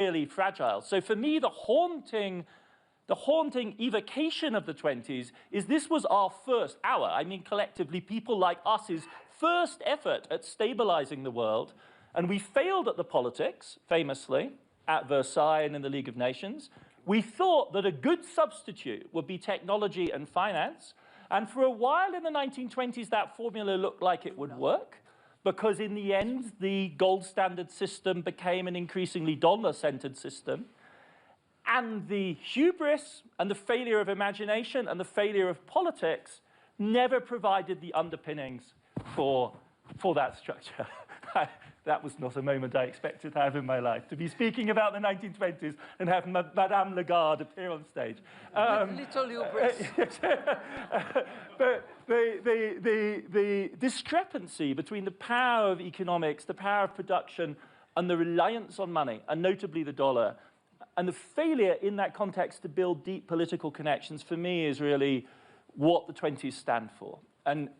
really fragile. So for me, the haunting evocation of the 20s is this was I mean collectively people like us's first effort at stabilizing the world, and we failed at the politics, famously, at Versailles and in the League of Nations. We thought that a good substitute would be technology and finance, and for a while in the 1920s that formula looked like it would work, because in the end the gold standard system became an increasingly dollar-centered system. And the hubris and the failure of imagination and the failure of politics never provided the underpinnings for that structure. That was not a moment I expected to have in my life, to be speaking about the 1920s and have Madame Lagarde appear on stage. Little hubris. But the discrepancy between the power of economics, the power of production, and the reliance on money, and notably the dollar, and the failure in that context to build deep political connections, for me, is really what the 20s stand for. And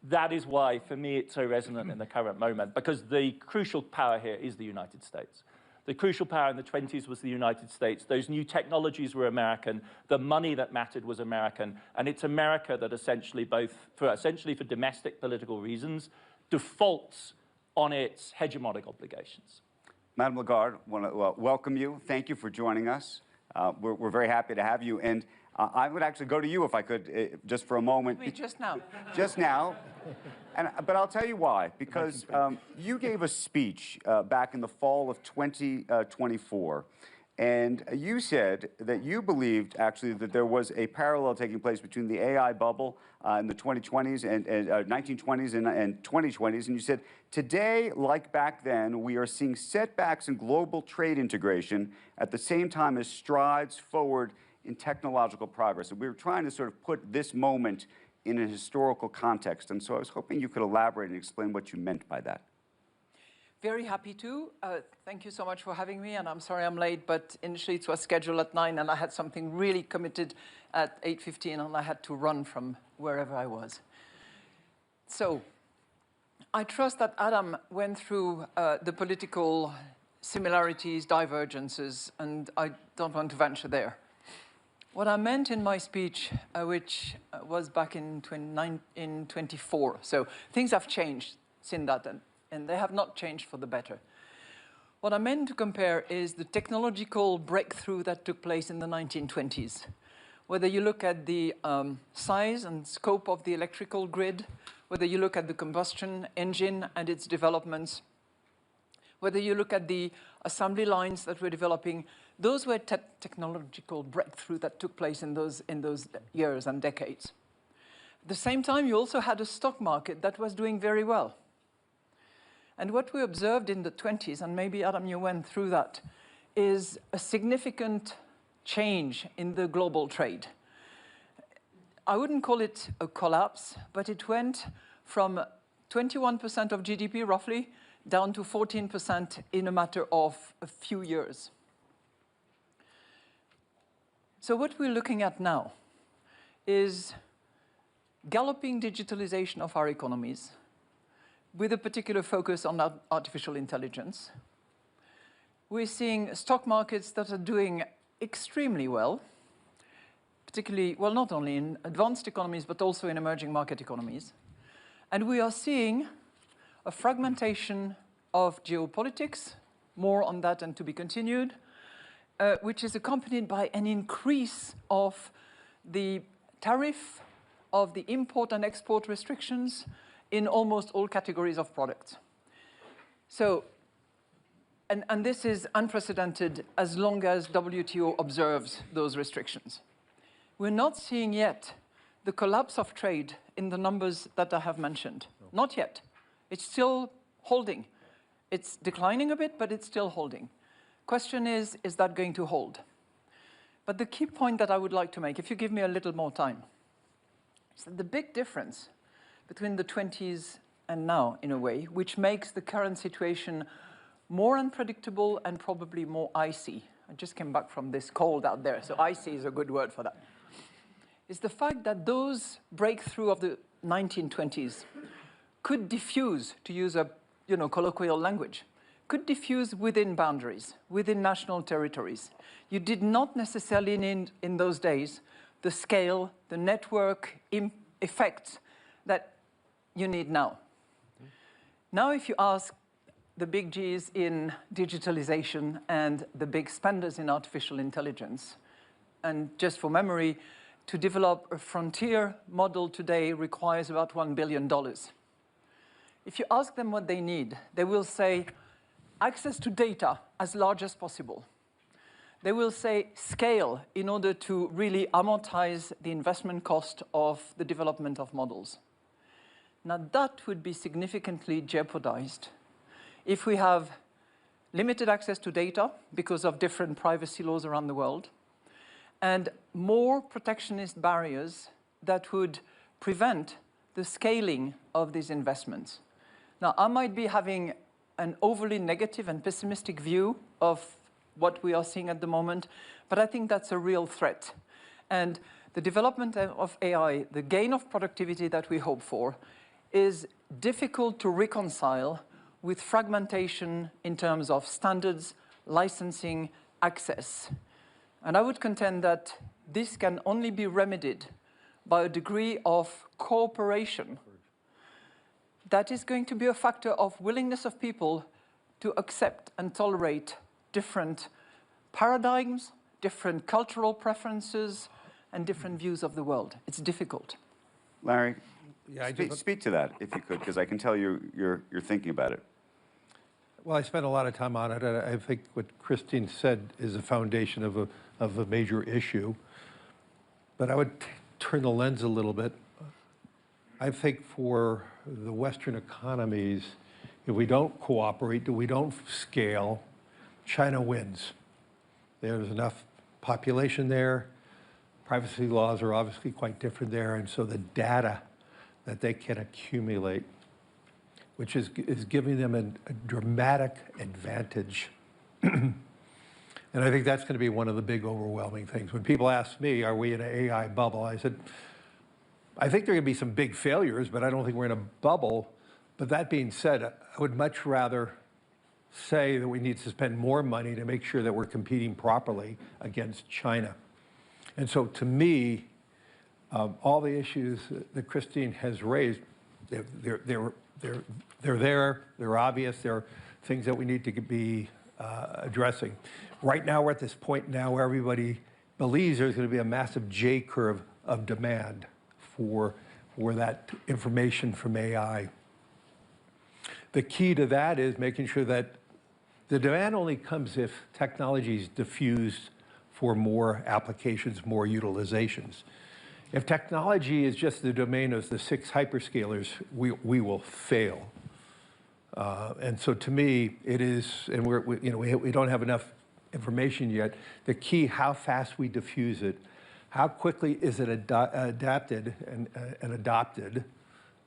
that is why, for me, it's so resonant in the current moment, because the crucial power here is the United States. The crucial power in the 20s was the United States. Those new technologies were American. The money that mattered was American. And it's America that essentially, for domestic political reasons, defaults on its hegemonic obligations. Madame Lagarde, I want to welcome you. Thank you for joining us. We're very happy to have you. And I would actually go to you if I could, just for a moment. Just now. Just now. But I'll tell you why. Because you gave a speech back in the fall of 2024. And you said that you believed, actually, that there was a parallel taking place between the AI bubble in the 2020s and 1920s and 2020s. And you said, today, like back then, we are seeing setbacks in global trade integration at the same time as strides forward in technological progress. And we were trying to sort of put this moment in a historical context. And so I was hoping you could elaborate and explain what you meant by that. Very happy to. Thank you so much for having me, and I'm sorry I'm late, but initially it was scheduled at 9, and I had something really committed at 8:15, and I had to run from wherever I was. So, I trust that Adam went through the political similarities, divergences, and I don't want to venture there. What I meant in my speech, which was back in 24, so things have changed since that, and they have not changed for the better. What I meant to compare is the technological breakthrough that took place in the 1920s. Whether you look at the size and scope of the electrical grid, whether you look at the combustion engine and its developments, whether you look at the assembly lines that were developing, those were technological breakthrough that took place in those years and decades. At the same time, you also had a stock market that was doing very well. And what we observed in the 20s, and maybe Adam, you went through that, is a significant change in the global trade. I wouldn't call it a collapse, but it went from 21% of GDP, roughly, down to 14% in a matter of a few years. So what we're looking at now is galloping digitalization of our economies, with a particular focus on artificial intelligence. We're seeing stock markets that are doing extremely well, particularly, well, not only in advanced economies, but also in emerging market economies. And we are seeing a fragmentation of geopolitics, more on that and to be continued, which is accompanied by an increase of the tariff, of the import and export restrictions, in almost all categories of products. So, and this is unprecedented as long as WTO observes those restrictions. We're not seeing yet the collapse of trade in the numbers that I have mentioned. No. Not yet. It's still holding. It's declining a bit, but it's still holding. Question is that going to hold? But the key point that I would like to make, if you give me a little more time, is that the big difference between the 20s and now, in a way, which makes the current situation more unpredictable and probably more icy. I just came back from this cold out there, so icy is a good word for that. Is the fact that those breakthrough of the 1920s could diffuse, to use a colloquial language, could diffuse within boundaries, within national territories. You did not necessarily need, in those days, the scale, the network effects that you need now. Now, if you ask the big Gs in digitalization and the big spenders in artificial intelligence, and just for memory, to develop a frontier model today requires about $1 billion. If you ask them what they need, they will say access to data as large as possible. They will say scale in order to really amortize the investment cost of the development of models. Now, that would be significantly jeopardized if we have limited access to data because of different privacy laws around the world, and more protectionist barriers that would prevent the scaling of these investments. Now, I might be having an overly negative and pessimistic view of what we are seeing at the moment, but I think that's a real threat. And the development of AI, the gain of productivity that we hope for, is difficult to reconcile with fragmentation in terms of standards, licensing, access. And I would contend that this can only be remedied by a degree of cooperation that is going to be a factor of willingness of people to accept and tolerate different paradigms, different cultural preferences, and different views of the world. It's difficult. Larry, speak to that, if you could, because I can tell you're thinking about it. Well, I spent a lot of time on it, and I think what Christine said is the foundation of a major issue. But I would turn the lens a little bit. I think for the Western economies, if we don't cooperate, if we don't scale, China wins. There's enough population there. Privacy laws are obviously quite different there, and so the data that they can accumulate, which is giving them a dramatic advantage. And I think that's going to be one of the big overwhelming things. When people ask me, are we in an AI bubble? I said, I think there are going to be some big failures, but I don't think we're in a bubble. But that being said, I would much rather say that we need to spend more money to make sure that we're competing properly against China. And so to me, all the issues that Christine has raised, they're there, they're obvious, they're things that we need to be addressing. Right now, we're at this point now where everybody believes there's going to be a massive J curve of demand for that information from AI. The key to that is making sure that the demand only comes if technology is diffused for more applications, more utilizations. If technology is just the domain of the 6 hyperscalers, we will fail. And so to me, it is, and we don't have enough information yet, the key, how fast we diffuse it, how quickly is it adapted and adopted,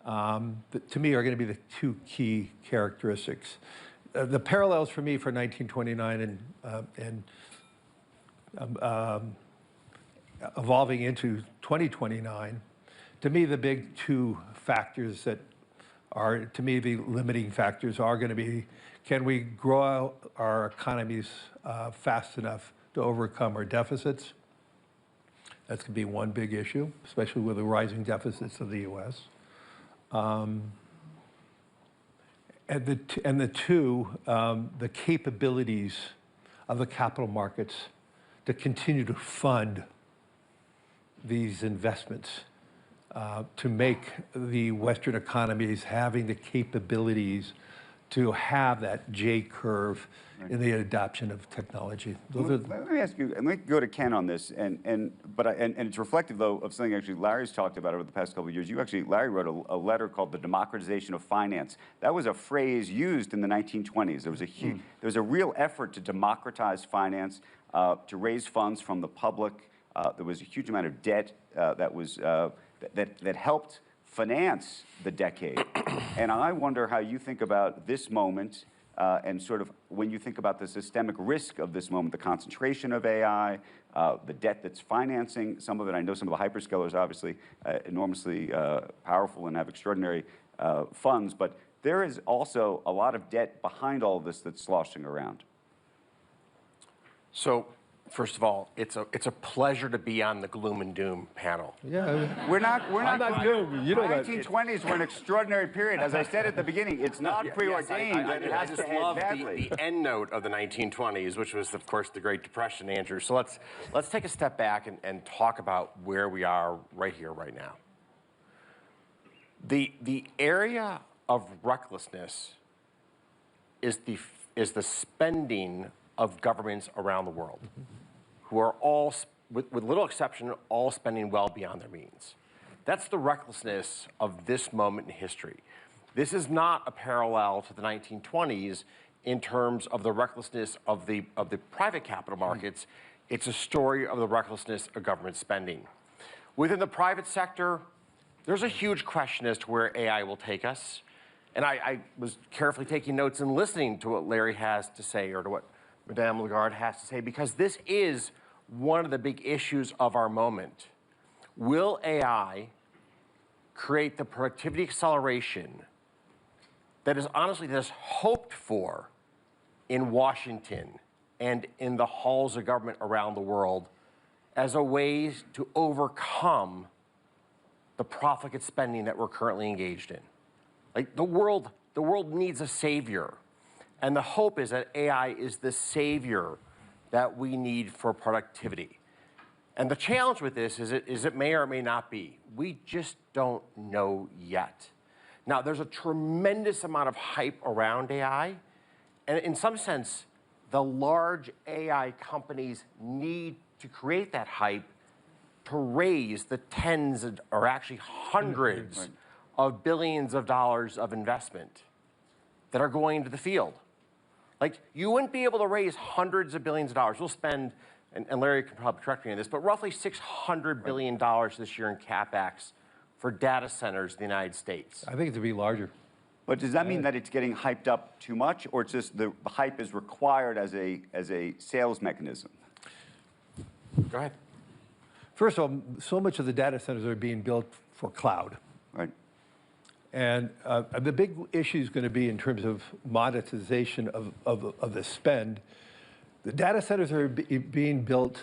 to me are going to be the 2 key characteristics. The parallels for me for 1929 and evolving into 2029, to me the big 2 factors that are, to me, the limiting factors are going to be, can we grow our economies fast enough to overcome our deficits? That's going to be one big issue, especially with the rising deficits of the U.S. And the 2, the capabilities of the capital markets to continue to fund these investments, to make the Western economies having the capabilities to have that J curve in the adoption of technology. Let me ask you, and let me go to Ken on this, and it's reflective, though, of something actually Larry's talked about over the past couple of years. Larry wrote a letter called The Democratization of Finance. That was a phrase used in the 1920s. There was a real effort to democratize finance, to raise funds from the public. There was a huge amount of debt that helped finance the decade. And I wonder how you think about this moment and sort of when you think about the systemic risk of this moment, the concentration of AI, the debt that's financing some of it. I know some of the hyperscalers obviously enormously powerful and have extraordinary funds, but there is also a lot of debt behind all of this that's sloshing around. So, first of all, it's a pleasure to be on the gloom and doom panel. Yeah. We're not doing. You know that. 1920s were an extraordinary period. As I said at the beginning, it's not preordained. I It has just to end love badly. the end note of the 1920s, which was, of course, the Great Depression, Andrew. So let's take a step back and talk about where we are right here, right now. The area of recklessness is the spending of governments around the world, who are all, with little exception, all spending well beyond their means. That's the recklessness of this moment in history. This is not a parallel to the 1920s in terms of the recklessness of the private capital markets. It's a story of the recklessness of government spending. Within the private sector, there's a huge question as to where AI will take us. And I was carefully taking notes and listening to what Larry has to say, or to what Madame Lagarde has to say, because this is one of the big issues of our moment. Will AI create the productivity acceleration that is honestly just hoped for in Washington and in the halls of government around the world as a way to overcome the profligate spending that we're currently engaged in? Like, the world needs a savior. And the hope is that AI is the savior that we need for productivity. And the challenge with this is it may or may not be. We just don't know yet. Now, there's a tremendous amount of hype around AI. And in some sense, the large AI companies need to create that hype to raise the tens or actually hundreds of billions of dollars of investment that are going into the field. Like, you wouldn't be able to raise hundreds of billions of dollars. We'll spend, and Larry can probably correct me on this, but roughly $600 billion this year in CapEx for data centers in the United States. I think it to be larger. But does that mean that it's getting hyped up too much, or it's just the hype is required as a sales mechanism? Go ahead. First of all, so much of the data centers are being built for cloud. Right. And the big issue is going to be in terms of monetization of the spend. The data centers are being built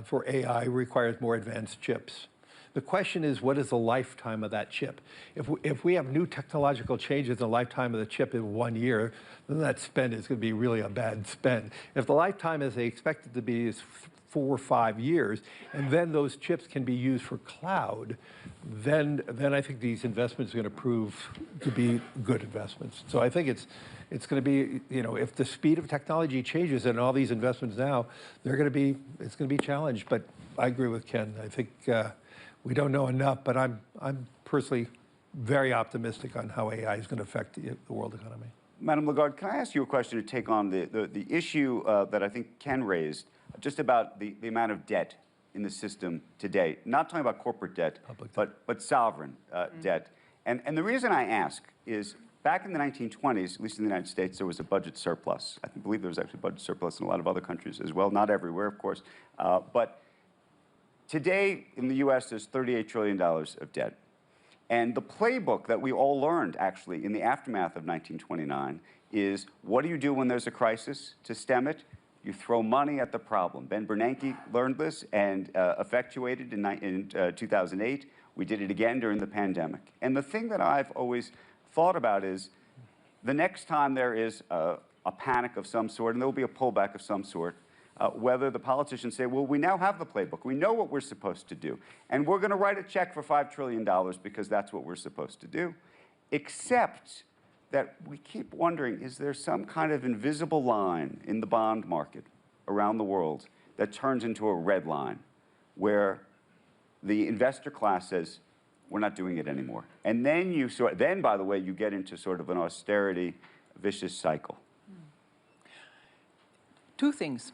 for AI requires more advanced chips. The question is, what is the lifetime of that chip? If we have new technological changes in the lifetime of the chip in 1 year, then that spend is going to be really a bad spend. If the lifetime, as they expect it to be, is 4 or 5 years, and then those chips can be used for cloud, then I think these investments are going to prove to be good investments. So I think it's going to be, you know, if the speed of technology changes and all these investments now, it's going to be challenged. But I agree with Ken. I think we don't know enough, but I'm personally very optimistic on how AI is going to affect the world economy. Madame Lagarde, can I ask you a question to take on the issue that I think Ken raised, just about the amount of debt in the system today? Not talking about corporate debt, but sovereign debt. And the reason I ask is, back in the 1920s, at least in the United States, there was a budget surplus. I believe there was actually a budget surplus in a lot of other countries as well, not everywhere, of course. But today, in the US, there's $38 trillion of debt. And the playbook that we all learned, actually, in the aftermath of 1929 is, what do you do when there's a crisis to stem it? You throw money at the problem. Ben Bernanke learned this and effectuated in 2008. We did it again during the pandemic. And the thing that I've always thought about is, the next time there is a panic of some sort, and there will be a pullback of some sort, whether the politicians say, well, we now have the playbook. We know what we're supposed to do. And we're going to write a check for $5 trillion because that's what we're supposed to do. Except that we keep wondering, is there some kind of invisible line in the bond market around the world that turns into a red line where the investor class says, we're not doing it anymore. And then then, by the way, you get into sort of an austerity, vicious cycle. Two things.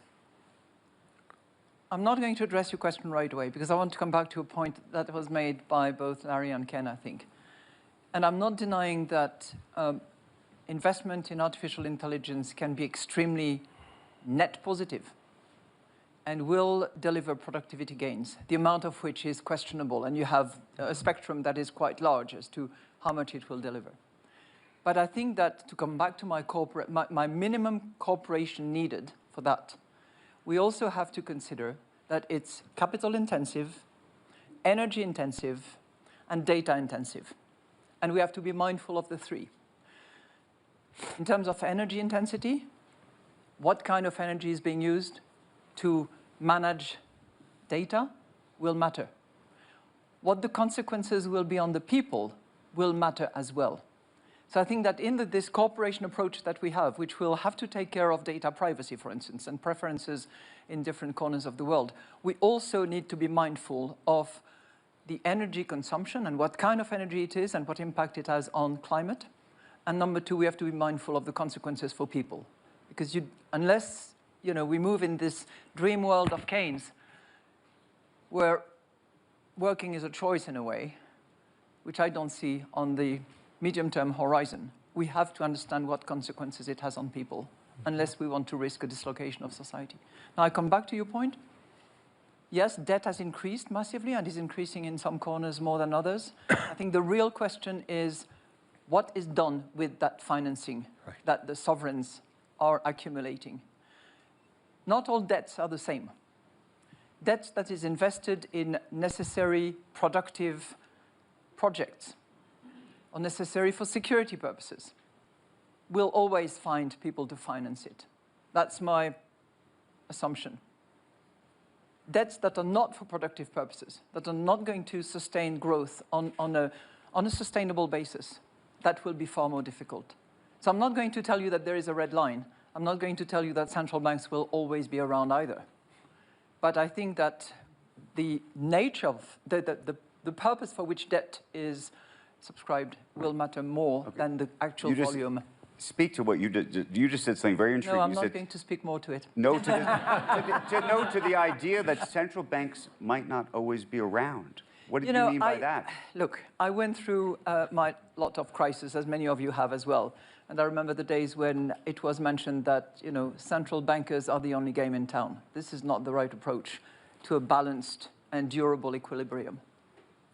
I'm not going to address your question right away because I want to come back to a point that was made by both Larry and Ken, I think. And I'm not denying that investment in artificial intelligence can be extremely net positive and will deliver productivity gains, the amount of which is questionable. And you have a spectrum that is quite large as to how much it will deliver. But I think that to come back to my minimum cooperation needed for that, we also have to consider that it's capital intensive, energy intensive, and data intensive. And we have to be mindful of the three. In terms of energy intensity, what kind of energy is being used to manage data will matter. What the consequences will be on the people will matter as well. So I think that in this cooperation approach that we have, which will have to take care of data privacy, for instance, and preferences in different corners of the world, we also need to be mindful of the energy consumption and what kind of energy it is and what impact it has on climate. And number two, we have to be mindful of the consequences for people. Because unless we move in this dream world of Keynes, where working is a choice in a way, which I don't see on the medium-term horizon, we have to understand what consequences it has on people, unless we want to risk a dislocation of society. Now, I come back to your point. Yes, debt has increased massively and is increasing in some corners more than others. I think the real question is what is done with that financing that the sovereigns are accumulating. Not all debts are the same. Debt that is invested in necessary, productive projects or necessary for security purposes will always find people to finance it. That's my assumption. Debts that are not for productive purposes, that are not going to sustain growth on a sustainable basis, that will be far more difficult. So I'm not going to tell you that there is a red line. I'm not going to tell you that central banks will always be around either. But I think that the nature of the purpose for which debt is subscribed will matter more than the actual volume. Speak to what you did. You just said something very intriguing. No, I'm not going to speak more to it. No to the idea that central banks might not always be around. What did you mean by that? Look, I went through my lot of crises, as many of you have as well. And I remember the days when it was mentioned that, central bankers are the only game in town. This is not the right approach to a balanced and durable equilibrium.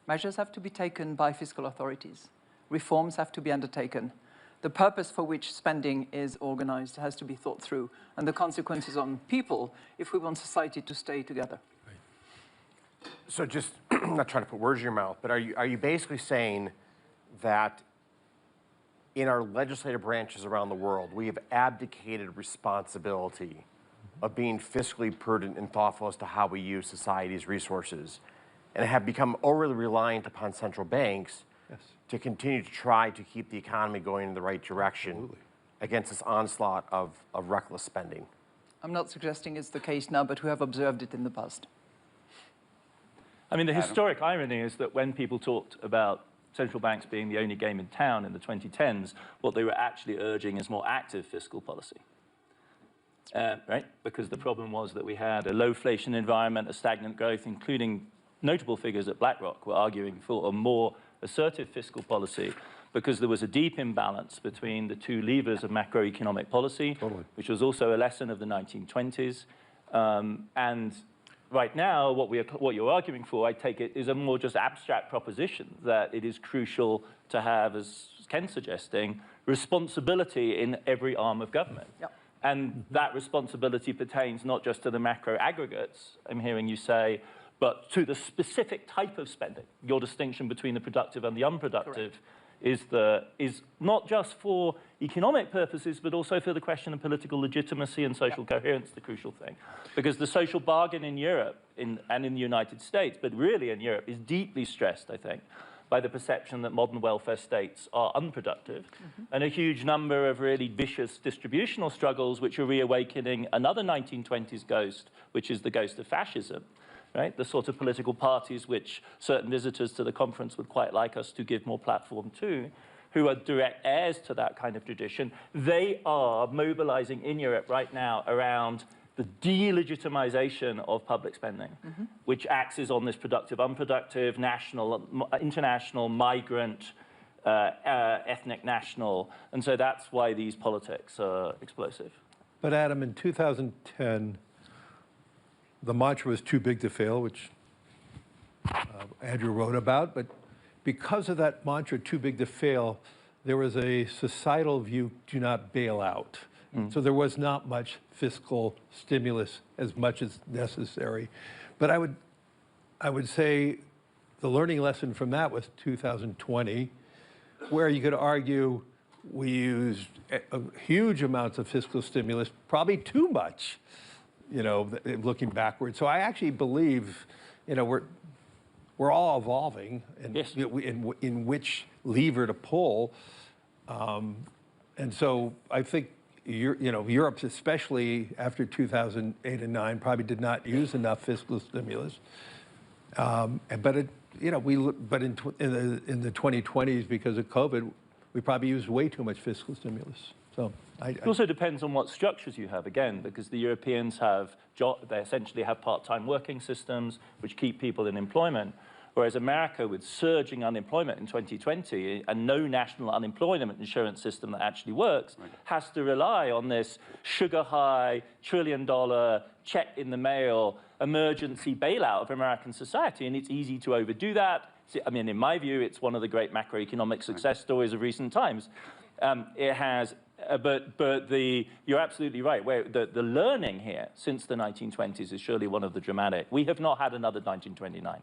Measures have to be taken by fiscal authorities. Reforms have to be undertaken. The purpose for which spending is organized has to be thought through, and the consequences on people if we want society to stay together. So just, I'm not trying to put words in your mouth, but are you basically saying that in our legislative branches around the world, we have abdicated responsibility of being fiscally prudent and thoughtful as to how we use society's resources, and have become overly reliant upon central banks to continue to try to keep the economy going in the right direction against this onslaught of reckless spending? I'm not suggesting it's the case now, but we have observed it in the past. I mean, the historic irony is that when people talked about central banks being the only game in town in the 2010s, what they were actually urging is more active fiscal policy. Right? Because the problem was that we had a low-inflation environment, a stagnant growth, including notable figures at BlackRock were arguing for a more assertive fiscal policy because there was a deep imbalance between the two levers of macroeconomic policy, which was also a lesson of the 1920s. And right now, what you're arguing for, I take it, is a more just abstract proposition that it is crucial to have, as Ken's suggesting, responsibility in every arm of government. Yep. And that responsibility pertains not just to the macro aggregates, I'm hearing you say, but to the specific type of spending. Your distinction between the productive and the unproductive is not just for economic purposes, but also for the question of political legitimacy and social coherence, the crucial thing. Because the social bargain in Europe and in the United States, but really in Europe, is deeply stressed, I think, by the perception that modern welfare states are unproductive, and a huge number of really vicious distributional struggles which are reawakening another 1920s ghost, which is the ghost of fascism. Right? The sort of political parties which certain visitors to the conference would quite like us to give more platform to, who are direct heirs to that kind of tradition, they are mobilizing in Europe right now around the delegitimization of public spending, which axes on this productive, unproductive, national, international, migrant, ethnic, national. And so that's why these politics are explosive. But Adam, in 2010, the mantra was too big to fail, which Andrew wrote about. But because of that mantra, too big to fail, there was a societal view, do not bail out. So there was not much fiscal stimulus as much as necessary. But I would say the learning lesson from that was 2020, where you could argue we used huge amounts of fiscal stimulus, probably too much, you know, looking backwards. So I actually believe, you know, we're all evolving and yes. in which lever to pull. And so I think, you know, Europe, especially after 2008 and 9, probably did not use enough fiscal stimulus. But it, you know, but in the 2020s, because of COVID, we probably used way too much fiscal stimulus. So it also depends on what structures you have, again, because the Europeans have, they essentially have part-time working systems which keep people in employment, whereas America, with surging unemployment in 2020 and no national unemployment insurance system that actually works, has to rely on this sugar-high, trillion-dollar check in the mail emergency bailout of American society, and it's easy to overdo that. I mean, in my view, it's one of the great macroeconomic success stories of recent times. It has, you're absolutely right. Where the learning here since the 1920s is surely one of the dramatic. We have not had another 1929.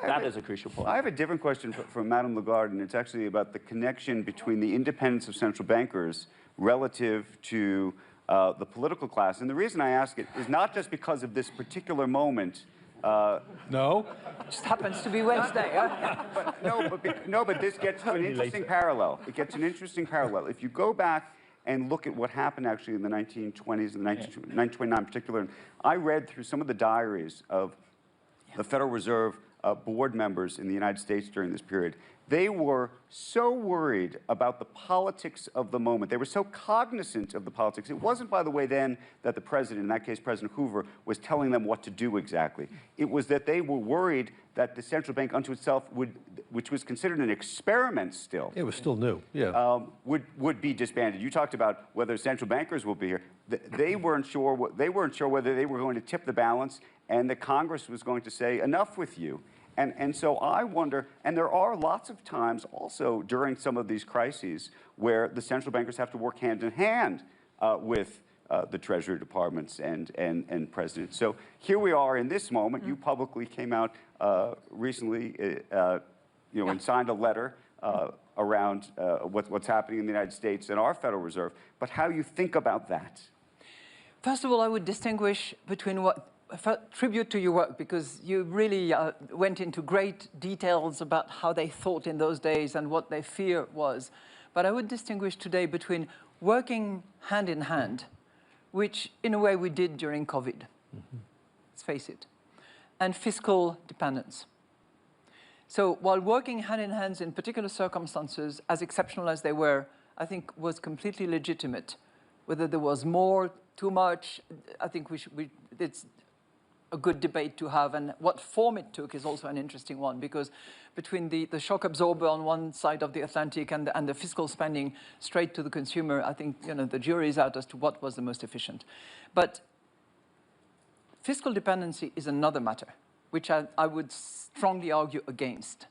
That is a crucial point. I have a different question from Madame Lagarde, and it's actually about the connection between the independence of central bankers relative to the political class. And the reason I ask it is not just because of this particular moment. No? Just happens to be Wednesday, huh? But this gets to an interesting parallel. It gets an interesting parallel. If you go back and look at what happened actually in the 1920s and 1929 in particular, and I read through some of the diaries of the Federal Reserve board members in the United States during this period. They were so worried about the politics of the moment. They were so cognizant of the politics. It wasn't, by the way, then that the president, in that case President Hoover, was telling them what to do exactly. It was that they were worried that the central bank unto itself would, which was considered an experiment still. It was still new, yeah. Would be disbanded. You talked about whether central bankers will be here. They weren't sure whether they were going to tip the balance and that Congress was going to say, enough with you. And so I wonder, and there are lots of times also during some of these crises where the central bankers have to work hand in hand with the Treasury departments and presidents. So here we are in this moment. You publicly came out recently, and signed a letter around what's happening in the United States and our Federal Reserve, but how you think about that. First of all, I would distinguish between tribute to your work, because you really went into great details about how they thought in those days and what their fear was. But I would distinguish today between working hand in hand, which in a way we did during COVID, let's face it, and fiscal dependence. So while working hand in hand in particular circumstances, as exceptional as they were, I think was completely legitimate. Whether there was more, too much, I think it's a good debate to have, and what form it took is also an interesting one, because between the shock absorber on one side of the Atlantic and the fiscal spending straight to the consumer, I think the jury is out as to what was the most efficient. But fiscal dependency is another matter, which I would strongly argue against.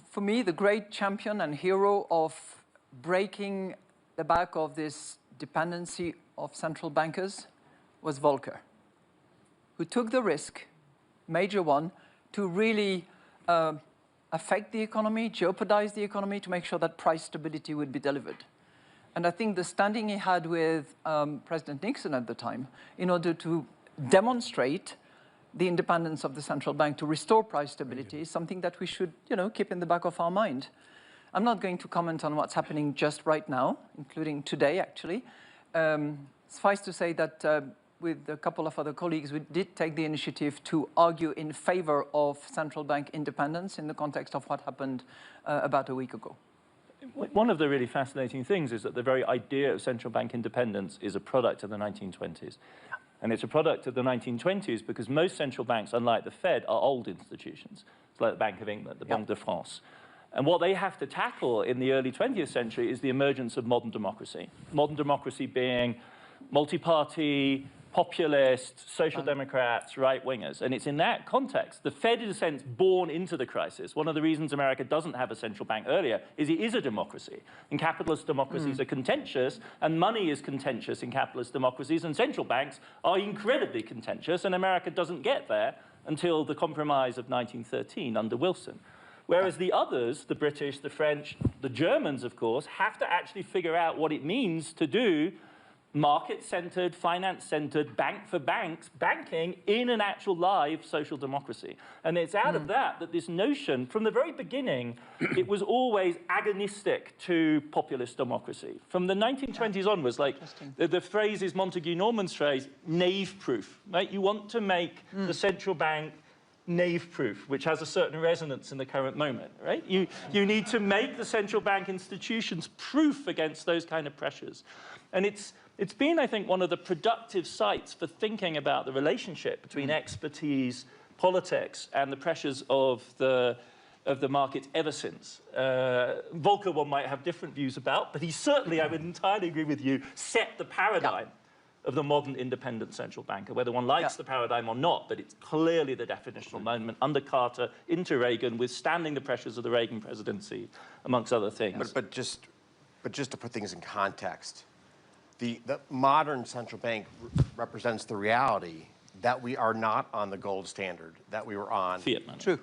For me, the great champion and hero of breaking the back of this dependency of central bankers was Volcker, who took the risk, major one, to really affect the economy, jeopardize the economy, to make sure that price stability would be delivered. And I think the standing he had with President Nixon at the time, in order to demonstrate the independence of the central bank to restore price stability, is something that we should, keep in the back of our mind. I'm not going to comment on what's happening just right now, including today, actually. Suffice to say that with a couple of other colleagues, we did take the initiative to argue in favor of central bank independence in the context of what happened about a week ago. One of the really fascinating things is that the very idea of central bank independence is a product of the 1920s. And it's a product of the 1920s because most central banks, unlike the Fed, are old institutions. It's like the Bank of England, the Banque de France. And what they have to tackle in the early 20th century is the emergence of modern democracy. Modern democracy being multi-party, populists, social democrats, right-wingers. And it's in that context, the Fed, in a sense, born into the crisis. One of the reasons America doesn't have a central bank earlier is it is a democracy. And capitalist democracies are contentious, and money is contentious in capitalist democracies, and central banks are incredibly contentious, and America doesn't get there until the compromise of 1913 under Wilson. Whereas the others, the British, the French, the Germans, of course, have to actually figure out what it means to do market-centered, finance-centered, bank for banks, banking in an actual live social democracy. And it's out of that this notion, from the very beginning, it was always agonistic to populist democracy. From the 1920s onwards, like the phrase is Montague Norman's phrase, knave-proof, right? You want to make the central bank knave-proof, which has a certain resonance in the current moment, right? You need to make the central bank institutions proof against those kind of pressures. And it's been, I think, one of the productive sites for thinking about the relationship between expertise, politics, and the pressures of the market ever since. Volcker, one might have different views about, but he certainly, I would entirely agree with you, set the paradigm of the modern independent central banker, whether one likes the paradigm or not, but it's clearly the definitional moment under Carter into Reagan, withstanding the pressures of the Reagan presidency, amongst other things. But just to put things in context, the modern central bank represents the reality that we are not on the gold standard that we were on Fiat money. True.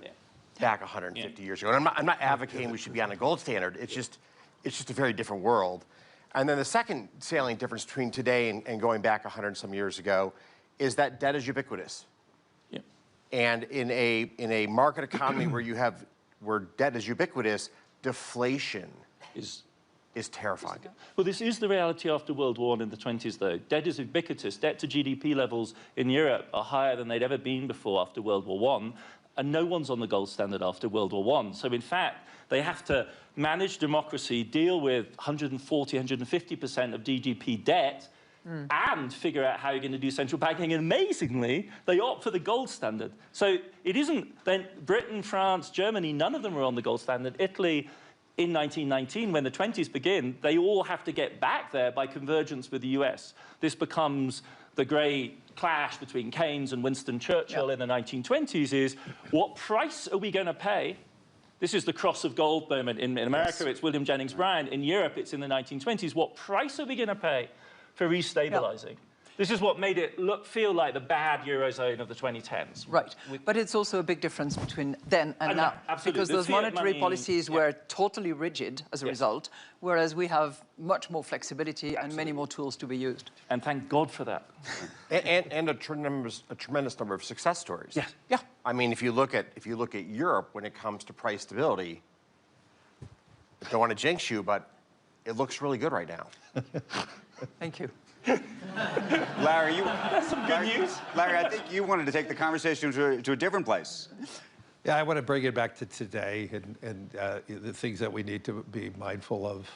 back 150 years ago. And I'm not advocating we should be on a gold standard. It's just a very different world. And then the second salient difference between today and going back 100 some years ago is that debt is ubiquitous. Yeah. And in a market economy where debt is ubiquitous, deflation is terrifying. Well, this is the reality after World War I in the 20s, though. Debt is ubiquitous. Debt to GDP levels in Europe are higher than they'd ever been before after World War I. And no one's on the gold standard after World War I. So, in fact, they have to manage democracy, deal with 140, 150% of GDP debt, and figure out how you're going to do central banking. And amazingly, they opt for the gold standard. So it isn't then Britain, France, Germany, none of them are on the gold standard. Italy, in 1919, when the 20s begin, they all have to get back there by convergence with the US. This becomes the great clash between Keynes and Winston Churchill in the 1920s is, what price are we going to pay? This is the cross of gold moment. In America, it's William Jennings Bryan. In Europe, it's in the 1920s. What price are we going to pay for restabilizing? This is what made it feel like the bad Eurozone of the 2010s. Right, but it's also a big difference between then and now. Absolutely. Because those monetary policies were totally rigid as a result, whereas we have much more flexibility and many more tools to be used. And thank God for that. and a tremendous number of success stories. Yes. Yeah. I mean, if you look at Europe when it comes to price stability, I don't want to jinx you, but it looks really good right now. Thank you. Larry, That's some good news. Larry, I think you wanted to take the conversation to a different place. Yeah, I want to bring it back to today and the things that we need to be mindful of.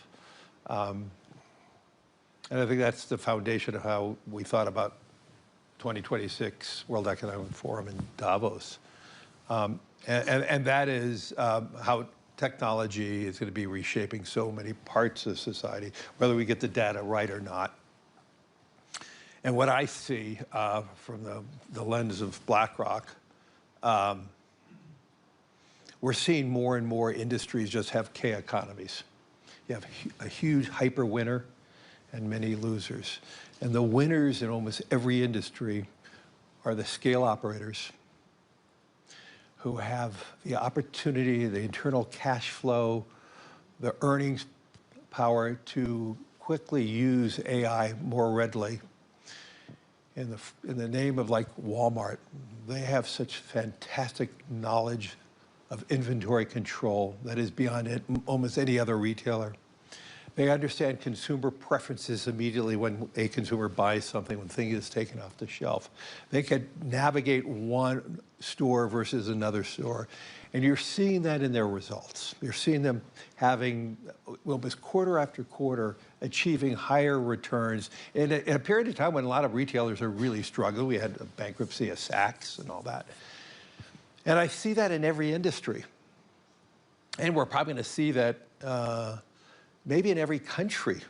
And I think that's the foundation of how we thought about 2026 World Economic Forum in Davos. And that is how technology is going to be reshaping so many parts of society, whether we get the data right or not. And what I see from the lens of BlackRock, we're seeing more and more industries just have K economies. You have a huge hyper winner and many losers. And the winners in almost every industry are the scale operators who have the opportunity, the internal cash flow, the earnings power to quickly use AI more readily. In the name of like Walmart, they have such fantastic knowledge of inventory control that is beyond almost any other retailer. They understand consumer preferences immediately when a consumer buys something, when thing is taken off the shelf. They can navigate one store versus another store. And you're seeing that in their results. You're seeing them having, almost quarter after quarter, achieving higher returns in a period of time when a lot of retailers are really struggling. We had a bankruptcy of Saks and all that. And I see that in every industry. And we're probably going to see that maybe in every country,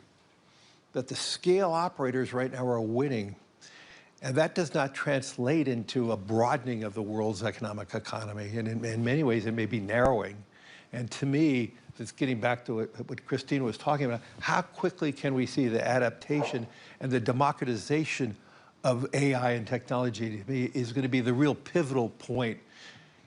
that the scale operators right now are winning. And that does not translate into a broadening of the world's economic economy. And in many ways, it may be narrowing. And to me, it's getting back to what Christine was talking about. How quickly can we see the adaptation and the democratization of AI and technology, to me, is going to be the real pivotal point.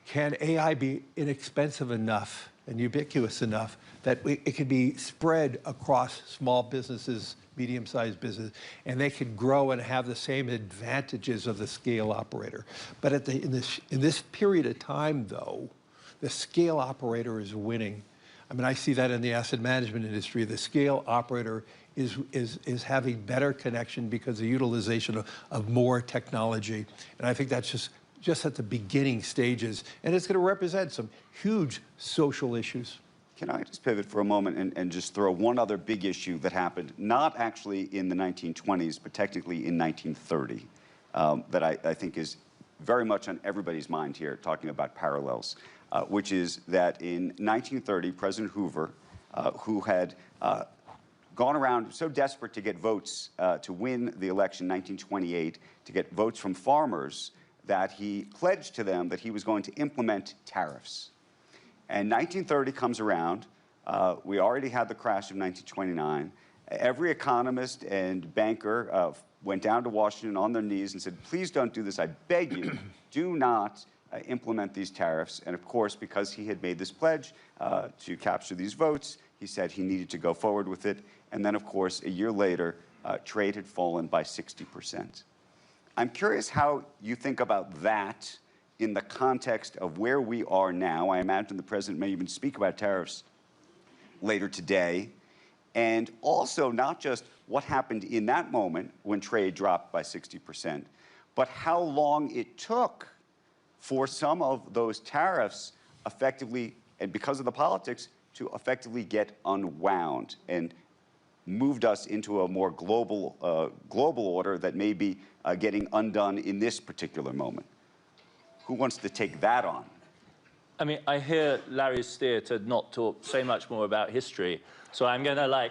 Can AI be inexpensive enough and ubiquitous enough that it can be spread across small businesses, medium-sized businesses, and they can grow and have the same advantages of the scale operator? But in this period of time, though, the scale operator is winning. I mean, I see that in the asset management industry. The scale operator is having better connection because of the utilization of more technology. And I think that's just at the beginning stages. And it's going to represent some huge social issues. Can I just pivot for a moment and just throw one other big issue that happened, not actually in the 1920s, but technically in 1930, that I think is very much on everybody's mind here, talking about parallels, which is that in 1930, President Hoover, who had gone around so desperate to get votes to win the election in 1928, to get votes from farmers, that he pledged to them that he was going to implement tariffs. And 1930 comes around. We already had the crash of 1929. Every economist and banker went down to Washington on their knees and said, please don't do this. I beg you, do not implement these tariffs. And of course, because he had made this pledge to capture these votes, he said he needed to go forward with it. And then, of course, a year later, trade had fallen by 60%. I'm curious how you think about that in the context of where we are now. I imagine the president may even speak about tariffs later today. And also not just what happened in that moment when trade dropped by 60%, but how long it took for some of those tariffs effectively, and because of the politics, to effectively get unwound and moved us into a more global order that may be getting undone in this particular moment. Who wants to take that on? I mean, I hear Larry's steer to not say much more about history. So I'm going to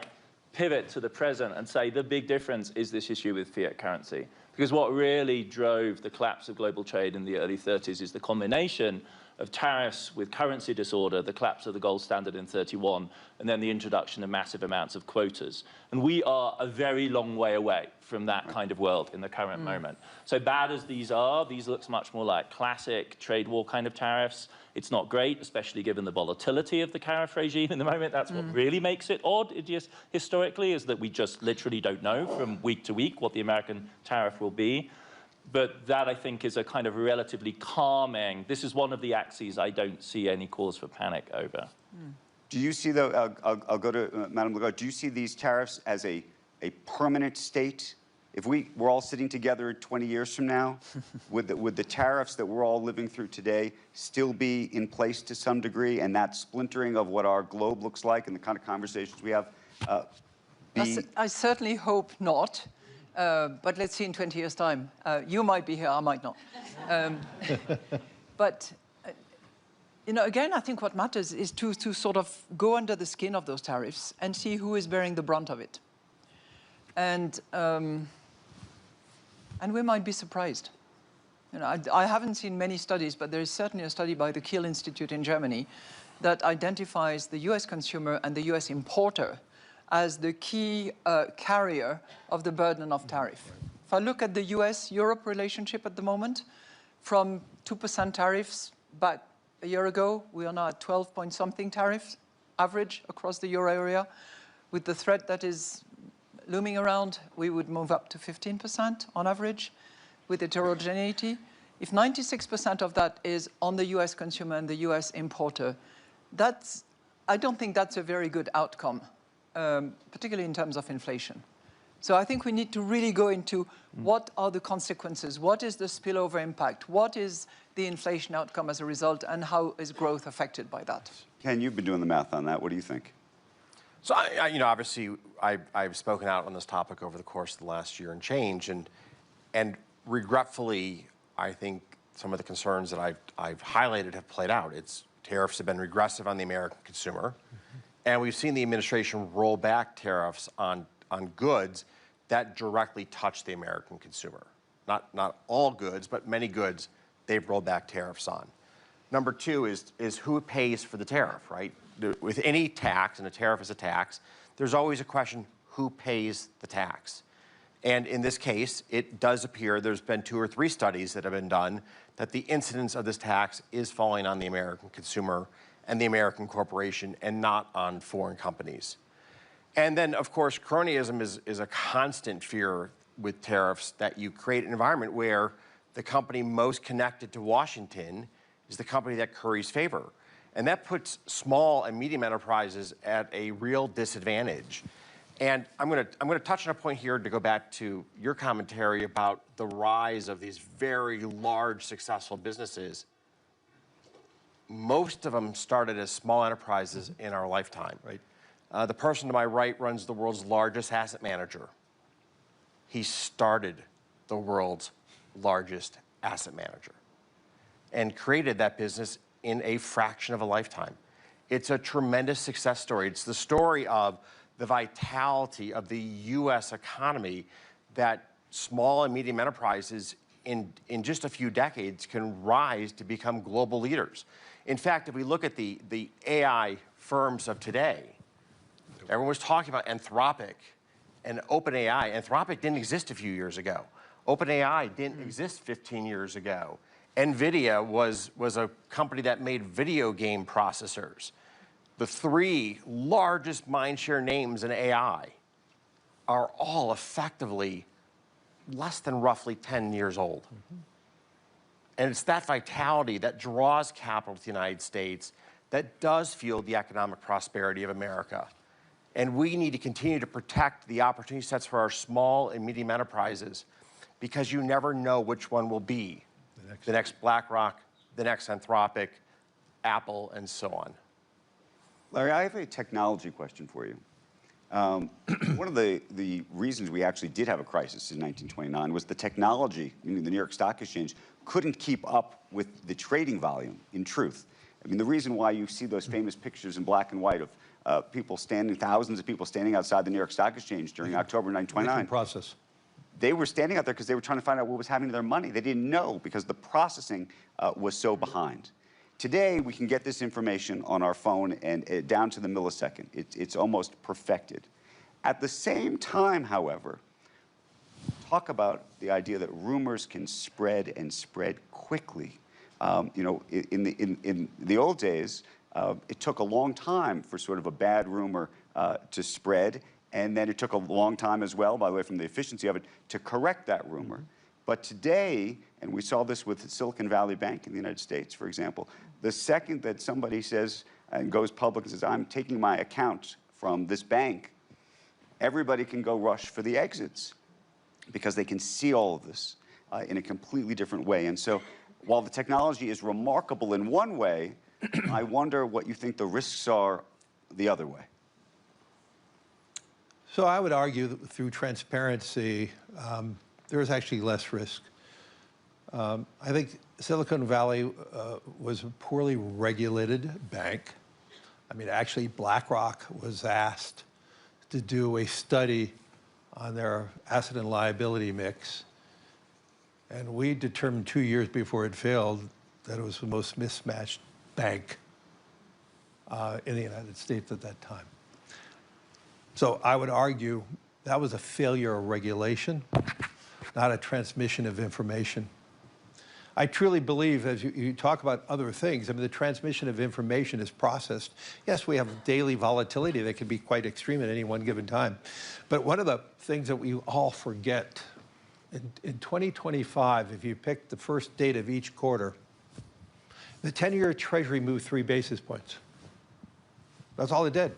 pivot to the present and say the big difference is this issue with fiat currency. Because what really drove the collapse of global trade in the early 30s is the combination of tariffs with currency disorder, the collapse of the gold standard in 31, and then the introduction of massive amounts of quotas. And we are a very long way away from that kind of world in the current moment. So bad as these are, these looks much more like classic trade war kind of tariffs. It's not great, especially given the volatility of the tariff regime in the moment. That's what really makes it odd historically, is that we just literally don't know from week to week what the American tariff will be. But that, I think, is a kind of relatively calming. This is one of the axes I don't see any cause for panic over. Do you see, though, I'll go to Madame Lagarde, do you see these tariffs as a permanent state? If we're all sitting together 20 years from now, would the tariffs that we're all living through today still be in place to some degree, and that splintering of what our globe looks like and the kind of conversations we have be... I certainly hope not. But let's see in 20 years' time. You might be here, I might not. But, again, I think what matters is to sort of go under the skin of those tariffs and see who is bearing the brunt of it. And we might be surprised. I haven't seen many studies, but there is certainly a study by the Kiel Institute in Germany that identifies the US consumer and the US importer as the key carrier of the burden of tariff. If I look at the US-Europe relationship at the moment, from 2% tariffs back a year ago, we are now at 12-point-something tariffs, average across the euro area. With the threat that is looming around, we would move up to 15% on average with heterogeneity. If 96% of that is on the US consumer and the US importer, I don't think that's a very good outcome. Particularly in terms of inflation. So I think we need to really go into what are the consequences, what is the spillover impact, what is the inflation outcome as a result, and how is growth affected by that? Ken, you've been doing the math on that. What do you think? So, obviously, I've spoken out on this topic over the course of the last year and change, and regretfully, I think some of the concerns that I've highlighted have played out. Tariffs have been regressive on the American consumer. And we've seen the administration roll back tariffs on goods that directly touch the American consumer. not all goods, but many goods they've rolled back tariffs on. Number two is who pays for the tariff, right? With any tax, and a tariff is a tax, there's always a question, who pays the tax? And in this case, it does appear there's been 2 or 3 studies that have been done that the incidence of this tax is falling on the American consumer and the American corporation and not on foreign companies. And then, of course, cronyism is a constant fear with tariffs, that you create an environment where the company most connected to Washington is the company that curries favor. And that puts small and medium enterprises at a real disadvantage. And I'm going to touch on a point here to go back to your commentary about the rise of these very large, successful businesses. Most of them started as small enterprises in our lifetime. Right. The person to my right runs the world's largest asset manager. He started the world's largest asset manager and created that business in a fraction of a lifetime. It's a tremendous success story. It's the story of the vitality of the U.S. economy, that small and medium enterprises in just a few decades can rise to become global leaders. In fact, if we look at the AI firms of today, everyone was talking about Anthropic and OpenAI. Anthropic didn't exist a few years ago. OpenAI didn't exist 15 years ago. NVIDIA was a company that made video game processors. The 3 largest mindshare names in AI are all effectively less than roughly 10 years old. And it's that vitality that draws capital to the United States that does fuel the economic prosperity of America. And we need to continue to protect the opportunity sets for our small and medium enterprises, because you never know which one will be the next BlackRock, the next Anthropic, Apple, and so on. Larry, I have a technology question for you. One of the reasons we actually did have a crisis in 1929 was the technology, meaning the New York Stock Exchange, couldn't keep up with the trading volume, in truth. I mean, the reason why you see those famous pictures in black and white of people standing, thousands of people standing outside the New York Stock Exchange during October 1929. Process. They were standing out there because they were trying to find out what was happening to their money. They didn't know because the processing was so behind. Today, we can get this information on our phone and down to the millisecond. It's almost perfected. At the same time, however, talk about the idea that rumors can spread and spread quickly. You know, in the old days, it took a long time for sort of a bad rumor to spread, and then it took a long time as well, by the way, from the efficiency of it, to correct that rumor. But today, and we saw this with Silicon Valley Bank in the United States, for example, the second that somebody says and goes public and says, I'm taking my account from this bank, everybody can go rush for the exits because they can see all of this in a completely different way. And so while the technology is remarkable in one way, I wonder what you think the risks are the other way. So I would argue that through transparency, there is actually less risk. I think Silicon Valley was a poorly regulated bank. I mean, actually, BlackRock was asked to do a study on their asset and liability mix. And we determined 2 years before it failed that it was the most mismatched bank in the United States at that time. So I would argue that was a failure of regulation, not a transmission of information. I truly believe, as you talk about other things, I mean, the transmission of information is processed. Yes, we have daily volatility that can be quite extreme at any one given time. But one of the things that we all forget, in 2025, if you pick the first date of each quarter, the 10-year Treasury moved 3 basis points. That's all it did.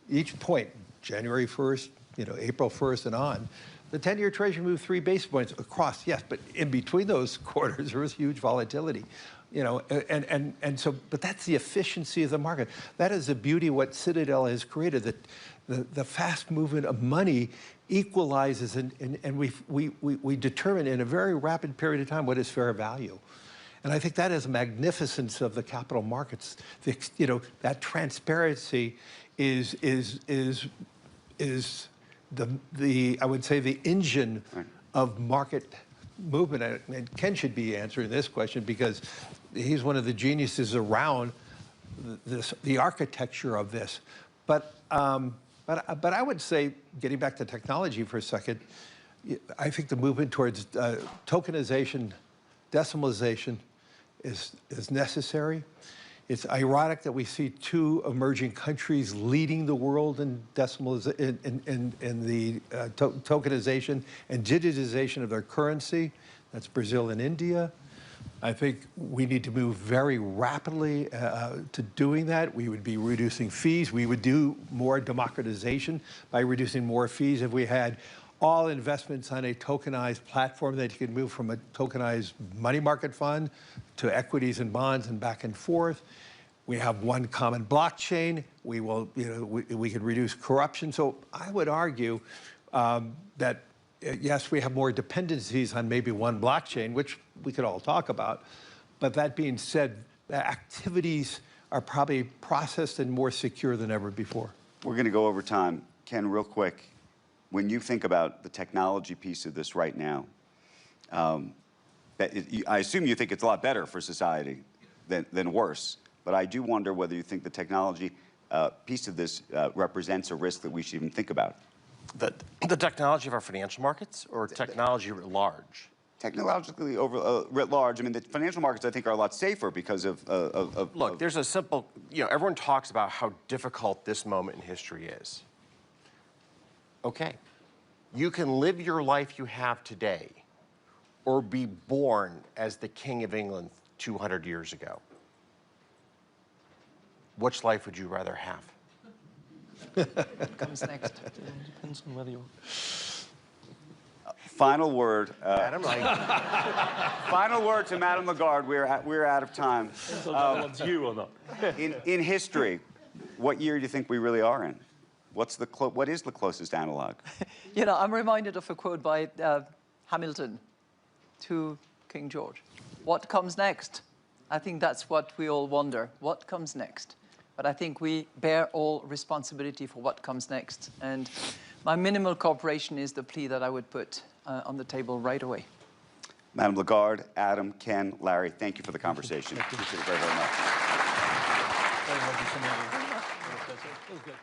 Each point, January 1st, you know, April 1st and on, the 10-year Treasury moved 3 basis points across, yes, but in between those quarters, there was huge volatility. You know, and so, but that's the efficiency of the market. That is the beauty of what Citadel has created, that the fast movement of money equalizes and we determine in a very rapid period of time what is fair value. And I think that is a magnificence of the capital markets. You know, that transparency is the I would say the engine of market movement, and Ken should be answering this question because he's one of the geniuses around the architecture of this. But I would say, getting back to technology for a second, I think the movement towards tokenization, decimalization is necessary. It's ironic that we see two emerging countries leading the world in in the tokenization and digitization of their currency. That's Brazil and India. I think we need to move very rapidly to doing that. We would be reducing fees. We would do more democratization by reducing more fees if we had all investments on a tokenized platform that you could move from a tokenized money market fund to equities and bonds and back and forth. We have one common blockchain. We will, we can reduce corruption. So I would argue that yes, we have more dependencies on maybe one blockchain, which we could all talk about. But that being said, the activities are probably processed and more secure than ever before. We're going to go over time. Ken, real quick, when you think about the technology piece of this right now, I assume you think it's a lot better for society than worse. But I do wonder whether you think the technology piece of this represents a risk that we should even think about. The technology of our financial markets or technology writ large? Technologically writ large. I mean, the financial markets, I think, are a lot safer because of Look, there's a simple, everyone talks about how difficult this moment in history is. Okay. You can live your life you have today or be born as the King of England 200 years ago. Which life would you rather have? What comes next? Depends on whether you... Final word. Adam, Final word to Madame Lagarde. We're out of time. Depends on whether one's you or not. In history, what year do you think we really are in? What is the closest analog? I'm reminded of a quote by Hamilton to King George. What comes next? I think that's what we all wonder. What comes next? But I think we bear all responsibility for what comes next. And my minimal cooperation is the plea that I would put on the table right away. Madame Lagarde, Adam, Ken, Larry, thank you for the conversation. Appreciate it very, very much. Very much. It was good.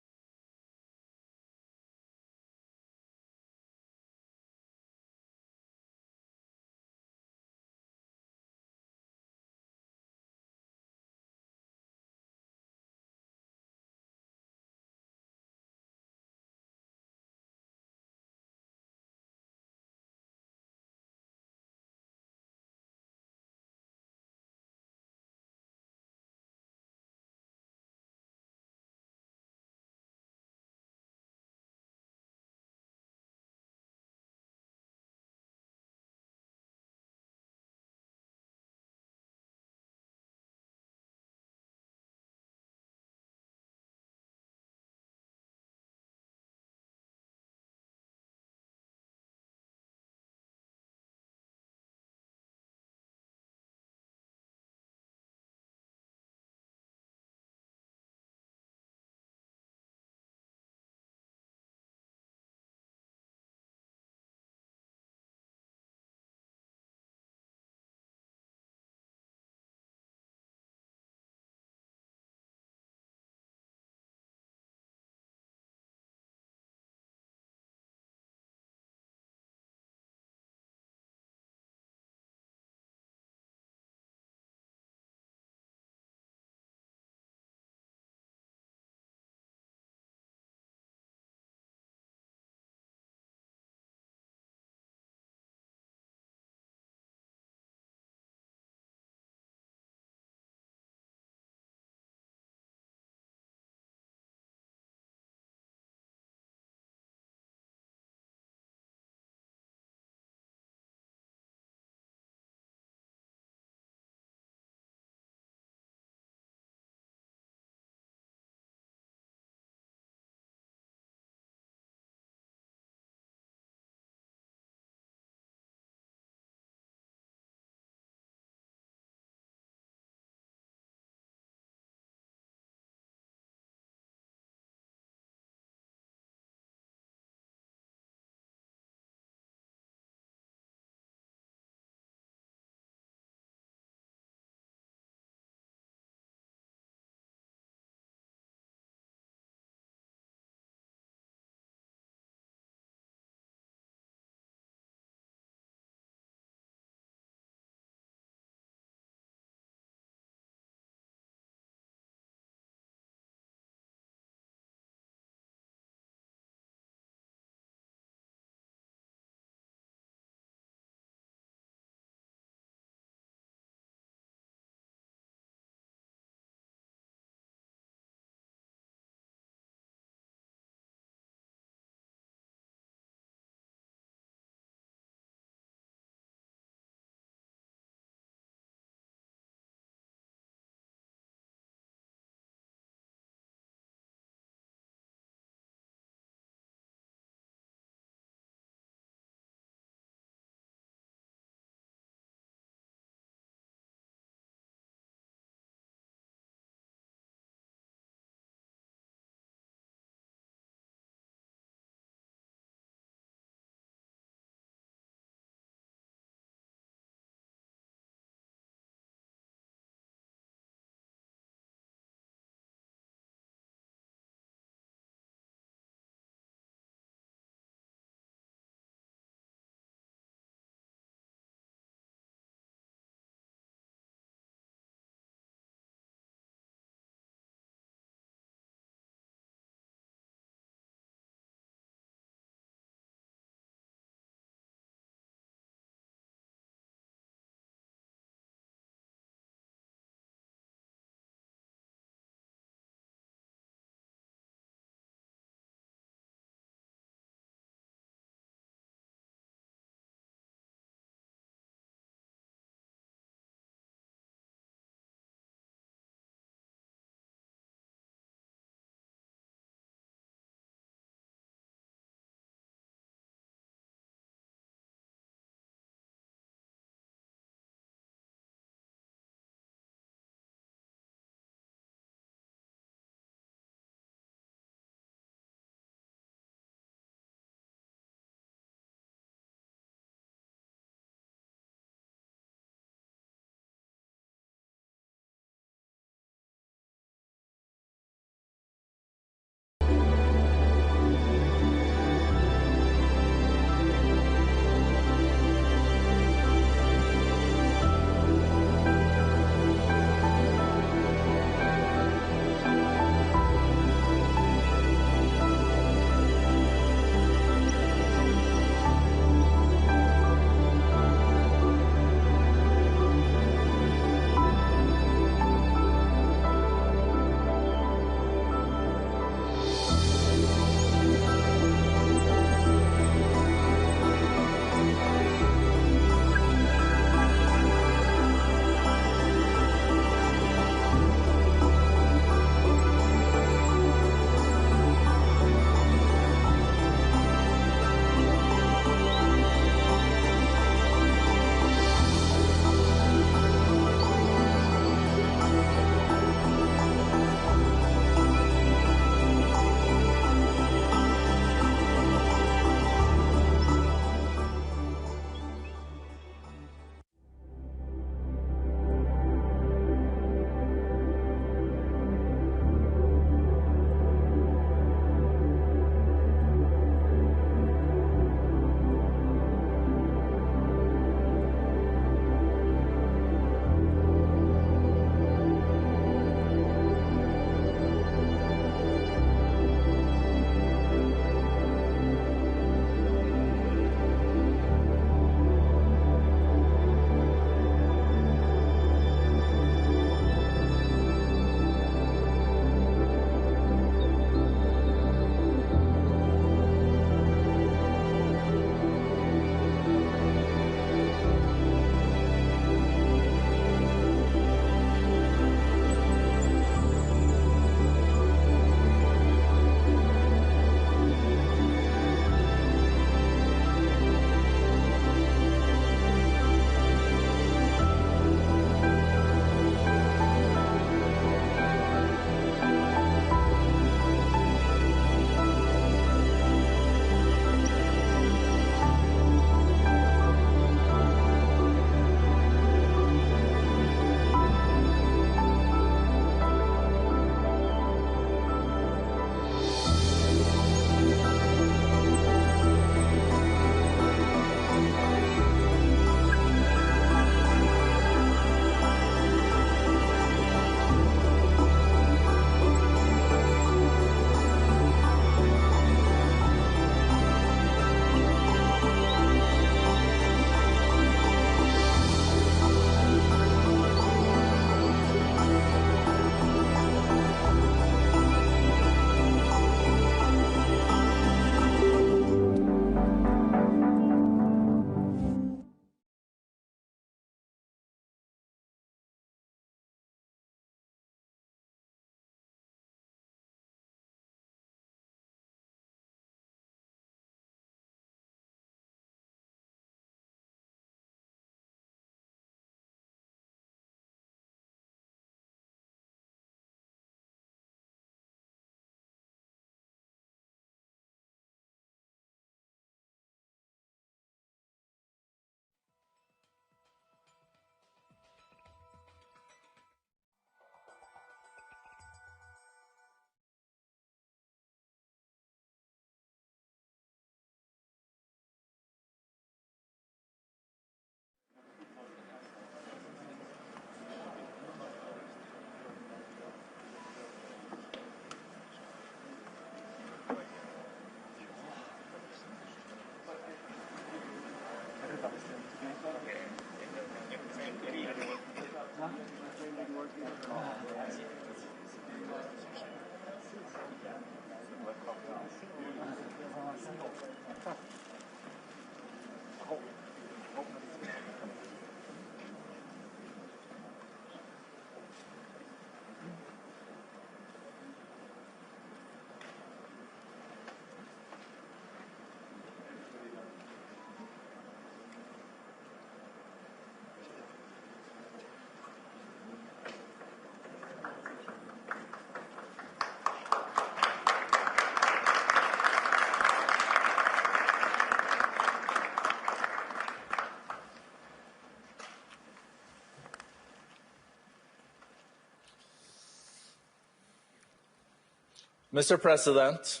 Mr. President,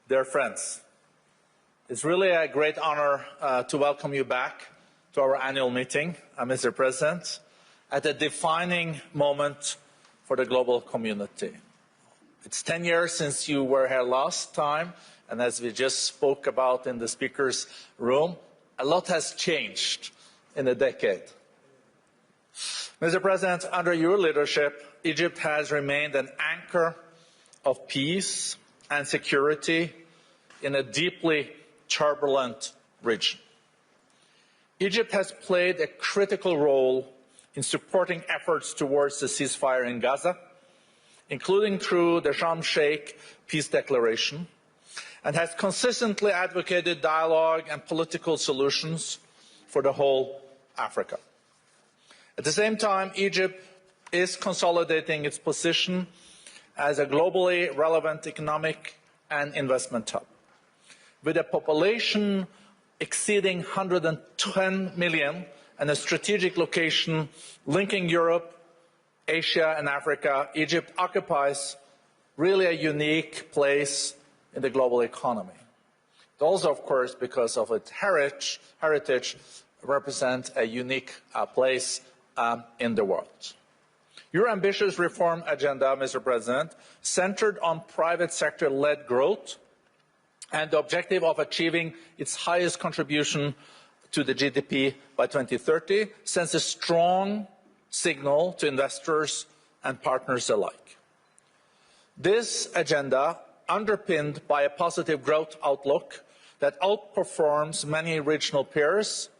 dear friends, it's really a great honor to welcome you back to our annual meeting, Mr. President, at a defining moment for the global community. It's 10 years since you were here last time, and as we just spoke about in the speaker's room, a lot has changed in a decade. Mr. President, under your leadership, Egypt has remained an anchor of peace and security in a deeply turbulent region. Egypt has played a critical role in supporting efforts towards the ceasefire in Gaza, including through the Sharm el-Sheikh peace declaration, and has consistently advocated dialogue and political solutions for the whole Africa. At the same time, Egypt is consolidating its position as a globally relevant economic and investment hub. With a population exceeding 110 million and a strategic location linking Europe, Asia and Africa, Egypt occupies really a unique place in the global economy. It also, of course, because of its heritage represents a unique place in the world. Your ambitious reform agenda, Mr. President, centered on private sector-led growth and the objective of achieving its highest contribution to the GDP by 2030, sends a strong signal to investors and partners alike. This agenda, underpinned by a positive growth outlook that outperforms many regional peers,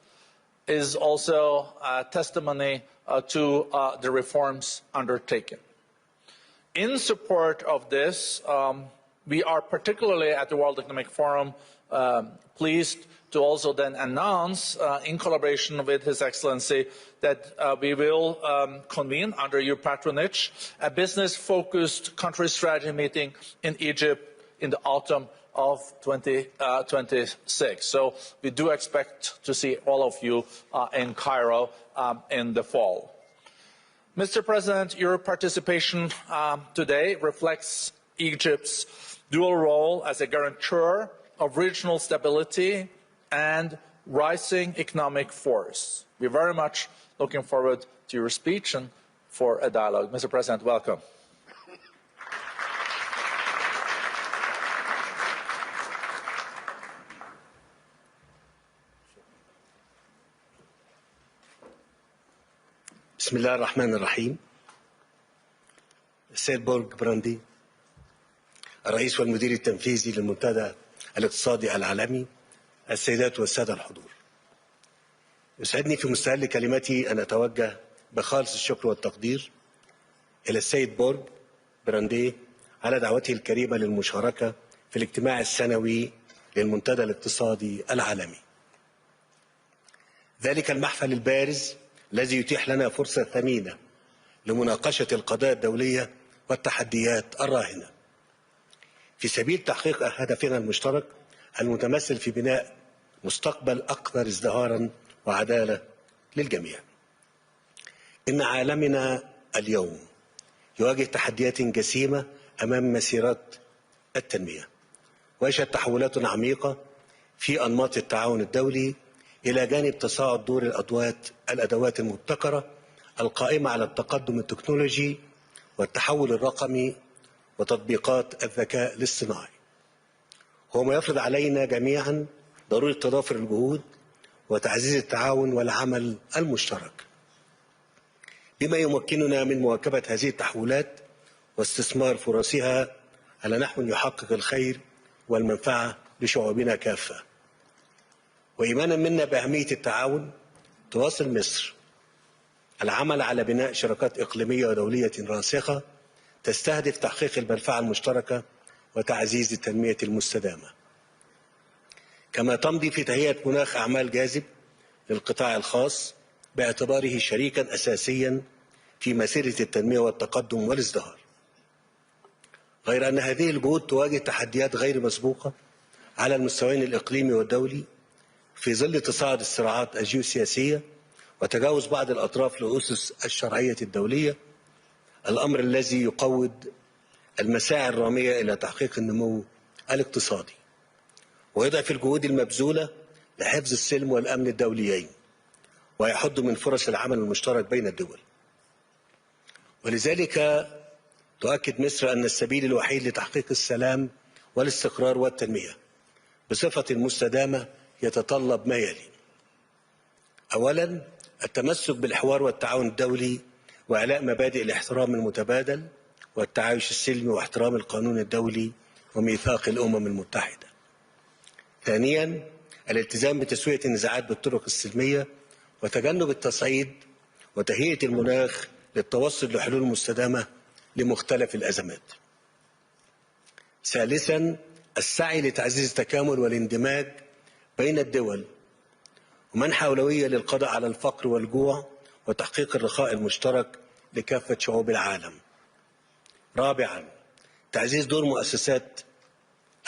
is also a testimony to the reforms undertaken. In support of this, we are particularly at the World Economic Forum pleased to also then announce, in collaboration with His Excellency, that we will convene under your patronage a business-focused country strategy meeting in Egypt in the autumn of 2026. So we do expect to see all of you in Cairo in the fall. Mr. President, your participation today reflects Egypt's dual role as a guarantor of regional stability and rising economic force. We're very much looking forward to your speech and for a dialogue. Mr. President, welcome. بسم الله الرحمن الرحيم. السيد بورج براندي الرئيس والمدير التنفيذي للمنتدى الاقتصادي العالمي، السيدات والسادة الحضور، يسعدني في مستهل كلمتي أن أتوجه بخالص الشكر والتقدير إلى السيد بورج براندي على دعوته الكريمة للمشاركة في الاجتماع السنوي للمنتدى الاقتصادي العالمي. ذلك المحفل البارز الذي يتيح لنا فرصة ثمينة لمناقشة القضايا الدولية والتحديات الراهنة في سبيل تحقيق هدفنا المشترك المتمثل في بناء مستقبل أكثر ازدهارا وعدالة للجميع. إن عالمنا اليوم يواجه تحديات جسيمة أمام مسيرات التنمية، ويشهد تحولات عميقة في أنماط التعاون الدولي إلى جانب تصاعد دور الأدوات المبتكرة القائمة على التقدم التكنولوجي والتحول الرقمي وتطبيقات الذكاء الاصطناعي. هو ما يفرض علينا جميعا ضرورة تضافر الجهود وتعزيز التعاون والعمل المشترك، بما يمكننا من مواكبة هذه التحولات واستثمار فرصها على نحو يحقق الخير والمنفعة لشعوبنا كافة. وإيمانا منا بأهمية التعاون، تواصل مصر العمل على بناء شراكات إقليمية ودولية راسخة تستهدف تحقيق المنفعة المشتركة وتعزيز التنمية المستدامة، كما تمضي في تهيئة مناخ أعمال جاذب للقطاع الخاص باعتباره شريكا أساسيا في مسيرة التنمية والتقدم والازدهار. غير أن هذه الجهود تواجه تحديات غير مسبوقة على المستويين الإقليمي والدولي في ظل تصاعد الصراعات الجيوسياسية وتجاوز بعض الأطراف لأسس الشرعية الدولية، الأمر الذي يقوض المساعي الرامية إلى تحقيق النمو الاقتصادي ويضعف الجهود المبذولة لحفظ السلم والأمن الدوليين ويحد من فرص العمل المشترك بين الدول. ولذلك تؤكد مصر أن السبيل الوحيد لتحقيق السلام والاستقرار والتنمية بصفة مستدامة يتطلب ما يلي: أولا، التمسك بالحوار والتعاون الدولي وإعلاء مبادئ الاحترام المتبادل والتعايش السلمي واحترام القانون الدولي وميثاق الأمم المتحدة. ثانيا، الالتزام بتسوية النزاعات بالطرق السلمية وتجنب التصعيد وتهيئة المناخ للتوصل لحلول مستدامة لمختلف الأزمات. ثالثا، السعي لتعزيز التكامل والاندماج بين الدول ومنح أولوية للقضاء على الفقر والجوع وتحقيق الرخاء المشترك لكافة شعوب العالم. رابعا، تعزيز دور مؤسسات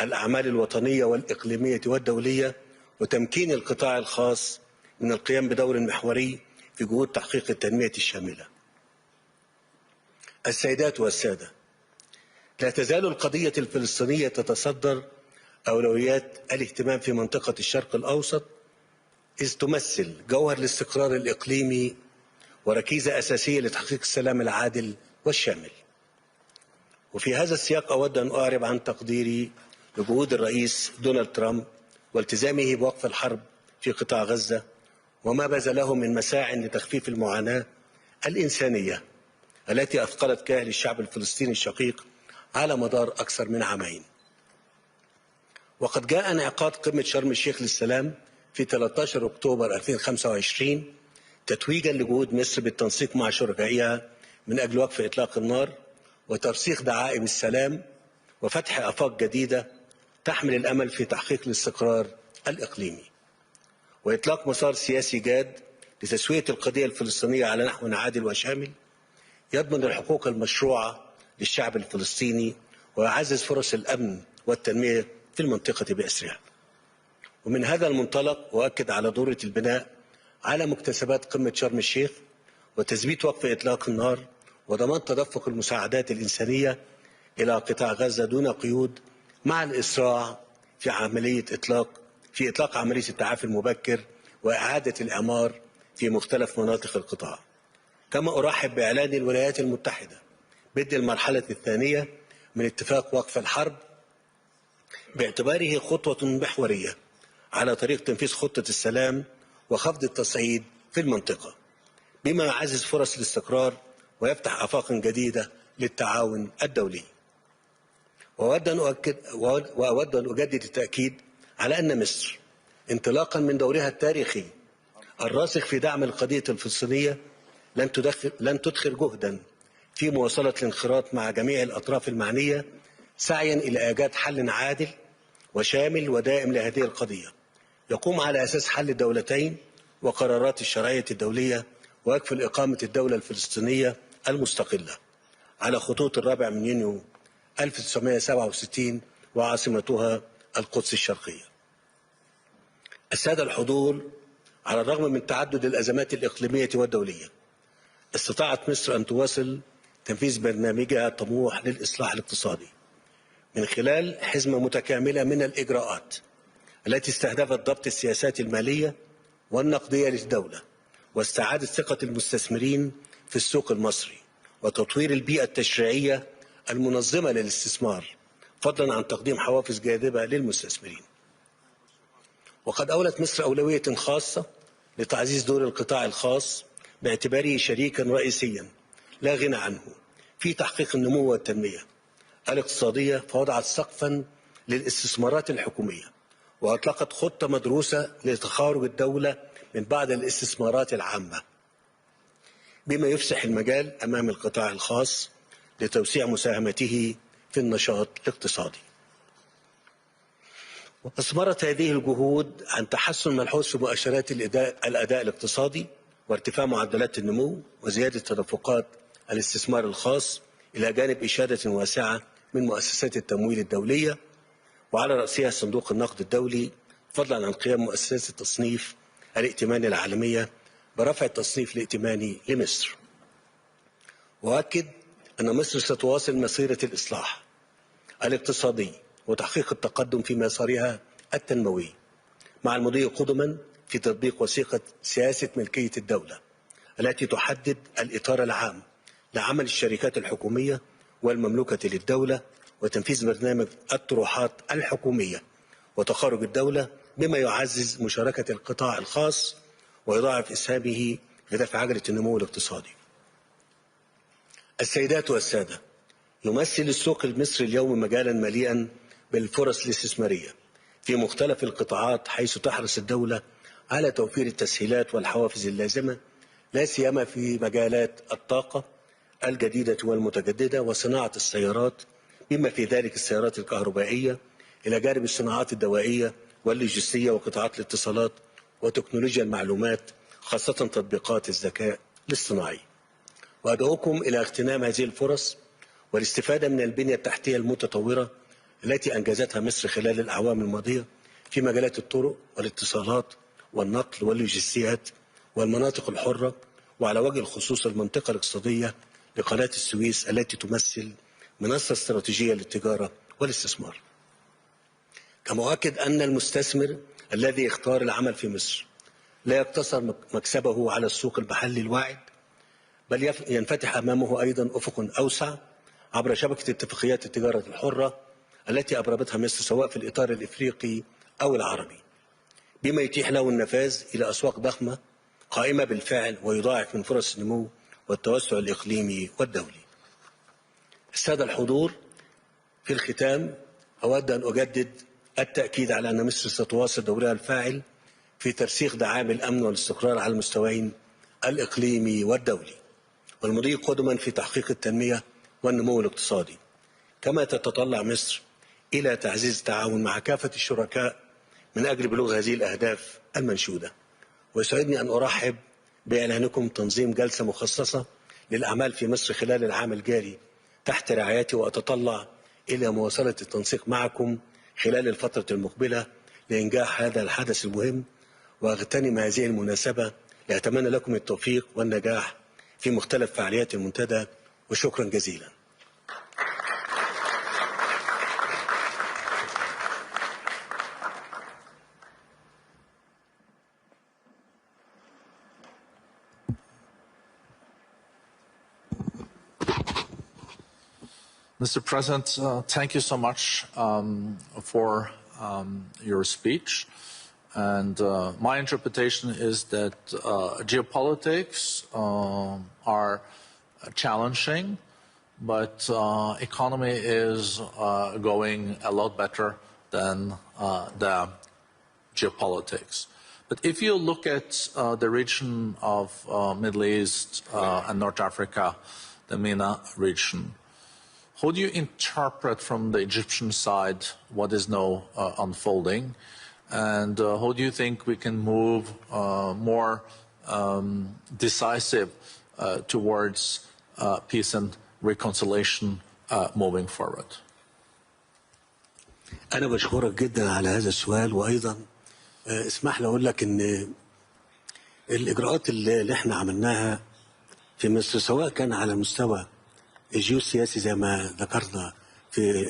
الأعمال الوطنية والإقليمية والدولية وتمكين القطاع الخاص من القيام بدور محوري في جهود تحقيق التنمية الشاملة. السيدات والسادة، لا تزال القضية الفلسطينية تتصدر أولويات الاهتمام في منطقة الشرق الأوسط، إذ تمثل جوهر الاستقرار الإقليمي وركيزة أساسية لتحقيق السلام العادل والشامل. وفي هذا السياق أود أن أعرب عن تقديري لجهود الرئيس دونالد ترامب والتزامه بوقف الحرب في قطاع غزة وما بذله من مساع لتخفيف المعاناة الإنسانية التي أثقلت كاهل الشعب الفلسطيني الشقيق على مدار أكثر من عامين. وقد جاء انعقاد قمة شرم الشيخ للسلام في 13 أكتوبر 2025 تتويجا لجهود مصر بالتنسيق مع شركائها من أجل وقف إطلاق النار وترسيخ دعائم السلام وفتح آفاق جديدة تحمل الأمل في تحقيق الاستقرار الإقليمي وإطلاق مسار سياسي جاد لتسوية القضية الفلسطينية على نحو عادل وشامل يضمن الحقوق المشروعة للشعب الفلسطيني ويعزز فرص الأمن والتنمية في المنطقة بأسرها. ومن هذا المنطلق أؤكد على ضرورة البناء على مكتسبات قمة شرم الشيخ وتثبيت وقف إطلاق النار وضمان تدفق المساعدات الإنسانية إلى قطاع غزة دون قيود، مع الإسراع في إطلاق عملية التعافي المبكر وإعادة الإعمار في مختلف مناطق القطاع. كما أرحب بإعلان الولايات المتحدة بدء المرحلة الثانية من اتفاق وقف الحرب باعتباره خطوة محورية على طريق تنفيذ خطة السلام وخفض التصعيد في المنطقة، بما يعزز فرص الاستقرار ويفتح آفاق جديدة للتعاون الدولي. وأود أن أجدد التأكيد على أن مصر انطلاقا من دورها التاريخي الراسخ في دعم القضية الفلسطينية لن تدخر جهدا في مواصلة الانخراط مع جميع الأطراف المعنية سعيا إلى إيجاد حل عادل وشامل ودائم لهذه القضية يقوم على أساس حل الدولتين وقرارات الشرعية الدولية ويكفل إقامة الدولة الفلسطينية المستقلة على خطوط 4 يونيو 1967 وعاصمتها القدس الشرقية. السادة الحضور، على الرغم من تعدد الأزمات الإقليمية والدولية استطاعت مصر أن تواصل تنفيذ برنامجها الطموح للإصلاح الاقتصادي من خلال حزمة متكاملة من الإجراءات التي استهدفت ضبط السياسات المالية والنقدية للدولة واستعادة ثقة المستثمرين في السوق المصري وتطوير البيئة التشريعية المنظمة للاستثمار، فضلا عن تقديم حوافز جاذبة للمستثمرين. وقد أولت مصر أولوية خاصة لتعزيز دور القطاع الخاص باعتباره شريكا رئيسيا لا غنى عنه في تحقيق النمو والتنمية الاقتصادية، فوضعت سقفا للاستثمارات الحكومية وأطلقت خطة مدروسة لتخارج الدولة من بعض الاستثمارات العامة، بما يفسح المجال أمام القطاع الخاص لتوسيع مساهمته في النشاط الاقتصادي. وأثمرت هذه الجهود عن تحسن ملحوظ في مؤشرات الأداء الاقتصادي وارتفاع معدلات النمو وزيادة تدفقات الاستثمار الخاص إلى جانب إشادة واسعة من مؤسسات التمويل الدولية وعلى رأسها صندوق النقد الدولي، فضلا عن قيام مؤسسات التصنيف الائتماني العالمية برفع التصنيف الائتماني لمصر. وأؤكد أن مصر ستواصل مسيرة الإصلاح الاقتصادي وتحقيق التقدم في مسارها التنموي مع المضي قدما في تطبيق وثيقة سياسة ملكية الدولة التي تحدد الإطار العام لعمل الشركات الحكومية والمملوكة للدولة وتنفيذ برنامج الطروحات الحكومية وتخارج الدولة بما يعزز مشاركة القطاع الخاص ويضاعف إسهامه في دفع عجلة النمو الاقتصادي. السيدات والسادة، يمثل السوق المصري اليوم مجالا مليئا بالفرص الاستثمارية في مختلف القطاعات، حيث تحرص الدولة على توفير التسهيلات والحوافز اللازمة لا سيما في مجالات الطاقة الجديدة والمتجددة وصناعة السيارات، بما في ذلك السيارات الكهربائية، إلى جانب الصناعات الدوائية واللوجستية وقطاعات الاتصالات وتكنولوجيا المعلومات، خاصة تطبيقات الذكاء الاصطناعي. وأدعوكم إلى اغتنام هذه الفرص والاستفادة من البنية التحتية المتطورة التي أنجزتها مصر خلال الأعوام الماضية في مجالات الطرق والاتصالات والنقل واللوجستيات والمناطق الحرة، وعلى وجه الخصوص المنطقة الاقتصادية لقناة السويس التي تمثل منصة استراتيجية للتجارة والاستثمار. كما أؤكد أن المستثمر الذي يختار العمل في مصر لا يقتصر مكسبه على السوق المحلي الواعد، بل ينفتح أمامه أيضا أفق أوسع عبر شبكة اتفاقيات التجارة الحرة التي أبرمتها مصر سواء في الإطار الإفريقي أو العربي، بما يتيح له النفاذ إلى أسواق ضخمة قائمة بالفعل ويضاعف من فرص النمو والتوسع الإقليمي والدولي. السادة الحضور، في الختام أود أن أجدد التأكيد على أن مصر ستواصل دورها الفاعل في ترسيخ دعائم الأمن والاستقرار على المستويين الإقليمي والدولي، والمضي قدما في تحقيق التنمية والنمو الاقتصادي، كما تتطلع مصر إلى تعزيز التعاون مع كافة الشركاء من أجل بلوغ هذه الأهداف المنشودة. ويسعدني أن أرحب بإعلانكم تنظيم جلسة مخصصة للأعمال في مصر خلال العام الجاري تحت رعايتي، وأتطلع إلى مواصلة التنسيق معكم خلال الفترة المقبلة لإنجاح هذا الحدث المهم. وأغتنم هذه المناسبة لأتمنى لكم التوفيق والنجاح في مختلف فعاليات المنتدى، وشكرا جزيلا. Mr. President, thank you so much for your speech. And my interpretation is that geopolitics are challenging, but economy is going a lot better than the geopolitics. But if you look at the region of Middle East and North Africa, the MENA region, how do you interpret from the Egyptian side what is now unfolding? And how do you think we can move more decisive towards peace and reconciliation moving forward? أنا بشكرك جدا على هذا السؤال، وأيضا اسمح لي أقول لك إن الإجراءات اللي إحنا عملناها في مصر سواء كان على مستوى الجيوسياسي زي ما ذكرنا في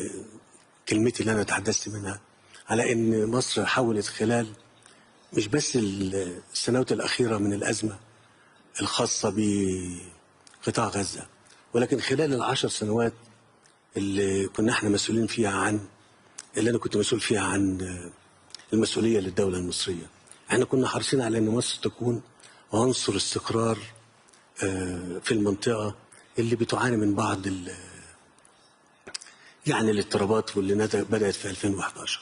كلمتي اللي أنا تحدثت منها، على إن مصر حاولت خلال مش بس السنوات الأخيرة من الأزمة الخاصة بقطاع غزة، ولكن خلال ال10 سنوات اللي كنا احنا مسؤولين فيها عن اللي أنا كنت مسؤول فيها عن المسؤولية للدولة المصرية. احنا كنا حريصين على أن مصر تكون عنصر استقرار في المنطقة اللي بتعاني من بعض يعني الاضطرابات واللي بدأت في 2011.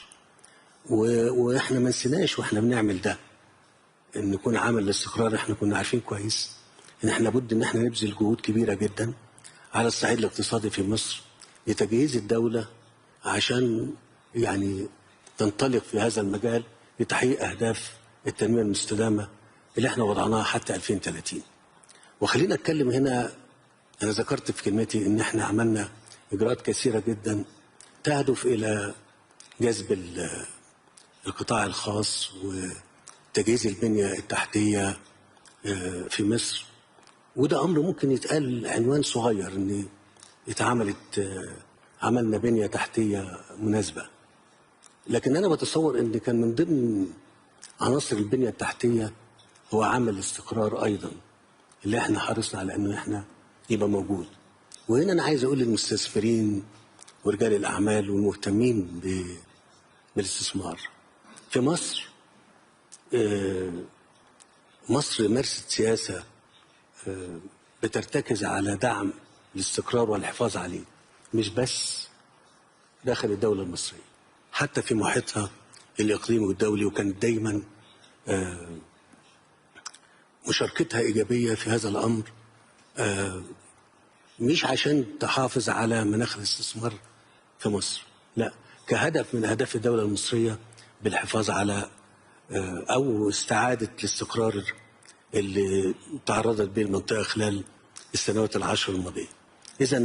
واحنا ما نسيناش واحنا بنعمل ده ان نكون عامل الاستقرار. احنا كنا عارفين كويس ان احنا لابد ان احنا نبذل جهود كبيرة جدا على الصعيد الاقتصادي في مصر لتجهيز الدولة عشان يعني تنطلق في هذا المجال لتحقيق أهداف التنمية المستدامة اللي احنا وضعناها حتى 2030. وخلينا أتكلم هنا، أنا ذكرت في كلمتي إن احنا عملنا إجراءات كثيرة جدا تهدف إلى جذب القطاع الخاص وتجهيز البنية التحتية في مصر. وده أمر ممكن يتقال عنوان صغير إن عملنا بنية تحتية مناسبة، لكن أنا بتصور إن كان من ضمن عناصر البنية التحتية هو عامل الاستقرار أيضا اللي احنا حرصنا على إنه احنا يبقى موجود. وهنا أنا عايز أقول للمستثمرين ورجال الأعمال والمهتمين بالاستثمار في مصر، مصر مارست سياسة بترتكز على دعم الاستقرار والحفاظ عليه، مش بس داخل الدولة المصرية، حتى في محيطها الإقليمي والدولي. وكانت دايما مشاركتها إيجابية في هذا الأمر، مش عشان تحافظ على مناخ الاستثمار في مصر، لا، كهدف من أهداف الدولة المصرية بالحفاظ على أو استعادة الاستقرار اللي تعرضت به المنطقة خلال السنوات العشر الماضية. إذا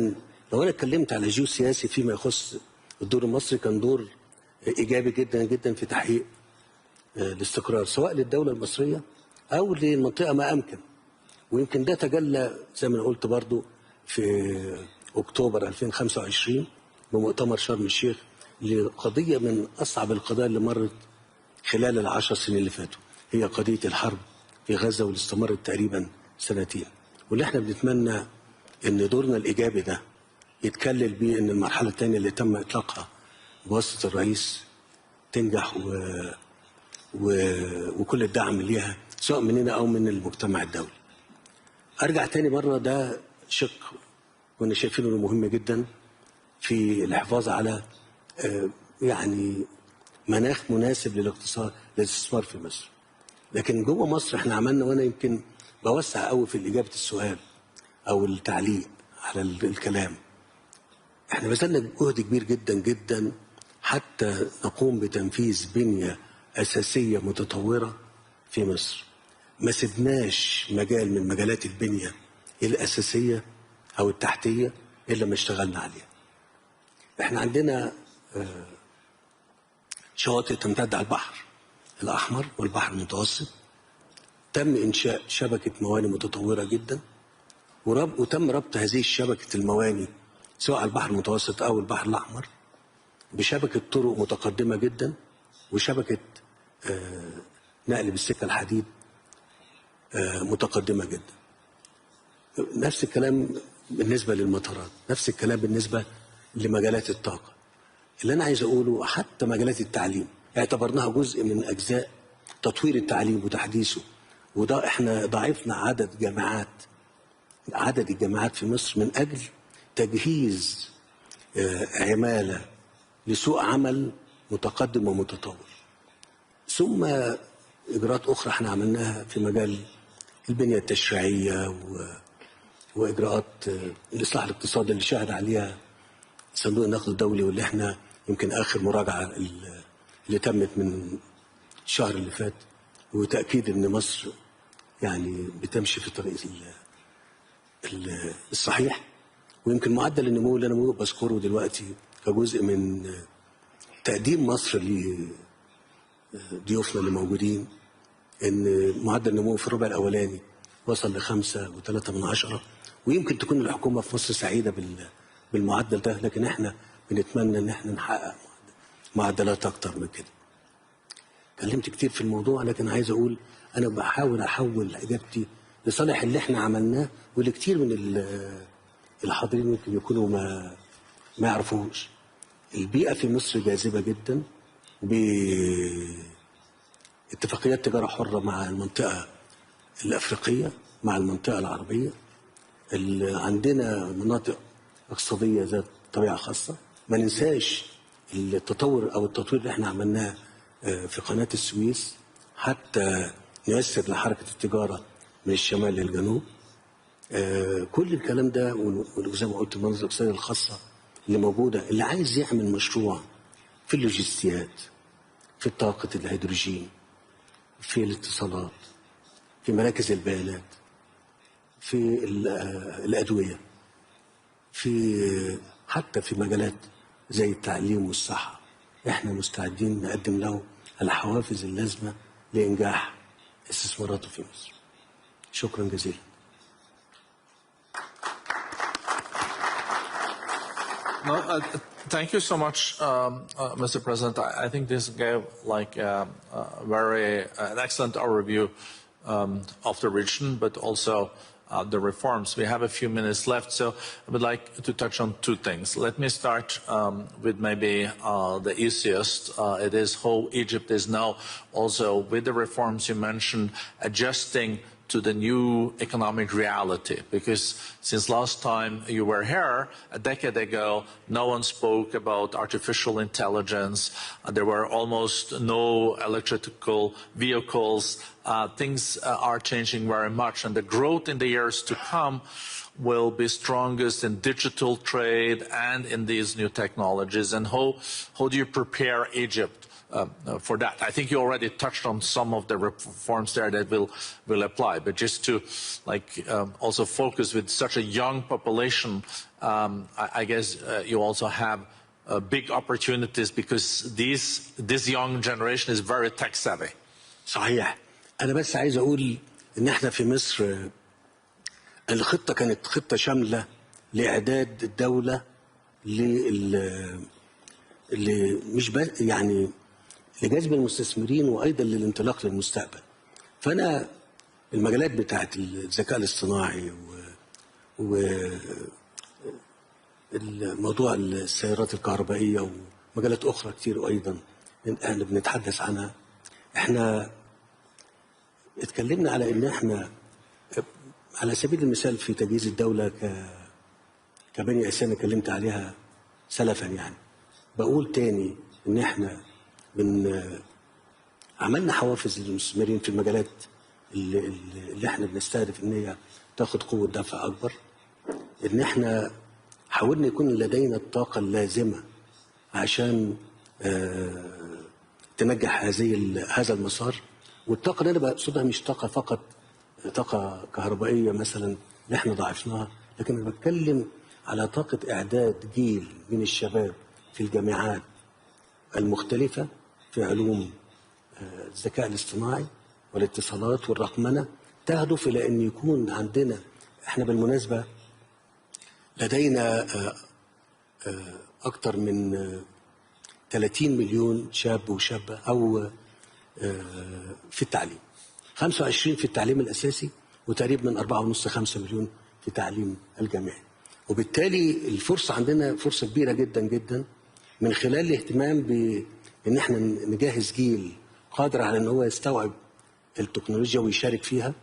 لو أنا اتكلمت على جيوسياسي فيما يخص الدور المصري، كان دور إيجابي جدا جدا في تحقيق الاستقرار سواء للدولة المصرية أو للمنطقة ما أمكن. ويمكن ده تجلى زي ما قلت برضو في أكتوبر 2025 بمؤتمر شرم الشيخ لقضية من أصعب القضايا اللي مرت خلال العشر سنين اللي فاتوا، هي قضية الحرب في غزة واللي استمرت تقريبا سنتين. واللي احنا بنتمنى ان دورنا الإيجابي ده يتكلل بيه ان المرحلة الثانية اللي تم إطلاقها بواسطة الرئيس تنجح وكل الدعم ليها سواء مننا أو من المجتمع الدولي. أرجع تاني مرة، ده شق كنا شايفينه انه مهم جدا في الحفاظ على يعني مناخ مناسب للاستثمار في مصر. لكن جوه مصر احنا عملنا، وانا يمكن بوسع قوي في اجابه السؤال او التعليق على الكلام، احنا بذلنا جهد كبير جدا جدا حتى نقوم بتنفيذ بنيه اساسيه متطوره في مصر. ما سيبناش مجال من مجالات البنيه الاساسيه او التحتيه الا ما اشتغلنا عليها. احنا عندنا شواطئ تمتد على البحر الأحمر والبحر المتوسط، تم إنشاء شبكة موانئ متطورة جدا، وتم ربط هذه الشبكة الموانئ سواء على البحر المتوسط أو البحر الأحمر بشبكة طرق متقدمة جدا وشبكة نقل بالسكة الحديد متقدمة جدا. نفس الكلام بالنسبة للمطارات، نفس الكلام بالنسبة لمجالات الطاقة. اللي أنا عايز أقوله حتى مجالات التعليم اعتبرناها جزء من أجزاء تطوير التعليم وتحديثه، وده احنا ضاعفنا عدد الجامعات في مصر من أجل تجهيز عمالة لسوق عمل متقدم ومتطور. ثم إجراءات أخرى احنا عملناها في مجال البنية التشريعية وإجراءات الإصلاح الاقتصادي اللي شهد عليها صندوق النقد الدولي، واللي احنا يمكن آخر مراجعة اللي تمت من الشهر اللي فات، وتأكيد إن مصر يعني بتمشي في الطريق الصحيح. ويمكن معدل النمو اللي أنا بذكره دلوقتي كجزء من تقديم مصر لضيوفنا اللي موجودين، إن معدل النمو في الربع الأولاني وصل ل5.3، ويمكن تكون الحكومة في مصر سعيدة بالمعدل ده، لكن احنا بنتمنى إن احنا نحقق معدلات أكتر من كده. اتكلمت كتير في الموضوع، لكن عايز أقول أنا بحاول أحول إجابتي لصالح اللي احنا عملناه، واللي كتير من الحاضرين ممكن يكونوا ما يعرفوش. البيئة في مصر جاذبة جدا باتفاقيات تجارة حرة مع المنطقة الأفريقية، مع المنطقة العربية. عندنا مناطق اقتصادية ذات طبيعة خاصة. ما ننساش التطور أو التطوير اللي احنا عملناه في قناة السويس حتى نيسر لحركة التجارة من الشمال للجنوب. كل الكلام ده، وزي ما قلت المناطق الاقتصادية الخاصة اللي موجودة، اللي عايز يعمل مشروع في اللوجستيات، في طاقة الهيدروجين، في الاتصالات، في مراكز البيانات، في الأدوية، حتى في مجالات زي التعليم والصحة، احنا مستعدين نقدم له الحوافز اللازمة لإنجاح استثماراته في مصر. شكرا جزيلا. Thank you so much, Mr. President. I think this gave an excellent overview of the region, but also the reforms. We have a few minutes left, so I would like to touch on two things. Let me start with maybe the easiest. It is how Egypt is now also, with the reforms you mentioned, adjusting to the new economic reality. Because since last time you were here, a decade ago, no one spoke about artificial intelligence. There were almost no electrical vehicles. Things are changing very much, and the growth in the years to come will be strongest in digital trade and in these new technologies. And how do you prepare Egypt for that? I think you already touched on some of the reforms there that will apply, but just to also focus with such a young population, I guess you also have big opportunities because this young generation is very tech savvy. صحيح. أنا بس عايز أقول إن إحنا في مصر الخطة كانت خطة شاملة لإعداد الدولة مش يعني لجذب المستثمرين وأيضا للانطلاق للمستقبل. فأنا المجالات بتاعت الذكاء الاصطناعي وموضوع السيارات الكهربائية ومجالات أخرى كتير أيضا احنا بنتحدث عنها. احنا اتكلمنا على ان احنا على سبيل المثال في تجهيز الدولة كبني أسامي اتكلمت عليها سلفا. يعني بقول تاني ان احنا عملنا حوافز للمستثمرين في المجالات اللي احنا بنستهدف ان هي تاخد قوة دفع اكبر. ان احنا حاولنا يكون لدينا الطاقة اللازمة عشان تنجح هذا المسار. والطاقة اللي انا بقصدها مش طاقة فقط طاقة كهربائية مثلا اللي احنا ضاعفناها، لكن انا بتكلم على طاقة اعداد جيل من الشباب في الجامعات المختلفة في علوم الذكاء الاصطناعي والاتصالات والرقمنة، تهدف إلى أن يكون عندنا، احنا بالمناسبة لدينا أكثر من 30 مليون شاب وشابة أو في التعليم، 25 في التعليم الأساسي وتقريبا من 4.5-5 مليون في التعليم الجامعي. وبالتالي الفرصة عندنا فرصة كبيرة جدا جدا من خلال الاهتمام بان احنا نجهز جيل قادر على ان هو يستوعب التكنولوجيا ويشارك فيها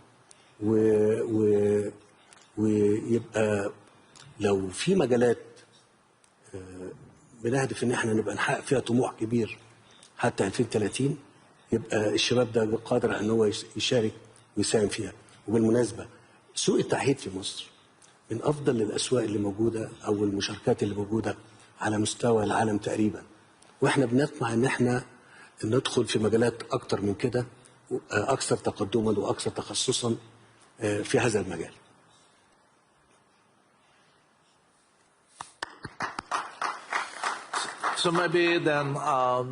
ويبقى لو في مجالات بنهدف ان احنا نبقى نحقق فيها طموح كبير حتى 2030 يبقى الشباب ده قادر على ان هو يشارك ويساهم فيها. وبالمناسبة سوق التعهيد في مصر من افضل الاسواق اللي موجودة او المشاركات اللي موجودة على مستوى العالم تقريبا، واحنا بنطمع ان احنا ندخل في مجالات اكتر من كده اكثر تقدما واكثر تخصصا في هذا المجال. So maybe then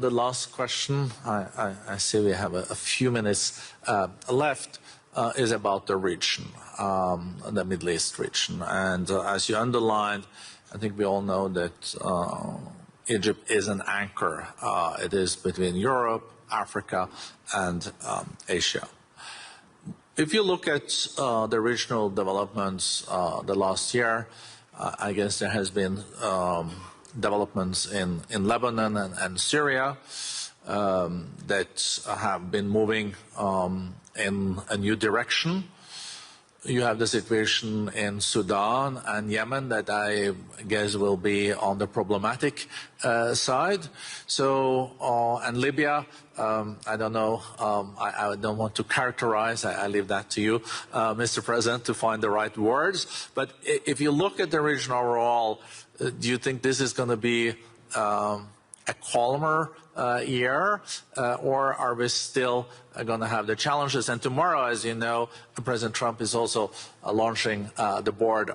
the last question, I see we have a few minutes left, is about the region, the Middle East region. And as you underlined, I think we all know that Egypt is an anchor. It is between Europe, Africa, and Asia. If you look at the regional developments the last year, I guess there has been developments in Lebanon and Syria. that have been moving in a new direction. You have the situation in Sudan and Yemen that I guess will be on the problematic side. So, and Libya, I don't know, I don't want to characterize, I leave that to you, Mr. President, to find the right words. But if you look at the region overall, do you think this is going to be a calmer year, or are we still going to have the challenges? And tomorrow, as you know, President Trump is also launching the board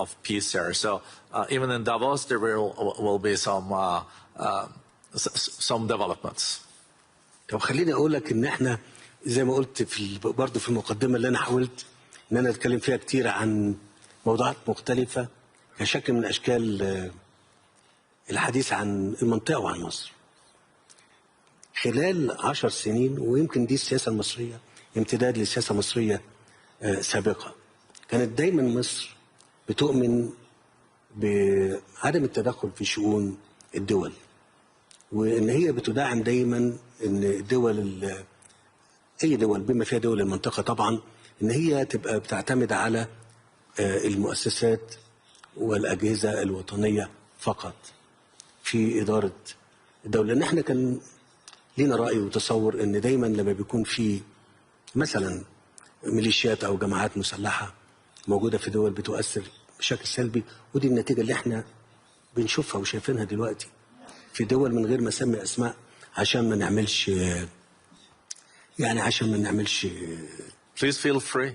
of peace here. So even in Davos, there will be some developments. طب خليني اقول لك ان احنا زي ما قلت برضه في المقدمه اللي انا حاولت ان انا اتكلم فيها كتير عن موضوعات مختلفه كشكل من اشكال الحديث عن المنطقه وعن مصر. خلال 10 سنين، ويمكن دي السياسه المصريه امتداد لسياسه مصريه سابقه، كانت دايما مصر بتؤمن بعدم التدخل في شؤون الدول، وان هي بتدعم دايما ان الدول اي دول بما فيها دول المنطقه طبعا ان هي تبقى بتعتمد على المؤسسات والاجهزه الوطنيه فقط في اداره الدوله. لان احنا كان لينا راي وتصور ان دايما لما بيكون في مثلا ميليشيات او جماعات مسلحه موجوده في دول بتؤثر بشكل سلبي، ودي النتيجه اللي احنا بنشوفها وشايفينها دلوقتي في دول من غير ما اسمي اسماء عشان ما نعملش Please feel free.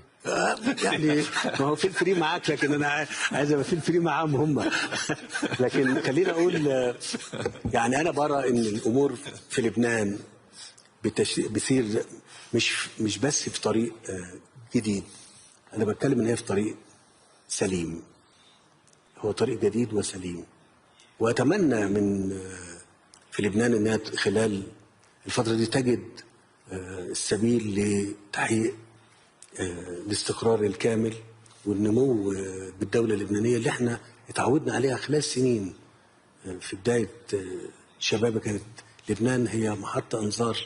يعني ما هو فيل فري معاك، لكن انا عايز ابقى فيل فري معاهم هم. لكن خلينا اقول يعني انا برى ان الامور في لبنان بتسير مش بس في طريق جديد، انا بتكلم ان هي في طريق سليم، هو طريق جديد وسليم. واتمنى من في لبنان انها خلال الفتره دي تجد السبيل لتحقيق الاستقرار الكامل والنمو بالدوله اللبنانيه اللي احنا اتعودنا عليها خلال سنين. في بدايه شبابي كانت لبنان هي محط انظار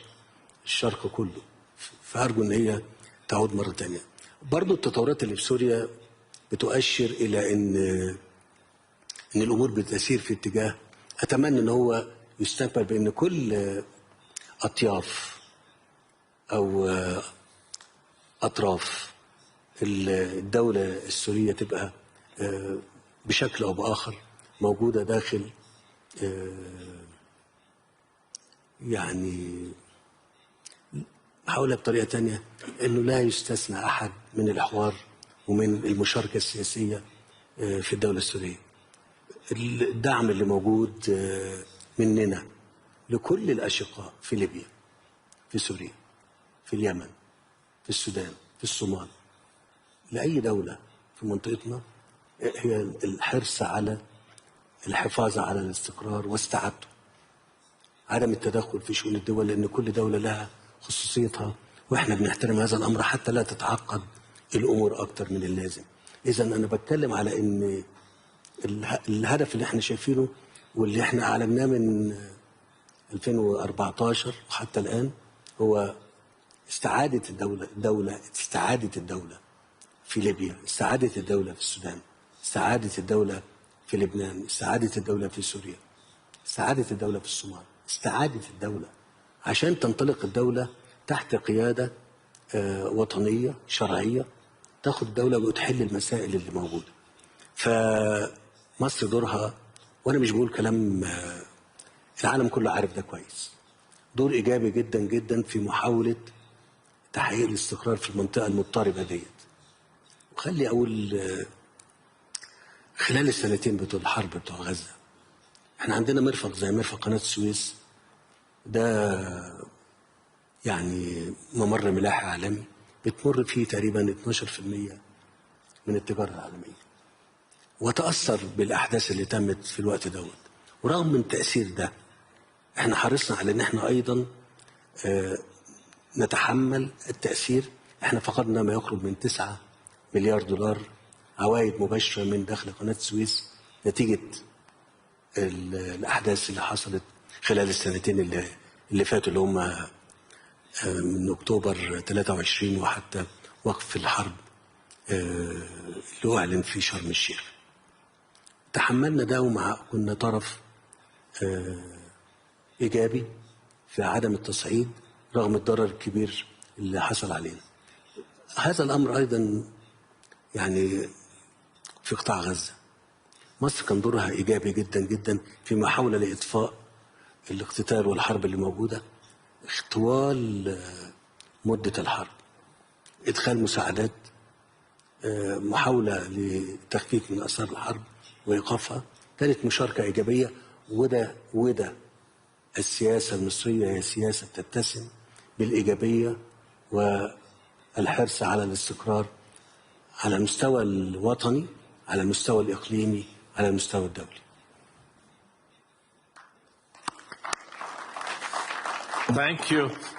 الشرق كله، فارجو ان هي تعود مره ثانيه. برضو التطورات اللي في سوريا بتؤشر الى ان الامور بتسير في اتجاه اتمنى ان هو يستقبل بان كل اطياف او اطراف الدوله السوريه تبقى بشكل او باخر موجوده داخل يعني هقولها بطريقه تانية انه لا يستثنى احد من الحوار ومن المشاركه السياسيه في الدوله السوريه. الدعم اللي موجود مننا لكل الاشقاء في ليبيا، في سوريا، في اليمن، في السودان، في الصومال، لاي دوله في منطقتنا، هي الحرص على الحفاظ على الاستقرار واستعادته، عدم التدخل في شؤون الدول، لان كل دوله لها خصوصيتها واحنا بنحترم هذا الامر حتى لا تتعقد الامور اكتر من اللازم. اذا انا بتكلم على ان الهدف اللي احنا شايفينه واللي احنا اعلناه من 2014 وحتى الان هو استعاده الدوله في ليبيا، استعاده الدوله في السودان، استعاده الدوله في لبنان، استعاده الدوله في سوريا، استعاده الدوله في الصومال، استعاده الدوله عشان تنطلق الدوله تحت قياده وطنيه شرعيه تاخد الدوله وتحل المسائل اللي موجوده. فمصر دورها، وانا مش بقول كلام العالم كله عارف ده كويس، دور ايجابي جدا جدا في محاوله تحقيق الاستقرار في المنطقه المضطربه ديت. وخلي اقول خلال السنتين بتوع الحرب بتوع غزه احنا عندنا مرفق زي مرفق قناه السويس، ده يعني ممر ملاحي عالمي بتمر فيه تقريبا 12% من التجاره العالميه، وتاثر بالاحداث اللي تمت في الوقت دوت. ورغم من تاثير ده احنا حرصنا على ان احنا ايضا نتحمل التاثير. احنا فقدنا ما يقرب من 9 مليار دولار عوائد مباشره من داخل قناه السويس نتيجه الاحداث اللي حصلت خلال السنتين اللي فاتوا اللي هم من أكتوبر 23 وحتى وقف الحرب اللي أعلن في شرم الشيخ. تحملنا ده كنا طرف إيجابي في عدم التصعيد رغم الضرر الكبير اللي حصل علينا. هذا الأمر أيضا يعني في قطاع غزة مصر كان دورها إيجابي جدا جدا في محاولة لإطفاء الاقتتال والحرب اللي موجودة طوال مدة الحرب، إدخال مساعدات، محاولة لتخفيف من أثار الحرب وإيقافها، كانت مشاركة إيجابية. وده السياسة المصرية هي سياسة تتسم بالإيجابية والحرص على الاستقرار على المستوى الوطني، على المستوى الإقليمي، على المستوى الدولي.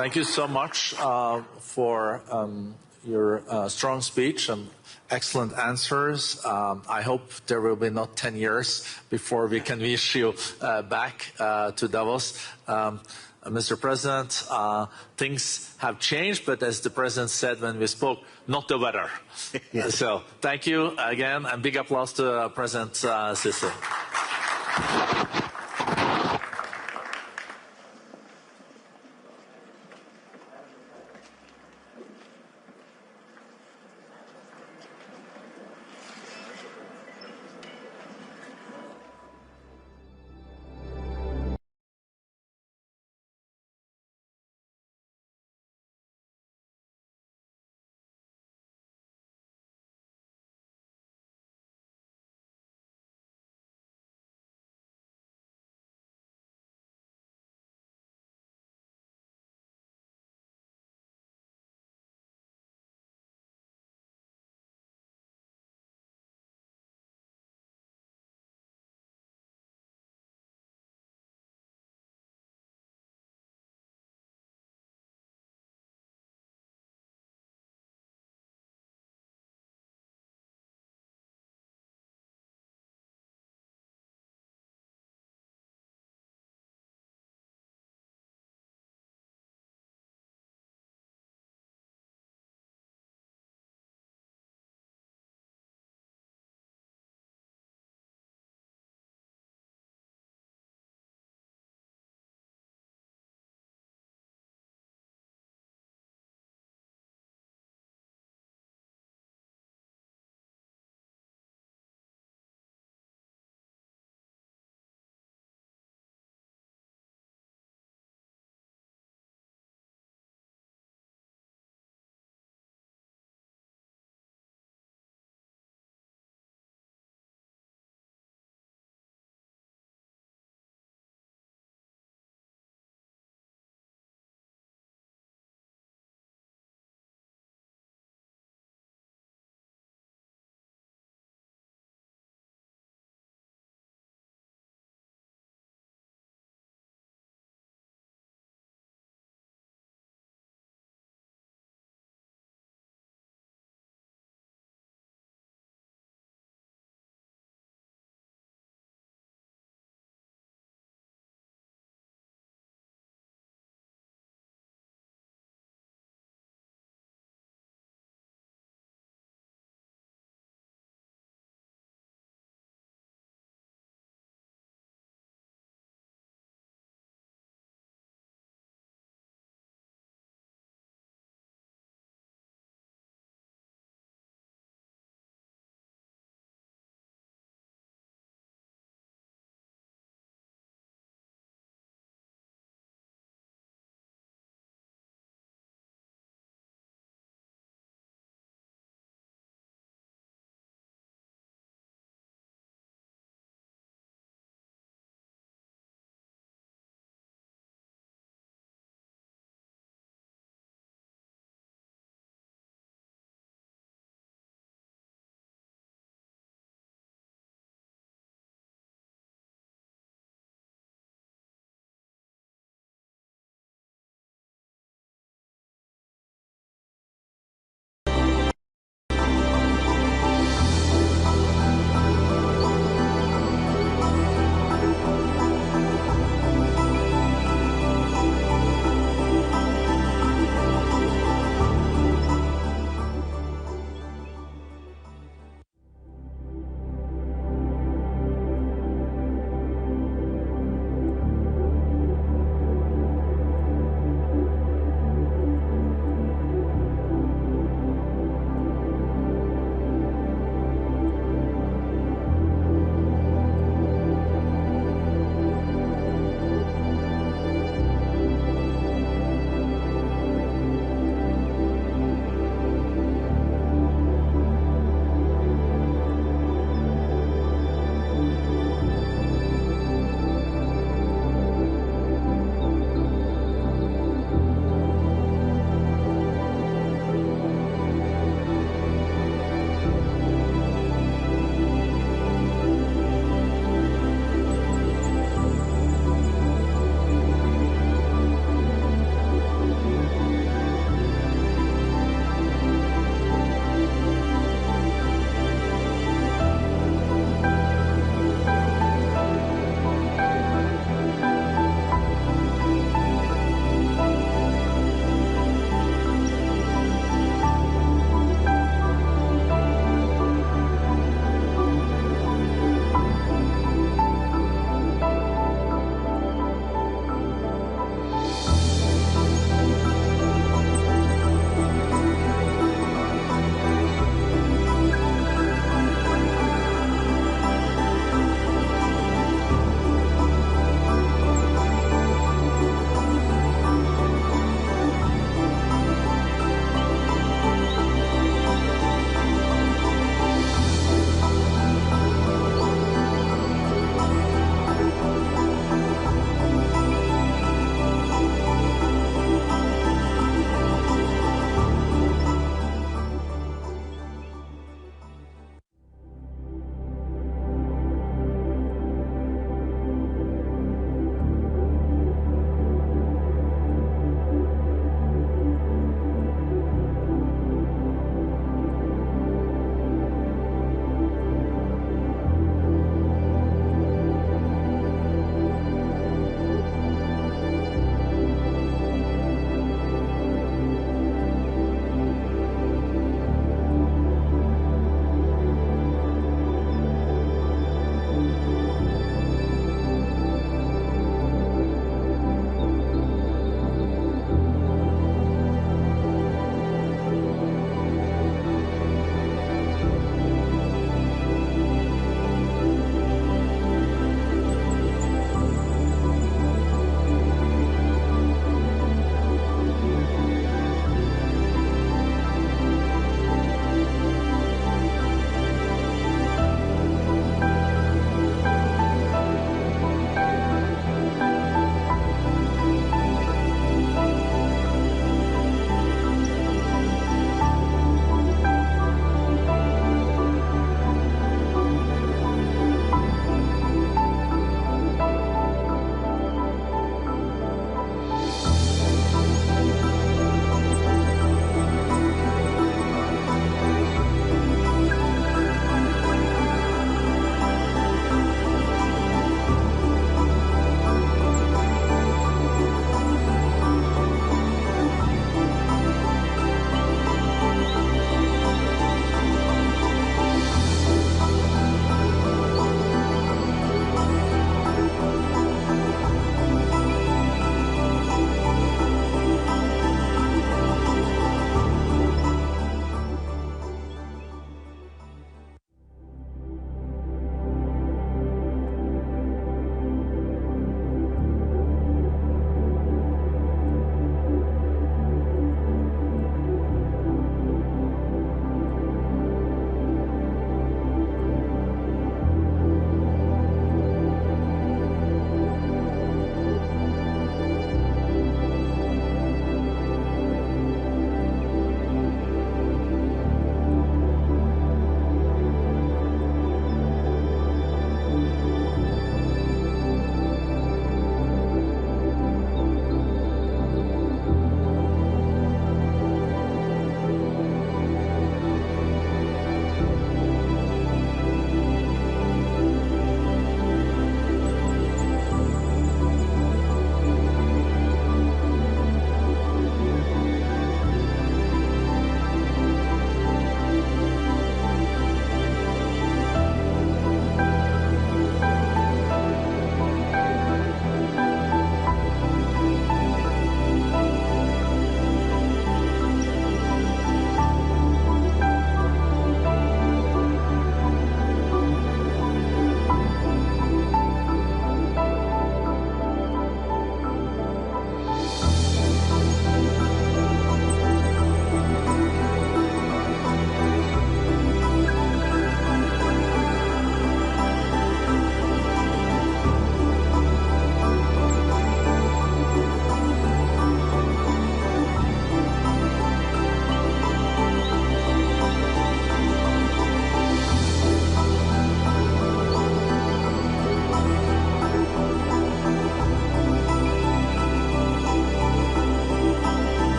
Thank you so much for your strong speech and excellent answers. I hope there will be not 10 years before we can wish you back to Davos. Mr. President, things have changed, but as the President said when we spoke, not the weather. Yes. So thank you again, and big applause to President Sisi.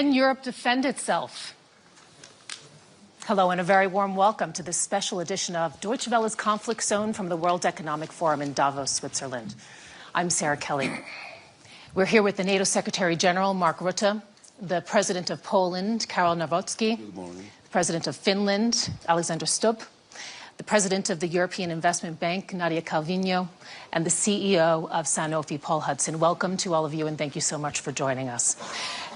Can Europe defend itself? Hello and a very warm welcome to this special edition of Deutsche Welle's Conflict Zone from the World Economic Forum in Davos, Switzerland. I'm Sarah Kelly. We're here with the NATO Secretary General, Mark Rutte, the President of Poland, Karol Nawrocki, the President of Finland, Alexander Stubb, the President of the European Investment Bank, Nadia Calvino, and the CEO of Sanofi, Paul Hudson. Welcome to all of you, and thank you so much for joining us.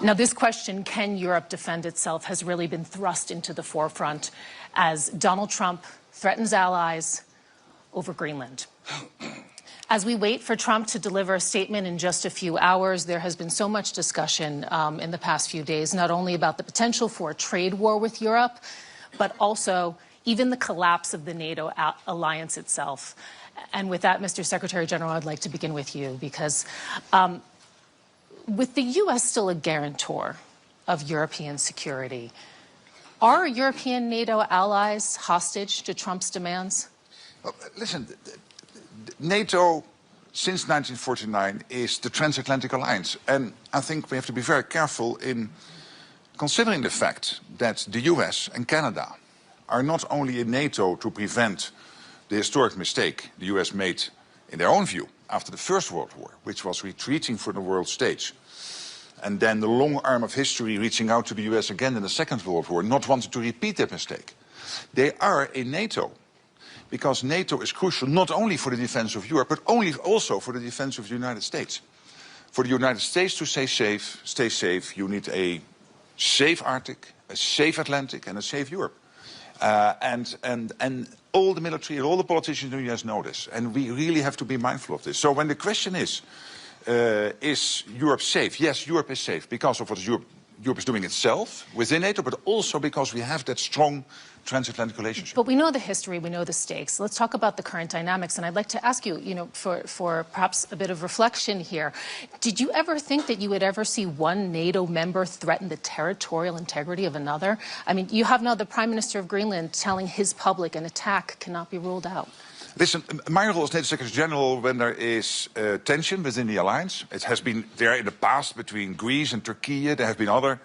Now, this question, can Europe defend itself, has really been thrust into the forefront as Donald Trump threatens allies over Greenland. As we wait for Trump to deliver a statement in just a few hours, there has been so much discussion in the past few days, not only about the potential for a trade war with Europe, but also even the collapse of the NATO alliance itself. And with that, Mr. Secretary General, I'd like to begin with you, because with the U.S. still a guarantor of European security, are European NATO allies hostage to Trump's demands? Well, listen, NATO, since 1949, is the transatlantic alliance. And I think we have to be very careful in considering the fact that the US and Canada are not only in NATO to prevent the historic mistake the US made, in their own view, after the First World War, which was retreating from the world stage, and then the long arm of history reaching out to the US again in the Second World War, not wanting to repeat that mistake. They are in NATO because NATO is crucial not only for the defense of Europe, but also for the defense of the United States. For the United States to stay safe, you need a safe Arctic, a safe Atlantic, and a safe Europe. And all the military and all the politicians in the US know this, and we really have to be mindful of this. So when the question is Europe safe? Yes, Europe is safe because of what Europe is doing itself within NATO, but also because we have that strong transatlantic relationship. But we know the history, we know the stakes. Let's talk about the current dynamics, and I'd like to ask you, for perhaps a bit of reflection here, did you ever think that you would ever see one NATO member threaten the territorial integrity of another? I mean, you have now the Prime Minister of Greenland telling his public an attack cannot be ruled out. Listen, my role as NATO Secretary General, when there is tension within the alliance, it has been there in the past between Greece and Turkey, there have been other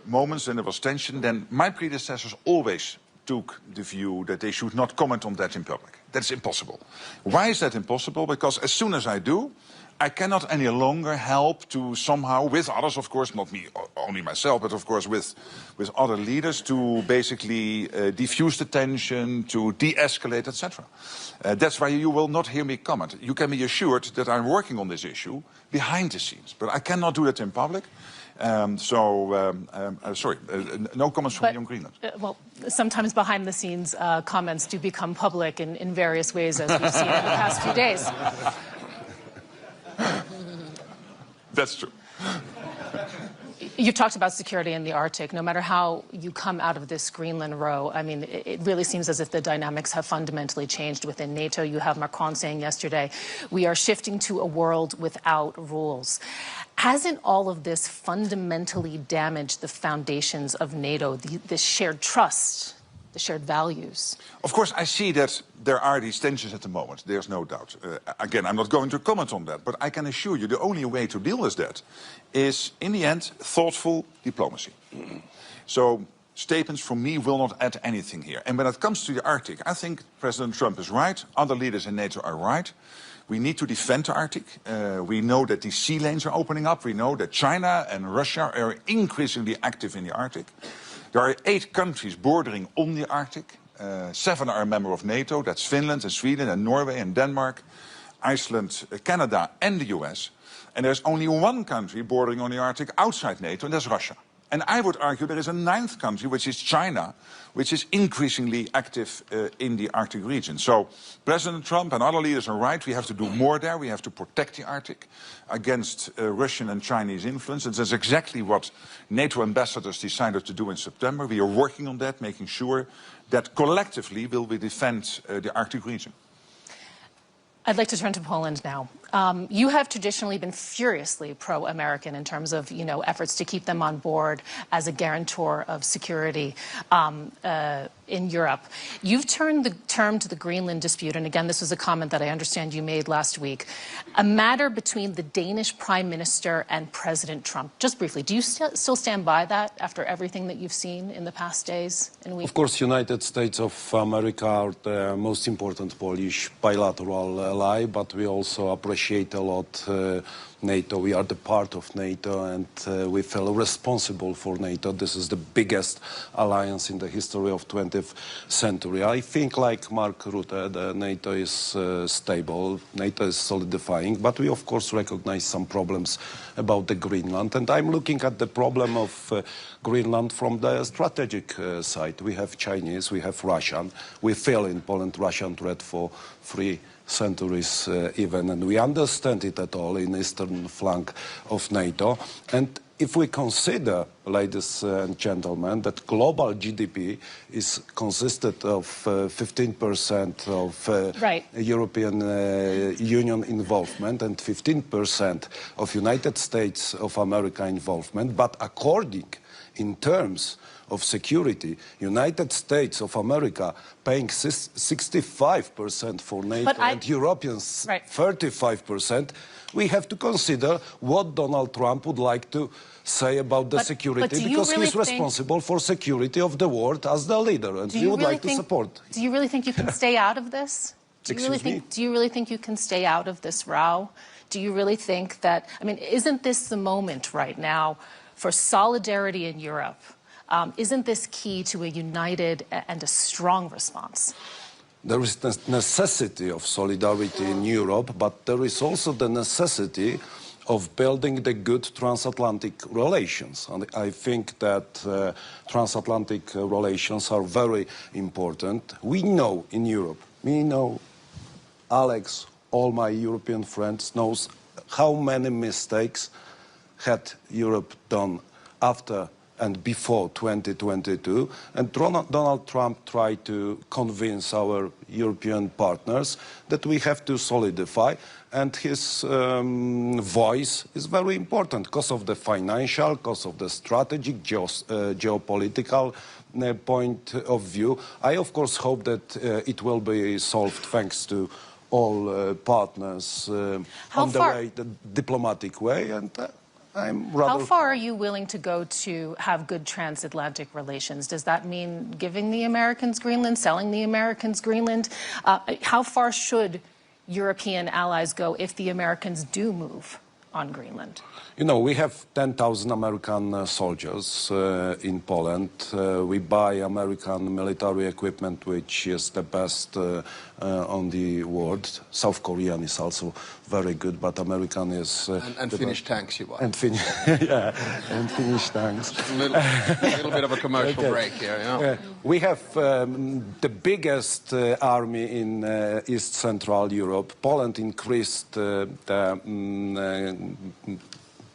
moments when there was tension, then my predecessors always took the view that they should not comment on that in public. That's impossible. Why is that impossible? Because as soon as I do, I cannot any longer help to somehow, with others, of course, not me, only myself, but of course with other leaders, to basically diffuse the tension, to de-escalate, etc. That's why you will not hear me comment. You can be assured that I'm working on this issue behind the scenes, but I cannot do that in public. Sorry, no comments from me on Greenland. Well, sometimes behind the scenes comments do become public in various ways, as we've seen in the past few days. That's true. You've talked about security in the Arctic. No matter how you come out of this Greenland row, I mean, it really seems as if the dynamics have fundamentally changed within NATO. You have Macron saying yesterday, we are shifting to a world without rules. Hasn't all of this fundamentally damaged the foundations of NATO, the shared trust, the shared values? Of course, I see that there are these tensions at the moment. There's no doubt. Again, I'm not going to comment on that, but I can assure you the only way to deal with that is, in the end, thoughtful diplomacy. So statements from me will not add anything here. And when it comes to the Arctic, I think President Trump is right. Other leaders in NATO are right. We need to defend the Arctic. We know that these sea lanes are opening up. We know that China and Russia are increasingly active in the Arctic. There are 8 countries bordering on the Arctic. 7 are a member of NATO. That's Finland and Sweden and Norway and Denmark, Iceland, Canada and the US. And there's only one country bordering on the Arctic outside NATO, and that's Russia. And I would argue there is a 9th country, which is China, which is increasingly active in the Arctic region. So President Trump and other leaders are right. We have to do more there. We have to protect the Arctic against Russian and Chinese influence. And that's exactly what NATO ambassadors decided to do in September. We are working on that, making sure that collectively will we defend the Arctic region. I'd like to turn to Poland now. You have traditionally been furiously pro-American in terms of, efforts to keep them on board as a guarantor of security in Europe. You've turned the term to the Greenland dispute, and again, this was a comment that I understand you made last week, a matter between the Danish Prime Minister and President Trump. Just briefly, do you still stand by that after everything that you've seen in the past days and weeks? Of course, United States of America are the most important Polish bilateral ally, but we also appreciate a lot NATO. We are the part of NATO, and we feel responsible for NATO. This is the biggest alliance in the history of 20th century. I think, like Mark Rutte, the NATO is stable, NATO is solidifying, but we of course recognize some problems about the Greenland. And I'm looking at the problem of Greenland from the strategic side. We have Chinese, we have Russian. We feel in Poland Russian threat for 3 centuries even, and we understand it at all in eastern flank of NATO. And if we consider, ladies and gentlemen, that global GDP is consisted of 15% of right. European Union involvement and 15% of United States of America involvement, but according in terms of security, United States of America paying 65% for NATO and Europeans 35%, we have to consider what Donald Trump would like to say about the security, because he's responsible for security of the world as the leader, and we would like to support. Do you really think you can stay out of this? Do you really think you can stay out of this row? Do you really think that, isn't this the moment right now for solidarity in Europe? Isn't this key to a united and a strong response? There is the necessity of solidarity in Europe, but there is also the necessity of building the good transatlantic relations. And I think that transatlantic relations are very important. We know in Europe, Alex, all my European friends knows how many mistakes had Europe done after and before 2022, and Donald Trump tried to convince our European partners that we have to solidify, and his voice is very important because of the financial, because of the strategic, geopolitical point of view. I, of course, hope that it will be solved thanks to all partners on the diplomatic way, and how far are you willing to go to have good transatlantic relations? Does that mean giving the Americans Greenland, selling the Americans Greenland? How far should European allies go if the Americans do move on Greenland? We have 10,000 American soldiers in Poland. We buy American military equipment, which is the best on the world. South Korean is also very good, but American is... and Finnish tanks you buy. And Finnish tanks. Just a little bit of a commercial break here, yeah. We have the biggest army in East Central Europe. Poland increased the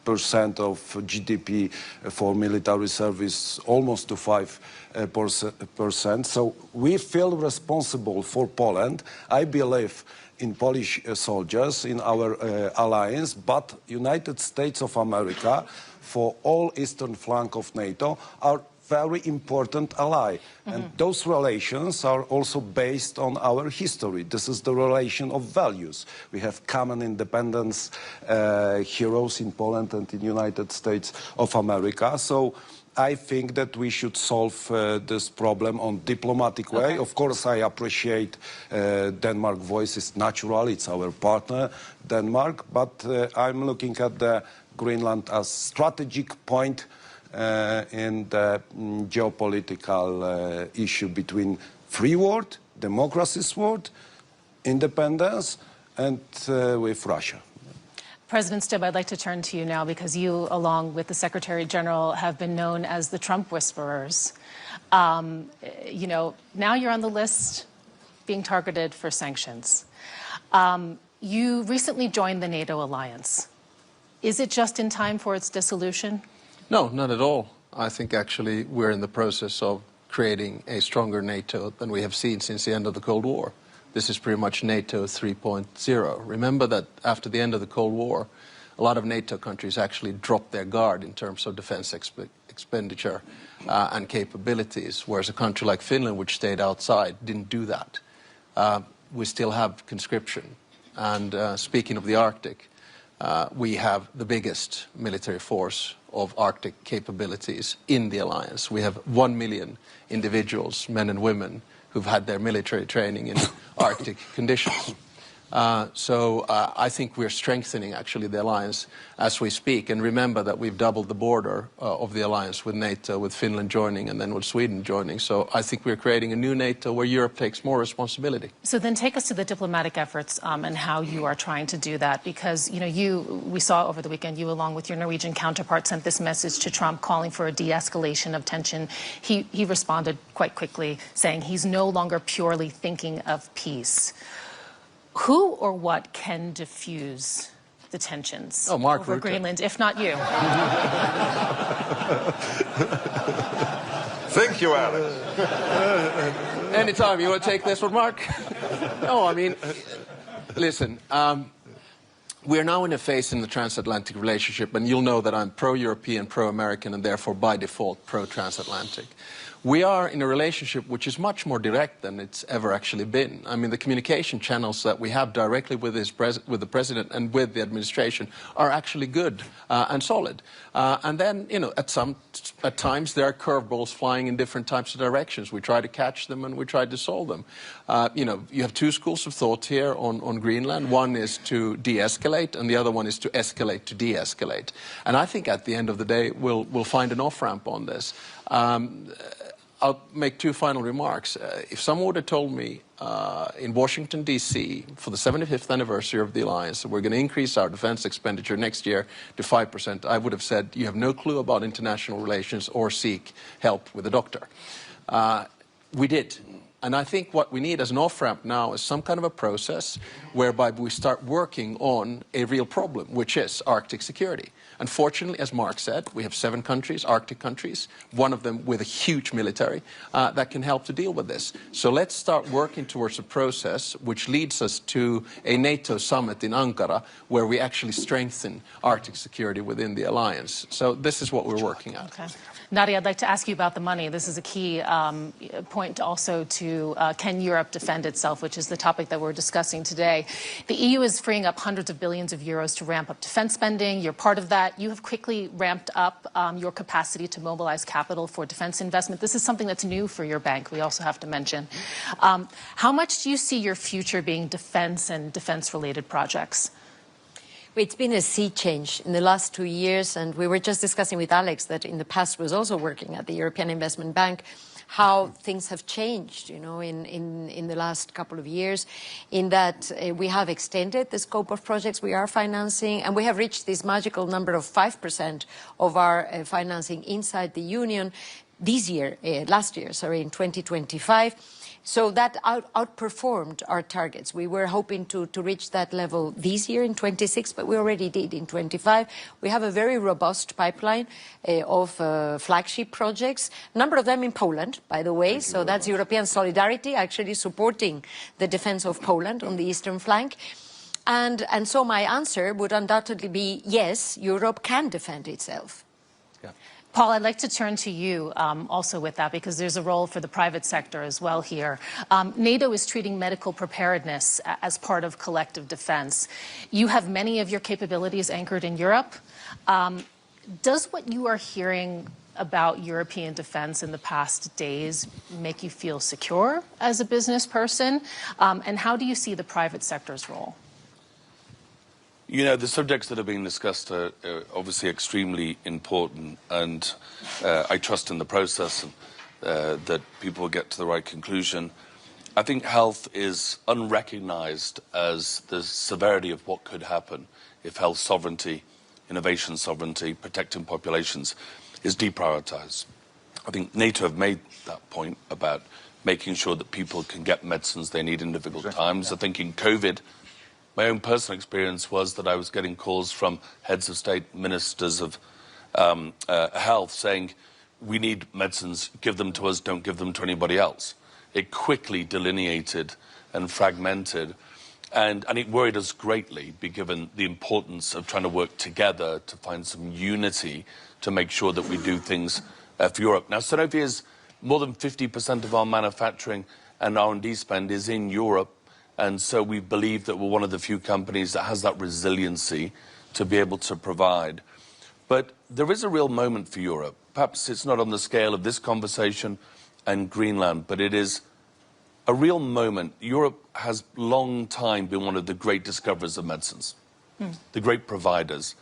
percent of GDP for military service almost to 5%. So we feel responsible for Poland. I believe in Polish soldiers, in our alliance, but United States of America, for all eastern flank of NATO, are very important ally. And those relations are also based on our history. This is the relation of values. We have common independence heroes in Poland and in United States of America. So I think that we should solve this problem on diplomatic way. Of course, I appreciate Denmark voice is natural. It's our partner, Denmark. But I'm looking at the Greenland as strategic point in the geopolitical issue between free world, democracy's world, independence, and with Russia. President Stubb, I'd like to turn to you now because you, along with the Secretary General, have been known as the Trump whisperers. Now you're on the list being targeted for sanctions. You recently joined the NATO alliance. Is it just in time for its dissolution? No, not at all. I think actually we're in the process of creating a stronger NATO than we have seen since the end of the Cold War. this is pretty much NATO 3.0. Remember that after the end of the Cold War, a lot of NATO countries actually dropped their guard in terms of defense expenditure and capabilities, whereas a country like Finland, which stayed outside, didn't do that. We still have conscription. And speaking of the Arctic, we have the biggest military force of Arctic capabilities in the alliance. We have 1 million individuals, men and women, who've had their military training in Arctic conditions. So I think we're strengthening actually the alliance as we speak. And remember that we've doubled the border of the alliance with NATO, with Finland joining and then with Sweden joining. So I think we're creating a new NATO where Europe takes more responsibility. So then take us to the diplomatic efforts and how you are trying to do that. Because, you know, we saw over the weekend, you along with your Norwegian counterpart sent this message to Trump calling for a de-escalation of tension. He responded quite quickly saying he's no longer purely thinking of peace. Who or what can diffuse the tensions over Greenland, if not you? Thank you, Alex. Anytime. You want to take this one, Mark? No, I mean, listen, we're now in a phase in the transatlantic relationship, and you'll know that I'm pro-European, pro-American, and therefore by default pro-transatlantic. We are in a relationship which is much more direct than it's ever actually been. I mean, the communication channels that we have directly with the president and with the administration are actually good and solid. And then, you know, at times there are curveballs flying in different types of directions. We try to catch them and we try to solve them. You know, you have two schools of thought here on Greenland. One is to de-escalate, and the other one is to escalate to de-escalate. And I think at the end of the day, we'll find an off-ramp on this. I'll make two final remarks. If someone would have told me in Washington, D.C., for the 75th anniversary of the alliance, that we're going to increase our defense expenditure next year to 5%, I would have said, you have no clue about international relations or seek help with a doctor. We did. And I think what we need as an off-ramp now is some kind of a process whereby we start working on a real problem, which is Arctic security. Unfortunately, as Mark said, we have 7 countries, Arctic countries, one of them with a huge military that can help to deal with this. So let's start working towards a process which leads us to a NATO summit in Ankara where we actually strengthen Arctic security within the alliance. So this is what we're working at. Okay. Nadia, I'd like to ask you about the money. This is a key point also to can Europe defend itself, which is the topic that we're discussing today. The EU is freeing up hundreds of billions of euros to ramp up defense spending. You're part of that. You have quickly ramped up your capacity to mobilize capital for defense investment. This is something that's new for your bank, we also have to mention. How much do you see your future being defense and defense-related projects? It's been a sea change in the last 2 years, and we were just discussing with Alex that in the past was also working at the European Investment Bank, how things have changed, you know, in the last couple of years, in that we have extended the scope of projects we are financing, and we have reached this magical number of 5% of our financing inside the Union this year, last year, sorry, in 2025. So that outperformed our targets. We were hoping to reach that level this year in 26, but we already did in 25. We have a very robust pipeline of flagship projects, a number of them in Poland, by the way. So that's European solidarity, actually supporting the defense of Poland on the eastern flank. And so my answer would undoubtedly be, yes, Europe can defend itself. Yeah. Paul, I'd like to turn to you also with that, because there's a role for the private sector as well here. NATO is treating medical preparedness as part of collective defense. You have many of your capabilities anchored in Europe. Does what you are hearing about European defense in the past days make you feel secure as a business person? And how do you see the private sector's role? You know, the subjects that are being discussed are obviously extremely important, and I trust in the process that people will get to the right conclusion. I think health is unrecognized as the severity of what could happen if health sovereignty, innovation sovereignty, protecting populations is deprioritized. I think NATO have made that point about making sure that people can get medicines they need in difficult times. I think in COVID, my own personal experience was that I was getting calls from heads of state, ministers of health saying, we need medicines, give them to us, don't give them to anybody else. It quickly delineated and fragmented. And it worried us greatly, given the importance of trying to work together to find some unity to make sure that we do things for Europe. Now, Sanofi is more than 50% of our manufacturing and R&D spend is in Europe, and so we believe that we're one of the few companies that has that resiliency to be able to provide. But there is a real moment for Europe. Perhaps it's not on the scale of this conversation and Greenland, but it is a real moment. Europe has long time been one of the great discoverers of medicines, the great providers.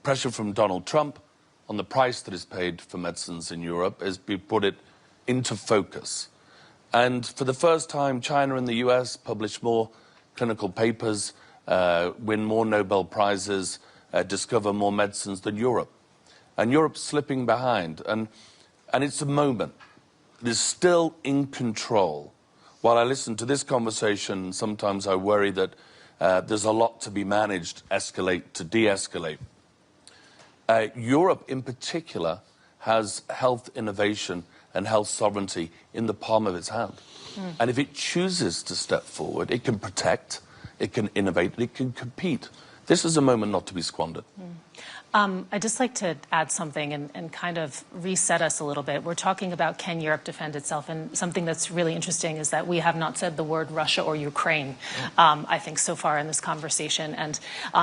Pressure from Donald Trump on the price that is paid for medicines in Europe has put it into focus. And for the first time, China and the US publish more clinical papers, win more Nobel Prizes, discover more medicines than Europe. And Europe's slipping behind. And it's a moment. It is still in control. While I listen to this conversation, sometimes I worry that there's a lot to be managed, escalate to de-escalate. Europe, in particular, has health innovation and health sovereignty in the palm of its hand. And if it chooses to step forward, it can protect, it can innovate, it can compete. This is a moment not to be squandered. I'd just like to add something and kind of reset us a little bit. We're talking about can Europe defend itself, and something that's really interesting is that we have not said the word Russia or Ukraine, I think, so far in this conversation. And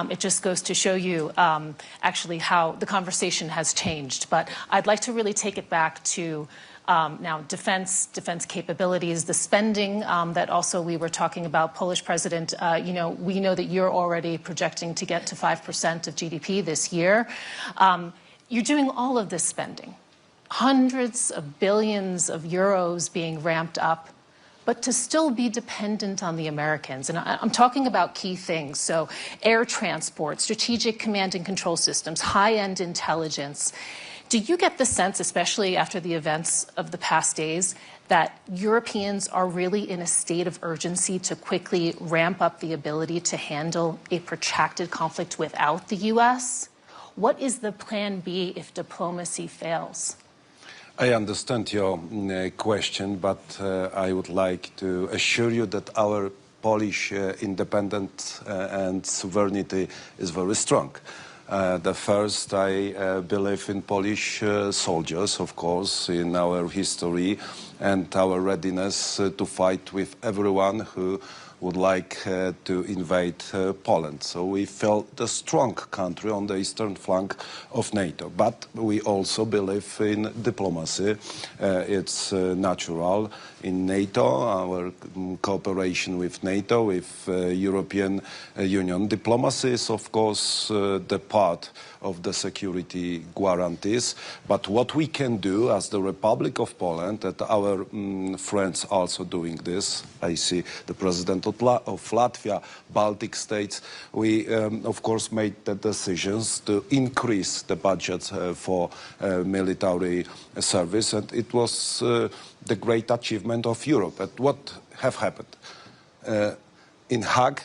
it just goes to show you actually how the conversation has changed. But I'd like to really take it back to now defense capabilities, the spending that also we were talking about. Polish president, you know, we know that you're already projecting to get to 5% of GDP this year. You're doing all of this spending, hundreds of billions of euros being ramped up, but to still be dependent on the Americans. And I'm talking about key things. So air transport, strategic command and control systems, high-end intelligence. Do you get the sense, especially after the events of the past days, that Europeans are really in a state of urgency to quickly ramp up the ability to handle a protracted conflict without the U.S.? What is the plan B if diplomacy fails? I understand your question, but I would like to assure you that our Polish independence and sovereignty is very strong. The first, I believe in Polish soldiers, of course, in our history and our readiness to fight with everyone who would like to invade Poland. So we felt a strong country on the eastern flank of NATO. But we also believe in diplomacy. It's natural in NATO, our cooperation with NATO, with European Union. Diplomacy is, of course, the part of the security guarantees. But what we can do as the Republic of Poland, that our friends also doing this, I see the President of Latvia, Baltic states, we of course made the decisions to increase the budget for military service, and it was the great achievement of Europe. But what have happened? In Hague,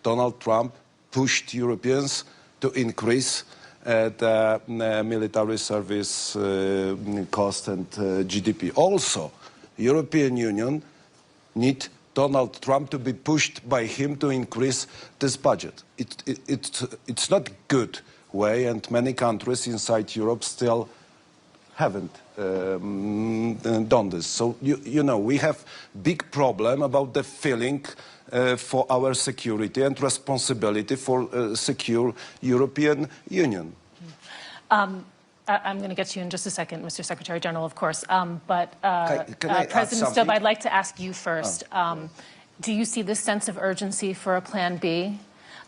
Donald Trump pushed Europeans to increase the military service cost and GDP. Also, European Union need Donald Trump to be pushed by him to increase this budget. It's not good way, and many countries inside Europe still haven't done this. So, you know, we have big problem about the feeling for our security and responsibility for secure European Union. I'm going to get to you in just a second, Mr. Secretary General, of course. But can I President Stubb, I'd like to ask you first. Do you see this sense of urgency for a plan B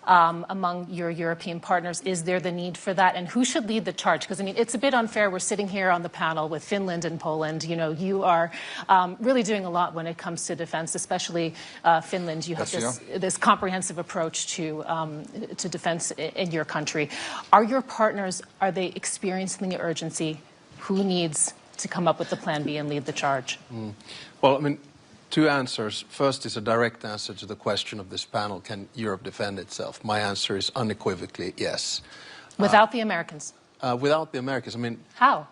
among your European partners? Is there the need for that? And who should lead the charge? Because, I mean, it's a bit unfair. We're sitting here on the panel with Finland and Poland. You know, you are really doing a lot when it comes to defense, especially Finland. You have this comprehensive approach to defense in your country. Are your partners, are they experiencing the urgency? Who needs to come up with the plan B and lead the charge? Well, I mean, two answers. First is a direct answer to the question of this panel, can Europe defend itself? My answer is unequivocally yes. Without the Americans? Without the Americans. I mean, how?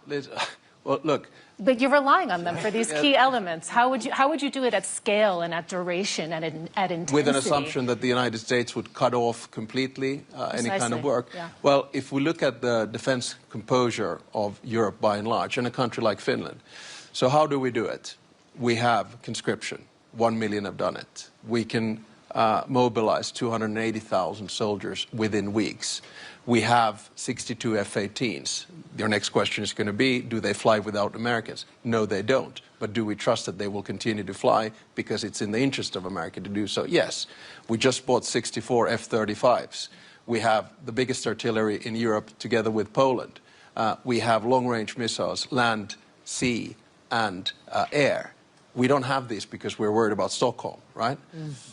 Well, look. But you're relying on them for these key elements. How would you do it at scale and at duration and at intensity? With an assumption that the United States would cut off completely any kind of work. Yeah. Well, if we look at the defense composure of Europe by and large, and a country like Finland, so how do we do it? We have conscription. 1 million have done it. We can mobilize 280,000 soldiers within weeks. We have 62 F-18s. Your next question is going to be, do they fly without Americans? No, they don't. But do we trust that they will continue to fly because it's in the interest of America to do so? Yes. We just bought 64 F-35s. We have the biggest artillery in Europe together with Poland. We have long-range missiles, land, sea, and air. We don't have these because we're worried about Stockholm, right?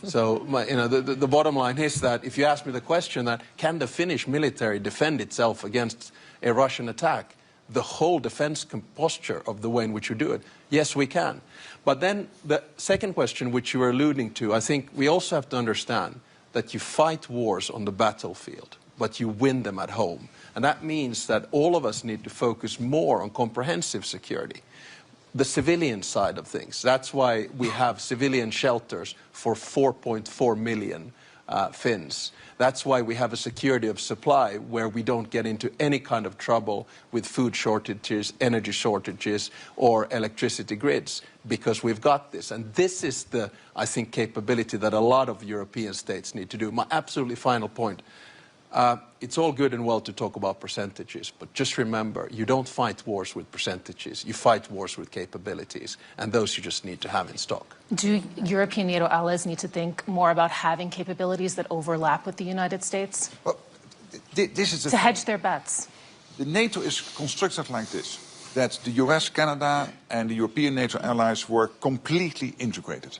So, the bottom line is that if you ask me the question that can the Finnish military defend itself against a Russian attack, the whole defense posture of the way in which you do it, yes, we can. But then the second question which you were alluding to, I think we also have to understand that you fight wars on the battlefield, but you win them at home. And that means that all of us need to focus more on comprehensive security. The civilian side of things. That's why we have civilian shelters for 4.4 million Finns. That's why we have a security of supply where we don't get into any kind of trouble with food shortages, energy shortages, or electricity grids, because we've got this. And this is the, I think, capability that a lot of European states need to do. My absolutely final point. It's all good and well to talk about percentages, but just remember, you don't fight wars with percentages. You fight wars with capabilities, and those you just need to have in stock. Do European NATO allies need to think more about having capabilities that overlap with the United States? Well, this is to hedge their bets. The NATO is constructed like this, that the US, Canada, and the European NATO allies were completely integrated.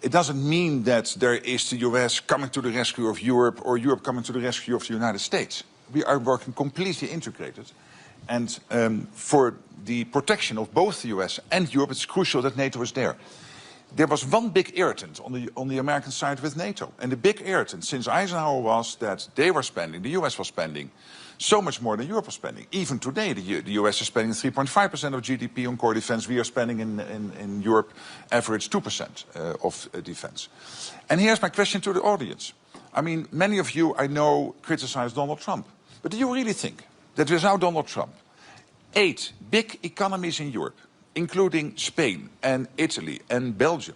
It doesn't mean that there is the US coming to the rescue of Europe or Europe coming to the rescue of the United States. We are working completely integrated. And for the protection of both the US and Europe, it's crucial that NATO is there. There was one big irritant on the American side with NATO. And the big irritant since Eisenhower was that they were spending, the US was spending, so much more than Europe was spending. Even today, the US is spending 3.5% of GDP on core defense. We are spending in Europe average 2% of defense. And here's my question to the audience. I mean, many of you, I know, criticize Donald Trump. But do you really think that without Donald Trump, 8 big economies in Europe, including Spain and Italy and Belgium,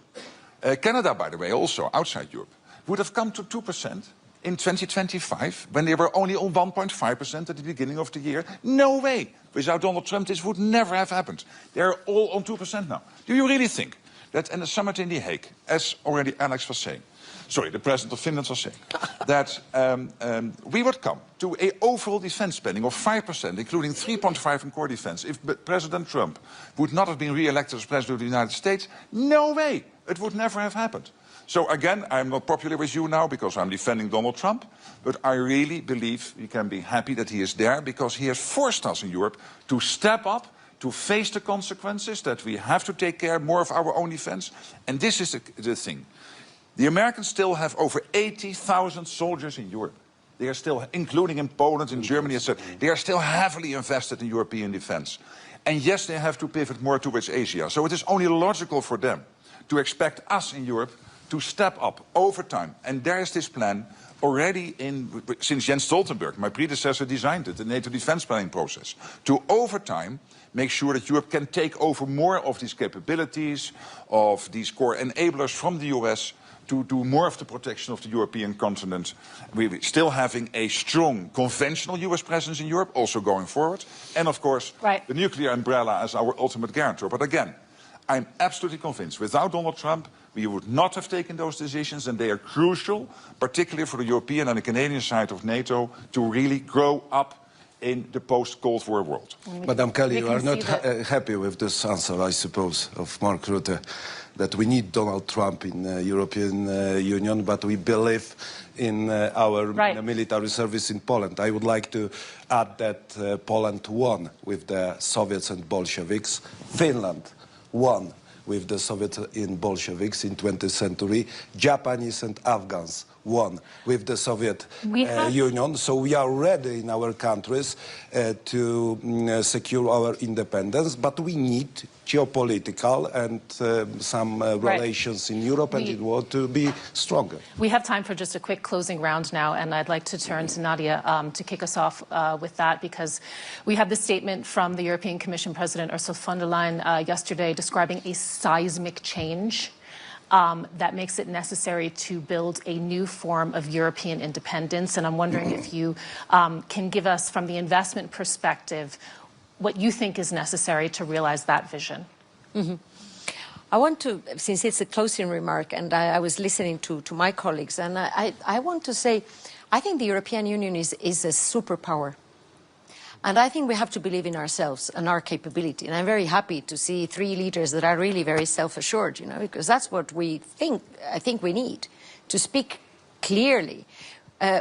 Canada, by the way, also outside Europe, would have come to 2%? In 2025, when they were only on 1.5% at the beginning of the year? No way. Without Donald Trump, this would never have happened. They're all on 2% now. Do you really think that in the summit in The Hague, as already Alex was saying, sorry, the president of Finland was saying, that we would come to an overall defense spending of 5%, including 3.5% in core defense, if President Trump would not have been re-elected as president of the United States? No way. It would never have happened. So again, I'm not popular with you now because I'm defending Donald Trump, but I really believe we can be happy that he is there because he has forced us in Europe to step up, to face the consequences, that we have to take care more of our own defense. And this is the thing. The Americans still have over 80,000 soldiers in Europe. They are still, including in Poland, in Germany, etc. They are still heavily invested in European defense. And yes, they have to pivot more towards Asia. So it is only logical for them to expect us in Europe to step up over time. And there is this plan already since Jens Stoltenberg, my predecessor, designed it, the NATO defense planning process, to over time make sure that Europe can take over more of these capabilities, of these core enablers from the US, to do more of the protection of the European continent. We're still having a strong conventional US presence in Europe, also going forward. And of course, the nuclear umbrella as our ultimate guarantor. But again, I'm absolutely convinced, without Donald Trump, we would not have taken those decisions, and they are crucial, particularly for the European and the Canadian side of NATO, to really grow up in the post-Cold War world. Madam Kelly, you are not happy with this answer, I suppose, of Mark Rutte, that we need Donald Trump in the European Union, but we believe in our military service in Poland. I would like to add that Poland won with the Soviets and Bolsheviks. Finland won with the Soviets and Bolsheviks in 20th century. Japanese and Afghans won with the Soviet Union. So we are ready in our countries to secure our independence, but we need geopolitical and some relations in Europe and in the world to be stronger. We have time for just a quick closing round now, and I'd like to turn to Nadia to kick us off with that, because we have the statement from the European Commission President Ursula von der Leyen yesterday describing a seismic change that makes it necessary to build a new form of European independence. And I'm wondering if you can give us, from the investment perspective, what you think is necessary to realize that vision. I want to, since it's a closing remark, and I was listening to my colleagues, and I want to say, I think the European Union is a superpower. And I think we have to believe in ourselves and our capability. And I'm very happy to see three leaders that are really very self-assured, you know, because that's what I think we need, to speak clearly.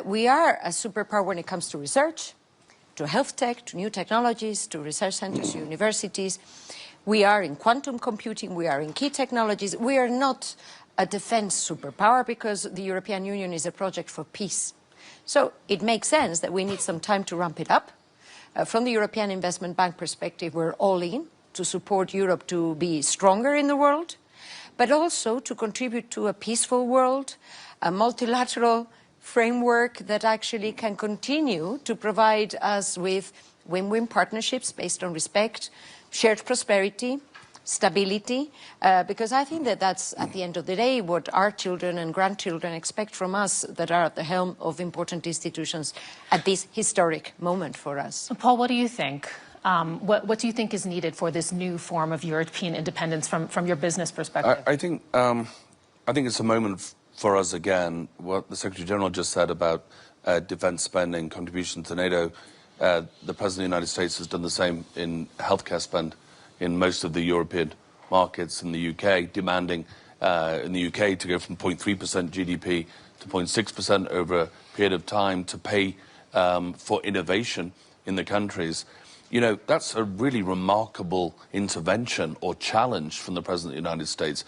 We are a superpower when it comes to research, to health tech, to new technologies, to research centers, to universities. We are in quantum computing, we are in key technologies. We are not a defense superpower because the European Union is a project for peace. So it makes sense that we need some time to ramp it up. From the European Investment Bank perspective, we're all in to support Europe to be stronger in the world, but also to contribute to a peaceful world, a multilateral framework that actually can continue to provide us with win-win partnerships based on respect, shared prosperity, stability, because I think that that's, at the end of the day, what our children and grandchildren expect from us that are at the helm of important institutions at this historic moment for us. Paul, what do you think? What do you think is needed for this new form of European independence from your business perspective? I think it's a moment for us again, what the Secretary General just said about defense spending, contribution to NATO. The President of the United States has done the same in healthcare spend in most of the European markets, in the UK, demanding in the UK to go from 0.3% GDP to 0.6% over a period of time to pay for innovation in the countries. You know, that's a really remarkable intervention or challenge from the President of the United States.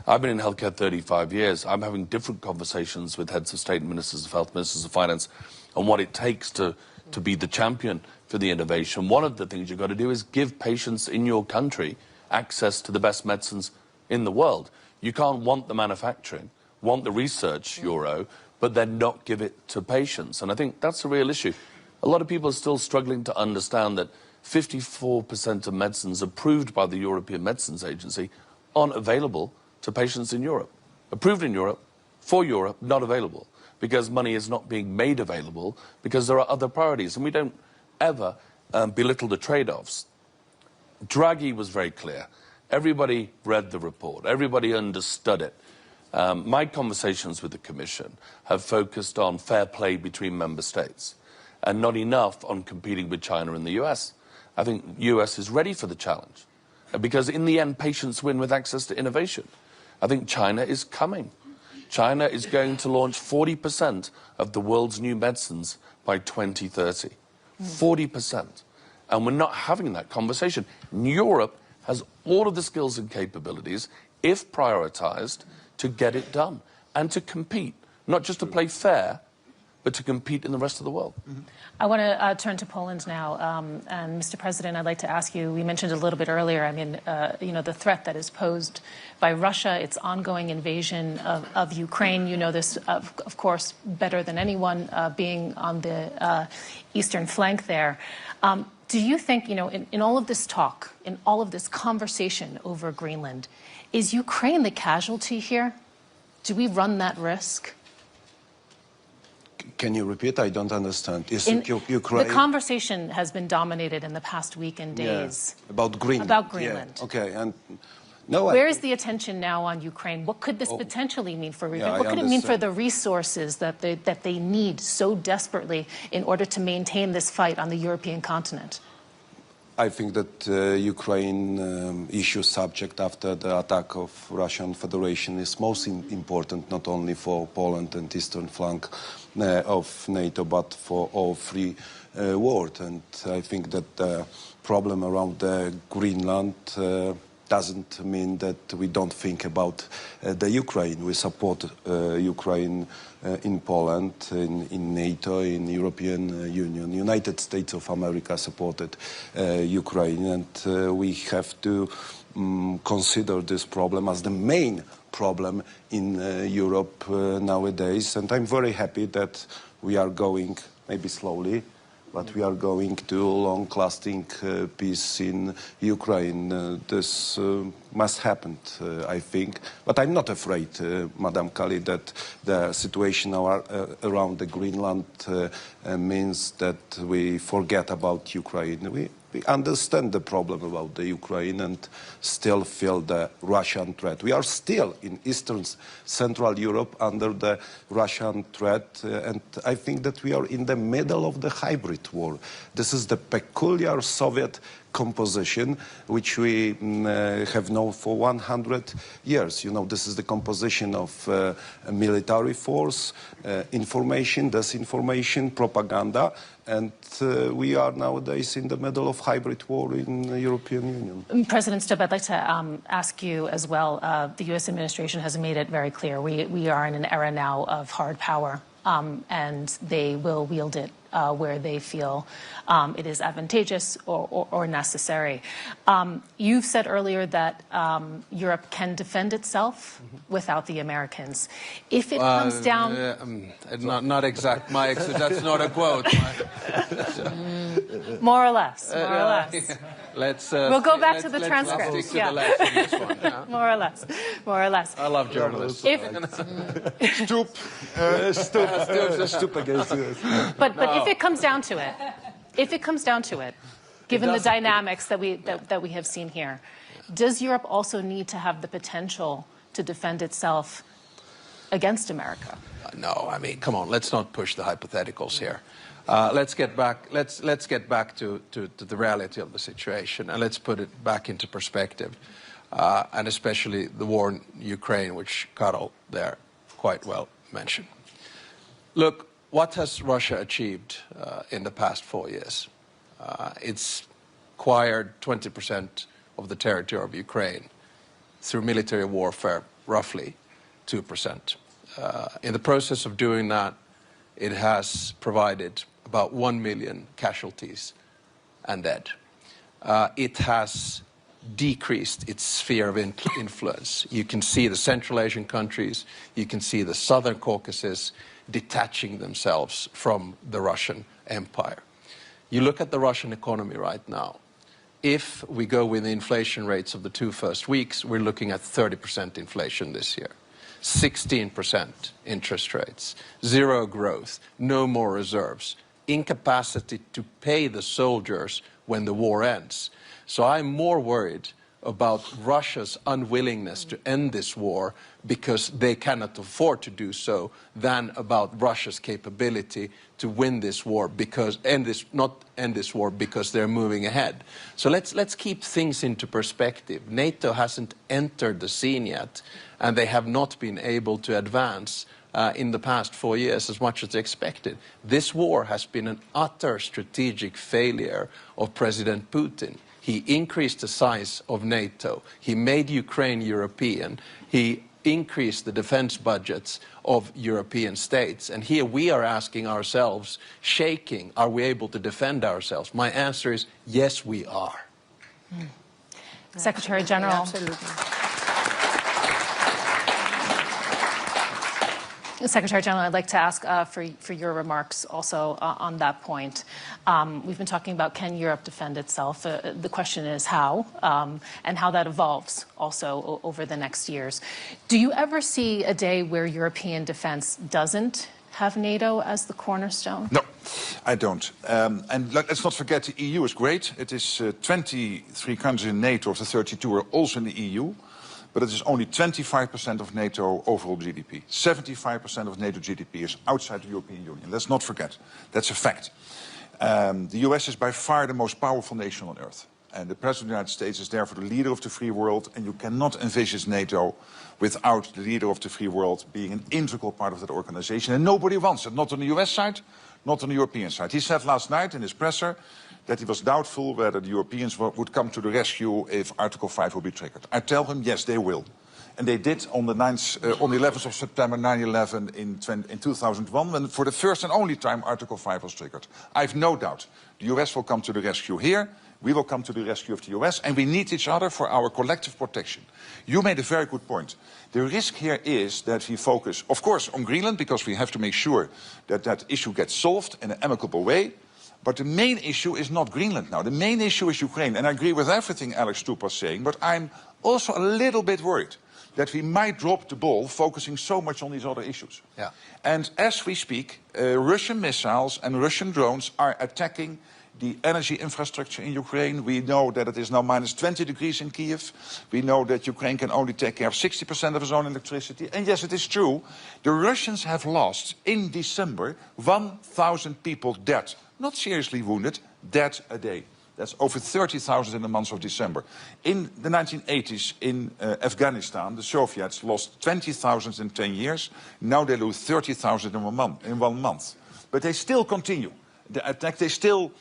I've been in healthcare 35 years. I'm having different conversations with heads of state and ministers of health, ministers of finance, on what it takes to be the champion for the innovation. One of the things you've got to do is give patients in your country access to the best medicines in the world. You can't want the manufacturing, want the research euro, but then not give it to patients. And I think that's a real issue. A lot of people are still struggling to understand that 54% of medicines approved by the European Medicines Agency aren't available to patients in Europe. Approved in Europe, for Europe, not available, because money is not being made available because there are other priorities. And we don't ever belittle the trade-offs. Draghi was very clear. Everybody read the report. Everybody understood it. My conversations with the Commission have focused on fair play between member states and not enough on competing with China and the US. I think the US is ready for the challenge because in the end, patients win with access to innovation. I think China is coming. China is going to launch 40% of the world's new medicines by 2030. 40%. And we're not having that conversation. Europe has all of the skills and capabilities, if prioritized, to get it done and to compete, not just to play fair, but to compete in the rest of the world. I want to turn to Poland now. And Mr. President, I'd like to ask you, we mentioned a little bit earlier, I mean, you know, the threat that is posed by Russia, its ongoing invasion of Ukraine. You know this, of course, better than anyone, being on the eastern flank there. Do you think, you know, in all of this talk, in all of this conversation over Greenland, is Ukraine the casualty here? Do we run that risk? Can you repeat? I don't understand. Is Ukraine? The conversation has been dominated in the past week and days. Yeah, about Greenland. About Greenland. Yeah. Okay. And no, where is the attention now on Ukraine? What could this potentially mean for Ukraine? What could it mean for the resources that they need so desperately in order to maintain this fight on the European continent? I think that Ukraine issue subject after the attack of Russian Federation is most important, not only for Poland and eastern flank of NATO, but for all free world. And I think that the problem around Greenland doesn't mean that we don't think about the Ukraine. We support Ukraine in Poland, in NATO, in European Union. United States of America supported Ukraine, and we have to consider this problem as the main problem in Europe nowadays. And I'm very happy that we are going, maybe slowly, but we are going to long-lasting peace in Ukraine. This must happen, I think. But I'm not afraid, Madam Kali, that the situation around the Greenland means that we forget about Ukraine. We understand the problem about the Ukraine and still feel the Russian threat. We are still in Eastern Central Europe under the Russian threat, and I think that we are in the middle of the hybrid war. This is the peculiar Soviet composition which we have known for 100 years. You know, this is the composition of a military force, information, disinformation, propaganda, and we are nowadays in the middle of hybrid war in the European Union. President Stubb, I'd like to ask you as well. The U.S. administration has made it very clear. We are in an era now of hard power, and they will wield it where they feel it is advantageous or necessary. You've said earlier that Europe can defend itself without the Americans. If it comes down... not exact, Mike, so that's not a quote. More or less, more or less. We'll go back to the transcript. Let's stick to the left on this one, yeah? More or less, more or less. I love journalists. Stoop against it. But if it comes down to it, given the dynamics that we have seen here, does Europe also need to have the potential to defend itself against America? No, I mean, come on, let's not push the hypotheticals here. Let's get back to the reality of the situation, and let's put it back into perspective, and especially the war in Ukraine, which Karol there quite well mentioned. Look, what has Russia achieved in the past 4 years? It's acquired 20% of the territory of Ukraine through military warfare, roughly 2%. In the process of doing that, it has provided about 1 million casualties and dead. It has decreased its sphere of influence. You can see the Central Asian countries, you can see the Southern Caucasus detaching themselves from the Russian Empire. You look at the Russian economy right now. If we go with the inflation rates of the 2 first weeks, we're looking at 30% inflation this year. 16% interest rates, zero growth, no more reserves, incapacity to pay the soldiers when the war ends. So I'm more worried about Russia's unwillingness to end this war because they cannot afford to do so than about Russia's capability to win this war because not end this war because they're moving ahead. So let's keep things into perspective. NATO hasn't entered the scene yet, and they have not been able to advance in the past 4 years as much as expected. This war has been an utter strategic failure of President Putin. He increased the size of NATO. He made Ukraine European. He increased the defense budgets of European states. And here we are asking ourselves, shaking, are we able to defend ourselves? My answer is, yes, we are. Secretary General. Yeah, absolutely. Secretary General, I'd like to ask for your remarks also on that point. We've been talking about can Europe defend itself? The question is how, and how that evolves also over the next years. Do you ever see a day where European defense doesn't have NATO as the cornerstone? No, I don't. And let's not forget the EU is great. It is 23 countries in NATO of the 32 are also in the EU. But it is only 25% of NATO overall GDP. 75% of NATO GDP is outside the European Union. Let's not forget. That's a fact. The US is by far the most powerful nation on earth. And the President of the United States is therefore the leader of the free world. And you cannot envisage NATO without the leader of the free world being an integral part of that organization. And nobody wants it. Not on the US side, not on the European side. He said last night in his presser that he was doubtful whether the Europeans would come to the rescue if Article 5 would be triggered. I tell him, yes, they will. And they did on the 11th of September 9/11 in 2001, when for the first and only time Article 5 was triggered. I have no doubt the US will come to the rescue here, we will come to the rescue of the US, and we need each other for our collective protection. You made a very good point. The risk here is that we focus, of course, on Greenland, because we have to make sure that that issue gets solved in an amicable way. But the main issue is not Greenland now. The main issue is Ukraine. And I agree with everything Alex Stubb was saying, but I'm also a little bit worried that we might drop the ball focusing so much on these other issues. Yeah. And as we speak, Russian missiles and Russian drones are attacking the energy infrastructure in Ukraine. We know that it is now minus 20 degrees in Kiev. We know that Ukraine can only take care of 60% of its own electricity. And yes, it is true, the Russians have lost in December 1,000 people dead. Not seriously wounded, dead a day. That's over 30,000 in the month of December. In the 1980s in Afghanistan, the Soviets lost 20,000 in 10 years. Now they lose 30,000 in 1 month. But they still continue the attack. They still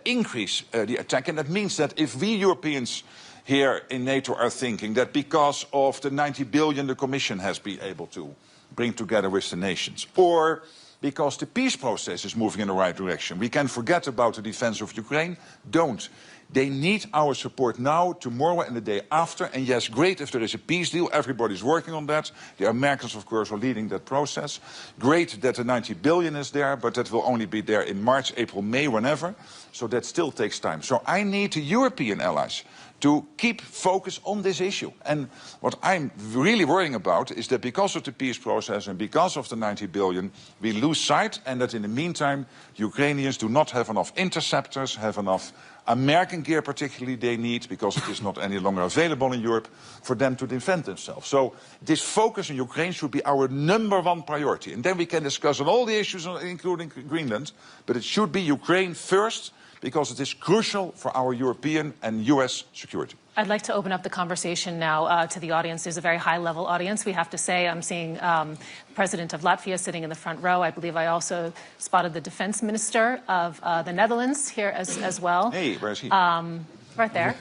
increase the attack. And that means that if we Europeans here in NATO are thinking that because of the 90 billion the Commission has been able to bring together with the nations, or because the peace process is moving in the right direction, we can forget about the defense of Ukraine. Don't. They need our support now, tomorrow and the day after. And yes, great if there is a peace deal. Everybody's working on that. The Americans, of course, are leading that process. Great that the 90 billion is there, but that will only be there in March, April, May, whenever. So that still takes time. So I need the European allies to keep focus on this issue. And what I'm really worrying about is that because of the peace process and because of the 90 billion, we lose sight, and that in the meantime, Ukrainians do not have enough interceptors, have enough American gear particularly they need, because it is not any longer available in Europe, for them to defend themselves. So this focus on Ukraine should be our #1 priority. And then we can discuss on all the issues, including Greenland, but it should be Ukraine first, because it is crucial for our European and US security. I'd like to open up the conversation now to the audience. There's a very high-level audience, we have to say. I'm seeing the President of Latvia sitting in the front row. I believe I also spotted the Defense Minister of the Netherlands here as well. Hey, where is he? Right there.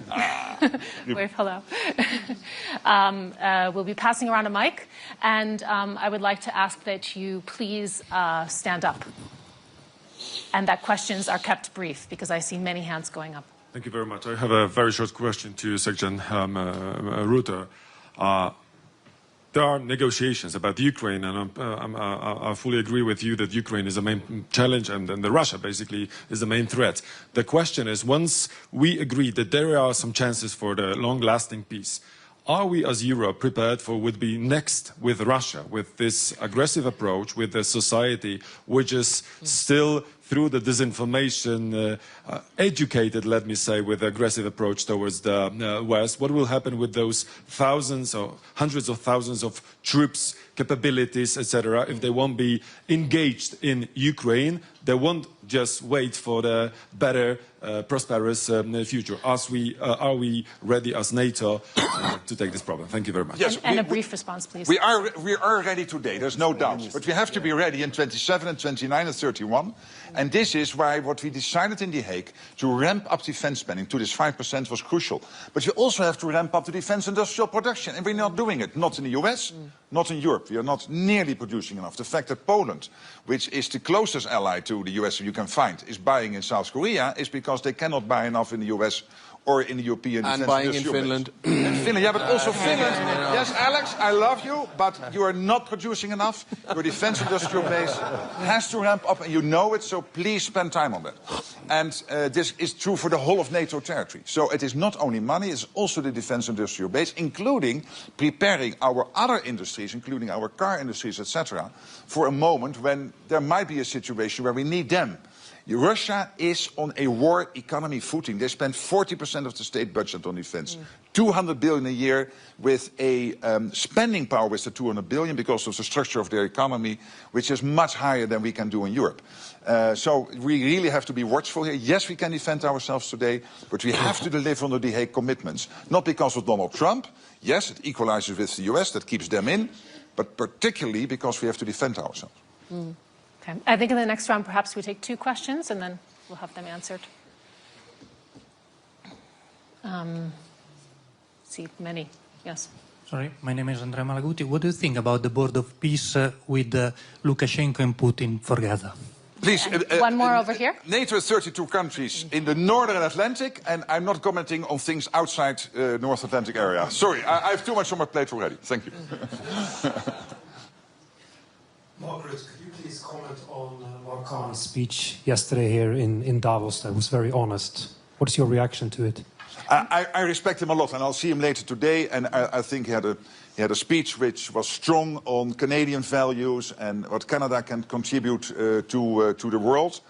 Wave hello. We'll be passing around a mic, and I would like to ask that you please stand up, and that questions are kept brief, because I see many hands going up. Thank you very much. I have a very short question to Section Rutte. There are negotiations about Ukraine, and I fully agree with you that Ukraine is the main challenge, and Russia basically is the main threat. The question is, once we agree that there are some chances for the long-lasting peace, are we as Europe prepared for what would be next with Russia, with this aggressive approach, with a society which is still, through the disinformation, educated, let me say, with aggressive approach towards the West? What will happen with those thousands or hundreds of thousands of troops, capabilities, etc., if they won't be engaged in Ukraine? They won't just wait for the better, prosperous future. Are we ready as NATO to take this problem? Thank you very much. Yes, and a brief response, please. We are ready today, there's no doubt. But we have to be ready in 27 and 29 and 31. And this is why what we decided in The Hague to ramp up defense spending to this 5% was crucial. But we also have to ramp up the defense industrial production. And we're not doing it. Not in the US, not in Europe. We are not nearly producing enough. The fact that Poland, which is the closest ally to the US you can find, is buying in South Korea is because they cannot buy enough in the US or in the European and defense buying in Finland. In Finland, yeah, but also Finland. Yes, Alex, I love you, but you are not producing enough. Your defense industrial base has to ramp up, and you know it, so please spend time on that. And this is true for the whole of NATO territory. So it is not only money, it's also the defense industrial base, including preparing our other industries, including our car industries, etc., for a moment when there might be a situation where we need them. Russia is on a war economy footing. They spend 40% of the state budget on defense. 200 billion a year, with a spending power with the 200 billion because of the structure of their economy, which is much higher than we can do in Europe. So we really have to be watchful here. Yes, we can defend ourselves today, but we have to deliver on the The Hague commitments. Not because of Donald Trump. Yes, it equalizes with the US, that keeps them in, but particularly because we have to defend ourselves. Okay. I think in the next round, perhaps we take 2 questions, and then we'll have them answered. See many, yes. Sorry, my name is Andrea Malaguti. What do you think about the board of peace with Lukashenko and Putin for Gaza? Please, one more over here. NATO has 32 countries in the northern Atlantic, and I'm not commenting on things outside North Atlantic area. Sorry, I have too much on my plate already. Thank you. Margaret, could you please comment on Macron's speech yesterday here in Davos that was very honest? What is your reaction to it? I respect him a lot, and I'll see him later today, and I think he had a speech which was strong on Canadian values and what Canada can contribute to the world.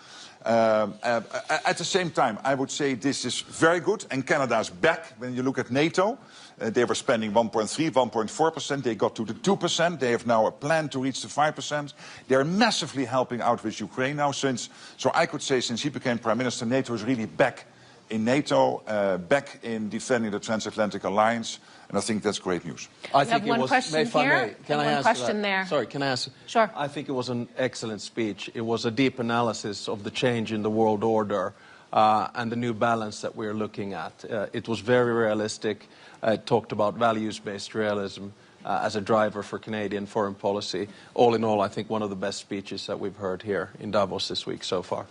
At the same time, I would say this is very good, and Canada is back. When you look at NATO, they were spending 1.3, 1.4%. They got to the 2%. They have now a plan to reach the 5%. They're massively helping out with Ukraine now. So I could say since he became Prime Minister, NATO is really back in NATO, back in defending the transatlantic alliance, and I think that's great news. I think it was, if I may, can I ask question there? Sorry, can I ask? Sure. I think it was an excellent speech. It was a deep analysis of the change in the world order and the new balance that we're looking at. It was very realistic. It talked about values-based realism as a driver for Canadian foreign policy. All in all, I think one of the best speeches that we've heard here in Davos this week so far.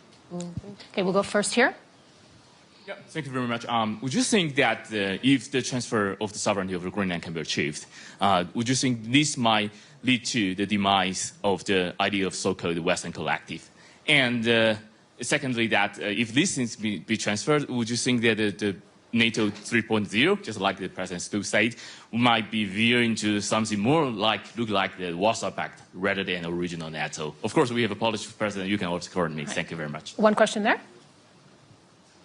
Okay, we'll go first here. Yeah, thank you very much. Would you think that if the transfer of the sovereignty of Greenland can be achieved, would you think this might lead to the demise of the idea of so-called Western collective? And secondly, that if these things be transferred, would you think that the NATO 3.0, just like the President Stu said, might be veering to something more look like the Warsaw Pact rather than original NATO? Of course, we have a Polish president. You can also correct me. Thank you very much. One question there.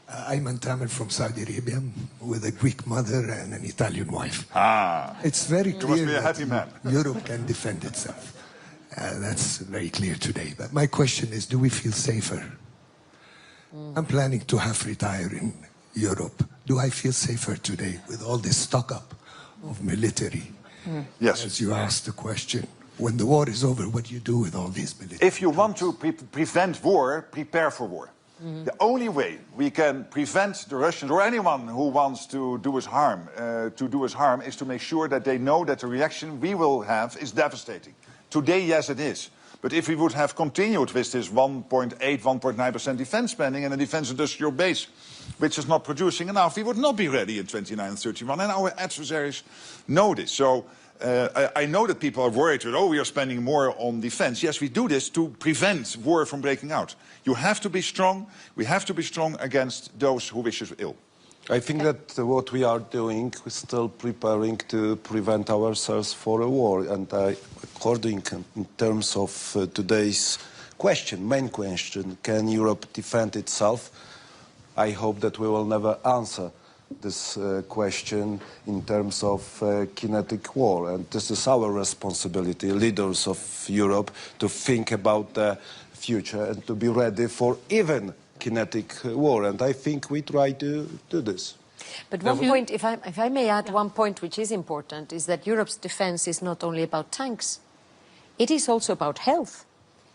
I'm Tamer from Saudi Arabia with a Greek mother and an Italian wife. It's very clear you must be a happy man. Europe can defend itself. That's very clear today. But my question is, do we feel safer? I'm planning to half retire in Europe. Do I feel safer today with all this stock up of military? Yes. As you asked the question, when the war is over, what do you do with all these military? If you want to prevent war, prepare for war. The only way we can prevent the Russians or anyone who wants to do us harm is to make sure that they know that the reaction we will have is devastating. Today, yes, it is. But if we would have continued with this 1.8, 1.9% defense spending and a defense industrial base, which is not producing enough, we would not be ready in 29 and 31. And our adversaries know this. So I know that people are worried that, oh, we are spending more on defense. Yes, we do this to prevent war from breaking out. You have to be strong. We have to be strong against those who wish us ill. I think that what we are doing is still preparing to prevent ourselves for a war. And according in terms of today's question, main question, can Europe defend itself? I hope that we will never answer this question in terms of kinetic war. And this is our responsibility, leaders of Europe, to think about the future and to be ready for even kinetic war. And I think we try to do this. But one point, if I may add one point which is important, is that Europe's defense is not only about tanks. It is also about health.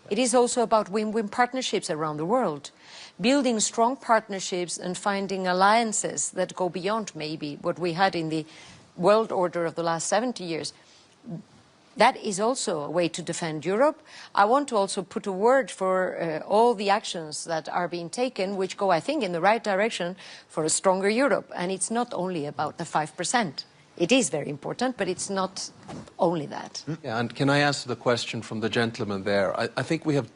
It is also about win-win partnerships around the world. Building strong partnerships and finding alliances that go beyond maybe what we had in the world order of the last 70 years. That is also a way to defend Europe. I want to also put a word for all the actions that are being taken, which go, I think, in the right direction for a stronger Europe. And it's not only about the 5%. It is very important, but it's not only that. Yeah, and can I answer the question from the gentleman there? I think we have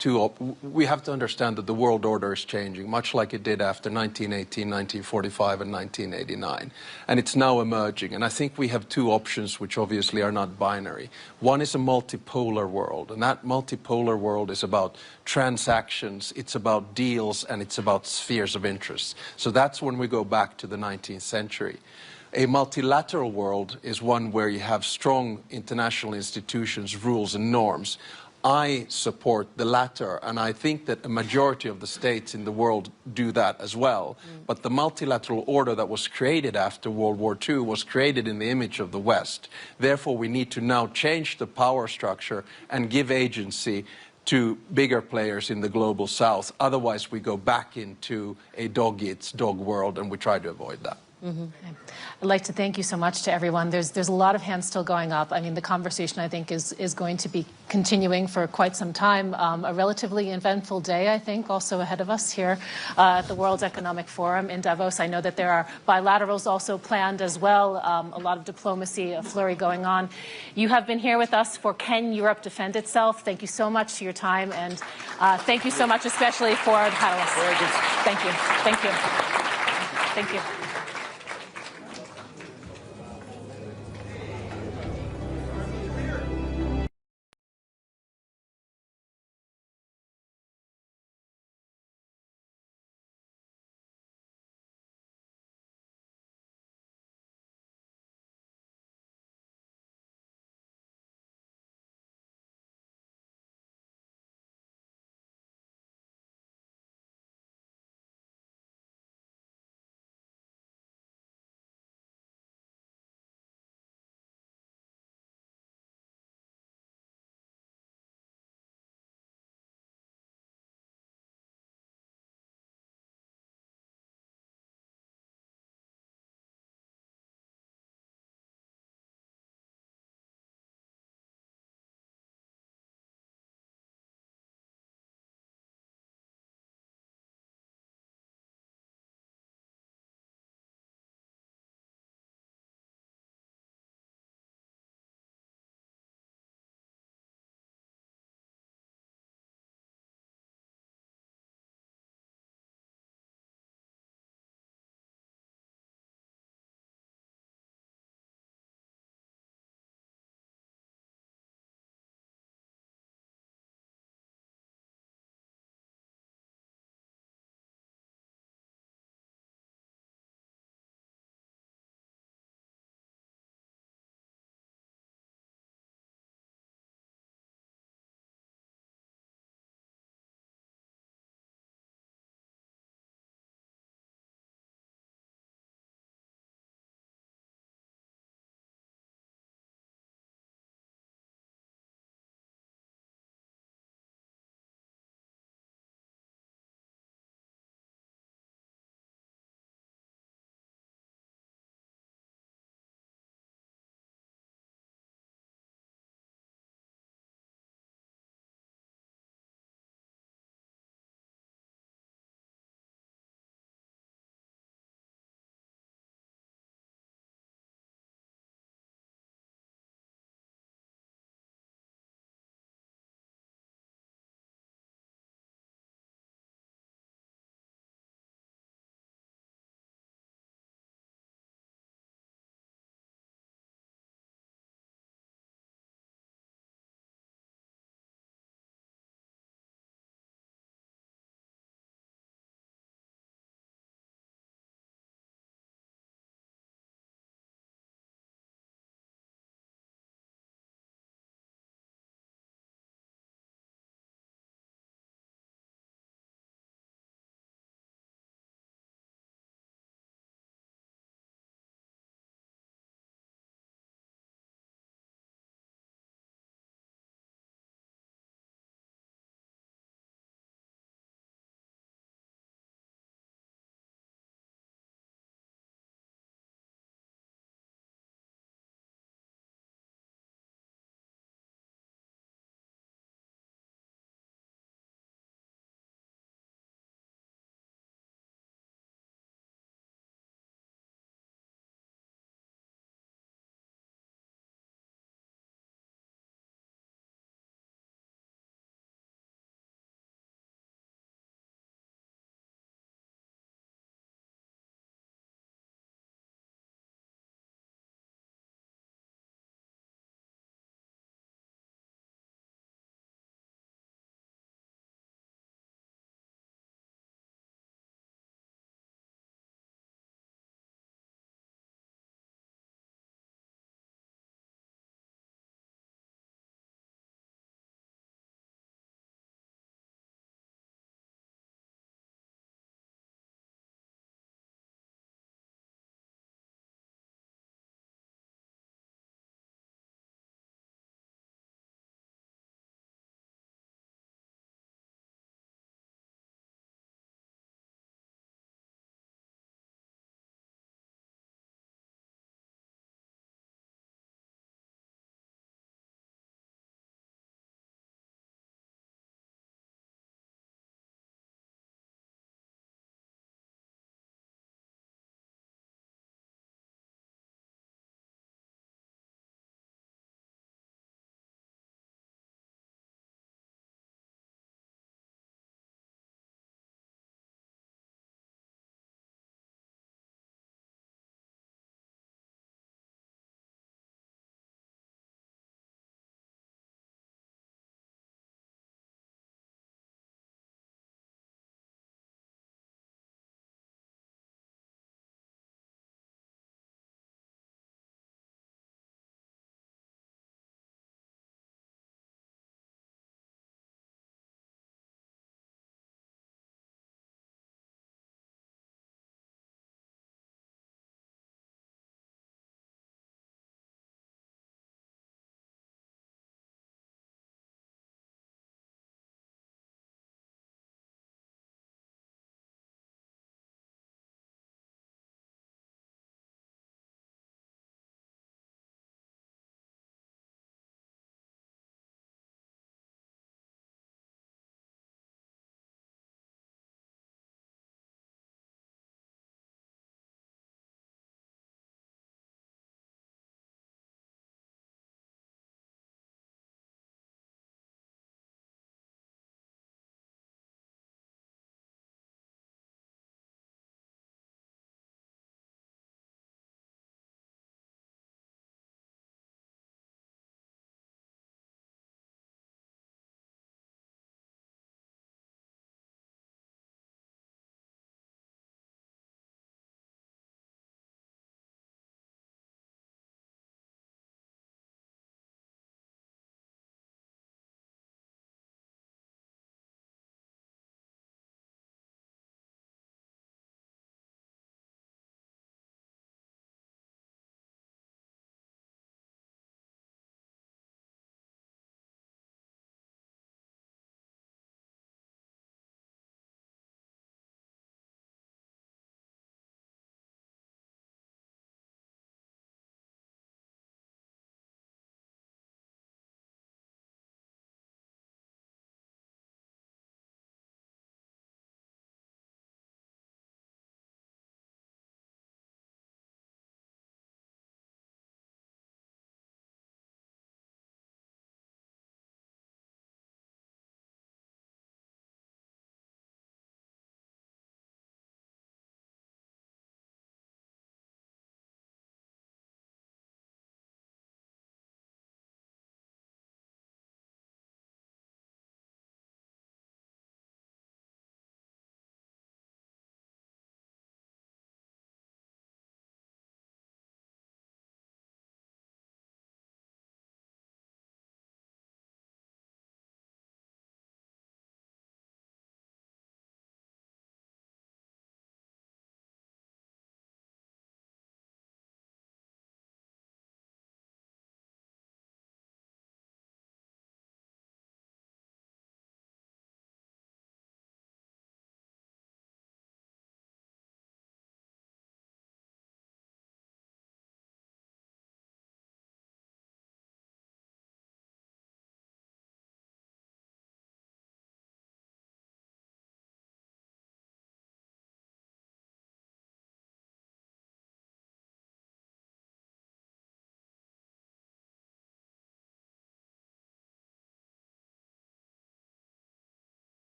we have to understand that the world order is changing, much like it did after 1918, 1945, and 1989. And it's now emerging. And I think we have two options, which obviously are not binary. One is a multipolar world, and that multipolar world is about transactions, it's about deals, and it's about spheres of interest. So that's when we go back to the 19th century. A multilateral world is one where you have strong international institutions, rules and norms. I support the latter, and I think that a majority of the states in the world do that as well. But the multilateral order that was created after World War II was created in the image of the West. Therefore, we need to now change the power structure and give agency to bigger players in the global South. Otherwise, we go back into a dog-eats-dog world, and we try to avoid that. I'd like to thank you so much to everyone. There's a lot of hands still going up. I mean, the conversation, I think, is going to be continuing for quite some time. A relatively eventful day, I think, also ahead of us here at the World Economic Forum in Davos. I know that there are bilaterals also planned as well, a lot of diplomacy, a flurry going on. You have been here with us for Can Europe Defend Itself? Thank you so much for your time, and thank you so much especially for the panelists. Thank you. Thank you. Thank you.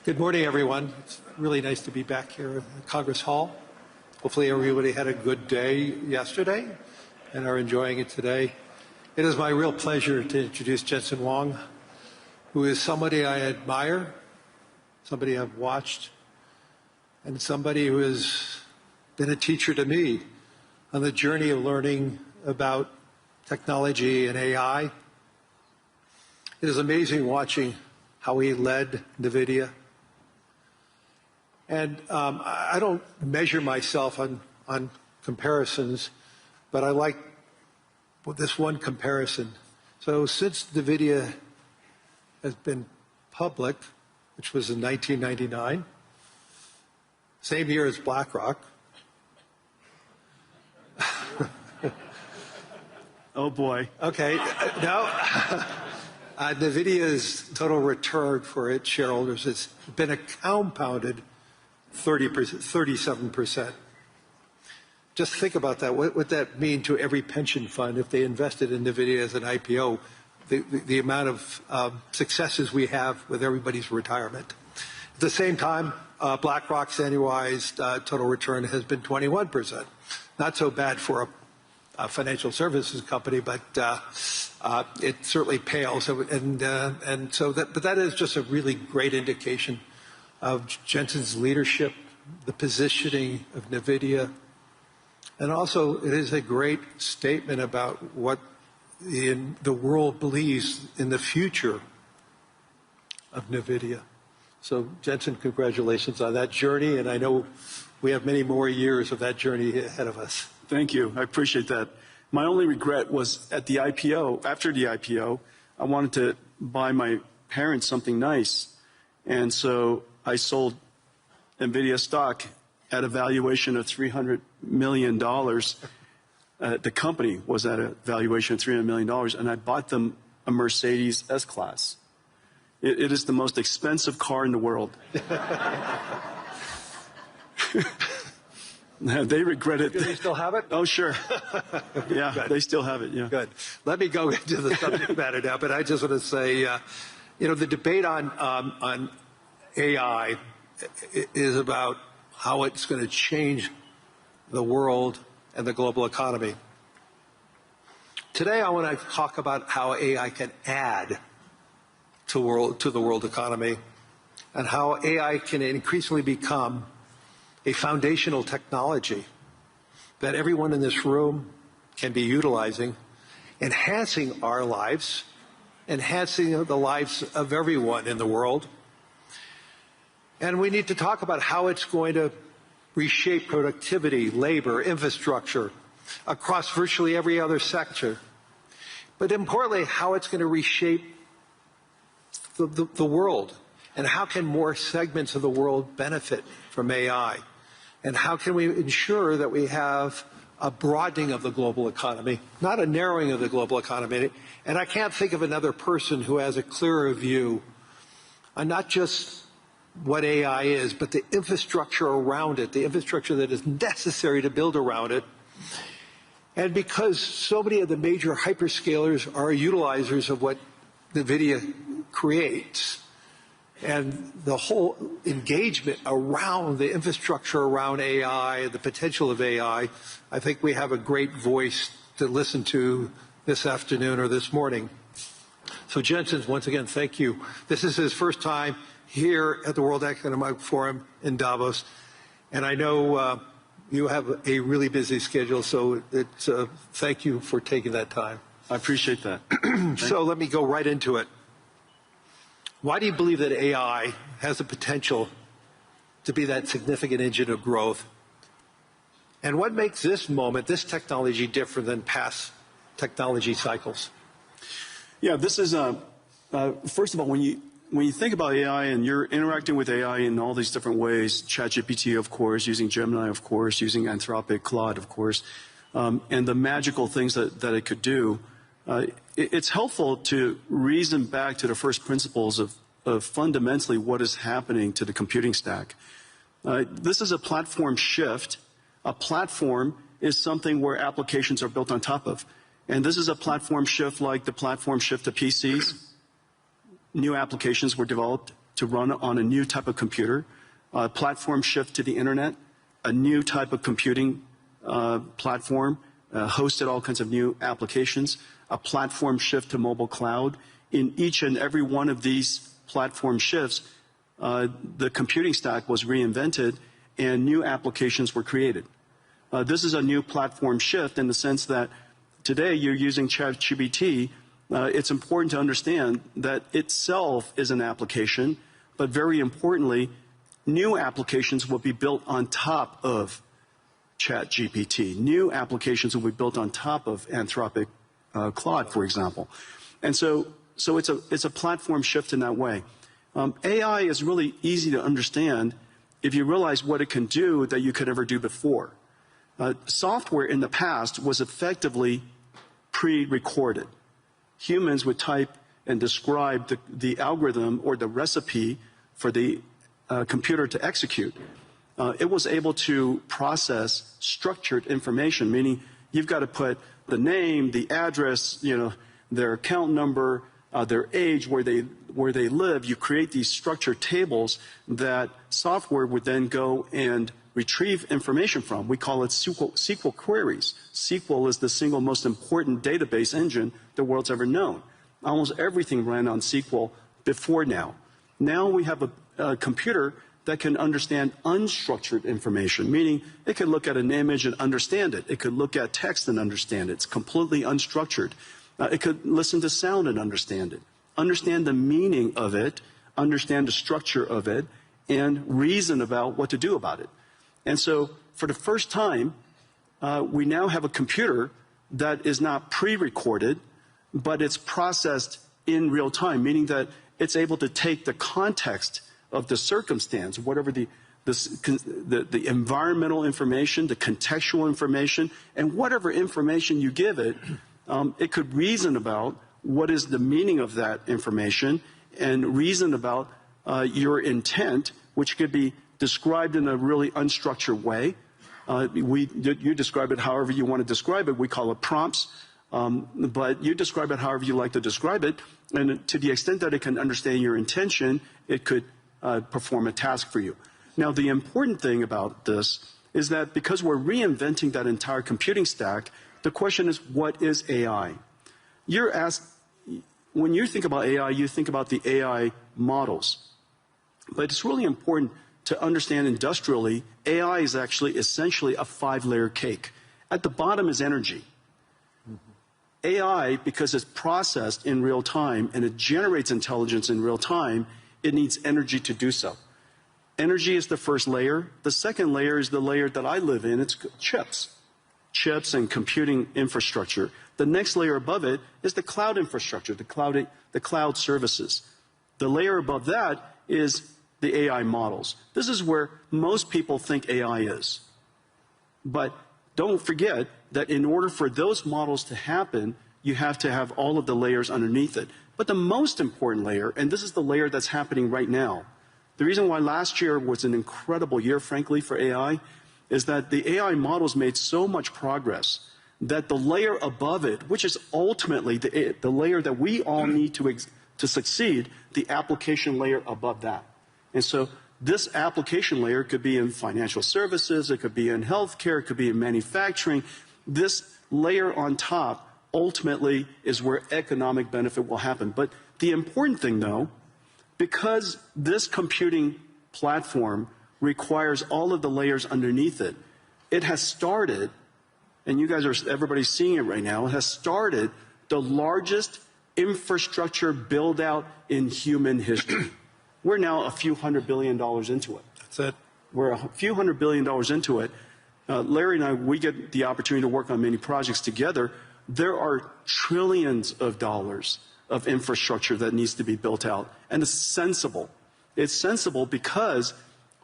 Good morning, everyone. It's really nice to be back here at Congress Hall. Hopefully everybody had a good day yesterday and are enjoying it today. It is my real pleasure to introduce Jensen Huang, who is somebody I admire, somebody I've watched, and somebody who has been a teacher to me on the journey of learning about technology and AI. It is amazing watching how he led NVIDIA. And I don't measure myself on comparisons, but I like this one comparison. So since NVIDIA has been public, which was in 1999, same year as BlackRock. Oh boy. Okay, now NVIDIA's total return for its shareholders has been a compounded 37%. Just think about that. What would that mean to every pension fund if they invested in NVIDIA as an IPO? The amount of successes we have with everybody's retirement. At the same time, BlackRock's annualized total return has been 21%. Not so bad for a financial services company, but it certainly pales. But that is just a really great indication of Jensen's leadership, the positioning of NVIDIA, and also it is a great statement about what the world believes in the future of NVIDIA. So Jensen, congratulations on that journey, and I know we have many more years of that journey ahead of us. Thank you. I appreciate that. My only regret was at the IPO, after the IPO, I wanted to buy my parents something nice. And so I sold NVIDIA stock at a valuation of $300 million. The company was at a valuation of $300 million, and I bought them a Mercedes S-Class. It is the most expensive car in the world. They regret it. Do they still have it? Oh, sure. Yeah, Good. They still have it, yeah. Good. Let me go into the subject matter now, but I just want to say, the debate on AI is about how it's going to change the world and the global economy. Today, I want to talk about how AI can add to the world economy and how AI can increasingly become a foundational technology that everyone in this room can be utilizing, enhancing our lives, enhancing the lives of everyone in the world. And we need to talk about how it's going to reshape productivity, labor, infrastructure across virtually every other sector. But importantly, how it's going to reshape the world, and how can more segments of the world benefit from AI. And how can we ensure that we have a broadening of the global economy, not a narrowing of the global economy. And I can't think of another person who has a clearer view on not just what AI is, but the infrastructure around it, the infrastructure that is necessary to build around it. And because so many of the major hyperscalers are utilizers of what NVIDIA creates, and the whole engagement around the infrastructure around AI, the potential of AI, I think we have a great voice to listen to this afternoon or this morning. So Jensen, once again, thank you. This is his first time here at the World Economic Forum in Davos, and I know you have a really busy schedule, so thank you for taking that time. I appreciate that. So let me go right into it. Why do you believe that AI has the potential to be that significant engine of growth? And what makes this moment, this technology, different than past technology cycles? Yeah, this is, first of all, when you think about AI and you're interacting with AI in all these different ways, ChatGPT, of course, using Gemini, of course, using Anthropic, Claude, of course, and the magical things that it could do, it's helpful to reason back to the first principles of fundamentally what is happening to the computing stack. This is a platform shift. A platform is something where applications are built on top of. And this is a platform shift like the platform shift to PCs. New applications were developed to run on a new type of computer, platform shift to the internet, a new type of computing platform, hosted all kinds of new applications, a platform shift to mobile cloud. In each and every one of these platform shifts, the computing stack was reinvented and new applications were created. This is a new platform shift in the sense that today you're using ChatGPT. It's important to understand that itself is an application, but very importantly, new applications will be built on top of ChatGPT. New applications will be built on top of Anthropic Claude, for example. And so it's a platform shift in that way. AI is really easy to understand if you realize what it can do that you could never do before. Software in the past was effectively pre-recorded. Humans would type and describe the algorithm or the recipe for the computer to execute. It was able to process structured information, meaning you've got to put the name, the address, their account number, their age, where they live. You create these structured tables that software would then go and retrieve information from. We call it SQL queries. SQL is the single most important database engine the world's ever known. Almost everything ran on SQL before now. Now we have a computer that can understand unstructured information, meaning it can look at an image and understand it. It could look at text and understand it. It's completely unstructured. It could listen to sound and understand it, understand the meaning of it, understand the structure of it, and reason about what to do about it. And so for the first time, we now have a computer that is not pre-recorded, but it's processed in real time, meaning that it's able to take the context of the circumstance, whatever the environmental information, the contextual information, and whatever information you give it, it could reason about what is the meaning of that information and reason about your intent, which could be described in a really unstructured way. You describe it however you want to describe it. We call it prompts, but you describe it however you like to describe it. And to the extent that it can understand your intention, it could perform a task for you. Now, the important thing about this is that because we're reinventing that entire computing stack, the question is, what is AI? You're asked, when you think about AI, you think about the AI models. But it's really important to understand industrially, AI is actually essentially a 5-layer cake. At the bottom is energy. AI, because it's processed in real time and it generates intelligence in real time, it needs energy to do so. Energy is the first layer. The second layer is the layer that I live in. It's chips. Chips and computing infrastructure. The next layer above it is the cloud infrastructure, the cloud services. The layer above that is the AI models. This is where most people think AI is. But don't forget that in order for those models to happen, you have to have all of the layers underneath it. But the most important layer, and this is the layer that's happening right now, the reason why last year was an incredible year, frankly, for AI, is that the AI models made so much progress that the layer above it, which is ultimately the layer that we all need to succeed, the application layer above that. And so this application layer could be in financial services, it could be in healthcare, it could be in manufacturing. This layer on top ultimately is where economic benefit will happen. But the important thing, though, because this computing platform requires all of the layers underneath it, it has started, and you guys everybody's seeing it right now, it has started the largest infrastructure build-out in human history. We're now a few $100 billion into it. That's it. We're a few $100 billion into it. Larry and I, we get the opportunity to work on many projects together. There are trillions of dollars of infrastructure that needs to be built out. And it's sensible. It's sensible because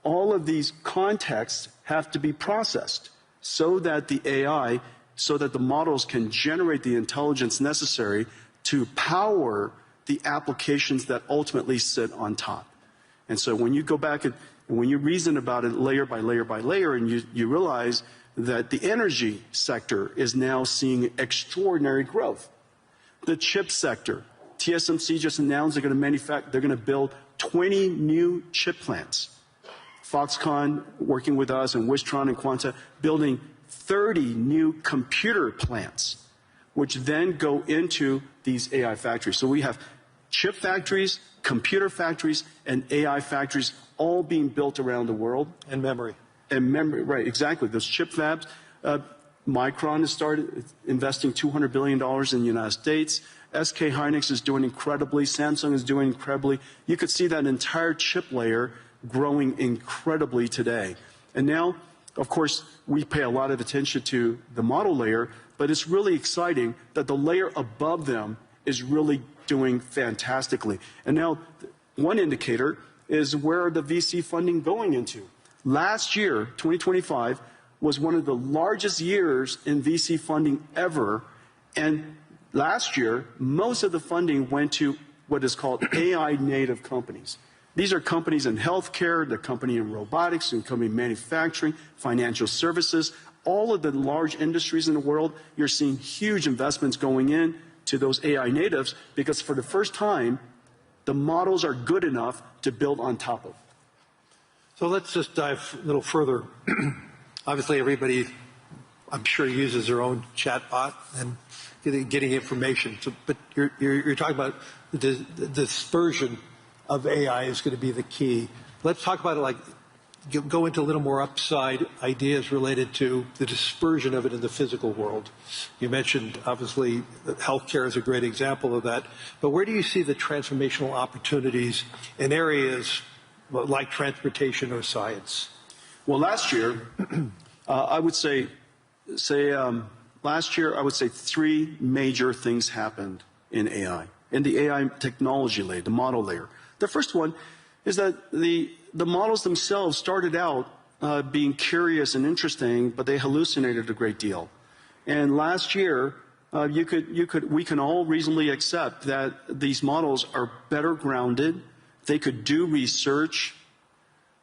all of these contexts have to be processed so that the AI, so that the models can generate the intelligence necessary to power the applications that ultimately sit on top. And so when you go back and when you reason about it layer by layer by layer, and you realize that the energy sector is now seeing extraordinary growth. The chip sector, TSMC just announced they're going to build 20 new chip plants. Foxconn working with us and Wistron and Quanta building 30 new computer plants, which then go into these AI factories. So we have chip factories, computer factories, and AI factories all being built around the world. And memory. And memory, right, exactly. Those chip fabs. Micron has started investing $200 billion in the United States. SK Hynix is doing incredibly. Samsung is doing incredibly. You could see that entire chip layer growing incredibly today. And now, of course, we pay a lot of attention to the model layer, but it's really exciting that the layer above them is really doing fantastically. And now, one indicator is where the VC funding going into. Last year, 2025, was one of the largest years in VC funding ever, and last year, most of the funding went to what is called AI native companies. These are companies in healthcare, the company in robotics, and company in manufacturing, financial services, all of the large industries in the world. You're seeing huge investments going in to those AI natives because for the first time, the models are good enough to build on top of. So let's just dive a little further. Obviously, everybody, I'm sure, uses their own chatbot and getting information. So, but you're talking about the dispersion of AI is going to be the key. Let's talk about it, like go into a little more upside ideas related to the dispersion of it in the physical world. You mentioned, obviously, that healthcare is a great example of that. But where do you see the transformational opportunities in areas like transportation or science? Well, last year, I would say last year, I would say 3 major things happened in AI, in the AI technology layer, the model layer. The first one is that the models themselves started out being curious and interesting, but they hallucinated a great deal. And last year, we can all reasonably accept that these models are better grounded. They could do research.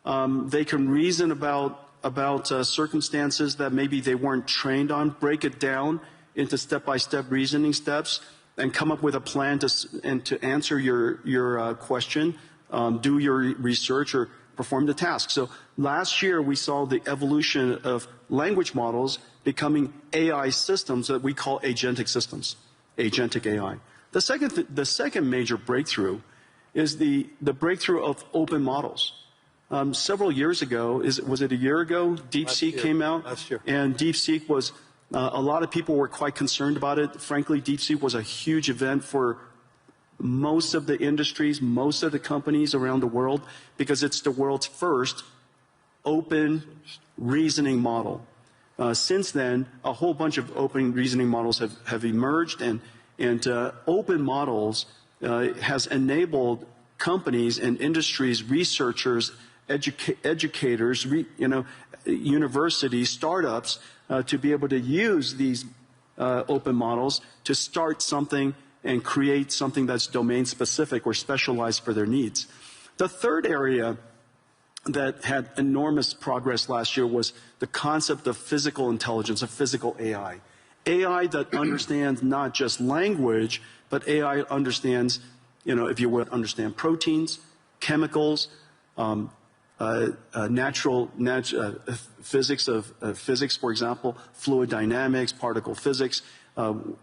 They can reason about circumstances that maybe they weren't trained on, break it down into step-by-step reasoning steps, and come up with a plan to answer your question, do your research, or perform the task. So last year we saw the evolution of language models becoming AI systems that we call agentic systems, agentic AI. The second major breakthrough is the breakthrough of open models. Several years ago, was it a year ago, DeepSeek came out, and DeepSeek was, a lot of people were quite concerned about it. Frankly, DeepSeek was a huge event for most of the industries, most of the companies around the world, because it's the world's first open reasoning model. Since then, a whole bunch of open reasoning models have emerged, and open models has enabled companies and industries, researchers, educators, universities, startups, to be able to use these open models to start something and create something that's domain specific or specialized for their needs. The third area that had enormous progress last year was the concept of physical intelligence, of physical AI. AI that understands not just language, but AI understands, if you would, understand proteins, chemicals, physics, for example, fluid dynamics, particle physics,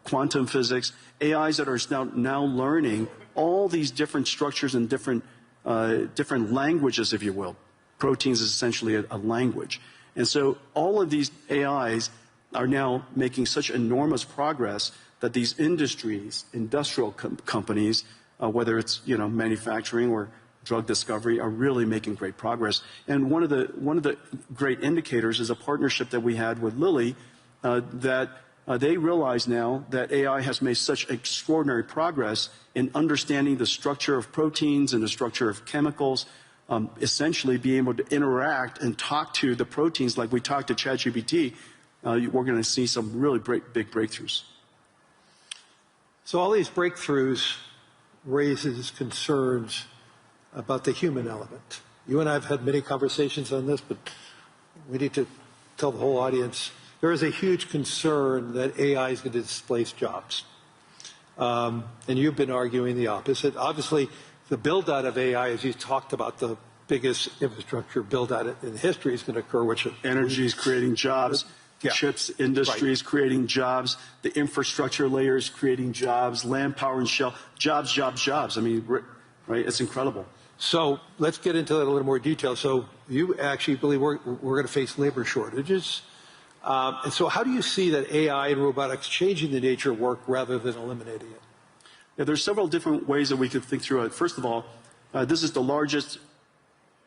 quantum physics, AIs that are now learning all these different structures and different languages, if you will. Proteins is essentially a language. And so all of these AIs are now making such enormous progress that these industries, industrial companies, whether it's manufacturing or drug discovery, are really making great progress. And one of the great indicators is a partnership that we had with Lilly, that they realize now that AI has made such extraordinary progress in understanding the structure of proteins and the structure of chemicals, essentially being able to interact and talk to the proteins like we talk to ChatGPT. We're going to see some really big breakthroughs. So all these breakthroughs raises concerns about the human element. You and I have had many conversations on this, but we need to tell the whole audience there is a huge concern that AI is going to displace jobs. And you've been arguing the opposite. Obviously, the build-out of AI, as you talked about, the biggest infrastructure build-out in history is going to occur, which energy is creating jobs. Yeah. Chips industry is creating jobs. The infrastructure layer is creating jobs. Land, power, and shell. Jobs, jobs, jobs. I mean, right? It's incredible. So let's get into that in a little more detail. So you actually believe we're going to face labor shortages. And so how do you see that AI and robotics changing the nature of work rather than eliminating it? Yeah, there's several different ways that we could think through it. First of all, this is the largest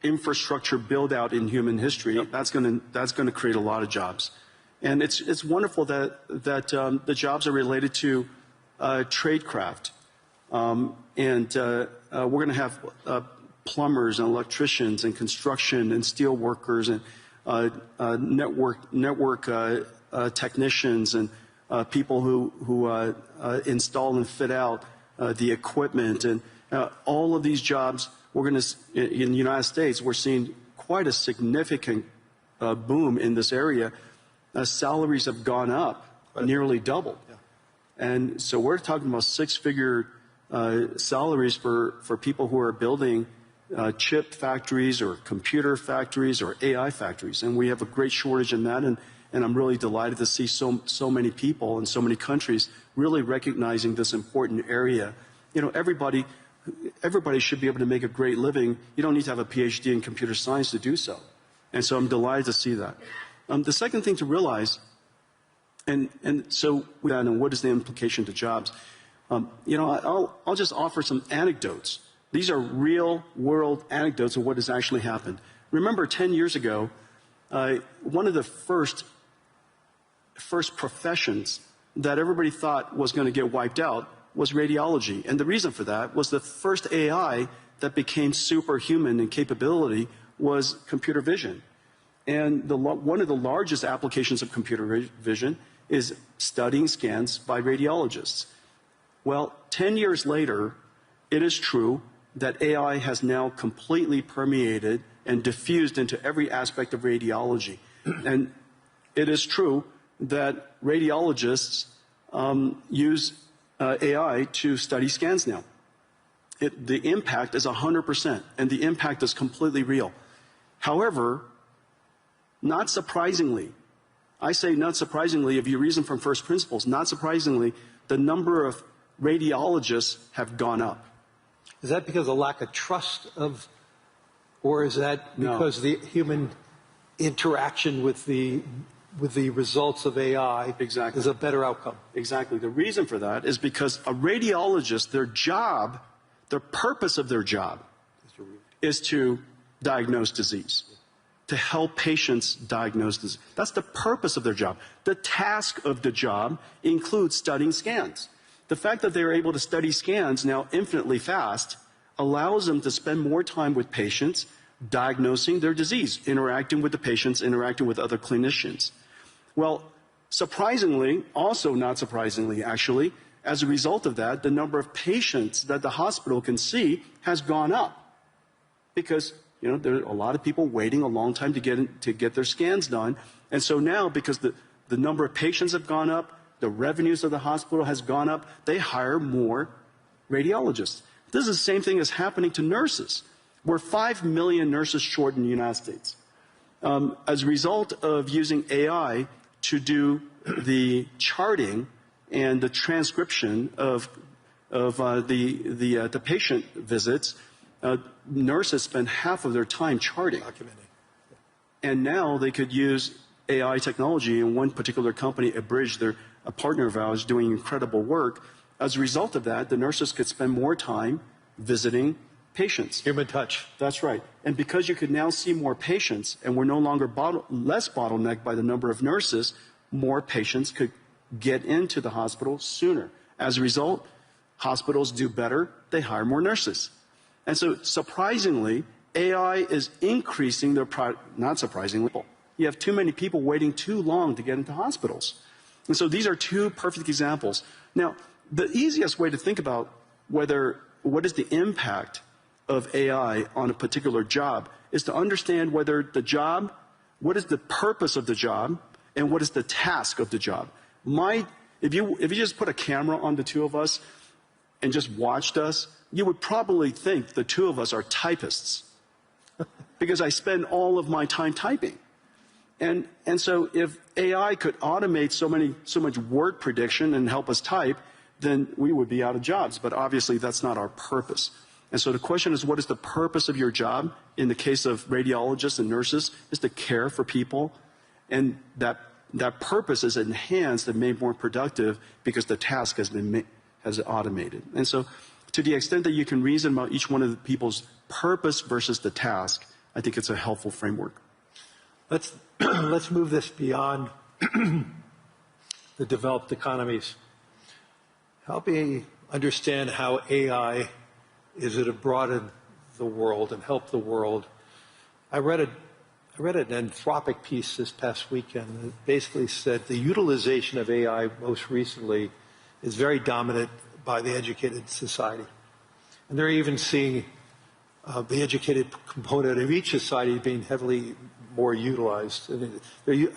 infrastructure build-out in human history. Yep. That's going to create a lot of jobs. And it's wonderful that the jobs are related to tradecraft. We're going to have plumbers and electricians and construction and steel workers and network technicians and people who install and fit out the equipment. And all of these jobs, we're going to, in the United States, we're seeing quite a significant boom in this area. Salaries have gone up, nearly doubled. Yeah. And so we're talking about six-figure salaries for people who are building chip factories or computer factories or AI factories. And we have a great shortage in that. And I'm really delighted to see so many people in so many countries really recognizing this important area. You know, everybody should be able to make a great living. You don't need to have a PhD in computer science to do so. And so I'm delighted to see that. The second thing to realize, and what is the implication to jobs? You know, I'll just offer some anecdotes. These are real-world anecdotes of what has actually happened. Remember, 10 years ago, one of the first professions that everybody thought was going to get wiped out was radiology. And the reason for that was the first AI that became superhuman in capability was computer vision. And one of the largest applications of computer vision is studying scans by radiologists. Well, 10 years later, it is true that AI has now completely permeated and diffused into every aspect of radiology. And it is true that radiologists use AI to study scans now. The impact is 100%, and the impact is completely real. However, not surprisingly, I say not surprisingly, if you reason from first principles, not surprisingly, the number of radiologists have gone up. Is that because of lack of trust or is that because the human interaction with the results of AI is a better outcome? Exactly. The reason for that is because a radiologist, the purpose of their job is to diagnose disease, to help patients diagnose disease. That's the purpose of their job. The task of the job includes studying scans. The fact that they're able to study scans now infinitely fast allows them to spend more time with patients, diagnosing their disease, interacting with the patients, interacting with other clinicians. Well, surprisingly, also not surprisingly actually, as a result of that, the number of patients that the hospital can see has gone up. Because, you know, there are a lot of people waiting a long time to get their scans done. And so now, because the number of patients have gone up, the revenues of the hospital has gone up, they hire more radiologists. This is the same thing as happening to nurses. We're 5 million nurses short in the United States. As a result of using AI to do the charting and the transcription of the patient visits, nurses spend half of their time charting. And now they could use AI technology, and one particular company, Abridge, they're a partner of ours, doing incredible work. As a result of that, the nurses could spend more time visiting patients. Human touch. That's right. And because you could now see more patients, and we're no longer less bottlenecked by the number of nurses, more patients could get into the hospital sooner. As a result, hospitals do better, they hire more nurses. And so, surprisingly, AI is increasing their not surprisingly, you have too many people waiting too long to get into hospitals. And so these are two perfect examples. Now, the easiest way to think about what is the impact of AI on a particular job is to understand whether the job, what is the purpose of the job, and what is the task of the job. My If you just put a camera on the two of us and just watched us, you would probably think the two of us are typists because I spend all of my time typing. And so if AI could automate so much word prediction and help us type, then we would be out of jobs. But obviously that's not our purpose. And so the question is, what is the purpose of your job? In the case of radiologists and nurses, is to care for people. And that purpose is enhanced and made more productive because the task has been automated. And so to the extent that you can reason about each one of the people's purpose versus the task, I think it's a helpful framework. Let's move this beyond the developed economies. Help me understand how AI is to broaden the world and help the world. I read an Anthropic piece this past weekend that basically said the utilization of AI most recently is very dominant by the educated society. And they're even seeing the educated component of each society being heavily more utilized. And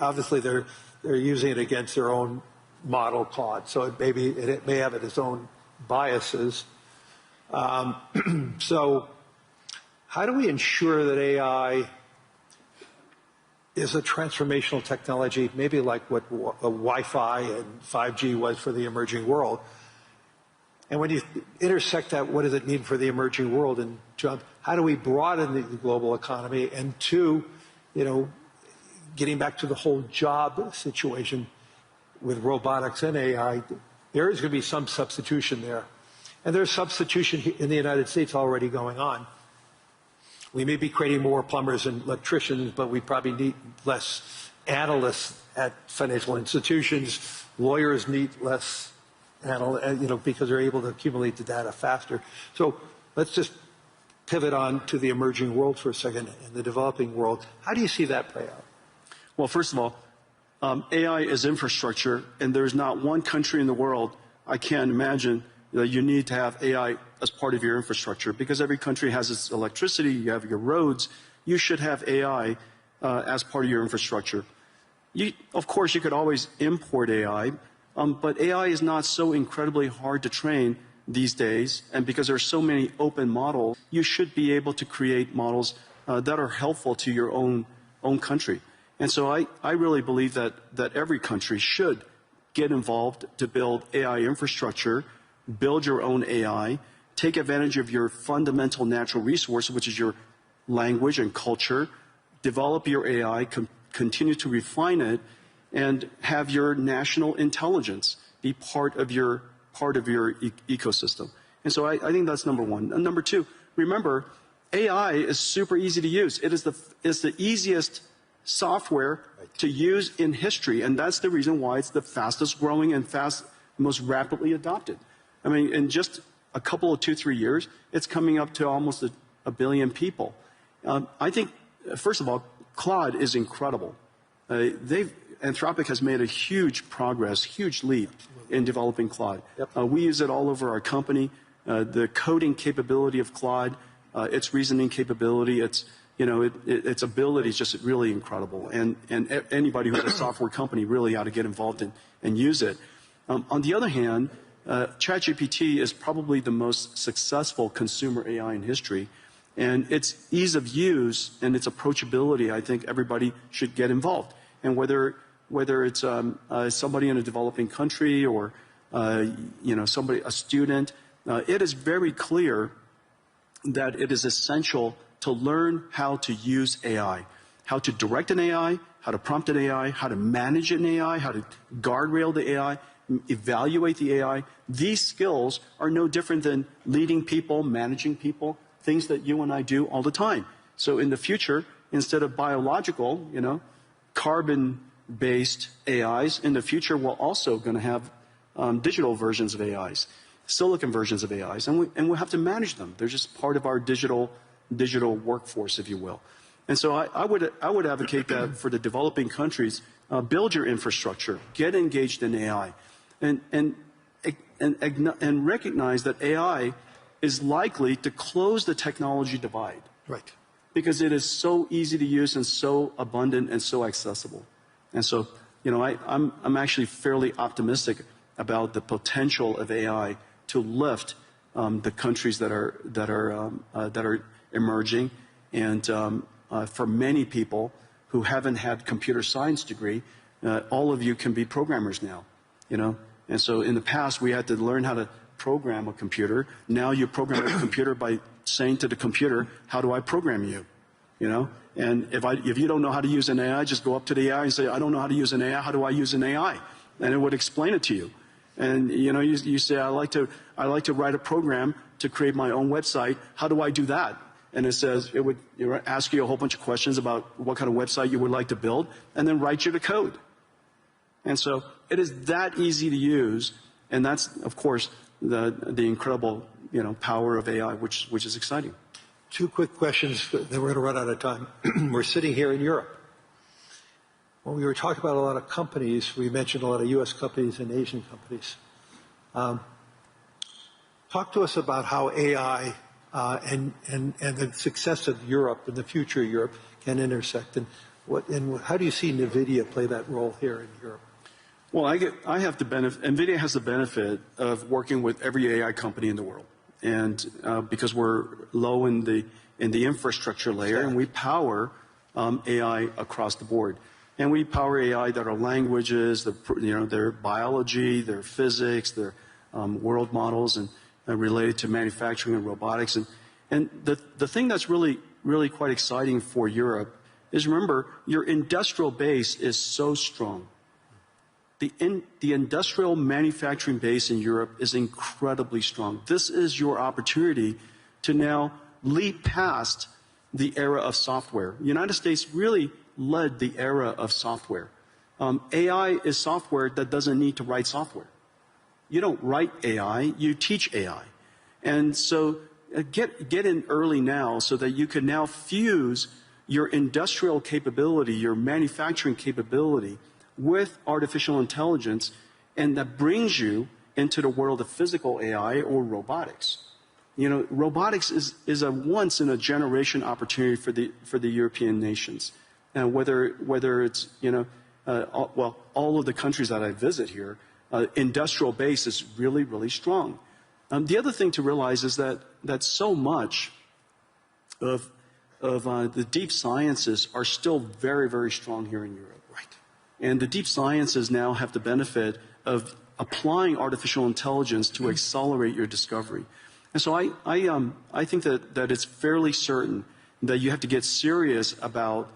obviously they're using it against their own model Claude, so it may have its own biases. So how do we ensure that AI is a transformational technology, maybe like what Wi-Fi and 5G was for the emerging world? And when you intersect that, what does it mean for the emerging world? And John, how do we broaden the global economy? And two, getting back to the whole job situation with robotics and AI, there is going to be some substitution there. And there's substitution in the United States already going on. We may be creating more plumbers and electricians, but we probably need less analysts at financial institutions. Lawyers need less analysts, because they're able to accumulate the data faster. So let's just pivot on to the emerging world for a second, in the developing world. How do you see that play out? Well, first of all, AI is infrastructure, and there's not one country in the world I can't imagine that you need to have AI as part of your infrastructure, because every country has its electricity, you have your roads, you should have AI as part of your infrastructure. Of course, you could always import AI, but AI is not so incredibly hard to train these days, and because there are so many open models, you should be able to create models that are helpful to your own country. And so I really believe that every country should get involved to build AI infrastructure, build your own AI, take advantage of your fundamental natural resource, which is your language and culture, develop your AI, continue to refine it, and have your national intelligence be part of your ecosystem. And so I think that's number one. And number two, remember, AI is super easy to use. It's the easiest software to use in history, and that's the reason why it's the fastest growing and most rapidly adopted. I mean, in just a couple of 2-3 years, it's coming up to almost a billion people. I think, first of all, Claude is incredible. Anthropic has made a huge progress, huge leap in developing Claude. Yep. We use it all over our company. The coding capability of Claude, its reasoning capability, its ability is just really incredible. And anybody who has a software company really ought to get involved and use it. On the other hand, ChatGPT is probably the most successful consumer AI in history. And its ease of use and its approachability, I think everybody should get involved. And whether it's somebody in a developing country or a student, it is very clear that it is essential to learn how to use AI, how to direct an AI, how to prompt an AI, how to manage an AI, how to guardrail the AI, evaluate the AI. These skills are no different than leading people, managing people, things that you and I do all the time. So in the future, instead of biological, carbon-based AIs, in the future we're also going to have digital versions of AIs, silicon versions of AIs, and we'll have to manage them. They're just part of our digital workforce, if you will. And so I would advocate that for the developing countries, build your infrastructure, get engaged in AI, and recognize that AI is likely to close the technology divide. Right. Because it is so easy to use and so abundant and so accessible. And so, I'm actually fairly optimistic about the potential of AI to lift the countries that are emerging, and for many people who haven't had computer science degree, all of you can be programmers now, you know. And so in the past we had to learn how to program a computer. Now you program a computer by saying to the computer, "How do I program you?" You know. And if you don't know how to use an AI, just go up to the AI and say, "I don't know how to use an AI. How do I use an AI?" And it would explain it to you. And you know, you say, I like to write a program to create my own website. How do I do that? And it says, it would ask you a whole bunch of questions about what kind of website you would like to build, and then write you the code. And so it is that easy to use, and that's, of course, the incredible, you know, power of AI, which is exciting. Two quick questions, then we're going to run out of time. We're sitting here in Europe. When we were talking about a lot of companies, we mentioned a lot of U.S. companies and Asian companies. Talk to us about how AI and the success of Europe and the future of Europe can intersect, and how do you see NVIDIA play that role here in Europe? Well, I have the benefit. NVIDIA has the benefit of working with every AI company in the world, and because we're low in the infrastructure layer, and we power AI across the board. And we power AI that are languages, their biology, their physics, their world models, and related to manufacturing and robotics. And the thing that's really quite exciting for Europe is, remember, your industrial base is so strong. The industrial manufacturing base in Europe is incredibly strong. This is your opportunity to now leap past the era of software. The United States really led the era of software. AI is software that doesn't need to write software. You don't write AI, you teach AI. And so get in early now so that you can now fuse your industrial capability, your manufacturing capability with artificial intelligence, and that brings you into the world of physical AI or robotics. You know, robotics is a once-in-a-generation opportunity for the European nations. And whether it's, you know, well, all of the countries that I visit here, industrial base is really strong. The other thing to realize is that so much of the deep sciences are still very strong here in Europe. Right. And the deep sciences now have the benefit of applying artificial intelligence to accelerate your discovery. And so I think that it's fairly certain that you have to get serious about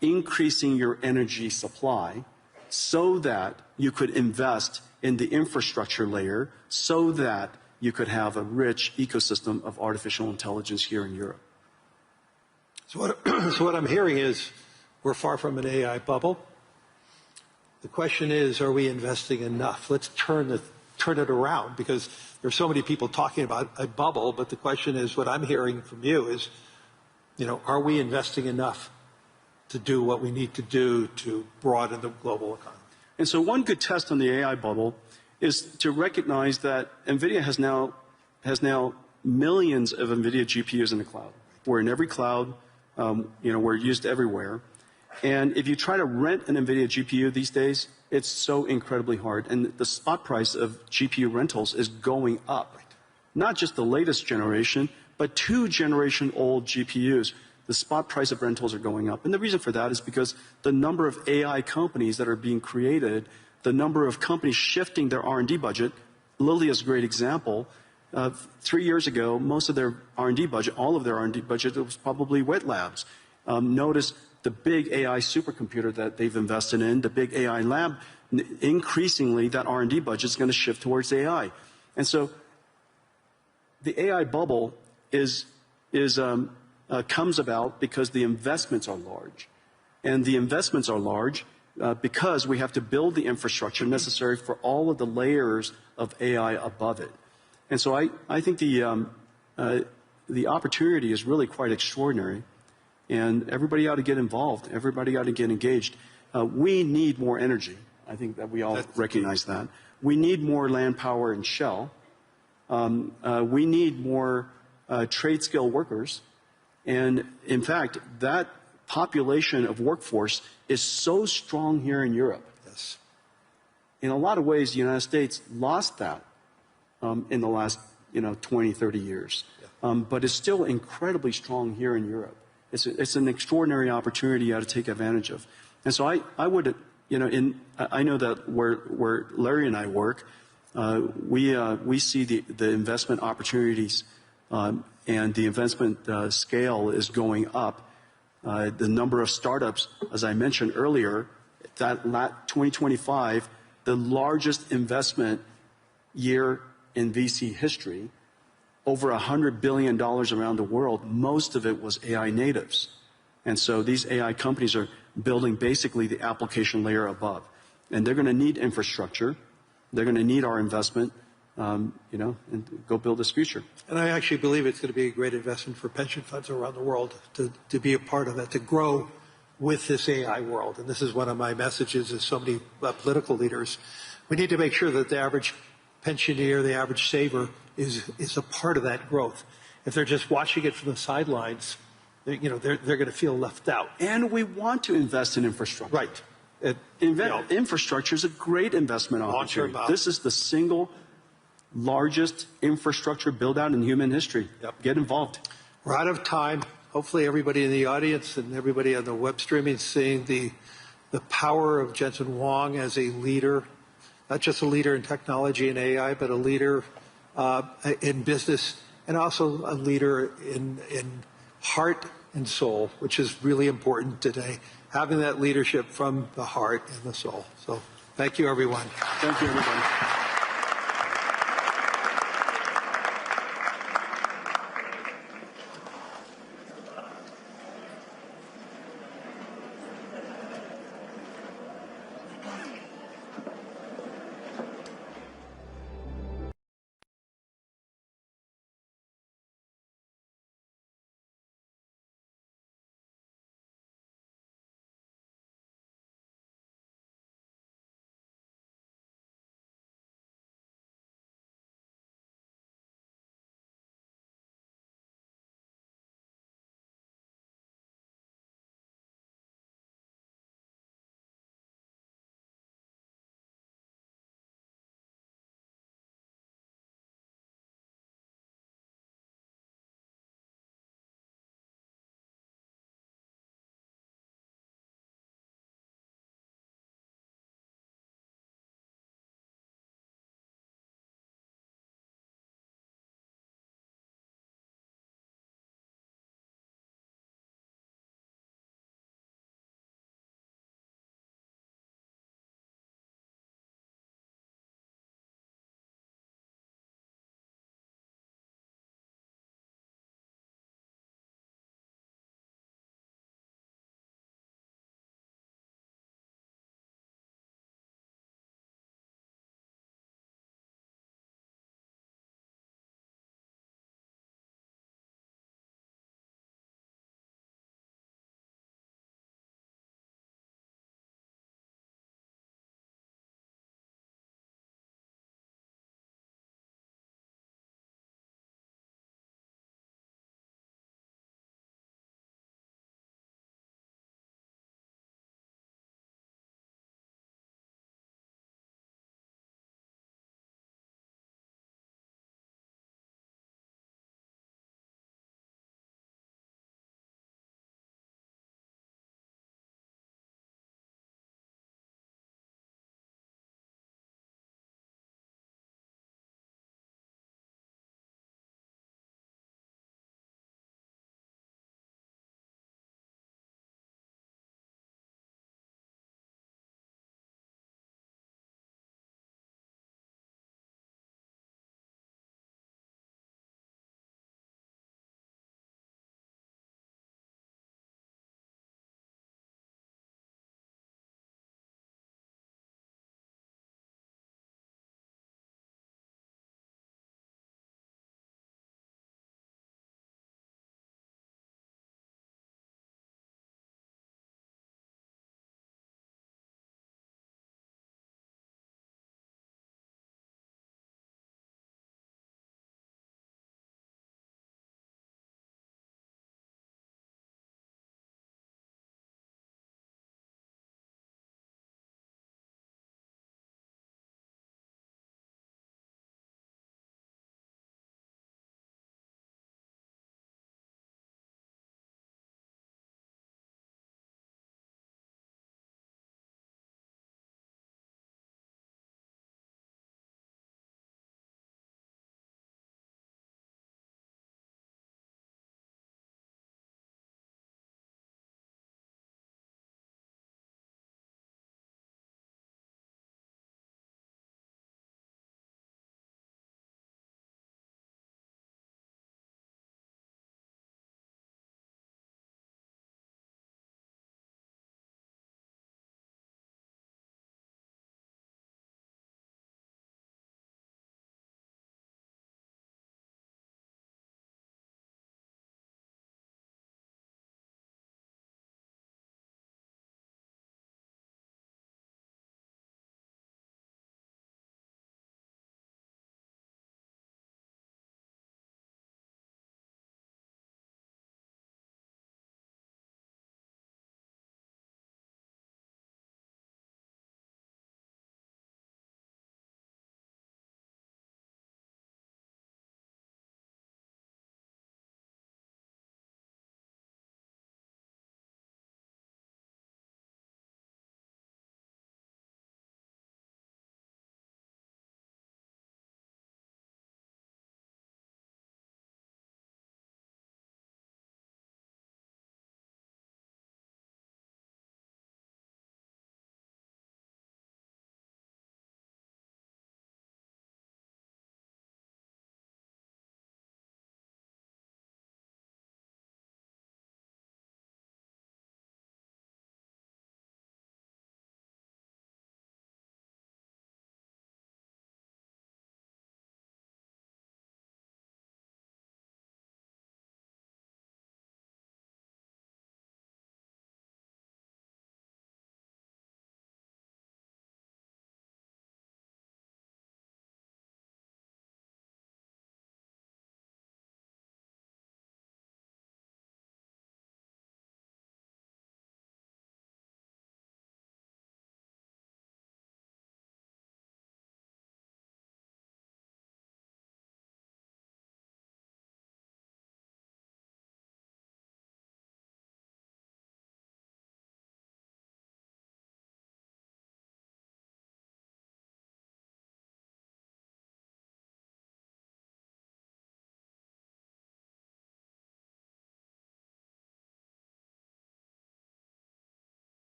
increasing your energy supply so that you could invest in the infrastructure layer so that you could have a rich ecosystem of artificial intelligence here in Europe. So what I'm hearing is we're far from an AI bubble. The question is, are we investing enough? Let's turn it around, because there's so many people talking about a bubble, but the question is, what I'm hearing from you is, you know, are we investing enough to do what we need to do to broaden the global economy? And so one good test on the AI bubble is to recognize that NVIDIA has now millions of NVIDIA GPUs in the cloud. We're in every cloud, you know, we're used everywhere. And if you try to rent an NVIDIA GPU these days, it's so incredibly hard. And the spot price of GPU rentals is going up. Not just the latest generation, but 2-generation-old GPUs. The spot price of rentals are going up. And the reason for that is because the number of AI companies that are being created, the number of companies shifting their R&D budget, Lilly is a great example. 3 years ago, most of their R&D budget, all of their R&D budget, was probably wet labs. Notice the big AI supercomputer that they've invested in, the big AI lab, increasingly that R&D budget is going to shift towards AI. And so the AI bubble comes about because the investments are large. And the investments are large because we have to build the infrastructure necessary for all of the layers of AI above it. And so I think the opportunity is really quite extraordinary. And everybody ought to get involved. Everybody ought to get engaged. We need more energy. I think that we all recognize that. We need more land power and shell. We need more trade skill workers. And in fact, that population of workforce is so strong here in Europe. Yes. in a lot of ways, the United States lost that in the last 20, 30 years. But it's still incredibly strong here in Europe. It's an extraordinary opportunity you got to take advantage of. And so I would, I know that where Larry and I work, we see the investment opportunities and the investment scale is going up. The number of startups, as I mentioned earlier, that 2025, the largest investment year in VC history, over $100 billion around the world. Most of it was AI natives. And so these AI companies are building basically the application layer above. And they're going to need infrastructure. They're going to need our investment, and go build this future. And I actually believe it's going to be a great investment for pension funds around the world to be a part of that, to grow with this AI world. And this is one of my messages as so many political leaders. We need to make sure that the average pensioner, the average saver, is a part of that growth. If they're just watching it from the sidelines, they're going to feel left out. And we want to invest in infrastructure. Right. Infrastructure is a great investment opportunity. This is the single largest infrastructure build-out in human history. Yep. Get involved. We're out of time. Hopefully everybody in the audience and everybody on the web streaming is seeing the power of Jensen Huang as a leader, not just a leader in technology and AI, but a leader in business and also a leader in heart and soul, which is really important today, having that leadership from the heart and the soul. So thank you, everyone. Thank you, everybody.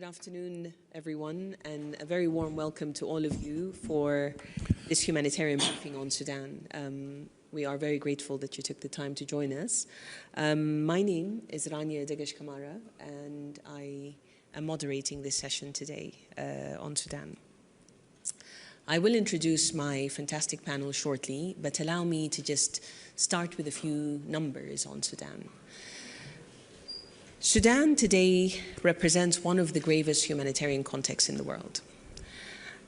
Good afternoon, everyone, and a very warm welcome to all of you for this humanitarian briefing on Sudan. We are very grateful that you took the time to join us. My name is Rania Degash Kamara, and I am moderating this session today on Sudan. I will introduce my fantastic panel shortly, but allow me to just start with a few numbers on Sudan. Sudan today represents one of the gravest humanitarian contexts in the world.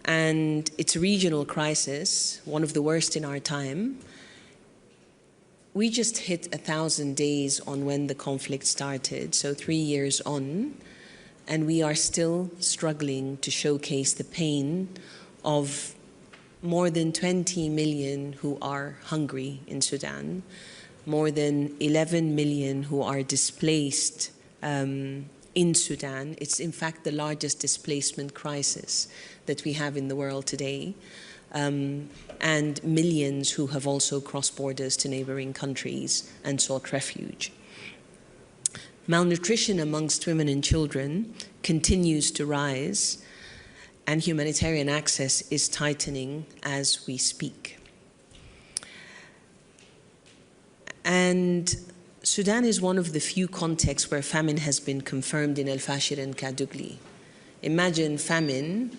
And it's a regional crisis, one of the worst in our time. We just hit 1,000 days on when the conflict started, so 3 years on, and we are still struggling to showcase the pain of more than 20 million who are hungry in Sudan, more than 11 million who are displaced in Sudan. It's in fact the largest displacement crisis that we have in the world today, and millions who have also crossed borders to neighboring countries and sought refuge. Malnutrition amongst women and children continues to rise, and humanitarian access is tightening as we speak. And Sudan is one of the few contexts where famine has been confirmed in El Fashir and Kadugli. Imagine famine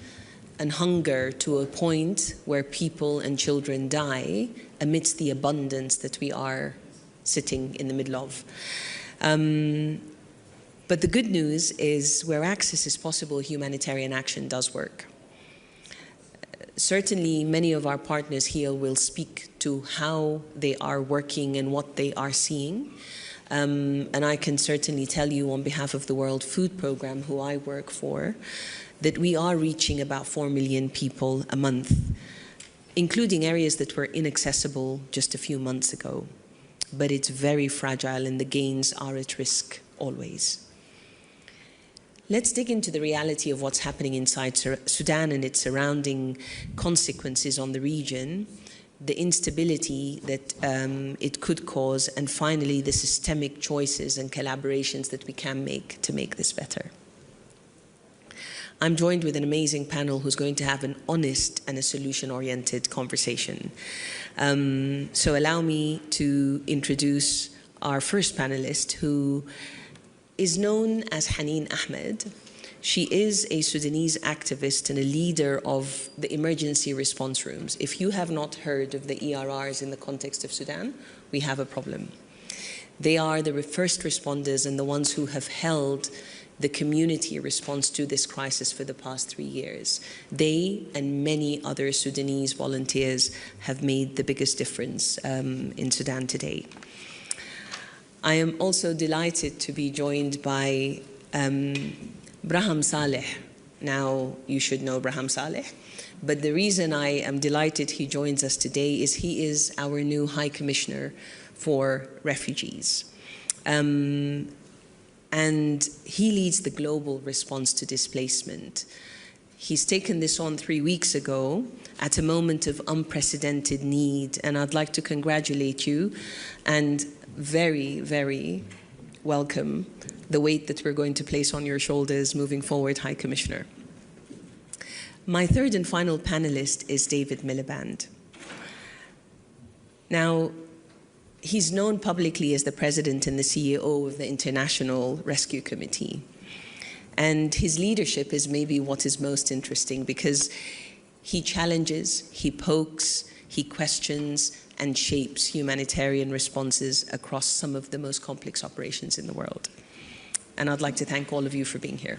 and hunger to a point where people and children die amidst the abundance that we are sitting in the middle of. But the good news is where access is possible, humanitarian action does work. Certainly, many of our partners here will speak to how they are working and what they are seeing. And I can certainly tell you on behalf of the World Food Programme, who I work for, that we are reaching about 4 million people a month, including areas that were inaccessible just a few months ago. But it's very fragile and the gains are at risk always. Let's dig into the reality of what's happening inside Sudan and its surrounding consequences on the region, the instability that it could cause, and finally the systemic choices and collaborations that we can make to make this better. I'm joined with an amazing panel who's going to have an honest and a solution-oriented conversation. So allow me to introduce our first panelist, who is known as Haneen Ahmed. She is a Sudanese activist and a leader of the emergency response rooms. If you have not heard of the ERRs in the context of Sudan, we have a problem. They are the first responders and the ones who have held the community response to this crisis for the past 3 years. They and many other Sudanese volunteers have made the biggest difference in Sudan today. I am also delighted to be joined by Braham Saleh. Now, you should know Braham Saleh, but the reason I am delighted he joins us today is he is our new High Commissioner for Refugees. And he leads the global response to displacement. He's taken this on 3 weeks ago at a moment of unprecedented need, and I'd like to congratulate you and very, very welcome the weight that we're going to place on your shoulders moving forward, High Commissioner. My third and final panelist is David Miliband. Now, he's known publicly as the president and the CEO of the International Rescue Committee. And his leadership is maybe what is most interesting, because he challenges, he pokes, he questions, and shapes humanitarian responses across some of the most complex operations in the world. And I'd like to thank all of you for being here.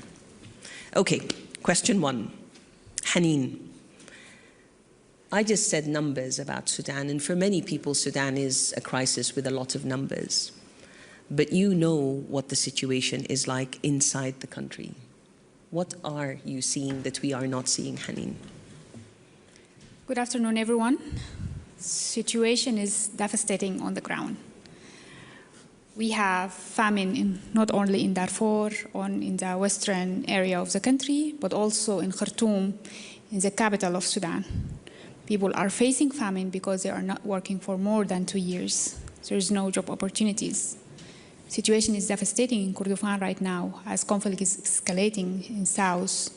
Okay, question 1. Haneen. I just said numbers about Sudan, and for many people, Sudan is a crisis with a lot of numbers. But you know what the situation is like inside the country. What are you seeing that we are not seeing, Haneen? Good afternoon, everyone. Situation is devastating on the ground. We have famine not only in Darfur or in the western area of the country, but also in Khartoum, in the capital of Sudan. People are facing famine because they are not working for more than 2 years. There is no job opportunities. situation is devastating in Kordofan right now as conflict is escalating in south,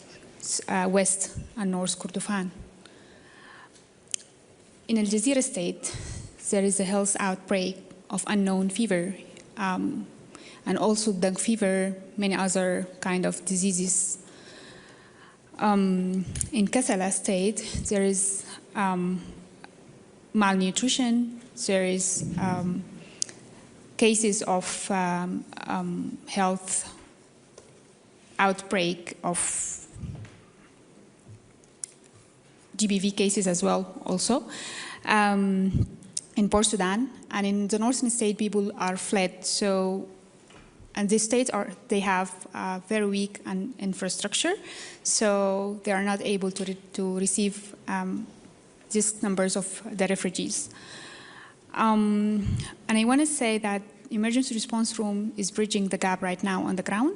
west, and north Kordofan. In Al Jazeera state, there is a health outbreak of unknown fever, and also dengue fever, many other kind of diseases. In Kassala state, there is malnutrition, there is cases of health outbreak of GBV cases as well also. In Port Sudan, and in the northern state, people are fled. So, and these states they have very weak infrastructure, so they are not able to receive these numbers of the refugees. And I want to say that emergency response room is bridging the gap right now on the ground,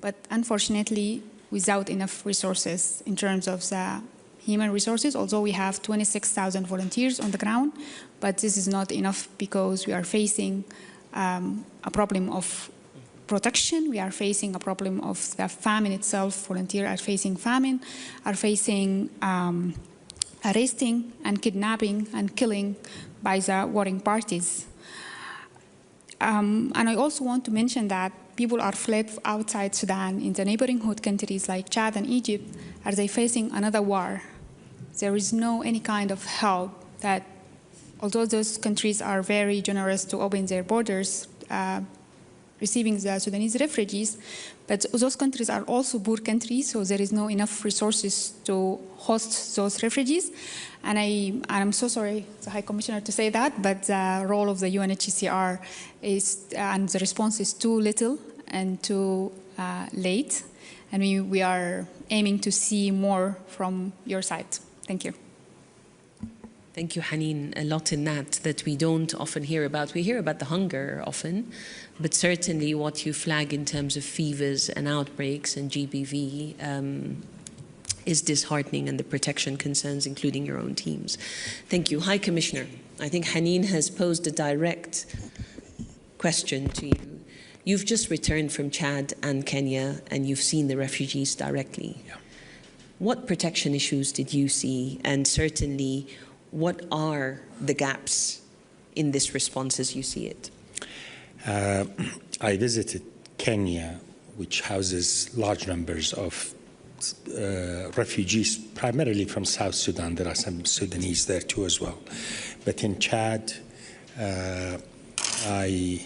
but unfortunately without enough resources in terms of the human resources, although we have 26,000 volunteers on the ground, but this is not enough because we are facing a problem of protection, we are facing a problem of the famine itself, volunteers are facing famine, are facing arresting and kidnapping and killing by the warring parties. And I also want to mention that people are fled outside Sudan in the neighboring countries like Chad and Egypt. Are they facing another war? There is no any kind of help that, although those countries are very generous to open their borders, receiving the Sudanese refugees, but those countries are also poor countries, so there is no enough resources to host those refugees. And I'm so sorry, the High Commissioner, to say that, but the role of the UNHCR is, and the response is too little and too late. And we are aiming to see more from your side. Thank you. Thank you, Haneen. A lot in that we don't often hear about. We hear about the hunger often, but certainly what you flag in terms of fevers and outbreaks and GBV is disheartening, and the protection concerns, including your own teams. Thank you. High Commissioner, I think Haneen has posed a direct question to you. You've just returned from Chad and Kenya, and you've seen the refugees directly. Yeah. What protection issues did you see? And certainly, what are the gaps in this response as you see it? I visited Kenya, which houses large numbers of refugees, primarily from South Sudan. There are some Sudanese there too as well. But in Chad, I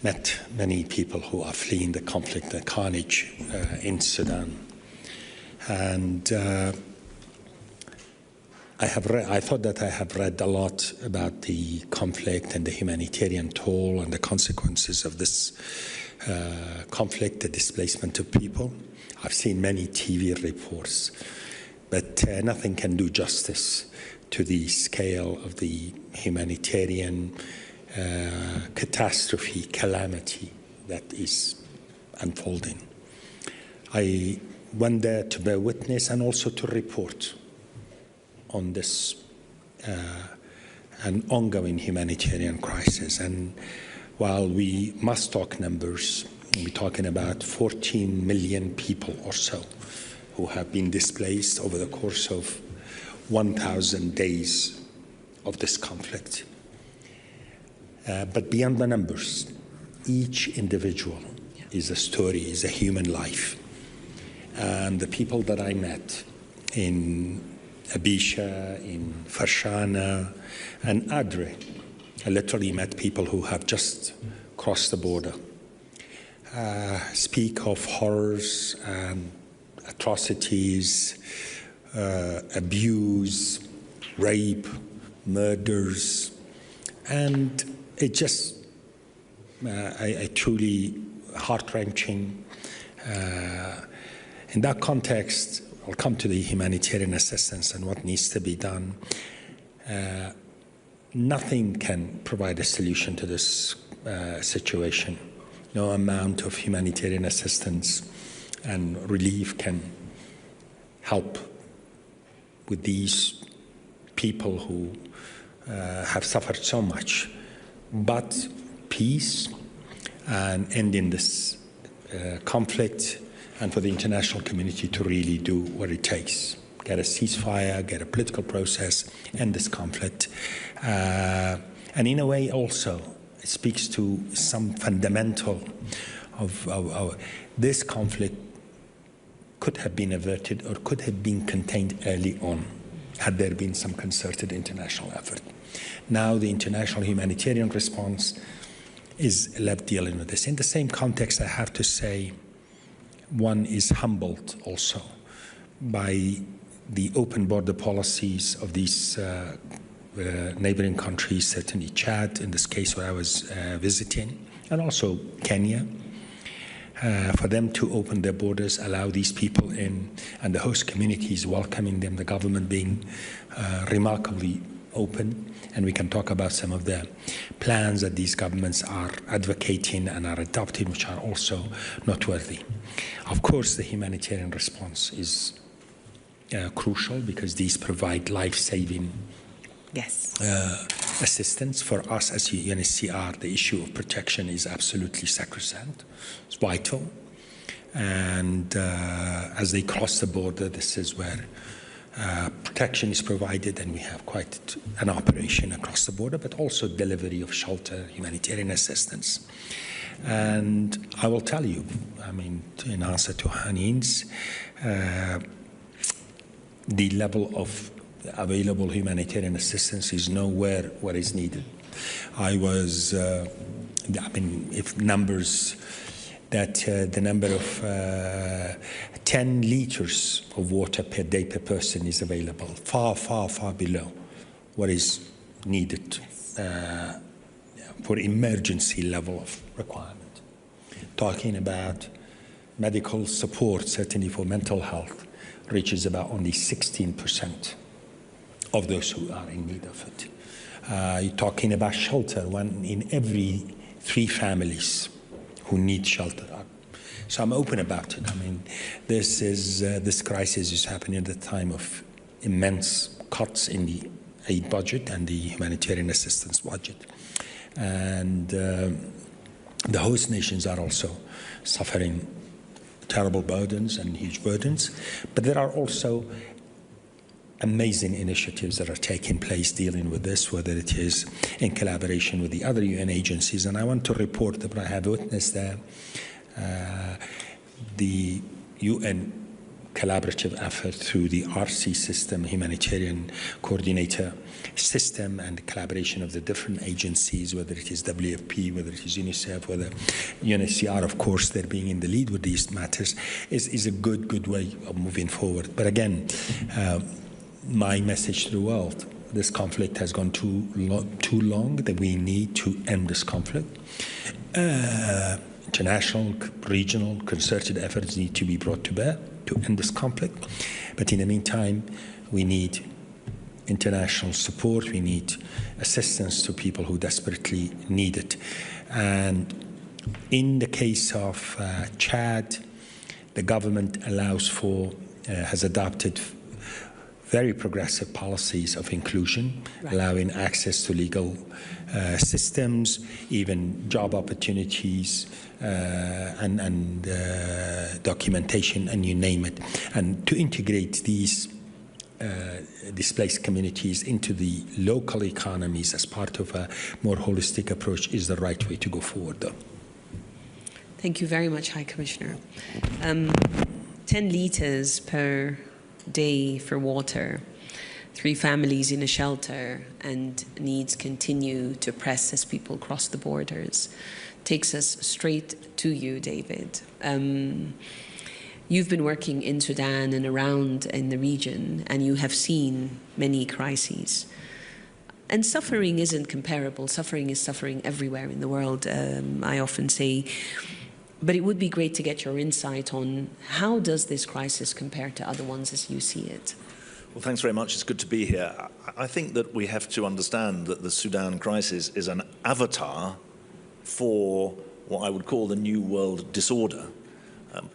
met many people who are fleeing the conflict, the carnage in Sudan. And I thought that I have read a lot about the conflict and the humanitarian toll and the consequences of this conflict, the displacement of people. I've seen many TV reports, but nothing can do justice to the scale of the humanitarian catastrophe, calamity that is unfolding. I went there to bear witness and also to report on this an ongoing humanitarian crisis. And while we must talk numbers, we're talking about 14 million people or so who have been displaced over the course of 1,000 days of this conflict. But beyond the numbers, each individual is a story, is a human life. And the people that I met in Abisha, in Farshana, and Adre, I literally met people who have just crossed the border, speak of horrors and atrocities, abuse, rape, murders, and it just, I truly heart-wrenching. In that context, I'll come to the humanitarian assistance and what needs to be done. Nothing can provide a solution to this situation. No amount of humanitarian assistance and relief can help with these people who have suffered so much. But peace and ending this conflict, and for the international community to really do what it takes. Get a ceasefire, get a political process, end this conflict. And in a way also, it speaks to some fundamental of this conflict could have been averted or could have been contained early on had there been some concerted international effort. Now the international humanitarian response is left dealing with this. In the same context, I have to say, one is humbled also by the open border policies of these neighboring countries, certainly Chad, in this case where I was visiting, and also Kenya, for them to open their borders, allow these people in, and the host communities welcoming them, the government being remarkably open. And we can talk about some of the plans that these governments are advocating and are adopting, which are also noteworthy. Of course, the humanitarian response is crucial because these provide life-saving assistance. For us as UNHCR, the issue of protection is absolutely sacrosanct. It's vital. And as they cross the border, this is where protection is provided, and we have quite an operation across the border, but also delivery of shelter, humanitarian assistance. And I will tell you, I mean, in answer to Hanin's, the level of available humanitarian assistance is nowhere where is needed. I was, I mean, if numbers that the number of 10 liters of water per day per person is available, far, far, far below what is needed for emergency level of requirement. Talking about medical support, certainly for mental health, reaches about only 16% of those who are in need of it. You're talking about shelter, 1 in every 3 families who need shelter. So I'm open about it. I mean, this crisis is happening at a time of immense cuts in the aid budget and the humanitarian assistance budget. And the host nations are also suffering terrible burdens and huge burdens. But there are also amazing initiatives that are taking place dealing with this, whether it is in collaboration with the other UN agencies. And I want to report that I have witnessed the UN collaborative effort through the RC system, humanitarian coordinator system, and collaboration of the different agencies, whether it is WFP, whether it is UNICEF, whether UNHCR, of course, they're being in the lead with these matters, is a good way of moving forward. But again, my message to the world, this conflict has gone too long, that we need to end this conflict. International, regional, concerted efforts need to be brought to bear to end this conflict. But in the meantime, we need international support. We need assistance to people who desperately need it. And in the case of Chad, the government has adopted very progressive policies of inclusion, allowing access to legal systems, even job opportunities, and documentation, and you name it. And to integrate these displaced communities into the local economies as part of a more holistic approach is the right way to go forward, though. Thank you very much, High Commissioner. 10 liters per day for water, 3 families in a shelter, and needs continue to press as people cross the borders. Takes us straight to you, David. You've been working in Sudan and around in the region, and you have seen many crises. And suffering isn't comparable. Suffering is suffering everywhere in the world, I often say. But it would be great to get your insight on how does this crisis compare to other ones as you see it? Well, thanks very much. It's good to be here. I think that we have to understand that the Sudan crisis is an avatar for what I would call the New World disorder.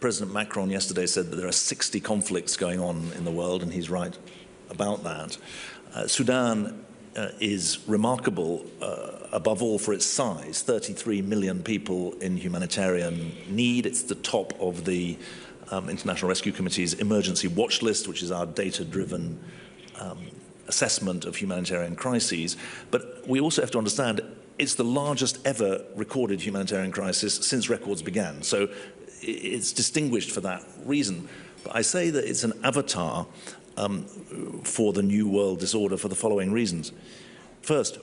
President Macron yesterday said that there are 60 conflicts going on in the world, and he's right about that. Sudan is remarkable, above all for its size. 33 million people in humanitarian need. It's the top of the International Rescue Committee's emergency watch list, which is our data-driven assessment of humanitarian crises. But we also have to understand it's the largest ever recorded humanitarian crisis since records began. So it's distinguished for that reason. But I say that it's an avatar for the New World Disorder for the following reasons. First,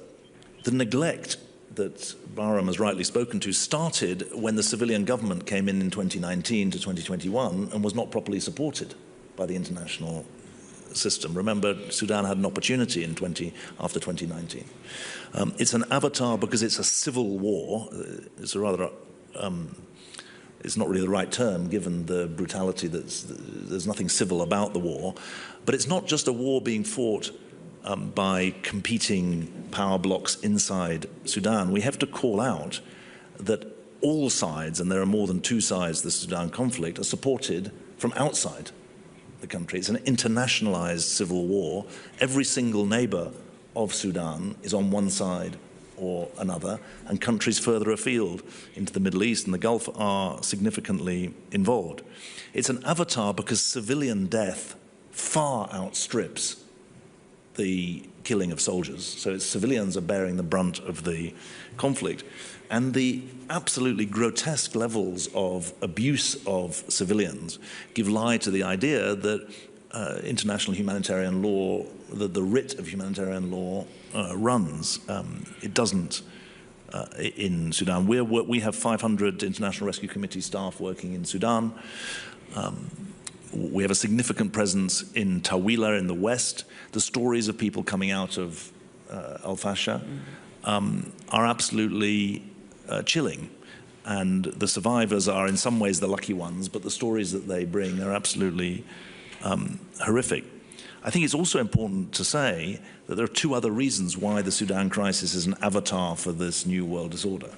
the neglect that Bahram has rightly spoken to started when the civilian government came in 2019 to 2021 and was not properly supported by the international system. Remember, Sudan had an opportunity after 2019. It's an avatar because it's a civil war. It's a rather it's not really the right term given the brutality there's nothing civil about the war. But it's not just a war being fought by competing power blocks inside Sudan. We have to call out that all sides, and there are more than two sides to the Sudan conflict, are supported from outside the country. It's an internationalized civil war. Every single neighbor of Sudan is on one side or another, and countries further afield into the Middle East and the Gulf are significantly involved. It's an avatar because civilian death far outstrips the killing of soldiers. So civilians are bearing the brunt of the conflict. And the absolutely grotesque levels of abuse of civilians give lie to the idea that international humanitarian law, that the writ of humanitarian law runs. It doesn't in Sudan. We have 500 International Rescue Committee staff working in Sudan. We have a significant presence in Tawila in the west. The stories of people coming out of Al-Fasha are absolutely chilling. And the survivors are in some ways the lucky ones, but the stories that they bring are absolutely horrific. I think it's also important to say that there are two other reasons why the Sudan crisis is an avatar for this new world disorder.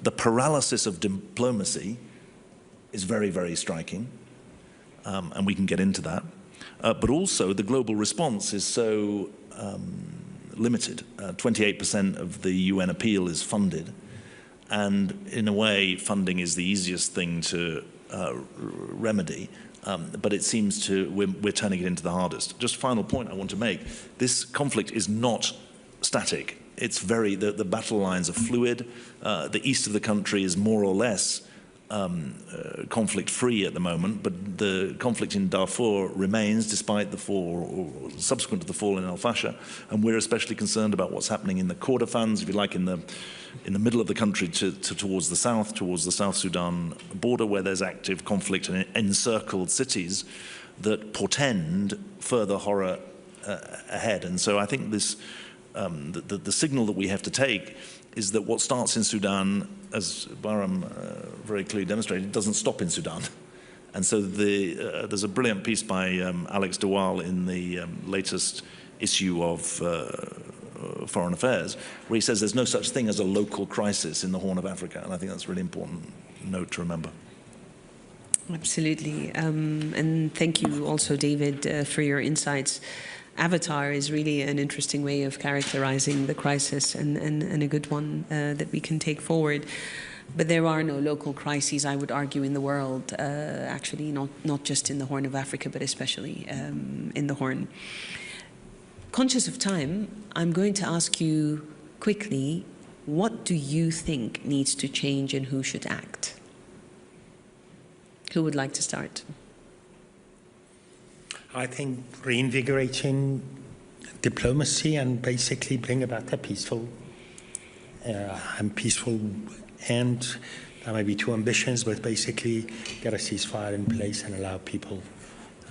The paralysis of diplomacy is very, very striking. And we can get into that. But also the global response is so limited. 28% of the UN appeal is funded. And in a way, funding is the easiest thing to remedy. But it seems we're turning it into the hardest. Just final point I want to make. This conflict is not static. It's the battle lines are fluid. The east of the country is more or less conflict-free at the moment, but the conflict in Darfur remains despite the fall, or subsequent to the fall in Al-Fasha, and we're especially concerned about what's happening in the Kordofans, if you like, in the middle of the country towards the South Sudan border, where there's active conflict and encircled cities that portend further horror ahead. And so I think this, the signal that we have to take is that what starts in Sudan, as Bahram very clearly demonstrated, doesn't stop in Sudan. And so there's a brilliant piece by Alex de Waal in the latest issue of Foreign Affairs, where he says there's no such thing as a local crisis in the Horn of Africa. And I think that's a really important note to remember. Absolutely. And thank you also, David, for your insights. Avatar is really an interesting way of characterizing the crisis and a good one that we can take forward. But there are no local crises, I would argue, in the world, actually, not just in the Horn of Africa, but especially in the Horn. Conscious of time, I'm going to ask you quickly, what do you think needs to change and who should act? Who would like to start? I think reinvigorating diplomacy and basically bring about a peaceful end. That might be two ambitions, but basically get a ceasefire in place and allow people.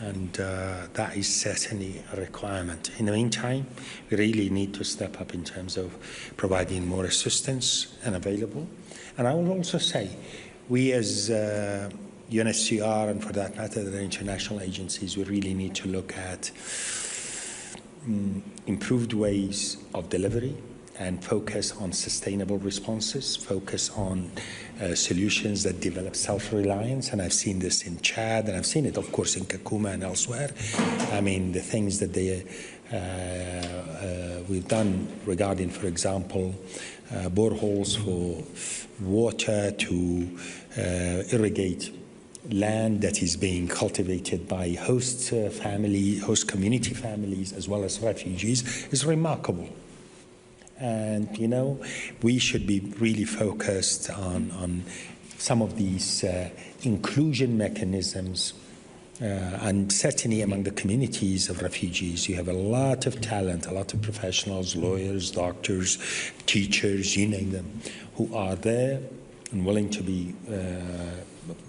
And that is certainly a requirement. In the meantime, we really need to step up in terms of providing more assistance and available. And I will also say, we as UNHCR, and for that matter, the international agencies, we really need to look at improved ways of delivery and focus on sustainable responses, focus on solutions that develop self-reliance. And I've seen this in Chad, and I've seen it, of course, in Kakuma and elsewhere. I mean, the things that the we've done regarding, for example, boreholes for water to irrigate land that is being cultivated by host community families as well as refugees is remarkable. And, you know, we should be really focused on some of these inclusion mechanisms. And certainly among the communities of refugees, you have a lot of talent, a lot of professionals, lawyers, doctors, teachers, you name them, who are there and willing to be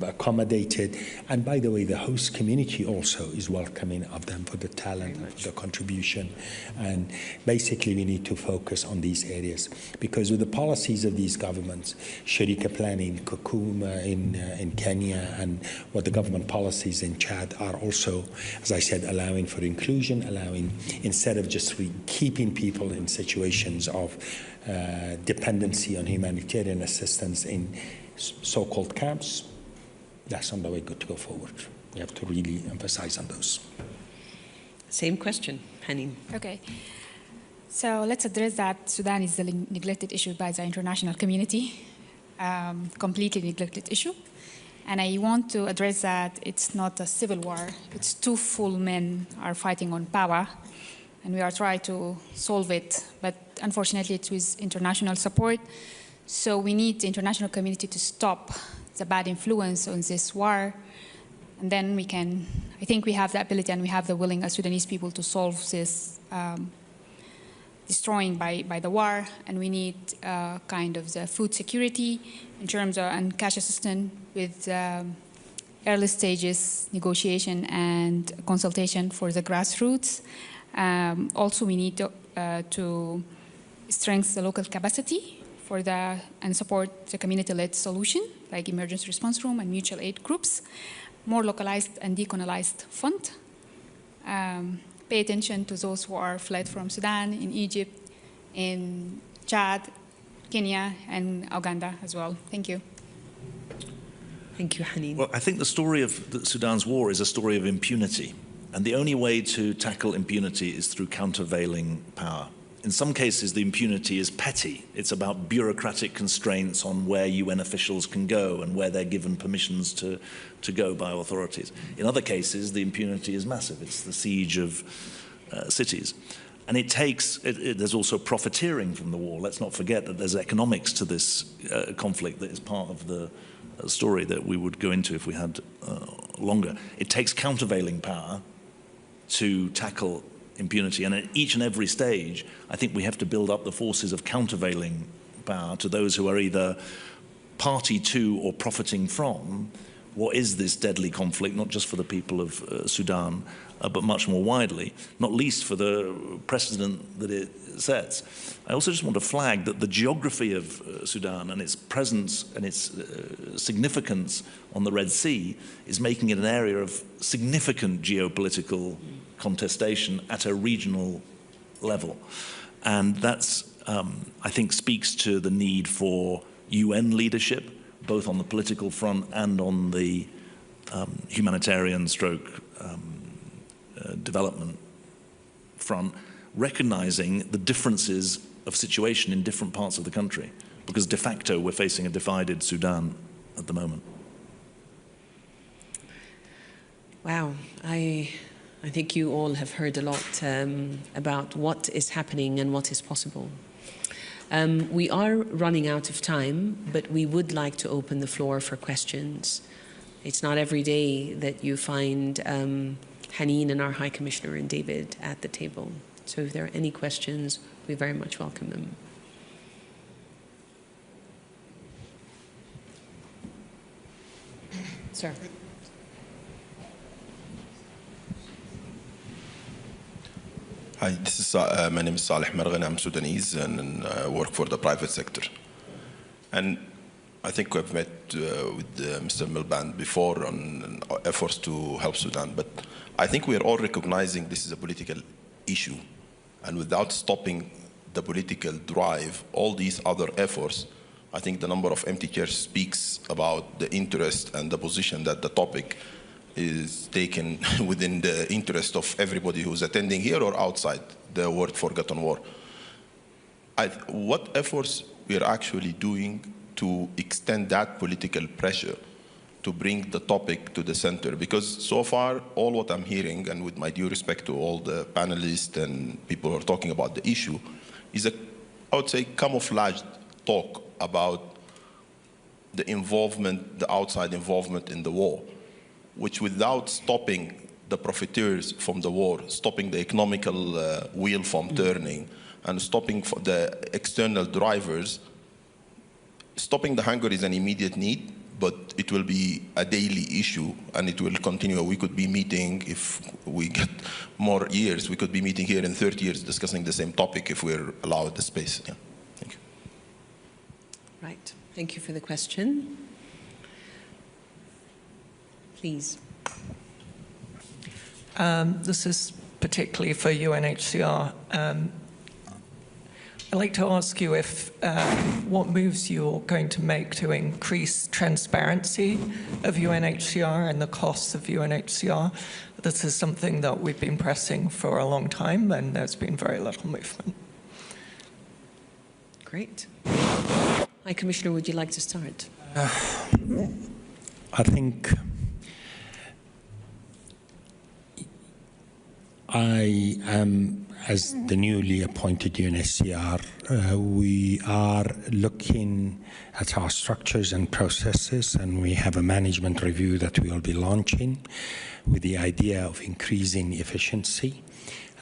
accommodated. And by the way, the host community also is welcoming of them for the talent, the contribution. And basically we need to focus on these areas, because with the policies of these governments, Sharika planning, Kakuma in Kenya, and what the government policies in Chad are also, as I said, allowing for inclusion, allowing, instead of just keeping people in situations of dependency on humanitarian assistance in so-called camps, that's on the way good to go forward. We have to really emphasize on those. Same question, Haneen. Okay. So let's address that Sudan is a neglected issue by the international community, completely neglected issue. And I want to address that it's not a civil war. It's two full men are fighting on power, and we are trying to solve it. But unfortunately, it's with international support. So we need the international community to stop the bad influence on this war. And then we can, I think we have the ability and we have the willing as Sudanese people to solve this destroying by the war. And we need kind of the food security in terms of and cash assistance with early stages negotiation and consultation for the grassroots. Also, we need to strengthen the local capacity for and support the community-led solution, like emergency response room and mutual aid groups, more localized and decolonized fund. Pay attention to those who are fled from Sudan, in Egypt, in Chad, Kenya, and Uganda as well. Thank you. Thank you, Haneen. Well, I think the story of Sudan's war is a story of impunity. And the only way to tackle impunity is through countervailing power. In some cases, the impunity is petty. It's about bureaucratic constraints on where UN officials can go and where they're given permissions to go by authorities. In other cases, the impunity is massive. It's the siege of cities. And it takes, there's also profiteering from the war. Let's not forget that there's economics to this conflict that is part of the story that we would go into if we had longer. It takes countervailing power to tackle impunity, and at each and every stage, I think we have to build up the forces of countervailing power to those who are either party to or profiting from what is this deadly conflict, not just for the people of Sudan, but much more widely, not least for the precedent that it sets. I also just want to flag that the geography of Sudan and its presence and its significance on the Red Sea is making it an area of significant geopolitical contestation at a regional level. And that's, I think, speaks to the need for UN leadership, both on the political front and on the humanitarian stroke development front, recognizing the differences of situation in different parts of the country, because de facto we're facing a divided Sudan at the moment. Wow, I think you all have heard a lot about what is happening and what is possible. We are running out of time, but we would like to open the floor for questions. It's not every day that you find Haneen and our High Commissioner and David at the table. So if there are any questions, we very much welcome them. Sir. Hi, this is my name is Saleh Marghan. I'm Sudanese and work for the private sector. And I think we've met with Mr. Milband before on efforts to help Sudan, but I think we are all recognizing this is a political issue. And without stopping the political drive, all these other efforts, I think the number of empty chairs speaks about the interest and the position that the topic is taken within the interest of everybody who's attending here or outside the word forgotten war. What efforts we are actually doing to extend that political pressure to bring the topic to the center? Because so far, all what I'm hearing, and with my due respect to all the panelists and people who are talking about the issue, is a, I would say, camouflaged talk about the involvement, the outside involvement in the war, which without stopping the profiteers from the war, stopping the economical wheel from turning, and stopping the external drivers, stopping the hunger is an immediate need, but it will be a daily issue, and it will continue. We could be meeting, if we get more years, we could be meeting here in 30 years discussing the same topic if we're allowed the space. Yeah. Thank you. Right. Thank you for the question. Please. This is particularly for UNHCR. I'd like to ask you if what moves you're going to make to increase transparency of UNHCR and the costs of UNHCR. This is something that we've been pressing for a long time, and there's been very little movement. Great. High Commissioner, would you like to start? I think I am, as the newly appointed UNHCR, we are looking at our structures and processes, and we have a management review that we will be launching with the idea of increasing efficiency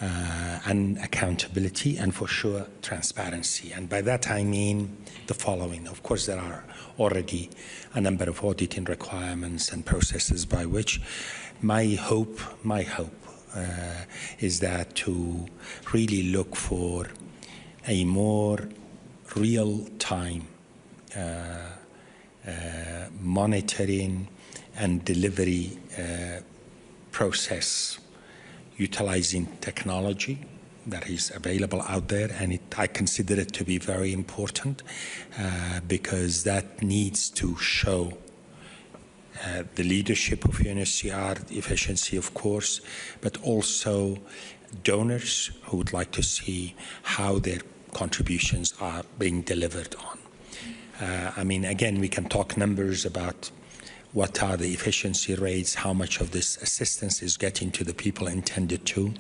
and accountability, and for sure transparency. And by that I mean the following. Of course, there are already a number of auditing requirements and processes by which my hope is that to really look for a more real-time monitoring and delivery process utilizing technology that is available out there, and I consider it to be very important because that needs to show the leadership of UNHCR, efficiency of course, but also donors who would like to see how their contributions are being delivered on. I mean, again, we can talk numbers about what are the efficiency rates, how much of this assistance is getting to the people intended to.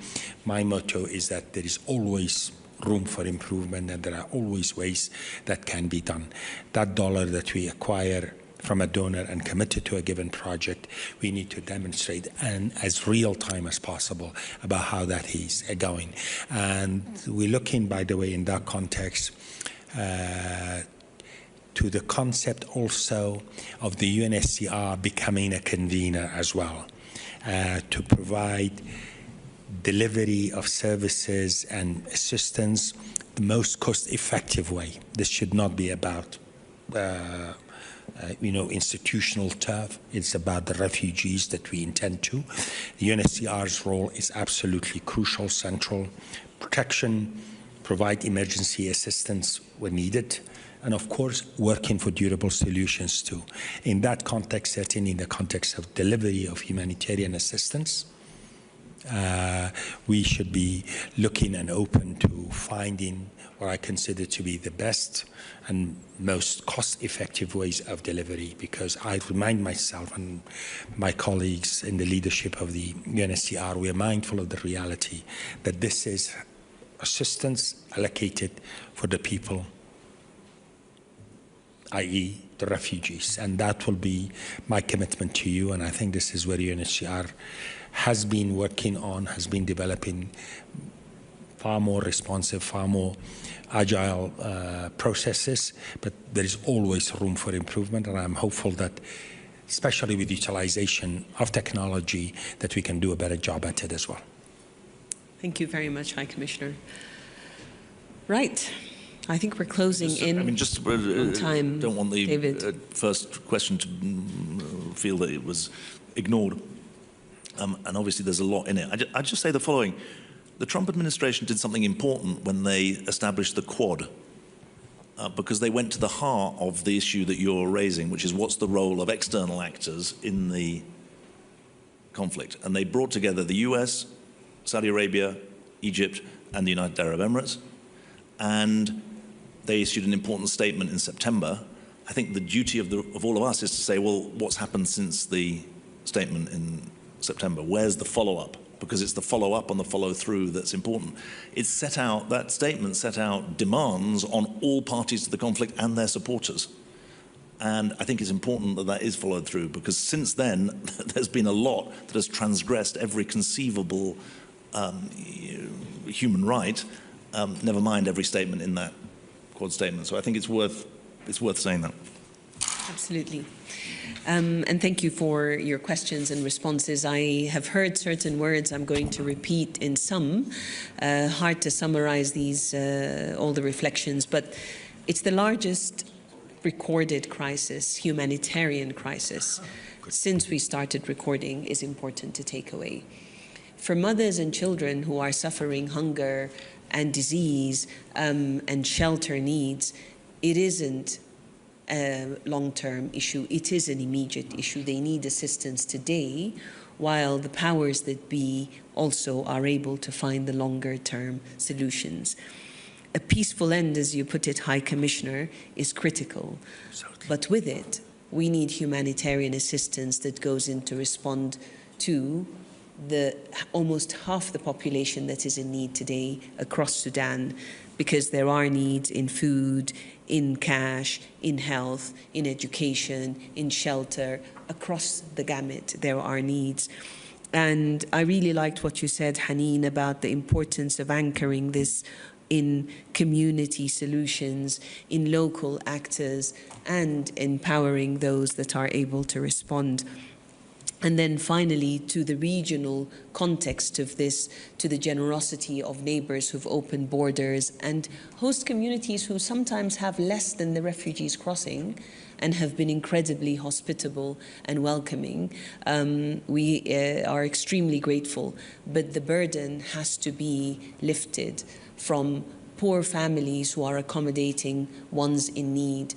My motto is that there is always room for improvement, and there are always ways that can be done. That dollar that we acquire from a donor and committed to a given project, we need to demonstrate and as real time as possible about how that is going. And we're looking, by the way, in that context, to the concept also of the UNHCR becoming a convener as well, to provide delivery of services and assistance the most cost-effective way. This should not be about institutional turf. It's about the refugees that we intend to. The UNHCR's role is absolutely crucial, central. Protection, provide emergency assistance when needed, and of course, working for durable solutions too. In that context, certainly in the context of delivery of humanitarian assistance, we should be looking and open to finding what I consider to be the best and most cost-effective ways of delivery, because I remind myself and my colleagues in the leadership of the UNHCR, we are mindful of the reality that this is assistance allocated for the people, i.e. the refugees, and that will be my commitment to you. And I think this is where UNHCR has been working on, has been developing far more responsive, far more agile processes, but there is always room for improvement, and I'm hopeful that, especially with utilization of technology, that we can do a better job at it as well. Thank you very much, High Commissioner. Right. I think we're closing in. I mean, just on time. Don't want the David. First question to feel that it was ignored. And obviously there's a lot in it. I'd just say the following. The Trump administration did something important when they established the Quad, because they went to the heart of the issue that you're raising, which is what's the role of external actors in the conflict. And they brought together the US, Saudi Arabia, Egypt, and the United Arab Emirates. And they issued an important statement in September. I think the duty of all of us is to say, well, what's happened since the statement in September? Where's the follow-up? Because it's the follow-up and the follow-through that's important. It's set out, that statement set out demands on all parties to the conflict and their supporters. And I think it's important that that is followed through, because since then, there's been a lot that has transgressed every conceivable human right, never mind every statement in that Quad statement. So I think it's worth saying that. Absolutely. And thank you for your questions and responses. I have heard certain words I'm going to repeat in some. Hard to summarize these, all the reflections, but it's the largest recorded crisis, humanitarian crisis, since we started recording, is important to take away. For mothers and children who are suffering hunger and disease and shelter needs, it isn't a long-term issue, it is an immediate issue. They need assistance today, while the powers that be also are able to find the longer-term solutions. A peaceful end, as you put it, High Commissioner, is critical. But with it, we need humanitarian assistance that goes in to respond to the almost half the population that is in need today across Sudan, because there are needs in food, in cash, in health, in education, in shelter. Across the gamut, there are needs. And I really liked what you said, Haneen, about the importance of anchoring this in community solutions, in local actors, and empowering those that are able to respond. And then finally, to the regional context of this, to the generosity of neighbors who've opened borders and host communities who sometimes have less than the refugees crossing and have been incredibly hospitable and welcoming. We are extremely grateful, but the burden has to be lifted from poor families who are accommodating ones in need,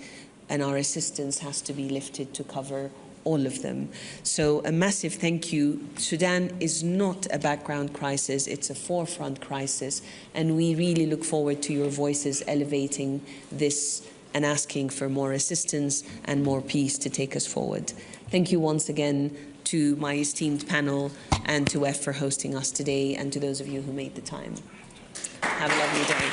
and our assistance has to be lifted to cover all of them. So a massive thank you. Sudan is not a background crisis, it's a forefront crisis, and we really look forward to your voices elevating this and asking for more assistance and more peace to take us forward. Thank you once again to my esteemed panel and to WEF for hosting us today, and to those of you who made the time. Have a lovely day.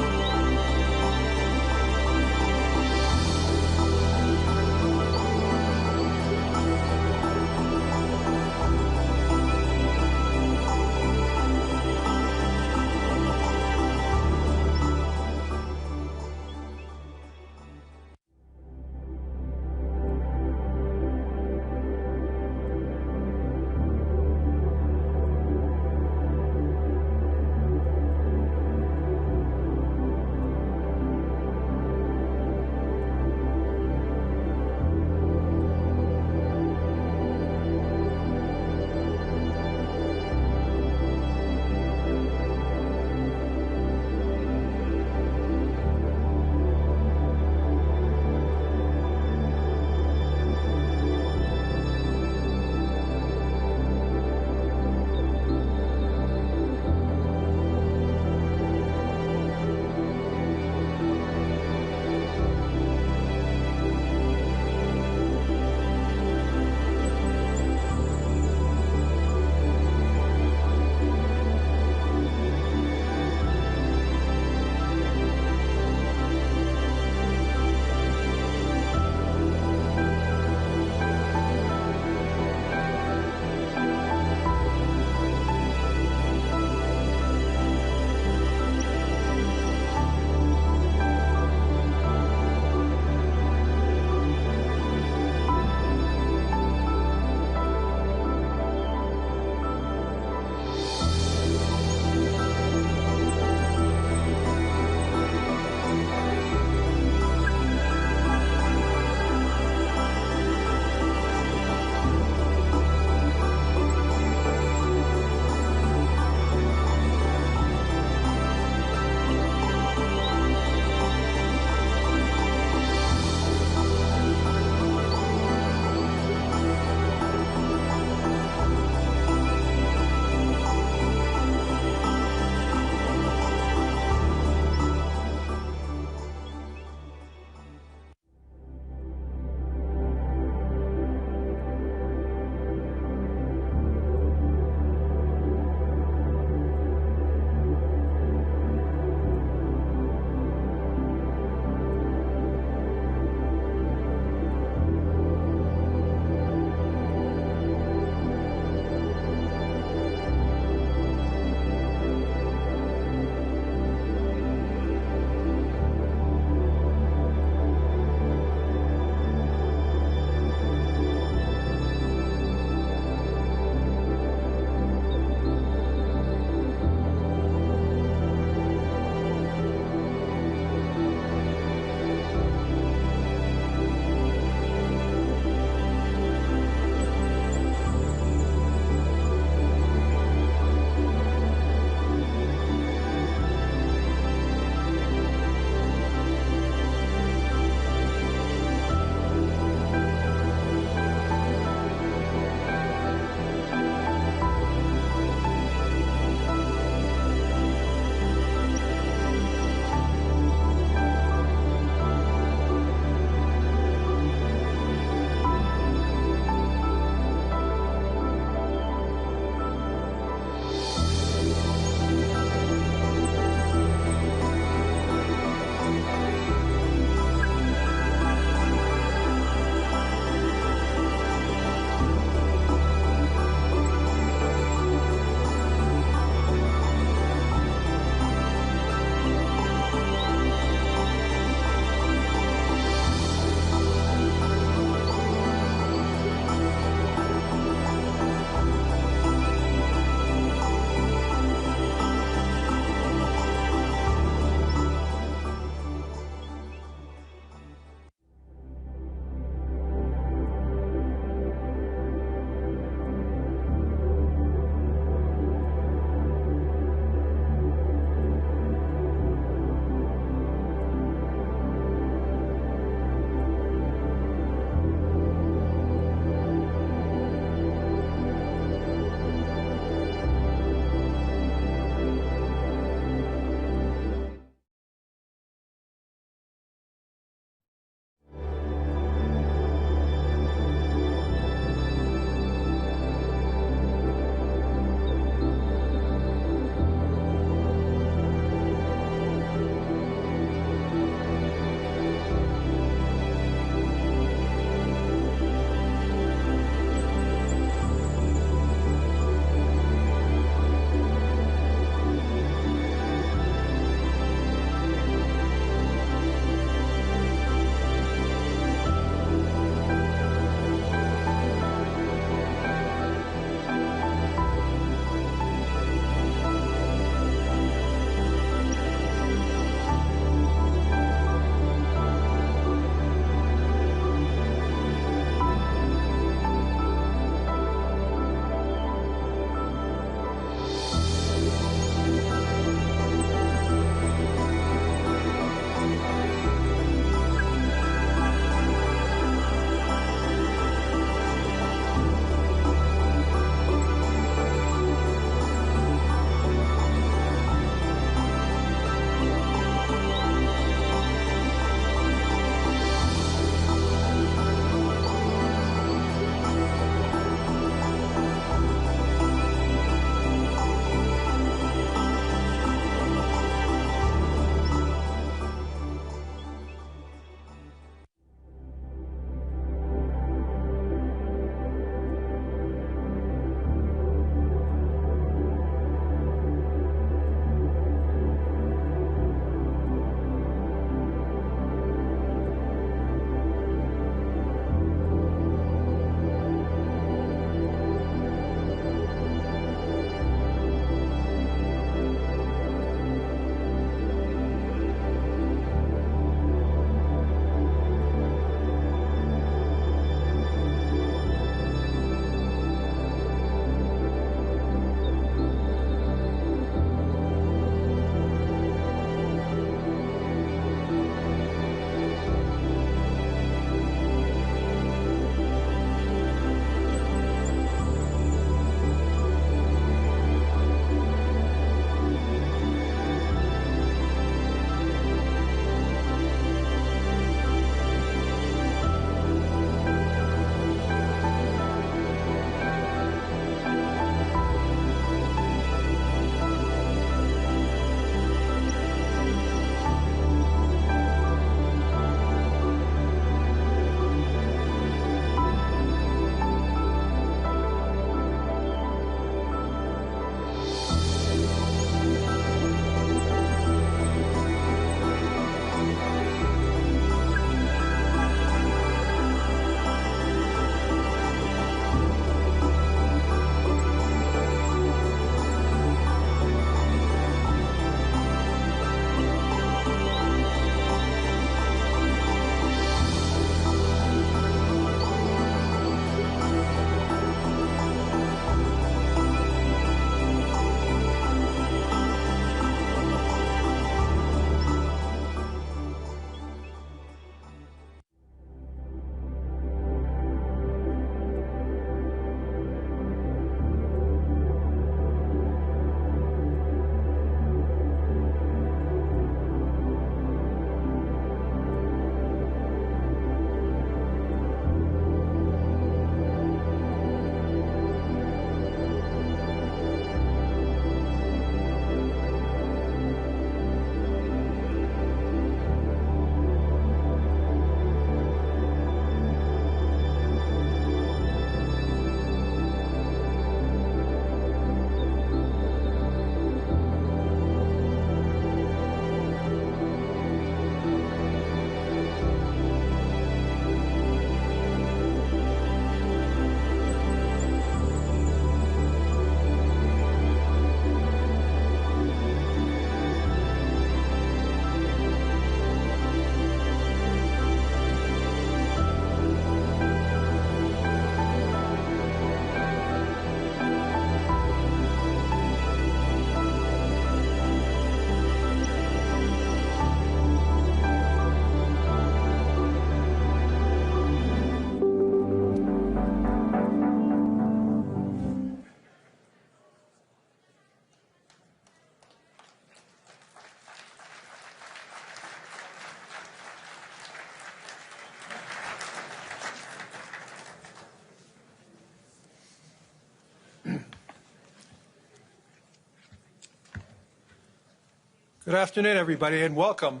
Good afternoon, everybody, and welcome.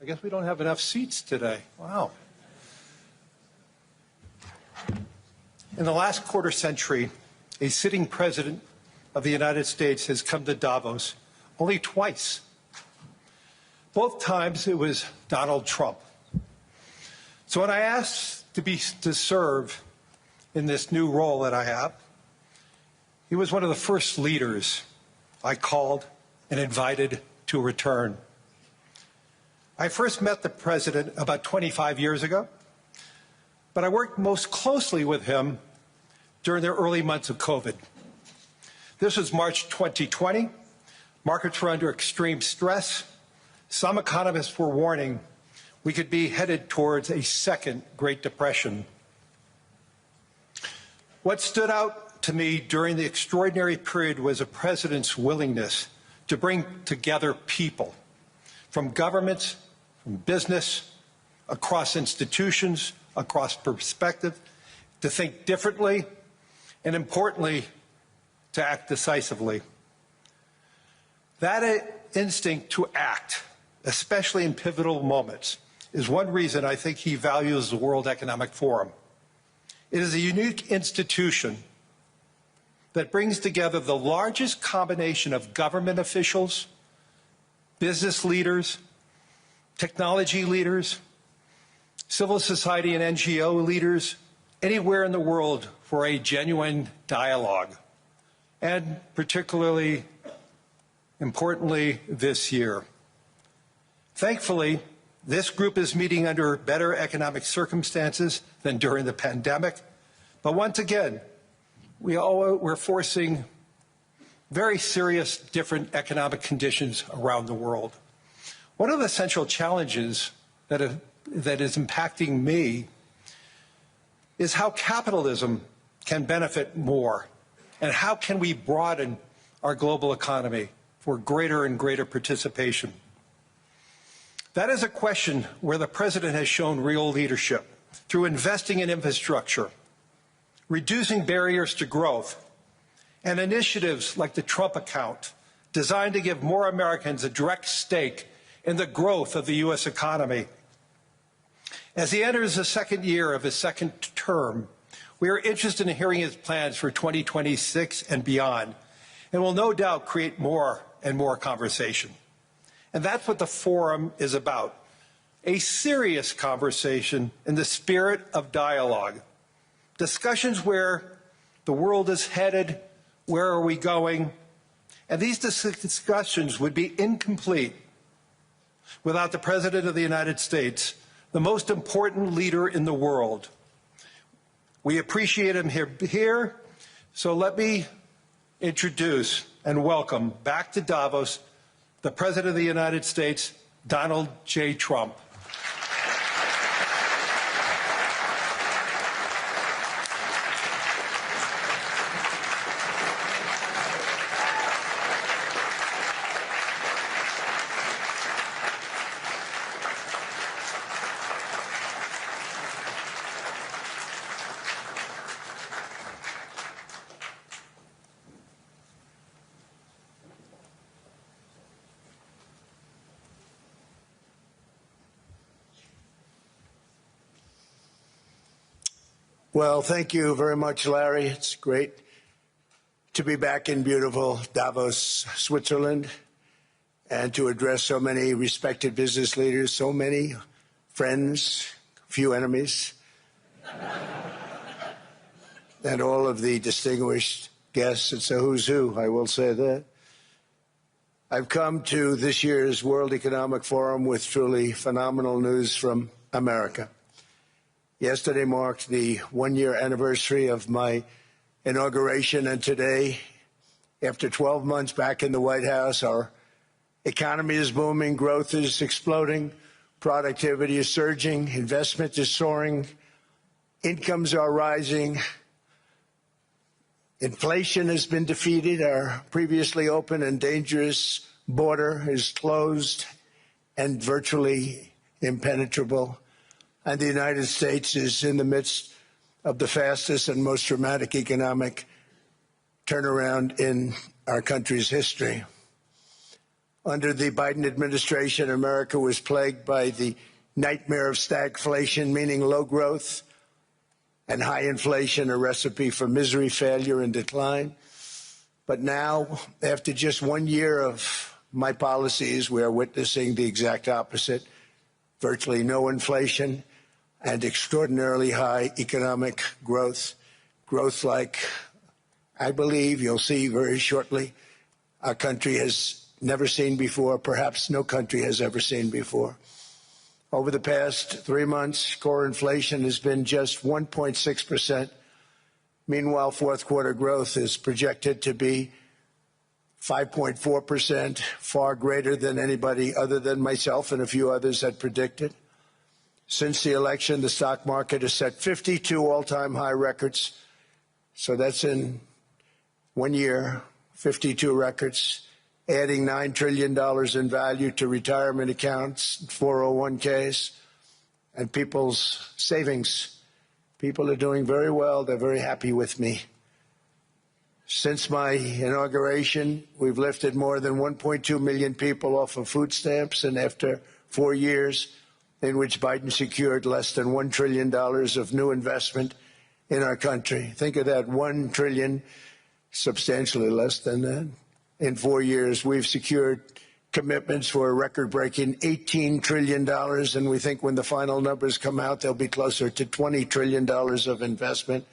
I guess we don't have enough seats today. Wow. In the last quarter century, a sitting president of the United States has come to Davos only twice. Both times it was Donald Trump. So when I asked to serve in this new role that I have, he was one of the first leaders I called and invited to return. I first met the president about 25 years ago, but I worked most closely with him during the early months of COVID. This was March 2020. Markets were under extreme stress. Some economists were warning we could be headed towards a second Great Depression. What stood out to me during the extraordinary period was the president's willingness to bring together people from governments, from business, across institutions, across perspective, to think differently, and importantly, to act decisively. That instinct to act, especially in pivotal moments, is one reason I think he values the World Economic Forum. It is a unique institution that brings together the largest combination of government officials, business leaders, technology leaders, civil society and NGO leaders, anywhere in the world for a genuine dialogue, and particularly importantly this year. Thankfully, this group is meeting under better economic circumstances than during the pandemic, but once again, we're facing very serious different economic conditions around the world. One of the central challenges that is impacting me is how capitalism can benefit more, and how can we broaden our global economy for greater and greater participation. That is a question where the president has shown real leadership through investing in infrastructure, reducing barriers to growth, and initiatives like the Trump account, designed to give more Americans a direct stake in the growth of the U.S. economy. As he enters the second year of his second term, we are interested in hearing his plans for 2026 and beyond, and will no doubt create more and more conversation. And that's what the forum is about, a serious conversation in the spirit of dialogue. Discussions where the world is headed, where are we going, and these discussions would be incomplete without the President of the United States, the most important leader in the world. We appreciate him here, so let me introduce and welcome back to Davos the President of the United States, Donald J. Trump. Well, thank you very much, Larry. It's great to be back in beautiful Davos, Switzerland, and to address so many respected business leaders, so many friends, few enemies, and all of the distinguished guests. It's a who's who, I will say that. I've come to this year's World Economic Forum with truly phenomenal news from America. Yesterday marked the one-year anniversary of my inauguration, and today, after 12 months back in the White House, our economy is booming, growth is exploding, productivity is surging, investment is soaring, incomes are rising, inflation has been defeated, our previously open and dangerous border is closed and virtually impenetrable. And the United States is in the midst of the fastest and most dramatic economic turnaround in our country's history. Under the Biden administration, America was plagued by the nightmare of stagflation, meaning low growth, and high inflation, a recipe for misery, failure, and decline. But now, after just 1 year of my policies, we are witnessing the exact opposite. Virtually no inflation and extraordinarily high economic growth. Growth like I believe you'll see very shortly our country has never seen before, perhaps no country has ever seen before. Over the past 3 months, core inflation has been just 1.6%. Meanwhile, fourth quarter growth is projected to be 5.4%, far greater than anybody other than myself and a few others had predicted. Since the election, the stock market has set 52 all-time high records. So that's in 1 year, 52 records, adding $9 trillion in value to retirement accounts, 401ks, and people's savings. People are doing very well. They're very happy with me. Since my inauguration, we've lifted more than 1.2 million people off of food stamps, and after 4 years in which Biden secured less than $1 trillion of new investment in our country. Think of that, 1 trillion, substantially less than that. In 4 years, we've secured commitments for a record-breaking $18 trillion, and we think when the final numbers come out, they'll be closer to $20 trillion of investment.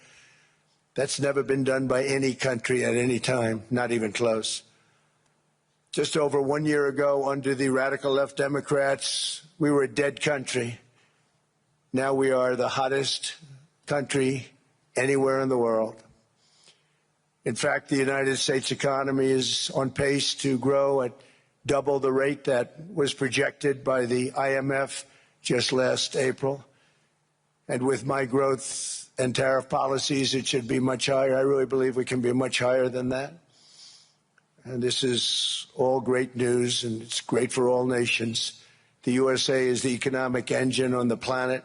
That's never been done by any country at any time, not even close. Just over 1 year ago, under the radical left Democrats, we were a dead country. Now we are the hottest country anywhere in the world. In fact, the United States economy is on pace to grow at double the rate that was projected by the IMF just last April. And with my growth and tariff policies, it should be much higher. I really believe we can be much higher than that. And this is all great news, and it's great for all nations. The USA is the economic engine on the planet,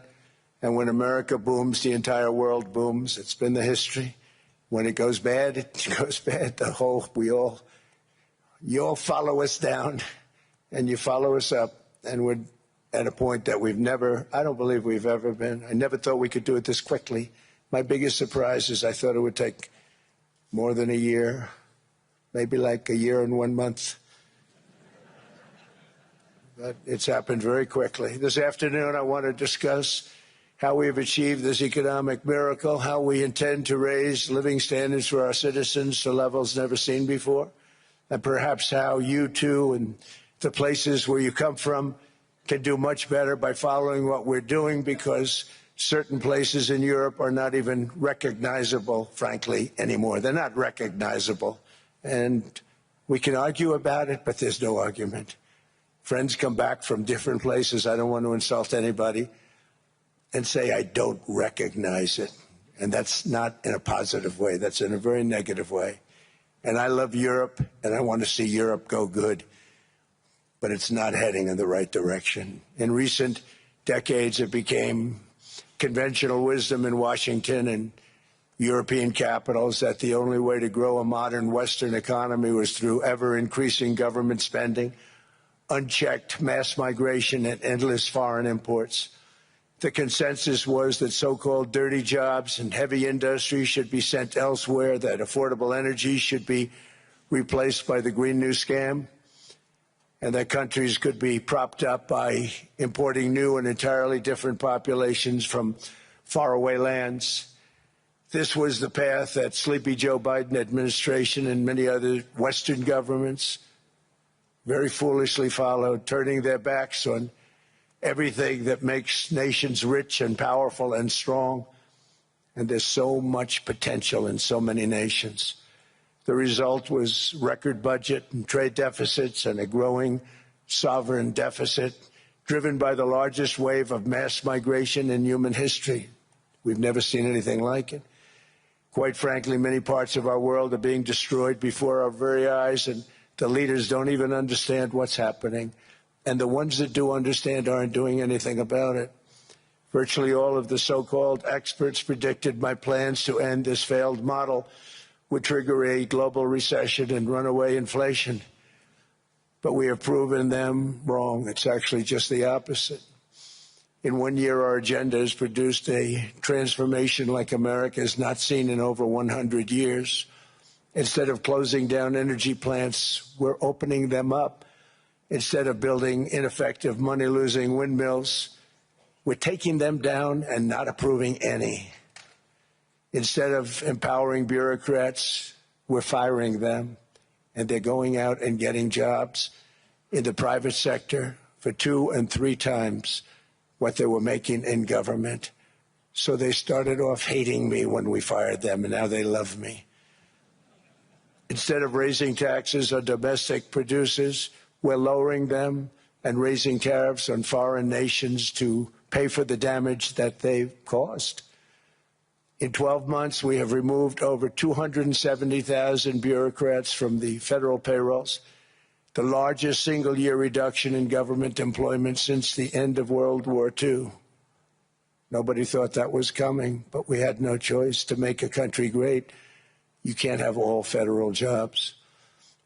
and when America booms, the entire world booms. It's been the history. When it goes bad, it goes bad. You all follow us down, and you follow us up, and we're at a point that I don't believe we've ever been. I never thought we could do it this quickly. My biggest surprise is I thought it would take more than a year, maybe like a year and 1 month. But it's happened very quickly. This afternoon, I want to discuss how we have achieved this economic miracle, how we intend to raise living standards for our citizens to levels never seen before, and perhaps how you too and the places where you come from can do much better by following what we're doing, because certain places in Europe are not even recognizable, frankly, anymore. They're not recognizable. And we can argue about it, but there's no argument. Friends come back from different places. I don't want to insult anybody and say I don't recognize it. And that's not in a positive way. That's in a very negative way. And I love Europe, and I want to see Europe go good. But it's not heading in the right direction. In recent decades, it became conventional wisdom in Washington and European capitals that the only way to grow a modern Western economy was through ever-increasing government spending, unchecked mass migration, and endless foreign imports. The consensus was that so-called dirty jobs and heavy industry should be sent elsewhere, that affordable energy should be replaced by the Green New Scam, and that countries could be propped up by importing new and entirely different populations from faraway lands. This was the path that Sleepy Joe Biden administration and many other Western governments very foolishly followed, turning their backs on everything that makes nations rich and powerful and strong. And there's so much potential in so many nations. The result was record budget and trade deficits and a growing sovereign deficit driven by the largest wave of mass migration in human history. We've never seen anything like it. Quite frankly, many parts of our world are being destroyed before our very eyes, and the leaders don't even understand what's happening. And the ones that do understand aren't doing anything about it. Virtually all of the so-called experts predicted my plans to end this failed model would trigger a global recession and runaway inflation. but we have proven them wrong. It's actually just the opposite. In 1 year, our agenda has produced a transformation like America has not seen in over 100 years. Instead of closing down energy plants, we're opening them up. Instead of building ineffective, money-losing windmills, we're taking them down and not approving any. Instead of empowering bureaucrats, we're firing them, and they're going out and getting jobs in the private sector for 2 and 3 times what they were making in government. So they started off hating me when we fired them, and now they love me. Instead of raising taxes on domestic producers, we're lowering them and raising tariffs on foreign nations to pay for the damage that they've caused. In 12 months, we have removed over 270,000 bureaucrats from the federal payrolls, the largest single-year reduction in government employment since the end of World War II. Nobody thought that was coming, but we had no choice. To make a country great, you can't have all federal jobs.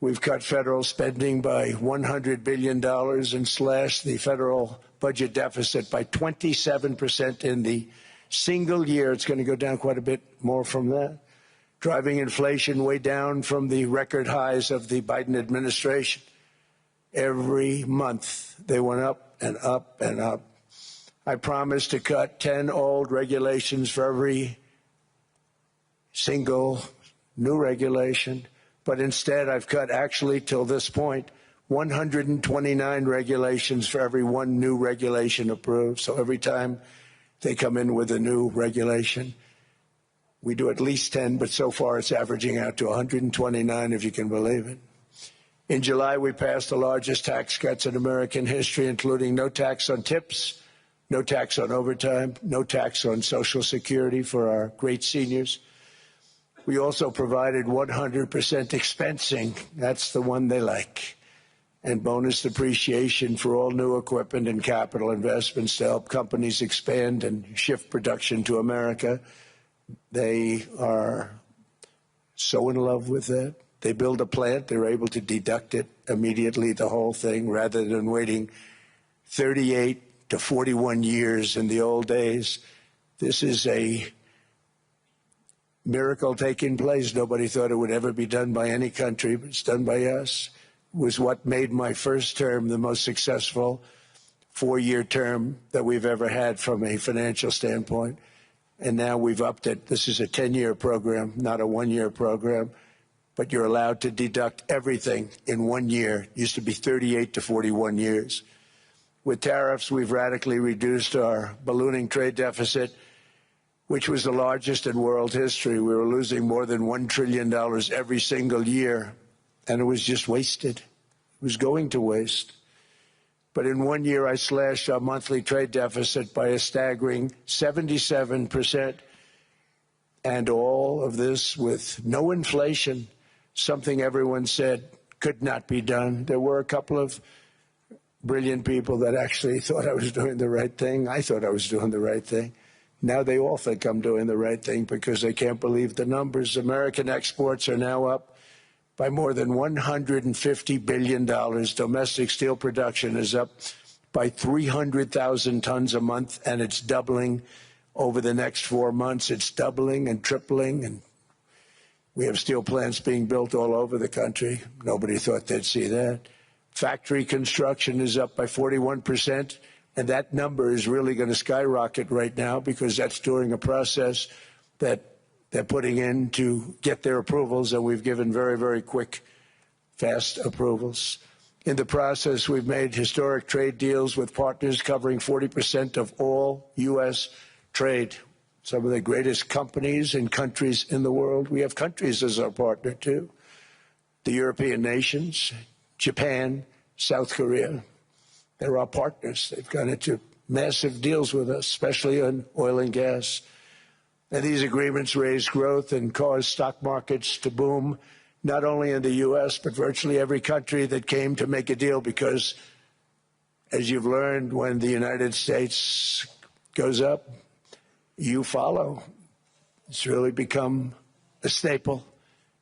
We've cut federal spending by $100 billion and slashed the federal budget deficit by 27% in the single year. It's going to go down quite a bit more from that, driving inflation way down from the record highs of the Biden administration. Every month, they went up and up and up. I promised to cut 10 old regulations for every single new regulation, but instead I've cut, actually till this point, 129 regulations for every 1 new regulation approved. So every time they come in with a new regulation, we do at least 10, but so far it's averaging out to 129, if you can believe it. In July, we passed the largest tax cuts in American history, including no tax on tips, no tax on overtime, no tax on Social Security for our great seniors. We also provided 100% expensing. That's the one they like. And bonus depreciation for all new equipment and capital investments to help companies expand and shift production to America. They are so in love with that. They build a plant, they're able to deduct it immediately, the whole thing, rather than waiting 38 to 41 years in the old days. This is a miracle taking place. Nobody thought it would ever be done by any country, but it's done by us. It was what made my first term the most successful 4-year term that we've ever had from a financial standpoint. And now we've upped it. This is a 10-year program, not a 1-year program. But you're allowed to deduct everything in 1 year. It used to be 38 to 41 years. With tariffs, we've radically reduced our ballooning trade deficit, which was the largest in world history. We were losing more than $1 trillion every single year, and it was just wasted. It was going to waste. But in 1 year, I slashed our monthly trade deficit by a staggering 77%, and all of this with no inflation, something everyone said could not be done. There were a couple of brilliant people that actually thought I was doing the right thing. I thought I was doing the right thing. Now they all think I'm doing the right thing because they can't believe the numbers. American exports are now up by more than $150 billion. Domestic steel production is up by 300,000 tons a month, and it's doubling over the next 4 months. It's doubling and tripling, and we have steel plants being built all over the country. Nobody thought they'd see that. Factory construction is up by 41%, and that number is really going to skyrocket right now because that's during a process that they're putting in to get their approvals, and we've given very, very quick, fast approvals. In the process, we've made historic trade deals with partners covering 40% of all U.S. trade. Some of the greatest companies and countries in the world. We have countries as our partner, too. The European nations, Japan, South Korea. They're our partners. They've gone into massive deals with us, especially on oil and gas. And these agreements raise growth and cause stock markets to boom, not only in the U.S., but virtually every country that came to make a deal, because, as you've learned, when the United States goes up, you follow. It's really become a staple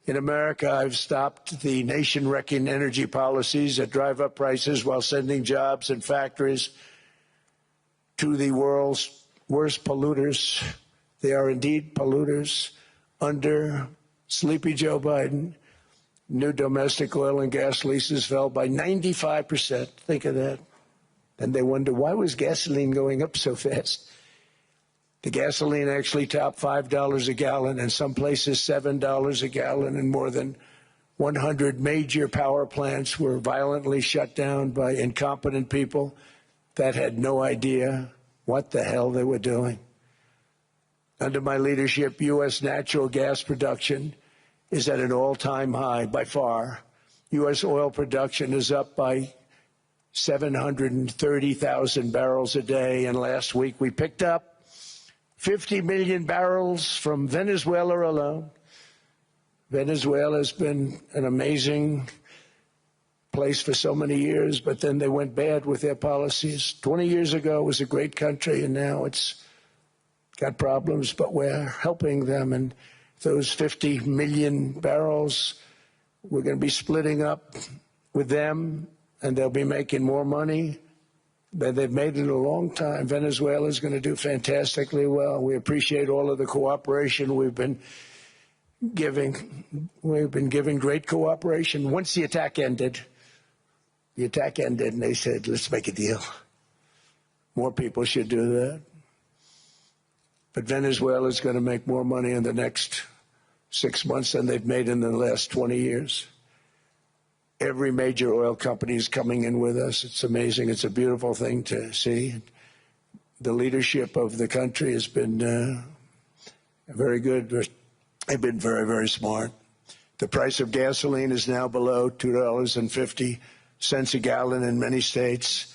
In America, I've stopped the nation-wrecking energy policies that drive up prices while sending jobs and factories to the world's worst polluters. They are indeed polluters. Under sleepy Joe Biden, new domestic oil and gas leases fell by 95%. Think of that. And they wonder, why was gasoline going up so fast? The gasoline actually topped $5 a gallon, and some places $7 a gallon, and more than 100 major power plants were violently shut down by incompetent people that had no idea what the hell they were doing. Under my leadership, U.S. natural gas production is at an all-time high by far. U.S. oil production is up by 730,000 barrels a day, and last week we picked up 50 million barrels from Venezuela alone. Venezuela has been an amazing place for so many years, but then they went bad with their policies. 20 years ago it was a great country, and now it's got problems, but we're helping them. And those 50 million barrels, we're going to be splitting up with them, and they'll be making more money than they've made in a long time. Venezuela is going to do fantastically well. We appreciate all of the cooperation we've been giving. We've been giving great cooperation. Once the attack ended, and they said, let's make a deal. More people should do that. But Venezuela is going to make more money in the next 6 months than they've made in the last 20 years. Every major oil company is coming in with us. It's amazing. It's a beautiful thing to see. The leadership of the country has been very good. They've been very, very smart. The price of gasoline is now below $2.50 a gallon in many states,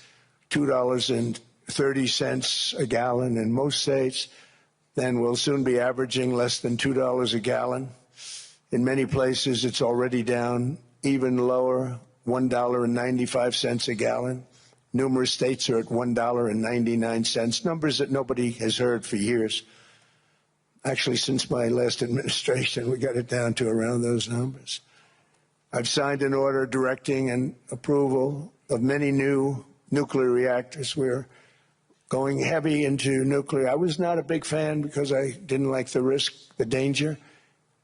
$2.30 a gallon in most states. Then we'll soon be averaging less than $2 a gallon. In many places, it's already down even lower, $1.95 a gallon. Numerous states are at $1.99, numbers that nobody has heard for years. Actually, since my last administration, we got it down to around those numbers. I've signed an order directing and approval of many new nuclear reactors. We're going heavy into nuclear. I was not a big fan because I didn't like the risk, the danger.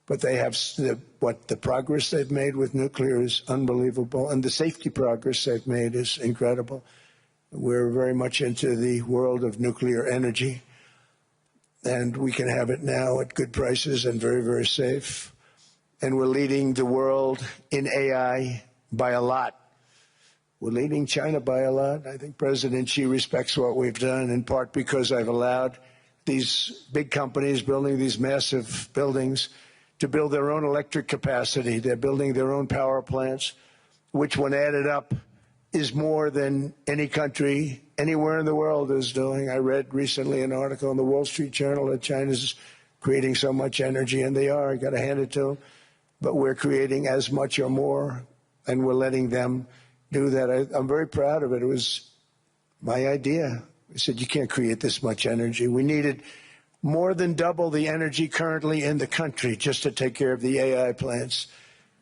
But they have the progress they've made with nuclear is unbelievable, and the safety progress they've made is incredible. We're very much into the world of nuclear energy, and we can have it now at good prices and very, very safe. And we're leading the world in AI by a lot. We're leading China by a lot. I think President Xi respects what we've done, in part because I've allowed these big companies building these massive buildings to build their own electric capacity. They're building their own power plants, which when added up is more than any country anywhere in the world is doing. I read recently an article in the Wall Street Journal that China's creating so much energy, and they are. I got to hand it to them. But we're creating as much or more, and we're letting them do that. I'm very proud of it. It was my idea. I said, you can't create this much energy. We needed more than double the energy currently in the country just to take care of the AI plants.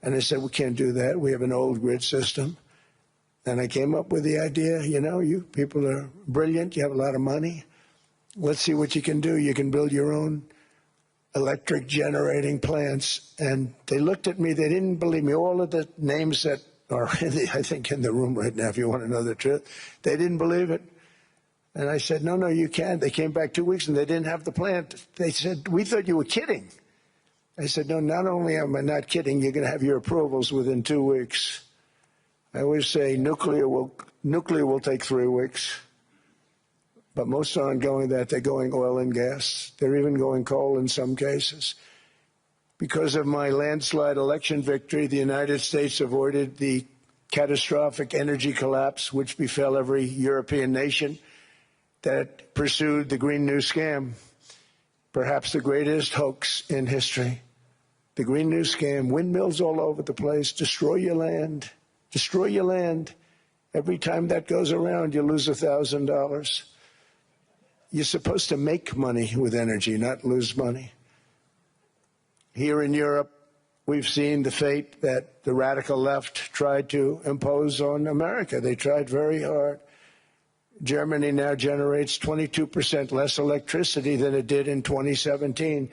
And I said, we can't do that. We have an old grid system. And I came up with the idea, you know, you people are brilliant. You have a lot of money. Let's see what you can do. You can build your own electric generating plants. And they looked at me. They didn't believe me. All of the names that are, I think, in the room right now, if you want to know the truth, they didn't believe it. And I said, no, you can't. They came back 2 weeks and they didn't have the plant. They said, we thought you were kidding. I said, no, not only am I not kidding, you're going to have your approvals within 2 weeks. I always say nuclear will take 3 weeks. But most aren't going that. They're going oil and gas. They're even going coal in some cases. Because of my landslide election victory, the United States avoided the catastrophic energy collapse which befell every European nation that pursued the Green New Scam, perhaps the greatest hoax in history. The Green New Scam, windmills all over the place, destroy your land, destroy your land. Every time that goes around, you lose $1,000. You're supposed to make money with energy, not lose money. Here in Europe, we've seen the fate that the radical left tried to impose on America. They tried very hard. Germany now generates 22% less electricity than it did in 2017.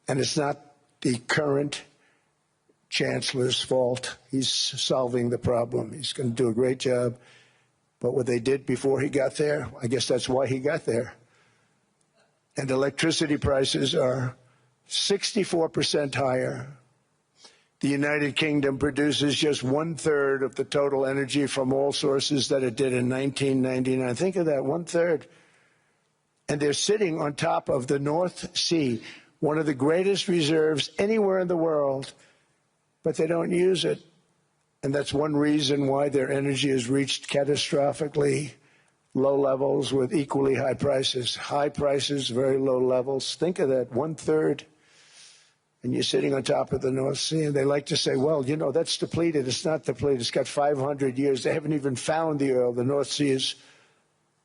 And it's not the current chancellor's fault. He's solving the problem. He's going to do a great job. But what they did before he got there, I guess that's why he got there. And electricity prices are 64% higher. The United Kingdom produces just 1/3 of the total energy from all sources that it did in 1999. Think of that, 1/3. And they're sitting on top of the North Sea, one of the greatest reserves anywhere in the world, but they don't use it. And that's one reason why their energy has reached catastrophically low levels with equally high prices. High prices, very low levels. Think of that, 1/3. And you're sitting on top of the North Sea, and they like to say, well, you know, that's depleted. It's not depleted. It's got 500 years. They haven't even found the oil. The North Sea is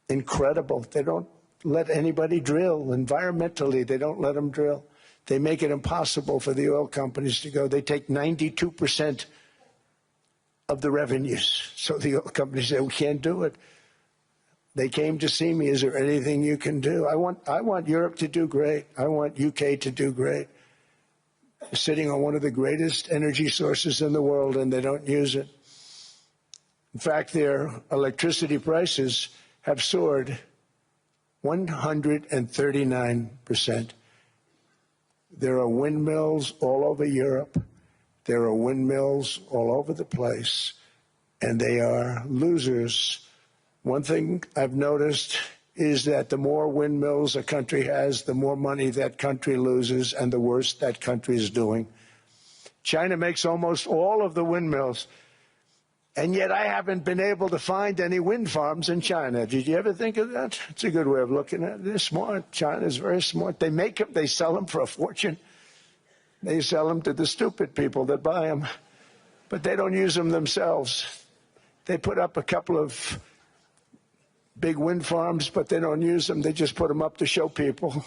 incredible. They don't let anybody drill. Environmentally, they don't let them drill. They make it impossible for the oil companies to go. They take 92% of the revenues. So the oil companies say, we can't do it. They came to see me. Is there anything you can do? I want Europe to do great. I want UK to do great. Sitting on one of the greatest energy sources in the world, and they don't use it. In fact, their electricity prices have soared 139%. There are windmills all over Europe. There are windmills all over the place, and they are losers. One thing I've noticed is that the more windmills a country has, the more money that country loses and the worse that country is doing. China makes almost all of the windmills, and yet I haven't been able to find any wind farms in China. Did you ever think of that? It's a good way of looking at it. They're smart. China is very smart. They make them, they sell them for a fortune. They sell them to the stupid people that buy them, but they don't use them themselves. They put up a couple of big wind farms, but they don't use them. They just put them up to show people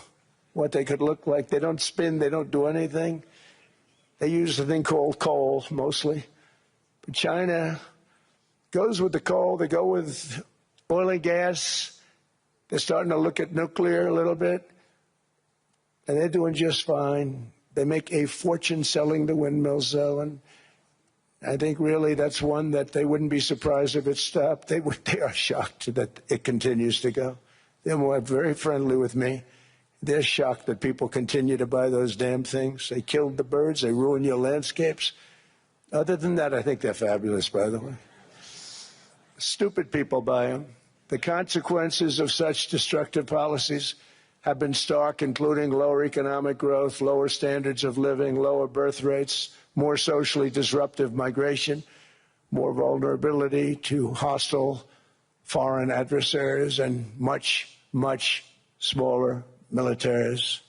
what they could look like. They don't spin. They don't do anything. They use a thing called coal, mostly. But China goes with the coal. They go with oil and gas. They're starting to look at nuclear a little bit. And they're doing just fine. They make a fortune selling the windmills, though, and I think really that's one that they wouldn't be surprised if it stopped. They are shocked that it continues to go. They're very friendly with me. They're shocked that people continue to buy those damn things. They killed the birds. They ruin your landscapes. Other than that, I think they're fabulous, by the way. Stupid people buy them. The consequences of such destructive policies have been stark, including lower economic growth, lower standards of living, lower birth rates, more socially disruptive migration, more vulnerability to hostile foreign adversaries, and much, much smaller militaries.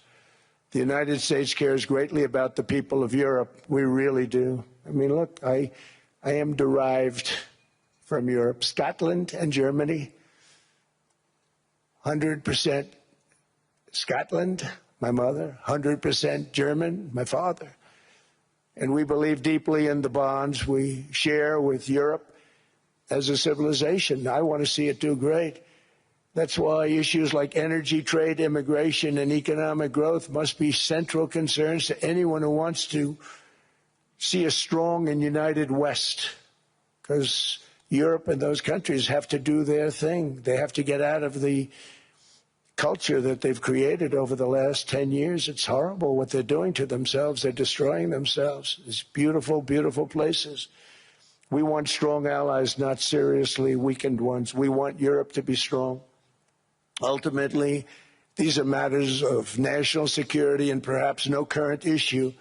The United States cares greatly about the people of Europe. We really do. I mean, look, I am derived from Europe. Scotland and Germany, 100% Scotland, my mother, 100% German, my father. And we believe deeply in the bonds we share with Europe as a civilization. I want to see it do great. That's why issues like energy, trade, immigration, and economic growth must be central concerns to anyone who wants to see a strong and united West, because Europe and those countries have to do their thing. They have to get out of the culture that they've created over the last 10 years. It's horrible what they're doing to themselves. They're destroying themselves. It's beautiful, beautiful places. We want strong allies, not seriously weakened ones. We want Europe to be strong. Ultimately, these are matters of national security, and perhaps no current issue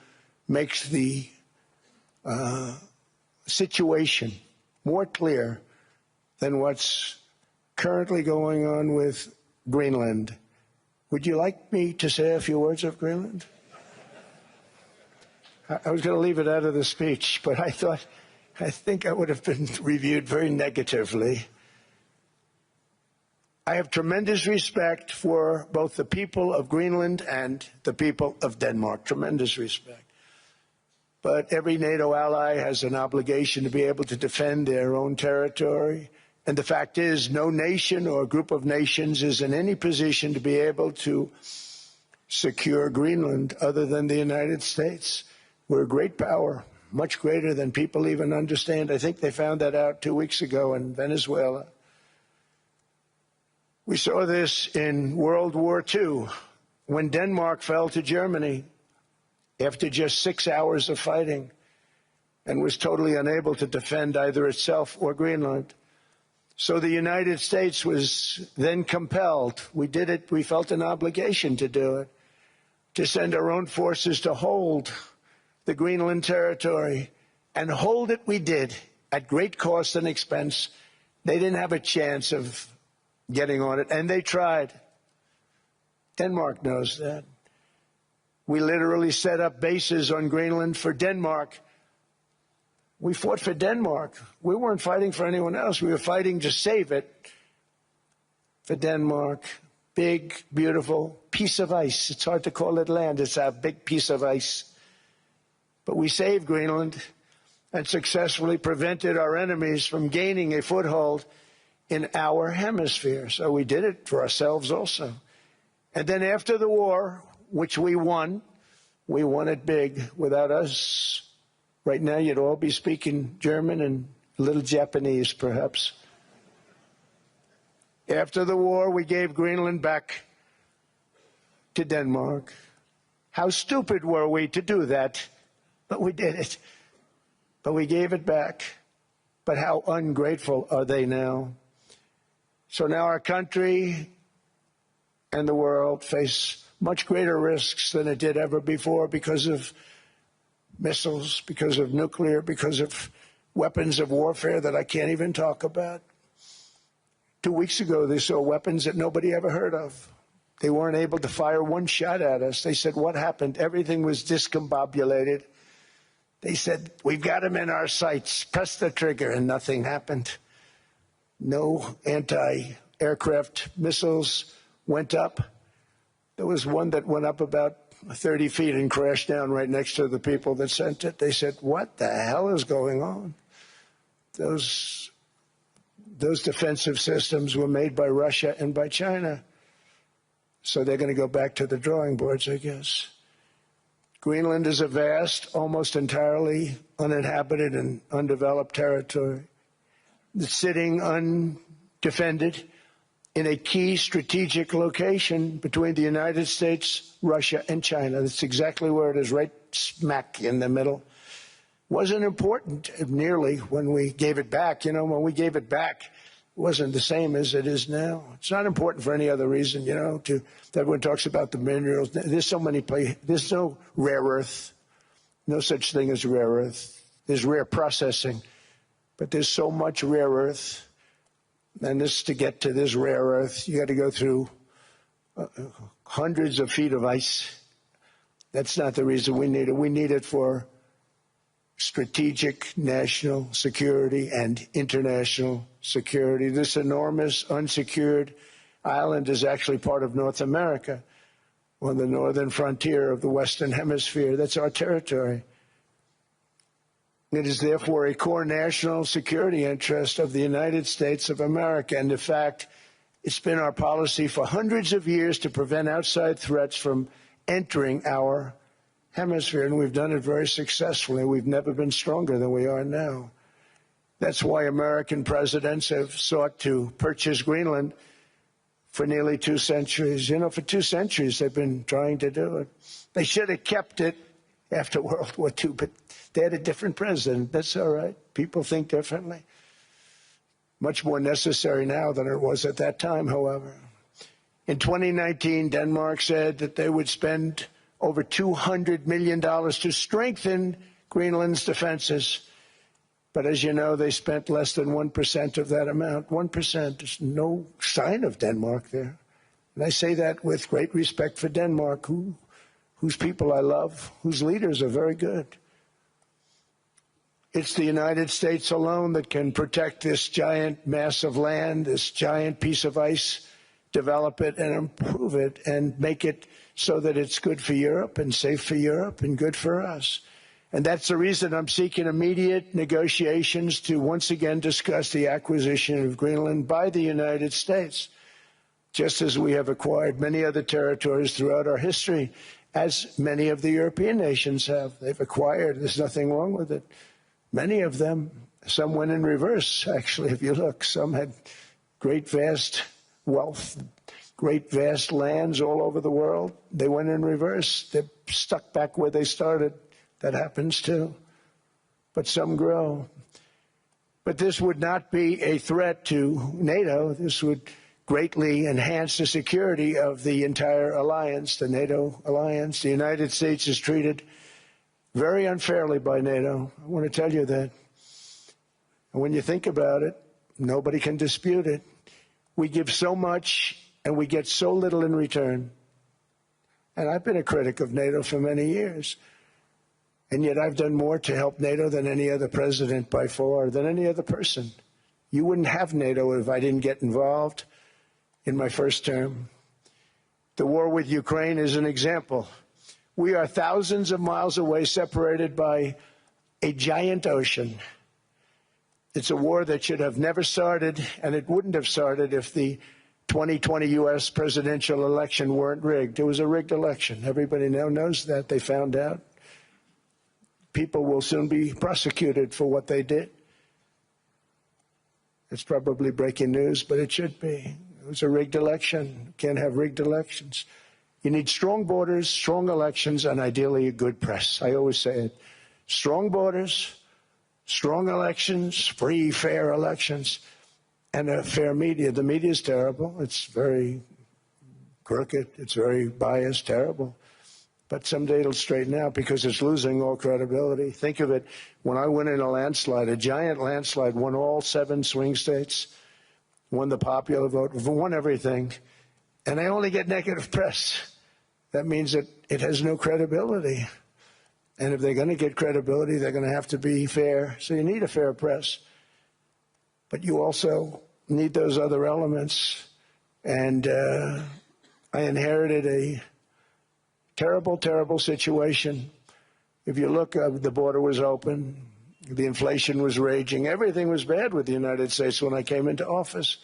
makes the situation more clear than what's currently going on with Greenland. Would you like me to say a few words of Greenland? I was going to leave it out of the speech, but I think I would have been reviewed very negatively. I have tremendous respect for both the people of Greenland and the people of Denmark, tremendous respect. But every NATO ally has an obligation to be able to defend their own territory. And the fact is, no nation or group of nations is in any position to be able to secure Greenland other than the United States. We're a great power, much greater than people even understand. I think they found that out 2 weeks ago in Venezuela. We saw this in World War II, when Denmark fell to Germany after just 6 hours of fighting and was totally unable to defend either itself or Greenland. So the United States was then compelled, we did it, we felt an obligation to do it, to send our own forces to hold the Greenland territory. And hold it we did, at great cost and expense. They didn't have a chance of getting on it, and they tried. Denmark knows that. We literally set up bases on Greenland for Denmark. We fought for Denmark. We weren't fighting for anyone else. We were fighting to save it for Denmark. Big, beautiful piece of ice. It's hard to call it land. It's a big piece of ice. But we saved Greenland and successfully prevented our enemies from gaining a foothold in our hemisphere. So we did it for ourselves also. And then after the war, which we won it big. Without us, right now you'd all be speaking German and a little Japanese, perhaps. After the war, we gave Greenland back to Denmark. How stupid were we to do that? But we did it. But we gave it back. But how ungrateful are they now? So now our country and the world face much greater risks than it did ever before because of missiles, because of nuclear, because of weapons of warfare that I can't even talk about. 2 weeks ago, they saw weapons that nobody ever heard of. They weren't able to fire one shot at us. They said, what happened? Everything was discombobulated. They said, we've got them in our sights. Press the trigger, and nothing happened. No anti-aircraft missiles went up. There was one that went up about 30 feet and crashed down right next to the people that sent it. They said, what the hell is going on? Those defensive systems were made by Russia and by China. So they're going to go back to the drawing boards, I guess. Greenland is a vast, almost entirely uninhabited and undeveloped territory. It's sitting undefended in a key strategic location between the United States, Russia, and China. That's exactly where it is, right smack in the middle. Wasn't important nearly when we gave it back. You know, when we gave it back, it wasn't the same as it is now. It's not important for any other reason, you know, everyone talks about the minerals. There's so many places. There's no rare earth, no such thing as rare earth. There's rare processing, but there's so much rare earth. And this, to get to this rare earth, you got to go through hundreds of feet of ice. That's not the reason we need it. We need it for strategic national security and international security. This enormous unsecured island is actually part of North America, on the northern frontier of the Western Hemisphere. That's our territory. It is therefore a core national security interest of the United States of America. And in fact, it's been our policy for hundreds of years to prevent outside threats from entering our hemisphere, and we've done it very successfully. We've never been stronger than we are now. That's why American presidents have sought to purchase Greenland for nearly 2 centuries. You know, for 2 centuries they've been trying to do it. They should have kept it after World War II, but they had a different president. That's all right. People think differently. Much more necessary now than it was at that time, however. In 2019, Denmark said that they would spend over $200 million to strengthen Greenland's defenses. But as you know, they spent less than 1% of that amount. 1%. There's no sign of Denmark there. And I say that with great respect for Denmark, whose people I love, whose leaders are very good. It's the United States alone that can protect this giant mass of land, this giant piece of ice, develop it and improve it and make it so that it's good for Europe and safe for Europe and good for us. And that's the reason I'm seeking immediate negotiations to once again discuss the acquisition of Greenland by the United States, just as we have acquired many other territories throughout our history, as many of the European nations have. They've acquired, there's nothing wrong with it. Many of them, some went in reverse, actually, if you look. Some had great vast wealth, great vast lands all over the world. They went in reverse. They're stuck back where they started. That happens too. But some grow. But this would not be a threat to NATO. This would greatly enhance the security of the entire alliance, the NATO alliance. The United States is treated very unfairly by NATO. I want to tell you that. And when you think about it, nobody can dispute it. We give so much and we get so little in return. And I've been a critic of NATO for many years. And yet I've done more to help NATO than any other president by far, than any other person. You wouldn't have NATO if I didn't get involved in my first term. The war with Ukraine is an example. We are thousands of miles away, separated by a giant ocean. It's a war that should have never started, and it wouldn't have started if the 2020 U.S. presidential election weren't rigged. It was a rigged election. Everybody now knows that. They found out. People will soon be prosecuted for what they did. It's probably breaking news, but it should be. It was a rigged election. You can't have rigged elections. You need strong borders, strong elections, and ideally a good press. I always say it. Strong borders, strong elections, free, fair elections, and a fair media. The media is terrible. It's very crooked. It's very biased, terrible. But someday it'll straighten out because it's losing all credibility. Think of it, when I went in a landslide, a giant landslide, won all 7 swing states, won the popular vote, won everything, and I only get negative press. That means that it has no credibility. And if they're going to get credibility, they're going to have to be fair. So you need a fair press. But you also need those other elements. And I inherited a terrible, terrible situation. If you look, the border was open, the inflation was raging, everything was bad with the United States when I came into office.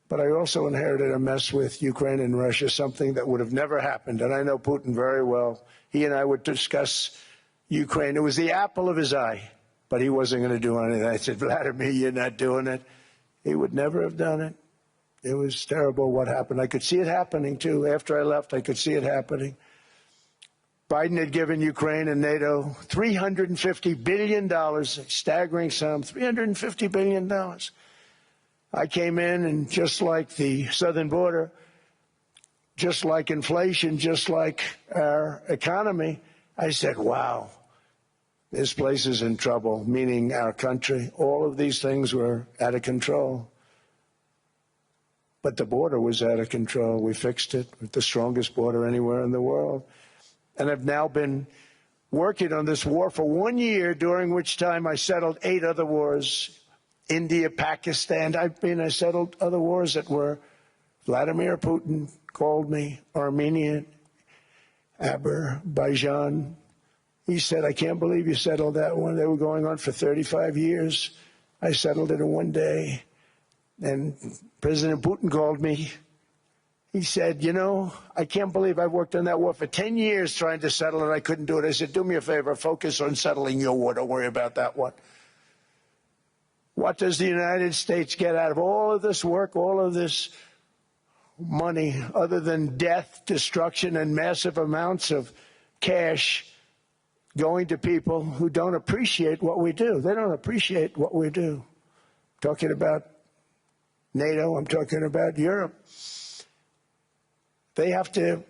But I also inherited a mess with Ukraine and Russia, something that would have never happened. And I know Putin very well. He and I would discuss Ukraine. It was the apple of his eye, but he wasn't going to do anything. I said, Vladimir, you're not doing it. He would never have done it. It was terrible what happened. I could see it happening, too. After I left, I could see it happening. Biden had given Ukraine and NATO $350 billion, a staggering sum, $350 billion. I came in, and just like the southern border, just like inflation, just like our economy, I said, wow, this place is in trouble, meaning our country. All of these things were out of control. But the border was out of control. We fixed it with the strongest border anywhere in the world. And I've now been working on this war for 1 year, during which time I settled 8 other wars. India, Pakistan. I settled other wars that were Vladimir Putin called me, Armenia, Azerbaijan. He said, I can't believe you settled that one. They were going on for 35 years. I settled it in 1 day. And President Putin called me. He said, you know, I can't believe I've worked on that war for 10 years trying to settle it. I couldn't do it. I said, do me a favor, focus on settling your war. Don't worry about that one. What does the United States get out of all of this work, all of this money, other than death, destruction, and massive amounts of cash going to people who don't appreciate what we do? They don't appreciate what we do. I'm talking about NATO. I'm talking about Europe. They have to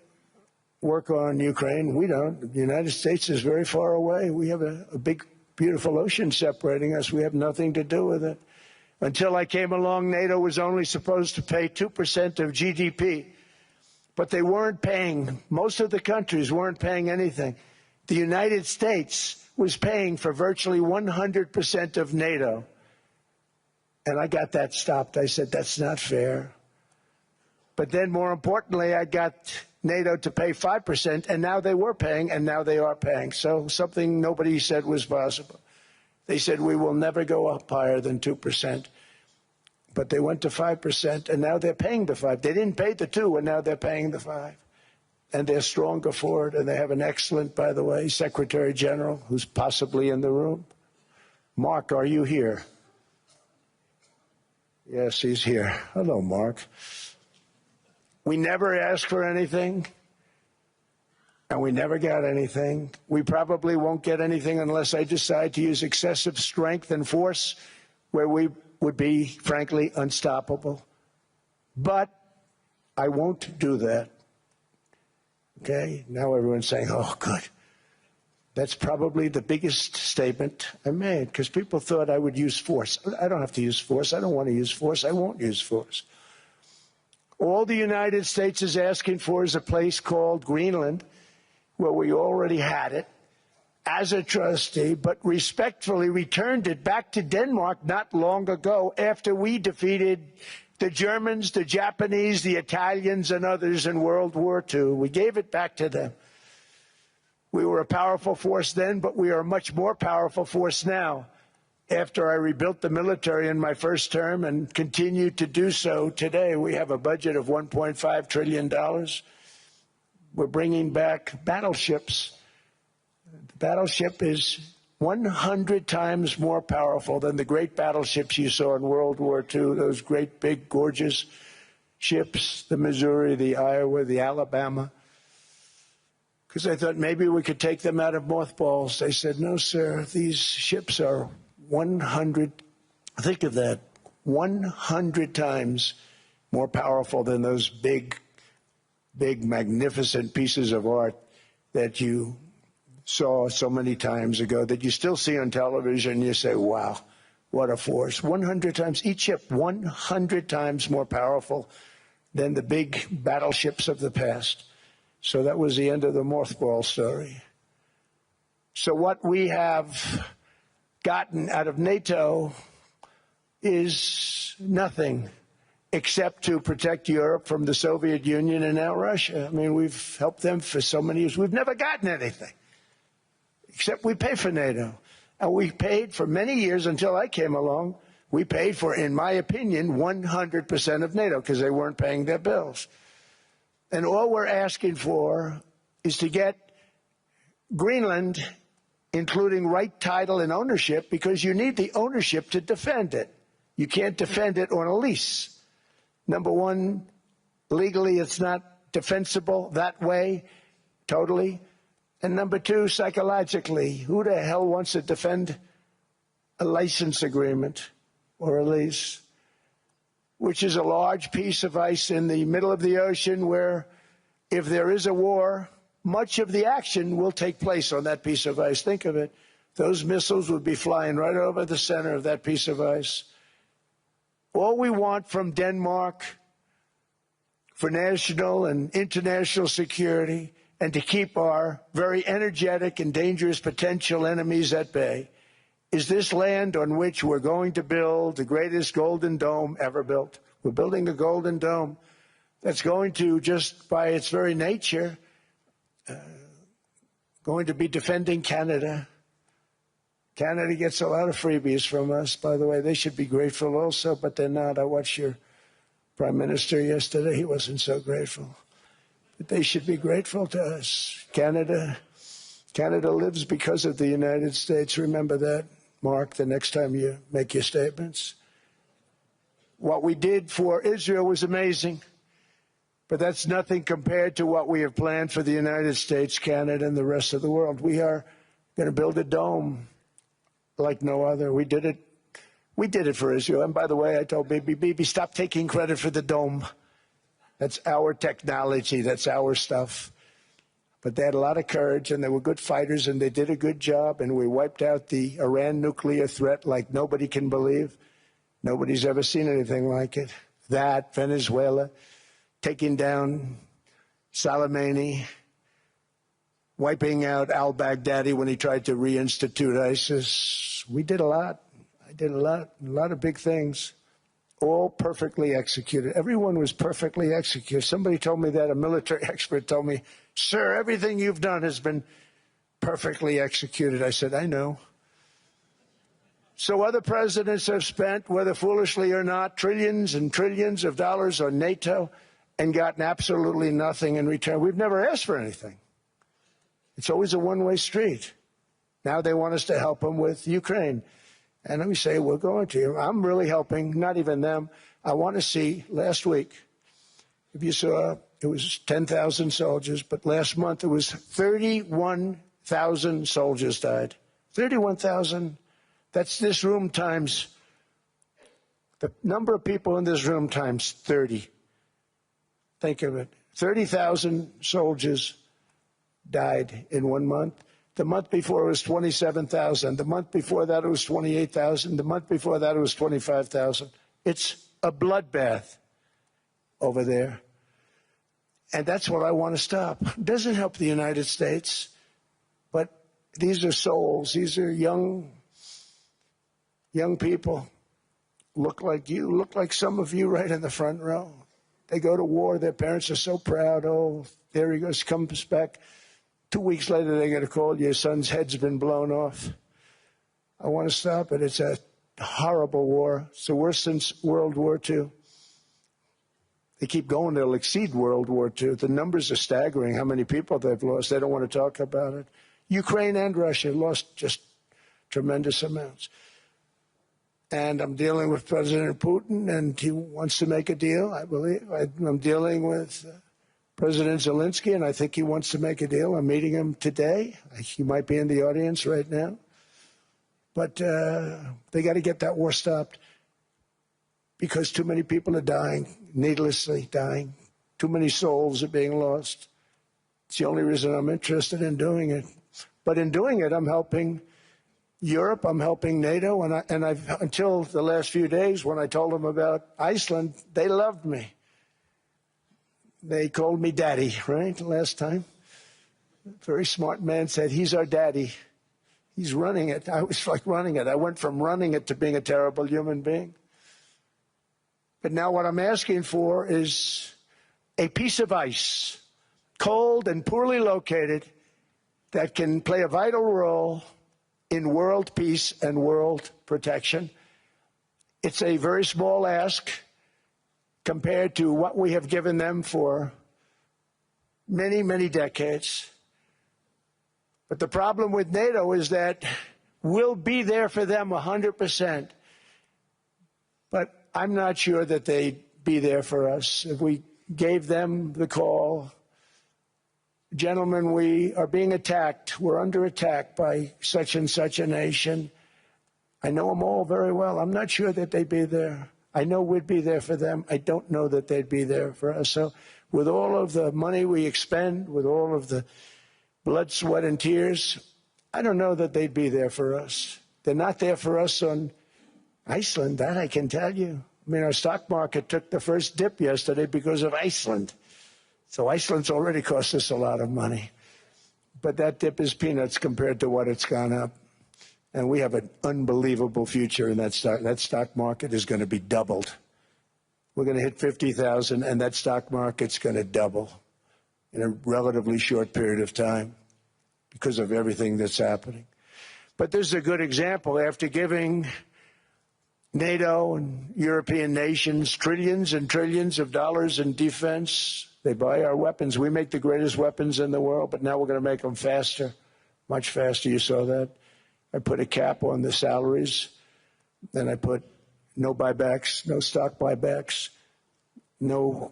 work on Ukraine. We don't. The United States is very far away. We have a big, beautiful ocean separating us. We have nothing to do with it. Until I came along, NATO was only supposed to pay 2% of GDP. But they weren't paying. Most of the countries weren't paying anything. The United States was paying for virtually 100% of NATO. And I got that stopped. I said, that's not fair. But then, more importantly, I got NATO to pay 5%, and now they were paying, and now they are paying. So something nobody said was possible. They said we will never go up higher than 2%. But they went to 5%, and now they're paying the 5. They didn't pay the 2, and now they're paying the 5. And they're stronger for it, and they have an excellent, by the way, Secretary General, who's possibly in the room. Mark, are you here? Yes, he's here. Hello, Mark. We never asked for anything, and we never got anything. We probably won't get anything unless I decide to use excessive strength and force where we would be, frankly, unstoppable. But I won't do that. Okay? Now everyone's saying, oh, good. That's probably the biggest statement I made, because people thought I would use force. I don't have to use force. I don't want to use force. I won't use force. All the United States is asking for is a place called Greenland, where we already had it, as a trustee, but respectfully returned it back to Denmark not long ago after we defeated the Germans, the Japanese, the Italians, and others in World War II. We gave it back to them. We were a powerful force then, but we are a much more powerful force now. After I rebuilt the military in my first term and continue to do so today, we have a budget of $1.5 trillion. We're bringing back battleships. The battleship is 100 times more powerful than the great battleships you saw in World War II, those great, big, gorgeous ships, the Missouri, the Iowa, the Alabama. Because I thought maybe we could take them out of mothballs. They said, no, sir, these ships are 100, think of that, 100 times more powerful than those big, magnificent pieces of art that you saw so many times ago, that you still see on television. You say, wow, what a force. 100 times, each ship 100 times more powerful than the big battleships of the past. So that was the end of the mothball story. So what we have gotten out of NATO is nothing except to protect Europe from the Soviet Union and now Russia. I mean, we've helped them for so many years. We've never gotten anything, except we pay for NATO. And we paid for many years until I came along. We paid for, in my opinion, 100% of NATO because they weren't paying their bills. And all we're asking for is to get Greenland, including right title and ownership, because you need the ownership to defend it. You can't defend it on a lease. Number one, legally it's not defensible that way, totally. And number two, psychologically, who the hell wants to defend a license agreement or a lease, which is a large piece of ice in the middle of the ocean where if there is a war, much of the action will take place on that piece of ice. Think of it. Those missiles would be flying right over the center of that piece of ice. All we want from Denmark for national and international security and to keep our very energetic and dangerous potential enemies at bay is this land on which we're going to build the greatest golden dome ever built. We're building a golden dome that's going to, just by its very nature, going to be defending Canada. Canada gets a lot of freebies from us, by the way. They should be grateful also, but they're not. I watched your Prime Minister yesterday. He wasn't so grateful. But they should be grateful to us. Canada lives because of the United States. Remember that, Mark, the next time you make your statements. What we did for Israel was amazing, but that's nothing compared to what we have planned for the United States, Canada, and the rest of the world. We are going to build a dome like no other. We did it for Israel. And by the way, I told Bibi, stop taking credit for the dome. That's our technology. That's our stuff. But they had a lot of courage, and they were good fighters, and they did a good job, and we wiped out the Iran nuclear threat like nobody can believe. Nobody's ever seen anything like it. That, Venezuela, taking down Soleimani, wiping out al-Baghdadi when he tried to reinstitute ISIS. We did a lot. I did a lot of big things. all perfectly executed. Everyone was perfectly executed. Somebody told me that, a military expert told me, sir, everything you've done has been perfectly executed. I said, I know. So other presidents have spent, whether foolishly or not, trillions and trillions of dollars on NATO and gotten absolutely nothing in return. We've never asked for anything. It's always a one-way street. Now they want us to help them with Ukraine. And we say, we're going to. I'm really helping, not even them. I want to see, last week, if you saw, it was 10,000 soldiers, but last month it was 31,000 soldiers died. 31,000. That's this room times, the number of people in this room times 30. Think of it. 30,000 soldiers died in 1 month. The month before it was 27,000. The month before that it was 28,000. The month before that it was 25,000. It's a bloodbath over there. And that's what I want to stop. It doesn't help the United States, but these are souls. These are young people. Look like you, look like some of you right in the front row. They go to war. Their parents are so proud. Oh, there he goes, comes back. 2 weeks later, they get a call, your son's head's been blown off. I want to stop it. It's a horrible war. It's the worst since World War II. They keep going, they'll exceed World War II. The numbers are staggering, how many people they've lost. They don't want to talk about it. Ukraine and Russia lost just tremendous amounts. And I'm dealing with President Putin, and he wants to make a deal, I believe. I'm dealing with President Zelensky, and I think he wants to make a deal. I'm meeting him today. He might be in the audience right now. But they got to get that war stopped because too many people are dying, needlessly dying. Too many souls are being lost. It's the only reason I'm interested in doing it. But in doing it, I'm helping Europe, I'm helping NATO, and I've until the last few days when I told them about Iceland, they loved me. They called me daddy, right, last time. A very smart man said, he's our daddy. He's running it. I was like running it. I went from running it to being a terrible human being. But now what I'm asking for is a piece of ice, cold and poorly located, that can play a vital role in world peace and world protection. It's a very small ask compared to what we have given them for many, many decades. But the problem with NATO is that we'll be there for them 100%. But I'm not sure that they'd be there for us. If we gave them the call, gentlemen, we are being attacked. We're under attack by such and such a nation. I know them all very well. I'm not sure that they'd be there. I know we'd be there for them. I don't know that they'd be there for us. So with all of the money we expend, with all of the blood, sweat, and tears, I don't know that they'd be there for us. They're not there for us on Iceland, that I can tell you. I mean, our stock market took the first dip yesterday because of Iceland. So Iceland's already cost us a lot of money. But that dip is peanuts compared to what it's gone up. And we have an unbelievable future in that stock. That stock market is going to be doubled. We're going to hit 50,000, and that stock market's going to double in a relatively short period of time because of everything that's happening. But this is a good example. After giving NATO and European nations trillions and trillions of dollars in defense, they buy our weapons. We make the greatest weapons in the world, but now we're going to make them faster, much faster. You saw that. I put a cap on the salaries. Then I put no buybacks, no stock buybacks, no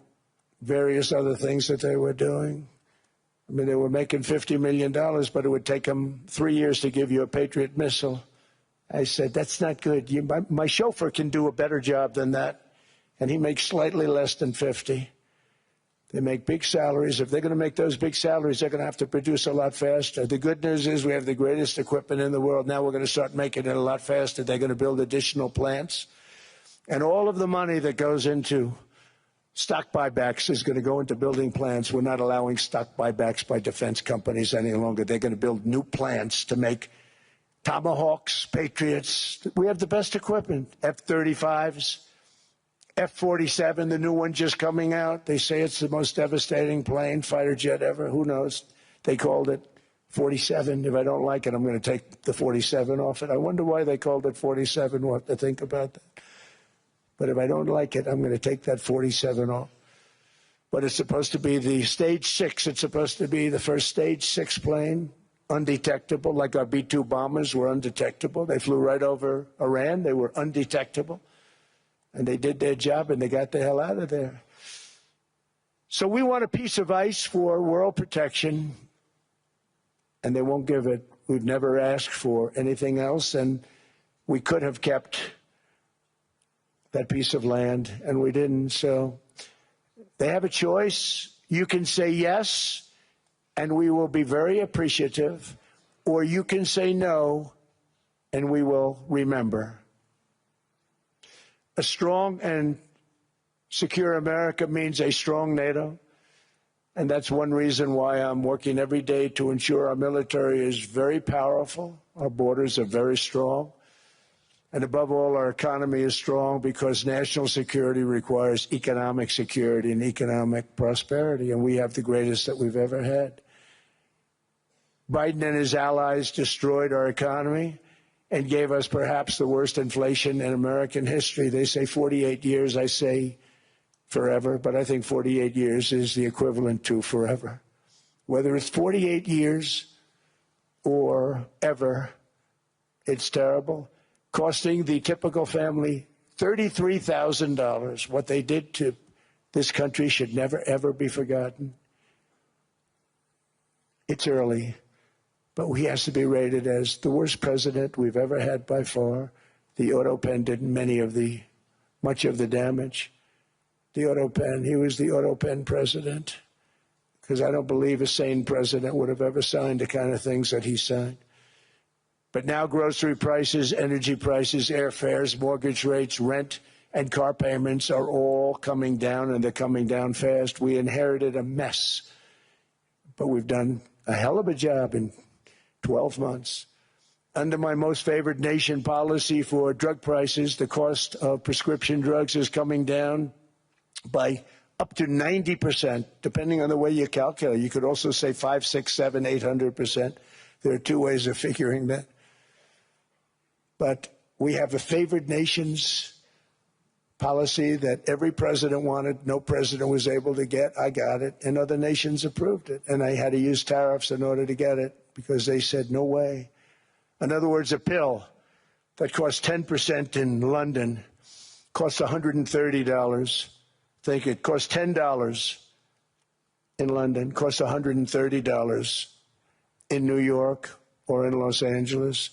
various other things that they were doing. I mean, they were making $50 million, but it would take them 3 years to give you a Patriot missile. I said, that's not good. My chauffeur can do a better job than that, and he makes slightly less than 50. They make big salaries. If they're going to make those big salaries, they're going to have to produce a lot faster. The good news is we have the greatest equipment in the world. Now we're going to start making it a lot faster. They're going to build additional plants. And all of the money that goes into stock buybacks is going to go into building plants. We're not allowing stock buybacks by defense companies any longer. They're going to build new plants to make Tomahawks, Patriots. We have the best equipment, F-35s. F-47, the new one just coming out. They say it's the most devastating plane, fighter jet ever. Who knows? They called it 47. If I don't like it, I'm going to take the 47 off it. I wonder why they called it 47. We'll have to think about that. But if I don't like it, I'm going to take that 47 off. But it's supposed to be the stage 6. It's supposed to be the first stage 6 plane, undetectable, like our B-2 bombers were undetectable. They flew right over Iran. They were undetectable. And they did their job, and they got the hell out of there. So we want a piece of ice for world protection, and they won't give it. We've never asked for anything else, and we could have kept that piece of land, and we didn't. So they have a choice. You can say yes, and we will be very appreciative, or you can say no, and we will remember. A strong and secure America means a strong NATO, and that's one reason why I'm working every day to ensure our military is very powerful, our borders are very strong, and above all, our economy is strong because national security requires economic security and economic prosperity, and we have the greatest that we've ever had. Biden and his allies destroyed our economy and gave us perhaps the worst inflation in American history. They say 48 years, I say forever, but I think 48 years is the equivalent to forever. Whether it's 48 years or ever, it's terrible, costing the typical family $33,000. What they did to this country should never, ever be forgotten. It's early, but he has to be rated as the worst president we've ever had by far. The auto pen did much of the damage. The auto pen, he was the auto pen president, because I don't believe a sane president would have ever signed the kind of things that he signed. But now grocery prices, energy prices, airfares, mortgage rates, rent, and car payments are all coming down, and they're coming down fast. We inherited a mess, but we've done a hell of a job in 12 months. Under my most favored nation policy for drug prices, the cost of prescription drugs is coming down by up to 90%, depending on the way you calculate. You could also say 5, 6, 7, 800%. There are two ways of figuring that. But we have a favored nations policy that every president wanted, no president was able to get. I got it, and other nations approved it. And I had to use tariffs in order to get it because they said, no way. In other words, a pill that costs 10% in London costs $130. Think it costs $10 in London, costs $130 in New York or in Los Angeles.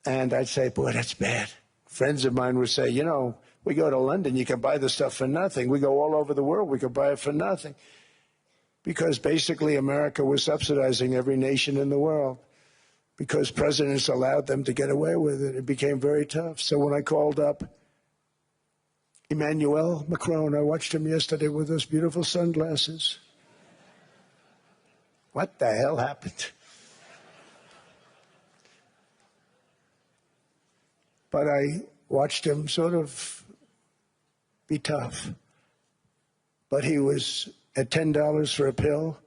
And I'd say, boy, that's bad. Friends of mine would say, you know, we go to London, you can buy the stuff for nothing. We go all over the world, we could buy it for nothing. Because basically America was subsidizing every nation in the world because presidents allowed them to get away with it. It became very tough. So when I called up Emmanuel Macron, I watched him yesterday with those beautiful sunglasses. What the hell happened? But I watched him sort of be tough. But he was at $10 for a pill.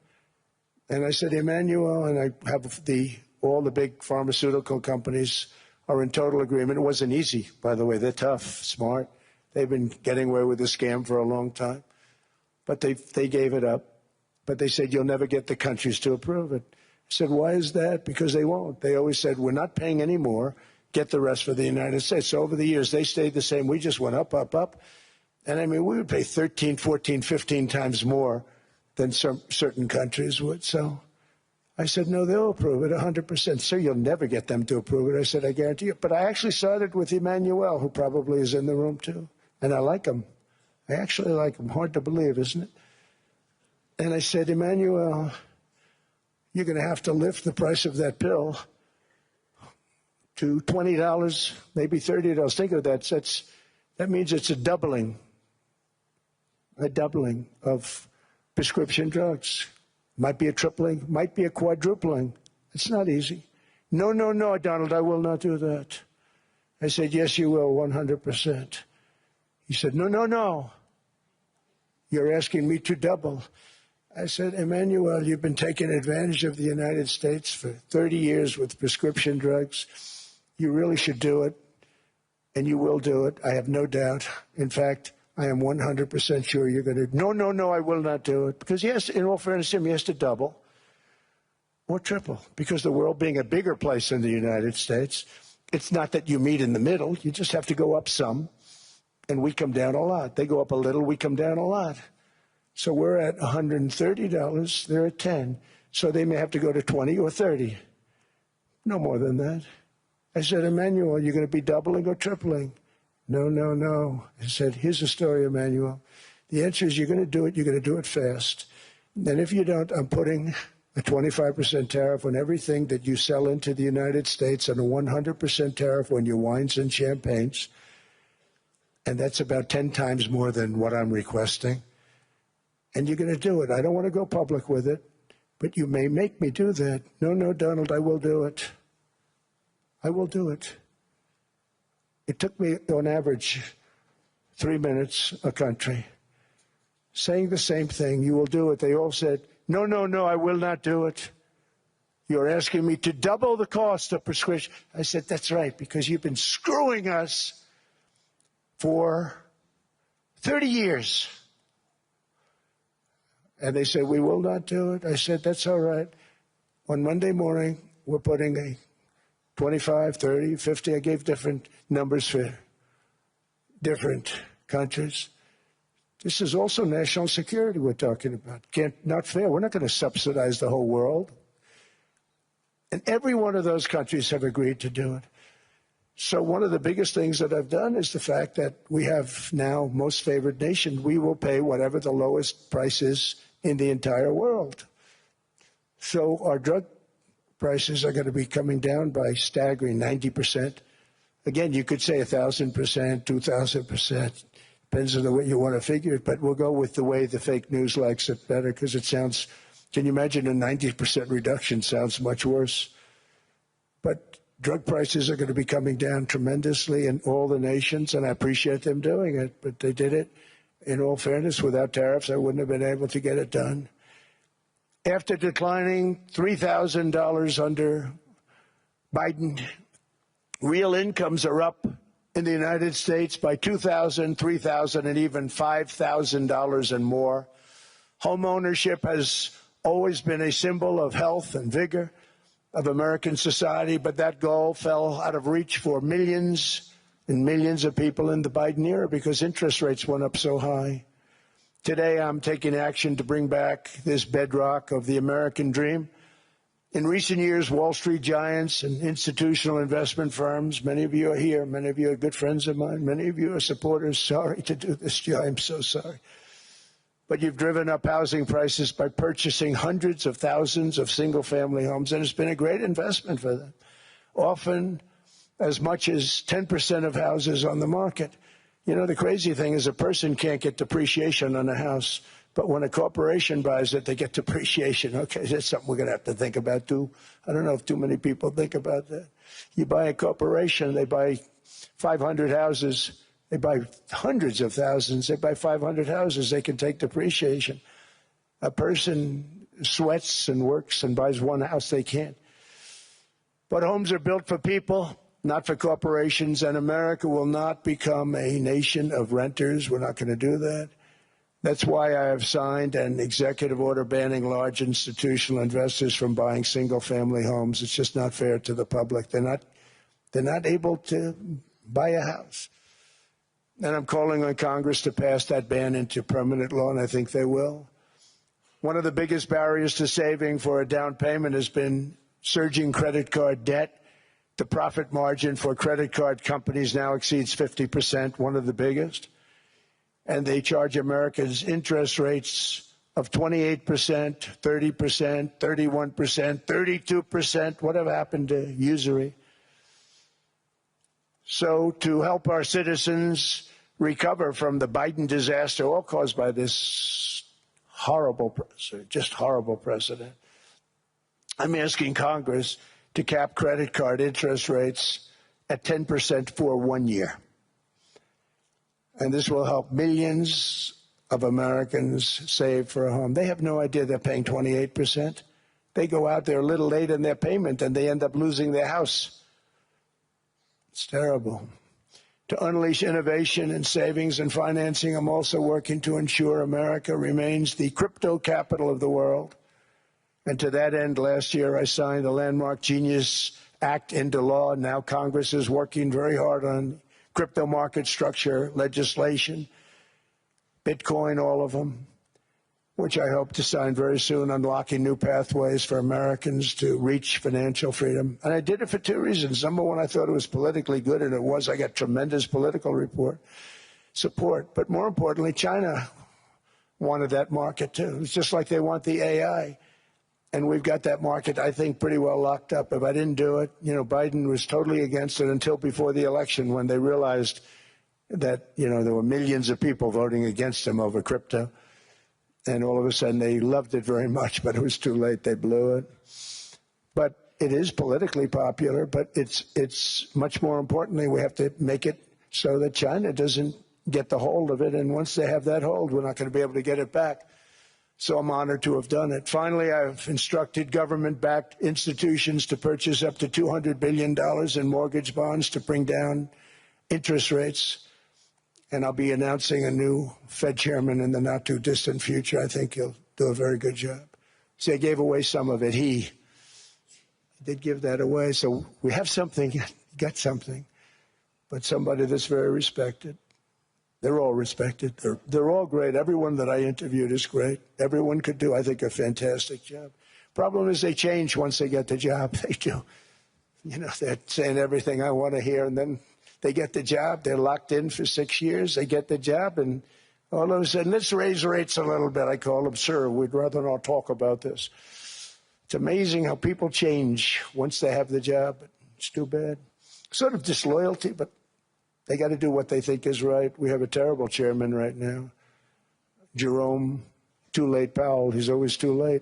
And I said, Emmanuel, and I have all the big pharmaceutical companies are in total agreement. It wasn't easy, by the way. They're tough, smart. They've been getting away with the scam for a long time. But they gave it up. But they said, you'll never get the countries to approve it. I said, why is that? Because they won't. They always said, we're not paying any more. Get the rest for the United States. So over the years, they stayed the same. We just went up, up, up. And I mean, we would pay 13, 14, 15 times more than certain countries would. So I said, no, they'll approve it 100%. Sir, you'll never get them to approve it. I said, I guarantee you. But I actually started with Emmanuel, who probably is in the room too. And I like him. I actually like him. Hard to believe, isn't it? And I said, Emmanuel, you're going to have to lift the price of that pill to $20, maybe $30. Think of that. That means it's a doubling of prescription drugs. Might be a tripling, might be a quadrupling. It's not easy. No, no, no, Donald, I will not do that. I said, yes, you will, 100%. He said, no, no, no. You're asking me to double. I said, Emmanuel, you've been taking advantage of the United States for 30 years with prescription drugs. You really should do it, and you will do it. I have no doubt. In fact, I am 100% sure you're going to. No, no, no, I will not do it. Because, yes, in all fairness to him, he has to double or triple. Because the world being a bigger place than the United States, it's not that you meet in the middle. You just have to go up some, and we come down a lot. They go up a little, we come down a lot. So we're at $130, they're at 10. So they may have to go to 20 or 30. No more than that. I said, Emmanuel, you're going to be doubling or tripling? No, no, no. I said, here's the story, Emmanuel. The answer is you're going to do it fast. And if you don't, I'm putting a 25% tariff on everything that you sell into the United States and a 100% tariff on your wines and champagnes. And that's about 10 times more than what I'm requesting. And you're going to do it. I don't want to go public with it, but you may make me do that. No, no, Donald, I will do it. I will do it. It took me, on average, 3 minutes a country, saying the same thing. You will do it. They all said, no, no, no, I will not do it. You're asking me to double the cost of prescription. I said, that's right, because you've been screwing us for 30 years. And they said, we will not do it. I said, that's all right. On Monday morning, we're putting a 25, 30, 50. I gave different numbers for different countries. This is also national security we're talking about. Not fair. We're not going to subsidize the whole world. And every one of those countries have agreed to do it. So one of the biggest things that I've done is the fact that we have now most favored nation. We will pay whatever the lowest price is in the entire world. So our drug prices are going to be coming down by staggering 90%. Again, you could say 1,000%, 2,000%. Depends on the way you want to figure it, but we'll go with the way the fake news likes it better because it sounds, can you imagine a 90% reduction sounds much worse. But drug prices are going to be coming down tremendously in all the nations, and I appreciate them doing it, but they did it. In all fairness, without tariffs, I wouldn't have been able to get it done. After declining $3,000 under Biden, real incomes are up in the United States by $2,000, $3,000, and even $5,000 and more. Home ownership has always been a symbol of health and vigor of American society, but that goal fell out of reach for millions and millions of people in the Biden era because interest rates went up so high. Today, I'm taking action to bring back this bedrock of the American dream. In recent years, Wall Street giants and institutional investment firms, many of you are here, many of you are good friends of mine, many of you are supporters. Sorry to do this to you, I'm so sorry. But you've driven up housing prices by purchasing hundreds of thousands of single-family homes, and it's been a great investment for them. Often as much as 10% of houses on the market. You know, the crazy thing is a person can't get depreciation on a house, but when a corporation buys it, they get depreciation. Okay, that's something we're going to have to think about, too. I don't know if too many people think about that. You buy a corporation, they buy 500 houses. They buy hundreds of thousands. They buy 500 houses. They can take depreciation. A person sweats and works and buys one house. They can't. But homes are built for people, not for corporations, and America will not become a nation of renters. We're not going to do that. That's why I have signed an executive order banning large institutional investors from buying single-family homes. It's just not fair to the public. They're not able to buy a house. And I'm calling on Congress to pass that ban into permanent law, and I think they will. One of the biggest barriers to saving for a down payment has been surging credit card debt. The profit margin for credit card companies now exceeds 50%, one of the biggest. And they charge Americans interest rates of 28%, 30%, 31%, 32%. Whatever happened to usury? So to help our citizens recover from the Biden disaster, all caused by this horrible precedent, I'm asking Congress to cap credit card interest rates at 10% for 1 year. And this will help millions of Americans save for a home. They have no idea they're paying 28%. They go out there a little late in their payment and they end up losing their house. It's terrible. To unleash innovation in savings and financing, I'm also working to ensure America remains the crypto capital of the world. And to that end, last year I signed the landmark Genius Act into law. Now Congress is working very hard on crypto market structure legislation, Bitcoin, all of them, which I hope to sign very soon, unlocking new pathways for Americans to reach financial freedom. And I did it for two reasons. Number one, I thought it was politically good, and it was. I got tremendous political support. But more importantly, China wanted that market too. It's just like they want the AI. And we've got that market, I think, pretty well locked up. If I didn't do it, Biden was totally against it until before the election when they realized that, there were millions of people voting against him over crypto. And all of a sudden they loved it very much, but it was too late. They blew it. But it is politically popular, but it's much more importantly, we have to make it so that China doesn't get the hold of it. And once they have that hold, we're not going to be able to get it back. So I'm honored to have done it. Finally, I've instructed government-backed institutions to purchase up to $200 billion in mortgage bonds to bring down interest rates. And I'll be announcing a new Fed chairman in the not-too-distant future. I think he'll do a very good job. See, I gave away some of it. He did give that away. So we have something, got something, but somebody that's very respected. They're all respected. They're all great. Everyone that I interviewed is great. Everyone could do, I think, a fantastic job. Problem is they change once they get the job. They do. They're saying everything I want to hear, and then they get the job. They're locked in for 6 years. They get the job, and all of a sudden, let's raise rates a little bit. I call them, sir, we'd rather not talk about this. It's amazing how people change once they have the job. It's too bad. Sort of disloyalty, but they got to do what they think is right. We have a terrible chairman right now. Jerome, too late Powell. He's always too late.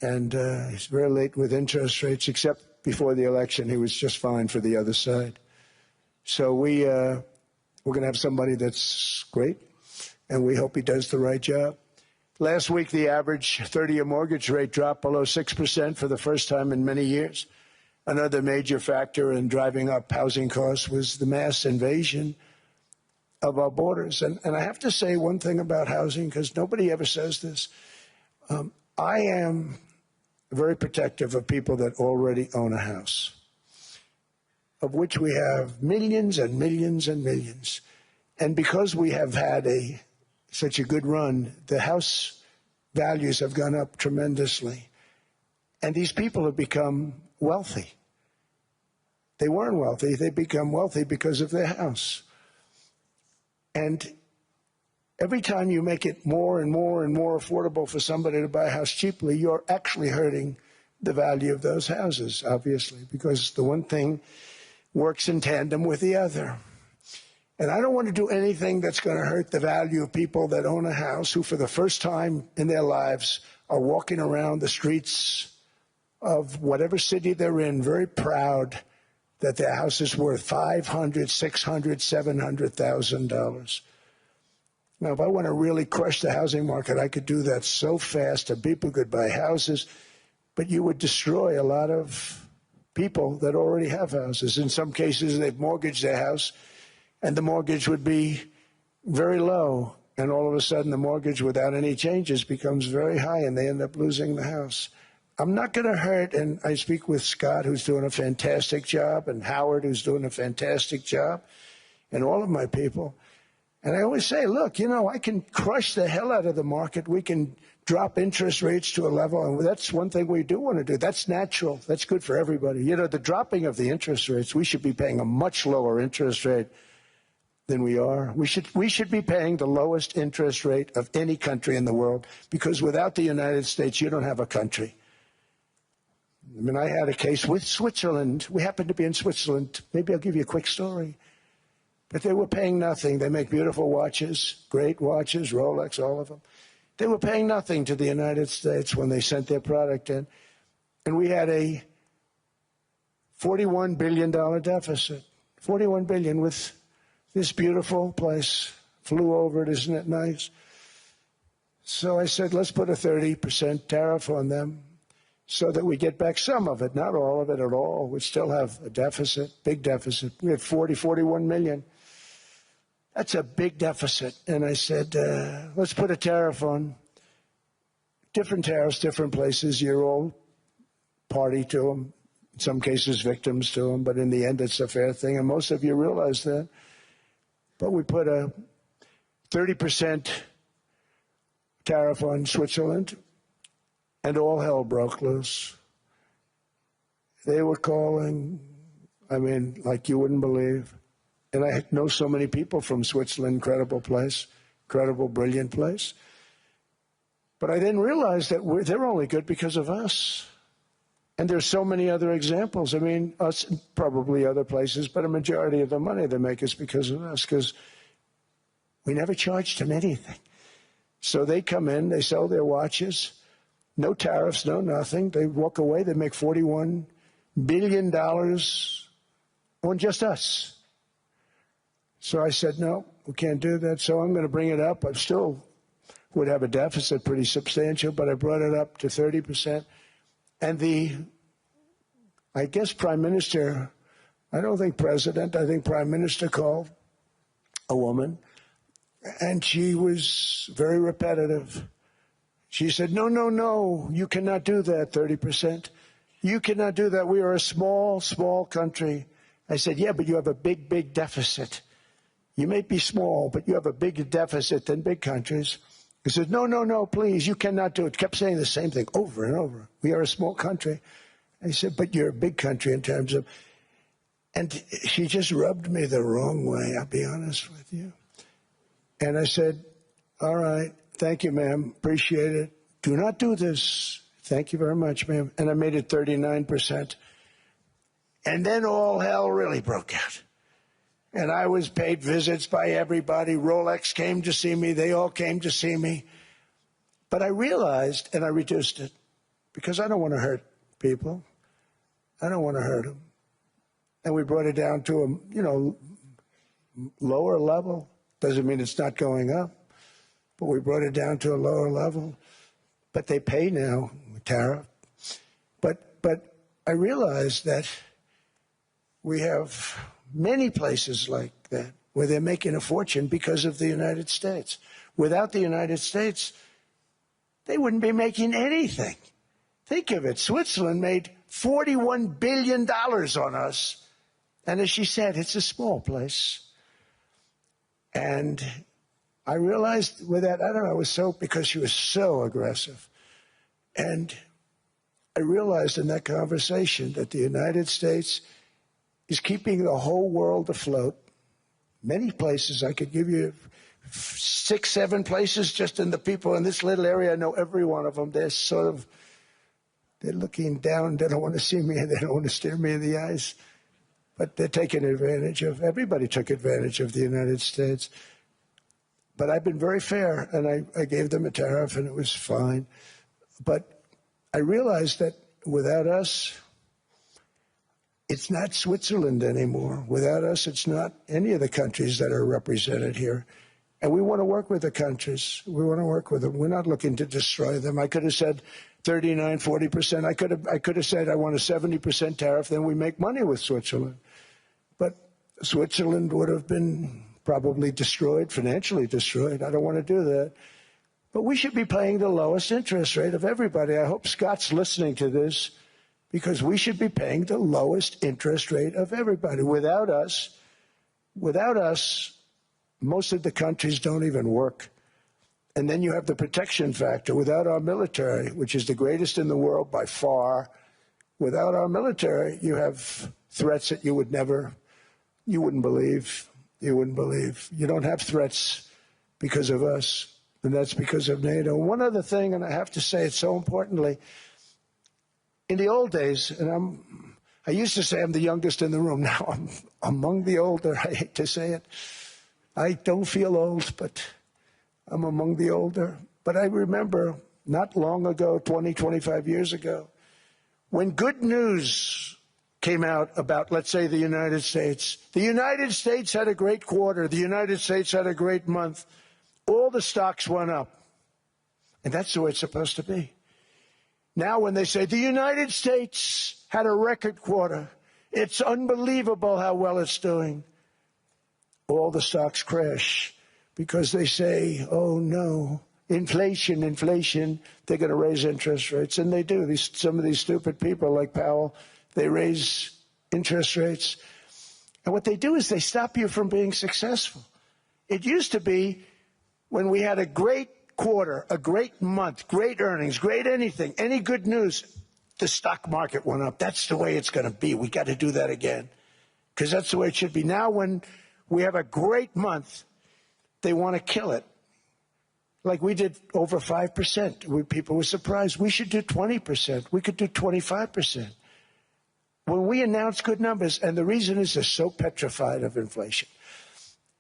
And he's very late with interest rates, except before the election. He was just fine for the other side. So we're going to have somebody that's great, and we hope he does the right job. Last week, the average 30-year mortgage rate dropped below 6% for the first time in many years. Another major factor in driving up housing costs was the mass invasion of our borders. And I have to say one thing about housing, because nobody ever says this. I am very protective of people that already own a house, of which we have millions and millions and millions. And because we have had such a good run, the house values have gone up tremendously. And these people have become wealthy. They weren't wealthy. They become wealthy because of their house. And every time you make it more and more and more affordable for somebody to buy a house cheaply, you're actually hurting the value of those houses, obviously, because the one thing works in tandem with the other. And I don't want to do anything that's going to hurt the value of people that own a house who, for the first time in their lives, are walking around the streets of whatever city they're in, very proud that their house is worth $500,000, $600,000, $700,000. Now, if I want to really crush the housing market, I could do that so fast and people could buy houses, but you would destroy a lot of people that already have houses. In some cases, they've mortgaged their house, and the mortgage would be very low, and all of a sudden the mortgage without any changes becomes very high, and they end up losing the house. I'm not going to hurt, and I speak with Scott, who's doing a fantastic job, and Howard, who's doing a fantastic job, and all of my people. And I always say, look, I can crush the hell out of the market. We can drop interest rates to a level, and that's one thing we do want to do. That's natural. That's good for everybody. The dropping of the interest rates, we should be paying a much lower interest rate than we are. We should be paying the lowest interest rate of any country in the world, because without the United States, you don't have a country. I mean, I had a case with Switzerland. We happened to be in Switzerland. Maybe I'll give you a quick story. But they were paying nothing. They make beautiful watches, great watches, Rolex, all of them. They were paying nothing to the United States when they sent their product in. And we had a $41 billion deficit. $41 billion with this beautiful place. Flew over it, isn't it nice? So I said, let's put a 30% tariff on them so that we get back some of it, not all of it at all. We still have a deficit, big deficit. We have 41 million. That's a big deficit. And I said, let's put a tariff on. Different tariffs, different places. You're all party to them. In some cases, victims to them. But in the end, it's a fair thing. And most of you realize that. But we put a 30% tariff on Switzerland, and all hell broke loose. They were calling, I mean, like you wouldn't believe. And I know so many people from Switzerland, incredible place, incredible, brilliant place. But I didn't realize that they're only good because of us. And there's so many other examples. I mean, us, probably other places, but a majority of the money they make is because of us, because we never charged them anything. So they come in, they sell their watches, no tariffs, no nothing. They walk away, they make $41 billion on just us. So I said, no, we can't do that. So I'm going to bring it up. I still would have a deficit pretty substantial, but I brought it up to 30%. And I guess Prime Minister, I don't think President, I think Prime Minister called a woman, and she was very repetitive. She said, no, no, no, you cannot do that, 30%. You cannot do that. We are a small, small country. I said, yeah, but you have a big, big deficit. You may be small, but you have a bigger deficit than big countries. He said, no, no, no, please, you cannot do it. Kept saying the same thing over and over. We are a small country. I said, but you're a big country in terms of... And she just rubbed me the wrong way, I'll be honest with you. And I said, all right, thank you, ma'am, appreciate it. Do not do this. Thank you very much, ma'am. And I made it 39%. And then all hell really broke out. And I was paid visits by everybody. Rolex came to see me. They all came to see me. But I realized, and I reduced it, because I don't want to hurt people. I don't want to hurt them. And we brought it down to a, lower level. Doesn't mean it's not going up. But we brought it down to a lower level. But they pay now, tariff. But I realized that we have many places like that where they're making a fortune because of the United States. Without the United States, they wouldn't be making anything. Think of it. Switzerland made $41 billion on us. And as she said, it's a small place. And I realized with that, I don't know, it was so, because she was so aggressive. And I realized in that conversation that the United States is keeping the whole world afloat. Many places, I could give you 6, 7 places just in the people in this little area. I know every one of them. They're sort of, they're looking down. They don't want to see me and they don't want to stare me in the eyes. But they're taking advantage of, everybody took advantage of the United States. But I've been very fair, and I gave them a tariff, and it was fine. But I realized that without us, it's not Switzerland anymore. Without us, it's not any of the countries that are represented here. And we want to work with the countries. We want to work with them. We're not looking to destroy them. I could have said 39, 40%. I could have said I want a 70% tariff, then we make money with Switzerland. But Switzerland would have been probably destroyed, financially destroyed. I don't want to do that. But we should be paying the lowest interest rate of everybody. I hope Scott's listening to this, because we should be paying the lowest interest rate of everybody. Without us, most of the countries don't even work. And then you have the protection factor. Without our military, which is the greatest in the world by far, without our military, you have threats that you wouldn't believe. You wouldn't believe. You don't have threats because of us, and that's because of NATO. One other thing, and I have to say it so importantly, in the old days, and I used to say I'm the youngest in the room. Now I'm among the older. I hate to say it. I don't feel old, but I'm among the older. But I remember not long ago, 20, 25 years ago, when good news came out about, let's say, the United States. The United States had a great quarter. The United States had a great month. All the stocks went up. And that's the way it's supposed to be. Now when they say the United States had a record quarter, it's unbelievable how well it's doing, all the stocks crash because they say, oh no, inflation, they're going to raise interest rates. And they do. Some of these stupid people like Powell, they raise interest rates. And what they do is they stop you from being successful. It used to be when we had a great quarter, a great month, great earnings, great anything, any good news, the stock market went up. That's the way it's going to be. We got to do that again because that's the way it should be. Now when we have a great month, they want to kill it. Like we did over 5%. People were surprised. We should do 20%. We could do 25%. When we announce good numbers, and the reason is they're so petrified of inflation.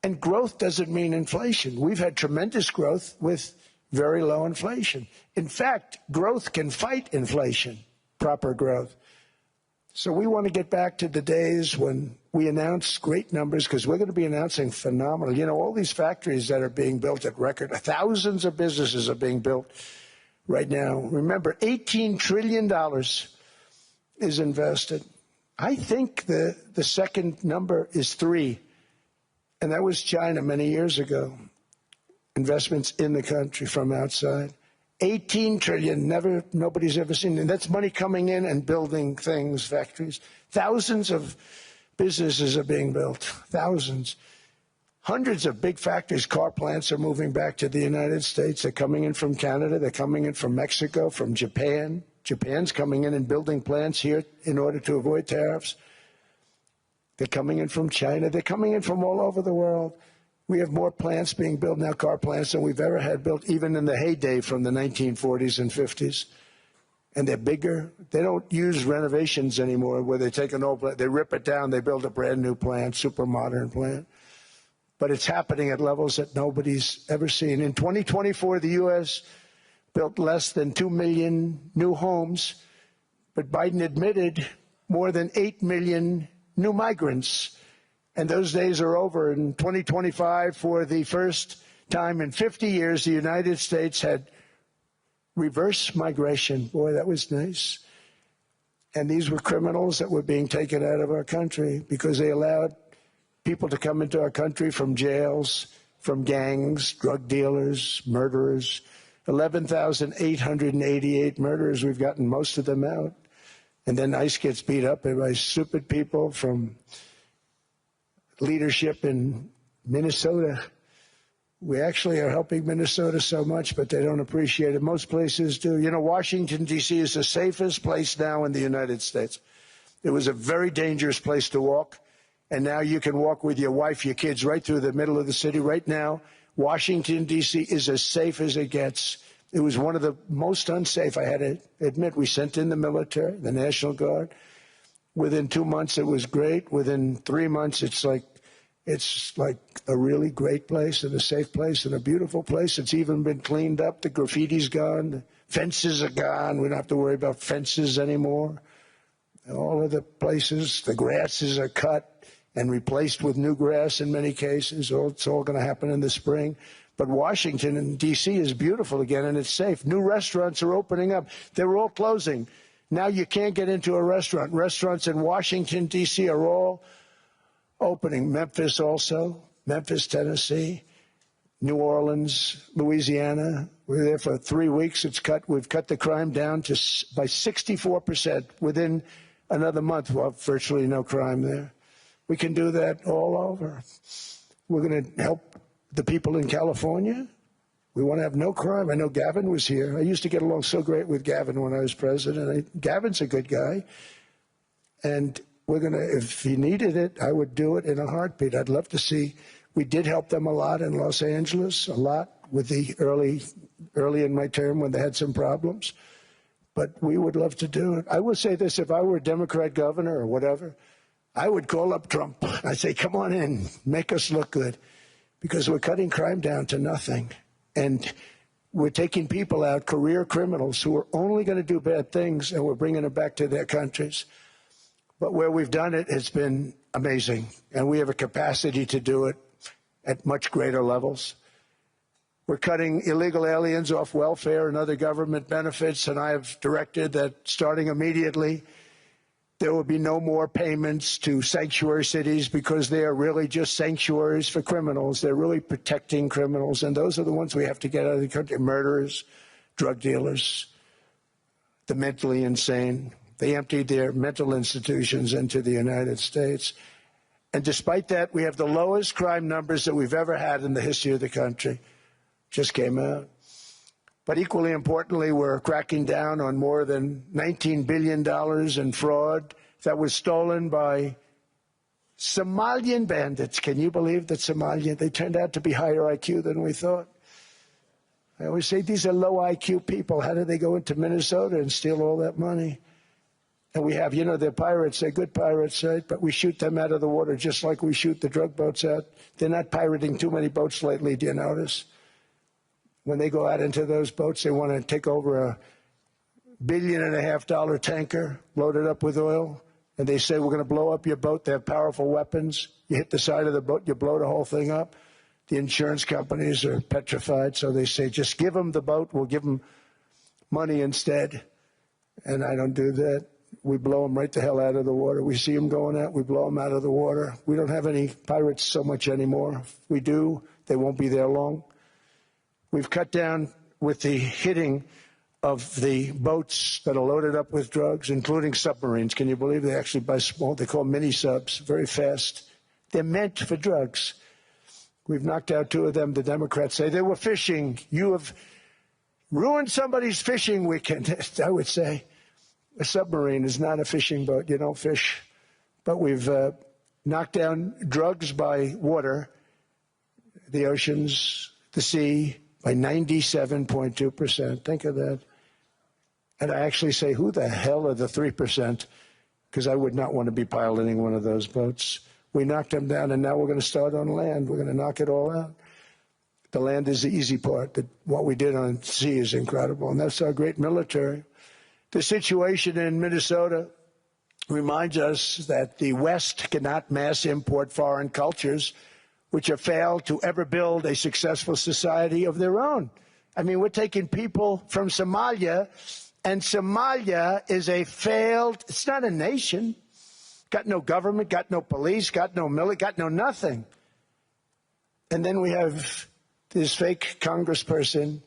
And growth doesn't mean inflation. We've had tremendous growth with very low inflation. In fact, growth can fight inflation, proper growth. So we want to get back to the days when we announce great numbers because we're going to be announcing phenomenal. You know, all these factories that are being built at record, thousands of businesses are being built right now. Remember, $18 trillion is invested. I think the second number is 3. And that was China many years ago. Investments in the country from outside. 18 trillion, nobody's ever seen. And that's money coming in and building things, factories. Thousands of businesses are being built. Thousands. Hundreds of big factories, car plants are moving back to the United States. They're coming in from Canada. They're coming in from Mexico, from Japan. Japan's coming in and building plants here in order to avoid tariffs. They're coming in from China. They're coming in from all over the world. We have more plants being built now, car plants, than we've ever had built, even in the heyday from the 1940s and 50s. And they're bigger. They don't use renovations anymore where they take an old plant, they rip it down, they build a brand new plant, super modern plant. But it's happening at levels that nobody's ever seen. In 2024, the U.S. built less than 2 million new homes, but Biden admitted more than 8 million new migrants. And those days are over. In 2025, for the first time in 50 years, the United States had reverse migration. Boy, that was nice. And these were criminals that were being taken out of our country because they allowed people to come into our country from jails, from gangs, drug dealers, murderers. 11,888 murderers. We've gotten most of them out. And then ICE gets beat up by stupid people from leadership in Minnesota. We actually are helping Minnesota so much, but they don't appreciate it. Most places do. You know, Washington, D.C. is the safest place now in the United States. It was a very dangerous place to walk, and now you can walk with your wife, your kids, right through the middle of the city. Right now, Washington, D.C. is as safe as it gets. It was one of the most unsafe, I had to admit. We sent in the military, the National Guard. Within 2 months, it was great. Within 3 months, it's like a really great place and a safe place and a beautiful place. It's even been cleaned up. The graffiti's gone. The fences are gone. We don't have to worry about fences anymore. All of the places, the grasses are cut and replaced with new grass in many cases. It's all going to happen in the spring. But Washington and D.C. is beautiful again, and it's safe. New restaurants are opening up. They were all closing. Now you can't get into a restaurant. Restaurants in Washington, D.C. are all opening. Memphis also, Memphis, Tennessee, New Orleans, Louisiana. We were there for 3 weeks. We've cut the crime down by 64%. Within another month, we'll have virtually no crime there. We can do that all over. We're going to help the people in California. We want to have no crime. I know Gavin was here. I used to get along so great with Gavin when I was president. Gavin's a good guy. And we're going to, if he needed it, I would do it in a heartbeat. I'd love to see. We did help them a lot in Los Angeles, a lot with the early in my term when they had some problems. But we would love to do it. I will say this, if I were a Democrat governor or whatever, I would call up Trump. I'd say, come on in, make us look good. Because we're cutting crime down to nothing. And we're taking people out, career criminals, who are only going to do bad things, and we're bringing them back to their countries. But where we've done it, it's been amazing. And we have a capacity to do it at much greater levels. We're cutting illegal aliens off welfare and other government benefits, and I have directed that starting immediately, there will be no more payments to sanctuary cities because they are really just sanctuaries for criminals. They're really protecting criminals, and those are the ones we have to get out of the country: murderers, drug dealers, the mentally insane. They emptied their mental institutions into the United States. And despite that, we have the lowest crime numbers that we've ever had in the history of the country. Just came out. But equally importantly, we're cracking down on more than $19 billion in fraud that was stolen by Somalian bandits. Can you believe that Somalian? They turned out to be higher IQ than we thought. I always say these are low IQ people. How did they go into Minnesota and steal all that money? And we have, you know, they're pirates. They're good pirates, right? But we shoot them out of the water just like we shoot the drug boats out. They're not pirating too many boats lately, do you notice? When they go out into those boats, they want to take over $1.5 billion tanker loaded up with oil. And they say, we're going to blow up your boat. They have powerful weapons. You hit the side of the boat, you blow the whole thing up. The insurance companies are petrified. So they say, just give them the boat. We'll give them money instead. And I don't do that. We blow them right the hell out of the water. We see them going out, we blow them out of the water. We don't have any pirates so much anymore. If we do, they won't be there long. We've cut down with the hitting of the boats that are loaded up with drugs, including submarines. Can you believe they actually buy small, they call mini subs, very fast. They're meant for drugs. We've knocked out 2 of them. The Democrats say they were fishing. You have ruined somebody's fishing weekend, I would say. A submarine is not a fishing boat. You don't fish. But we've knocked down drugs by water, the oceans, the sea, by 97.2%. Think of that. And I actually say, who the hell are the 3%? Because I would not want to be piloting one of those boats. We knocked them down, and now we're going to start on land. We're going to knock it all out. The land is the easy part. What we did on sea is incredible, and that's our great military. The situation in Minnesota reminds us that the West cannot mass import foreign cultures which have failed to ever build a successful society of their own. I mean, we're taking people from Somalia, and Somalia is a failed, it's not a nation, got no government, got no police, got no military, got no nothing. And then we have this fake congressperson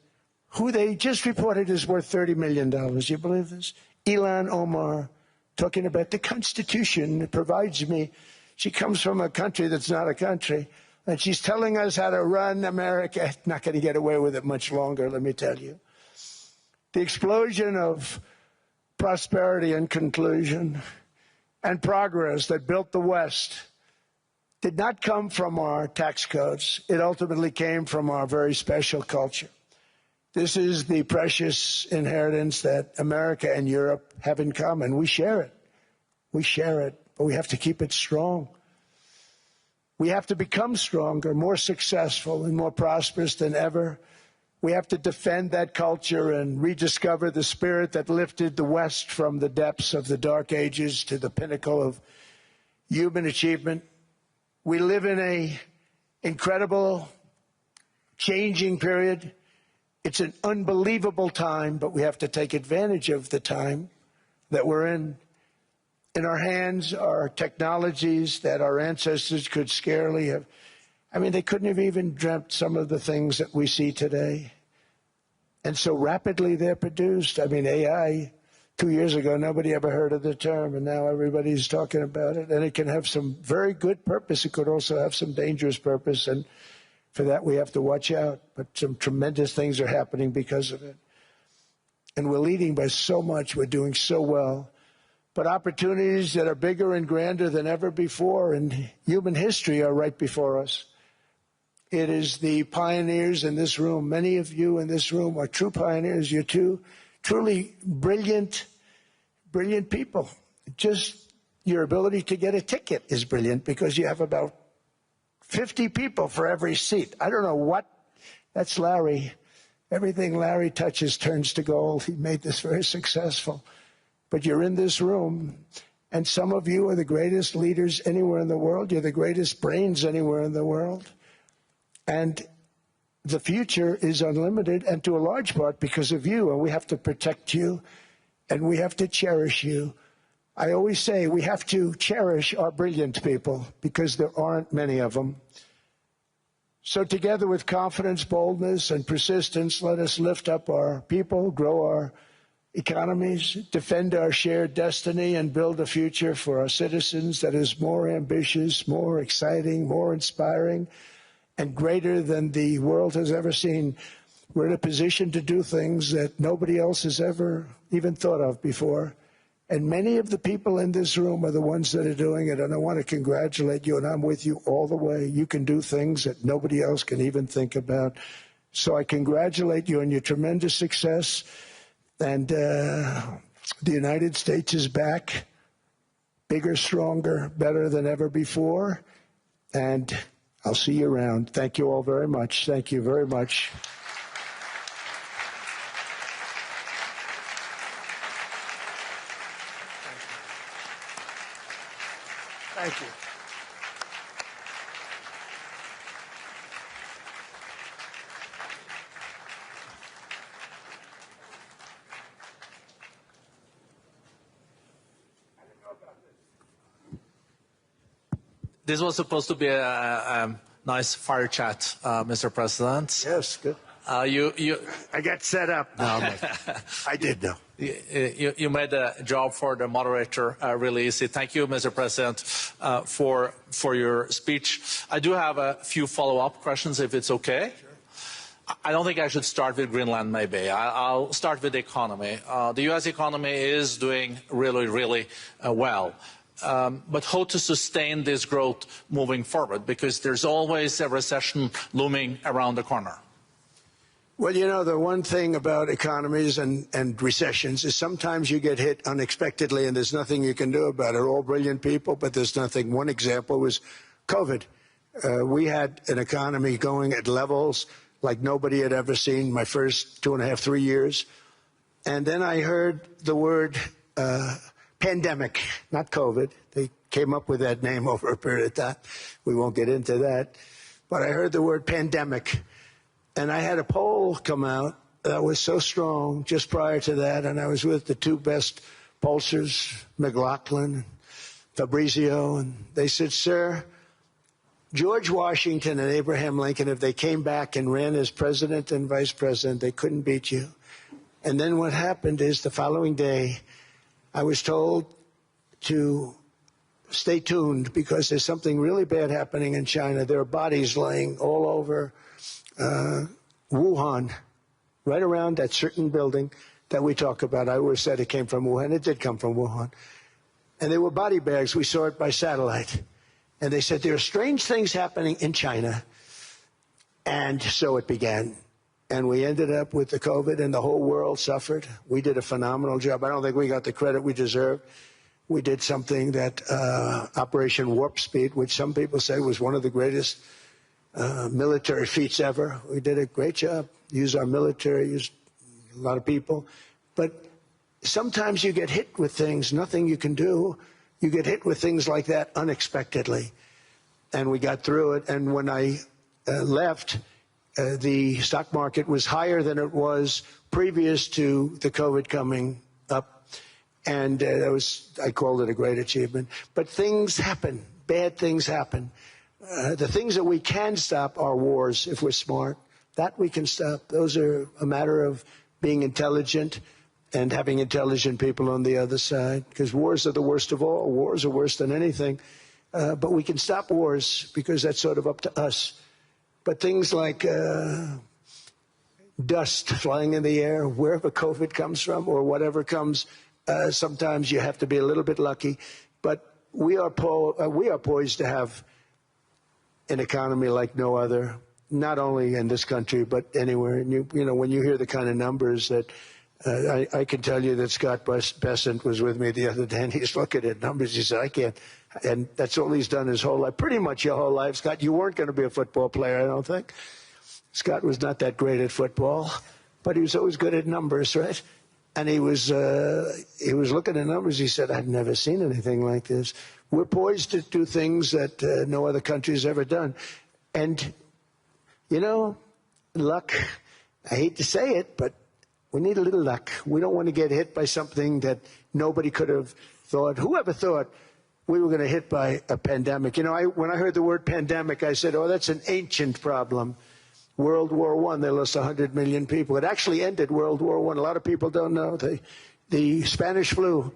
who they just reported is worth $30 million. You believe this? Ilhan Omar, talking about the Constitution that provides me. She comes from a country that's not a country, and she's telling us how to run America. Not going to get away with it much longer, let me tell you. The explosion of prosperity and conclusion and progress that built the West did not come from our tax codes. It ultimately came from our very special culture. This is the precious inheritance that America and Europe have in common. We share it. We share it, but we have to keep it strong. We have to become stronger, more successful, and more prosperous than ever. We have to defend that culture and rediscover the spirit that lifted the West from the depths of the Dark Ages to the pinnacle of human achievement. We live in an incredible, changing period. It's an unbelievable time, but we have to take advantage of the time that we're in. In our hands are technologies that our ancestors could scarcely have. I mean, they couldn't have even dreamt some of the things that we see today. And so rapidly they're produced. I mean, AI, 2 years ago, nobody ever heard of the term, and now everybody's talking about it. And it can have some very good purpose. It could also have some dangerous purpose, and for that, we have to watch out. But some tremendous things are happening because of it. And we're leading by so much. We're doing so well. But opportunities that are bigger and grander than ever before in human history are right before us. It is the pioneers in this room. Many of you in this room are true pioneers. You're truly brilliant people. Just your ability to get a ticket is brilliant because you have about 50 people for every seat. I don't know what. That's Larry. Everything Larry touches turns to gold. He made this very successful. But you're in this room, And some of you are the greatest leaders anywhere in the world. You're the greatest brains anywhere in the world. And the future is unlimited, and to a large part because of you. And we have to protect you, and we have to cherish you. I always say we have to cherish our brilliant people because there aren't many of them. So together with confidence, boldness, and persistence, let us lift up our people, grow our economies, defend our shared destiny, and build a future for our citizens that is more ambitious, more exciting, more inspiring, and greater than the world has ever seen. We're in a position to do things that nobody else has ever even thought of before. And many of the people in this room are the ones that are doing it, and I want to congratulate you, and I'm with you all the way. You can do things that nobody else can even think about. So I congratulate you on your tremendous success. And the United States is back, bigger, stronger, better than ever before. And I'll see you around. Thank you all very much. Thank you very much. Thank you. This was supposed to be a nice fire chat, Mr. President. Yes, good. I got set up. No, I did, though. You made the job for the moderator really easy. Thank you, Mr. President, for your speech. I do have a few follow-up questions, if it's okay. Sure. I don't think I should start with Greenland, maybe. I'll start with the economy. The U.S. economy is doing really, really well. But how to sustain this growth moving forward? Because there's always a recession looming around the corner. Well, you know, the one thing about economies and recessions is sometimes you get hit unexpectedly and there's nothing you can do about it. All brilliant people, but there's nothing. One example was COVID. We had an economy going at levels like nobody had ever seen my first 2.5, 3 years. And then I heard the word pandemic, not COVID. They came up with that name over a period of time. We won't get into that. But I heard the word pandemic. And I had a poll come out that was so strong just prior to that, and I was with the two best pollsters, McLaughlin and Fabrizio, and they said, sir, George Washington and Abraham Lincoln, if they came back and ran as president and vice president, they couldn't beat you. And then what happened is the following day, I was told to stay tuned because there's something really bad happening in China. There are bodies laying all over Wuhan, right around that certain building that we talk about. I always said it came from Wuhan. It did come from Wuhan. And they were body bags. We saw it by satellite. And they said, there are strange things happening in China. And so it began. And we ended up with the COVID, and the whole world suffered. We did a phenomenal job. I don't think we got the credit we deserve. We did something that Operation Warp Speed, which some people say was one of the greatest military feats ever. We did a great job. Used our military, used a lot of people. But sometimes you get hit with things, nothing you can do. You get hit with things like that unexpectedly. And we got through it. And when I left, the stock market was higher than it was previous to the COVID coming up. And I called it a great achievement. But things happen. Bad things happen. The things that we can stop are wars if we're smart. That we can stop. Those are a matter of being intelligent and having intelligent people on the other side. Because wars are the worst of all. Wars are worse than anything. But we can stop wars because that's sort of up to us. But things like dust flying in the air, wherever COVID comes from or whatever comes, sometimes you have to be a little bit lucky. But we are poised to have an economy like no other, not only in this country, but anywhere. And you know, when you hear the kind of numbers that I can tell you that Scott Bessent was with me the other day, and he's looking at numbers. He said, I can't. And that's all he's done his whole life, pretty much your whole life. Scott, you weren't going to be a football player, I don't think. Scott was not that great at football, but he was always good at numbers, right? And he was looking at numbers. He said, I've never seen anything like this. We're poised to do things that no other country has ever done. And, you know, luck, I hate to say it, but we need a little luck. We don't want to get hit by something that nobody could have thought. Whoever thought we were going to hit by a pandemic? You know, when I heard the word pandemic, I said, oh, that's an ancient problem. World War I, they lost 100 million people. It actually ended World War I. A lot of people don't know. The Spanish flu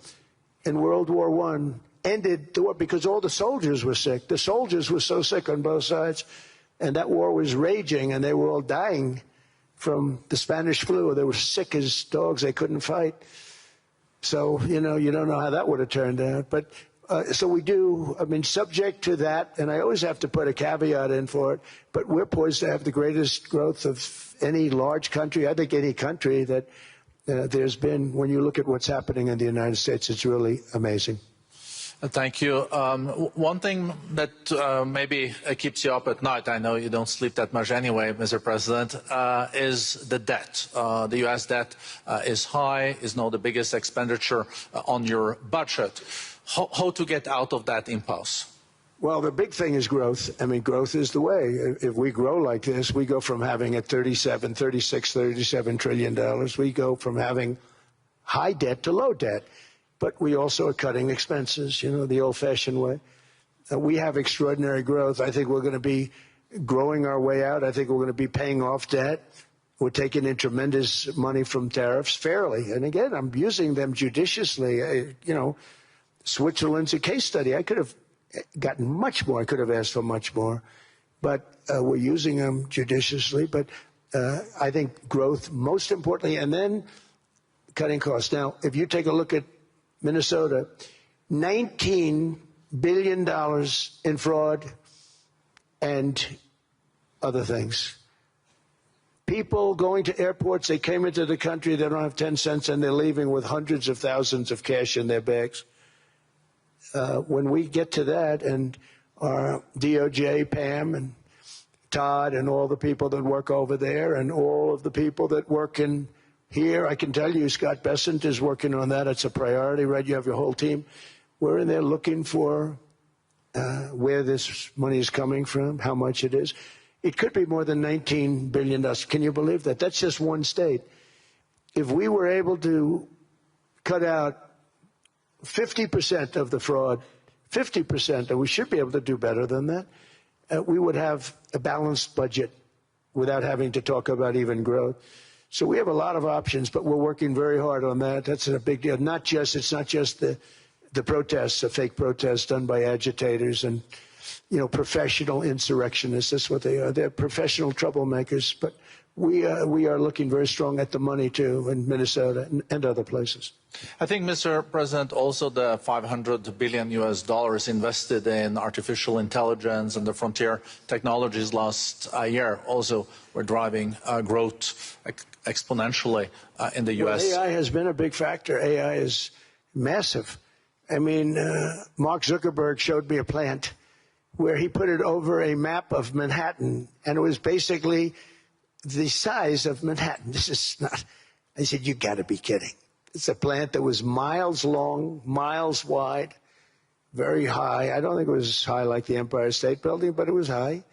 in World War I ended the war because all the soldiers were sick. The soldiers were so sick on both sides, and that war was raging, and they were all dying from the Spanish flu. They were sick as dogs. They couldn't fight. So, you know, you don't know how that would have turned out. But so we do, I mean, subject to that, and I always have to put a caveat in for it, but we're poised to have the greatest growth of any large country, I think any country that there's been. When you look at what's happening in the United States, it's really amazing. Thank you. One thing that maybe keeps you up at night, I know you don't sleep that much anyway, Mr. President, is the debt. The U.S. debt is high, is now the biggest expenditure on your budget. How to get out of that impasse? Well, the big thing is growth. I mean, growth is the way. If we grow like this, we go from having at $37 trillion. We go from having high debt to low debt. But we also are cutting expenses, you know, the old-fashioned way. We have extraordinary growth. I think we're going to be growing our way out. I think we're going to be paying off debt. We're taking in tremendous money from tariffs fairly. And again, I'm using them judiciously. You know, Switzerland's a case study. I could have gotten much more. I could have asked for much more. But we're using them judiciously. But I think growth, most importantly, and then cutting costs. Now, if you take a look at Minnesota, $19 billion in fraud and other things. People going to airports, they came into the country, they don't have 10 cents, and they're leaving with hundreds of thousands of cash in their bags. When we get to that, and our DOJ, Pam, and Todd, and all the people that work over there, and all of the people that work in here, I can tell you, Scott Bessent is working on that. It's a priority, right? You have your whole team. We're in there looking for where this money is coming from, how much it is. It could be more than $19 billion. Can you believe that? That's just one state. If we were able to cut out 50% of the fraud, 50%, and we should be able to do better than that, we would have a balanced budget without having to talk about even growth. So we have a lot of options, but we're working very hard on that. That's a big deal. It's not just the protests, the fake protests done by agitators and, you know, professional insurrectionists. That's what they are. They're professional troublemakers. But we are looking very strong at the money too in Minnesota and other places. I think, Mr. President, also the $500 billion invested in artificial intelligence and the frontier technologies last year also were driving growth exponentially in the U.S. Well, AI has been a big factor. AI is massive. I mean, Mark Zuckerberg showed me a plant where he put it over a map of Manhattan, and it was basically the size of Manhattan. This is not, I said, you got to be kidding. It's a plant that was miles long, miles wide, very high. I don't think it was as high like the Empire State Building, but it was high.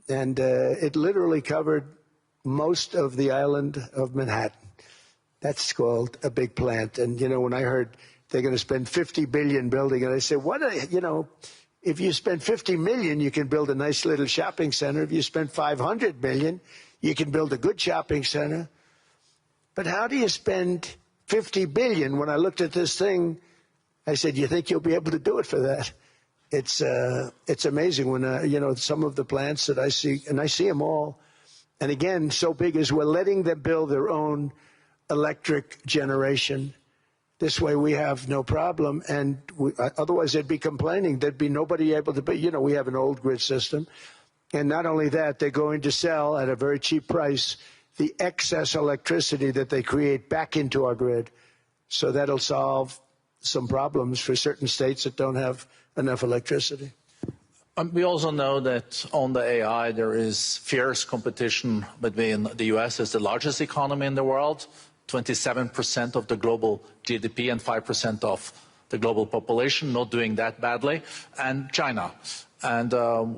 And it literally covered most of the island of Manhattan. That's called a big plant. And, you know, when I heard they're going to spend $50 billion building it, I said, you know, if you spend $50 million, you can build a nice little shopping center. If you spend $500 million, you can build a good shopping center. But how do you spend $50 billion? When I looked at this thing, I said, you think you'll be able to do it for that? It's amazing when, you know, some of the plants that I see, and I see them all. And again, so big is we're letting them build their own electric generation. This way we have no problem. And otherwise they'd be complaining. There'd be nobody able to, you know, we have an old grid system. And not only that, they're going to sell at a very cheap price the excess electricity that they create back into our grid. So that'll solve some problems for certain states that don't have enough electricity. We also know that on the AI there is fierce competition between the U.S. as the largest economy in the world 27% of the global GDP and 5% of the global population, not doing that badly, and China. And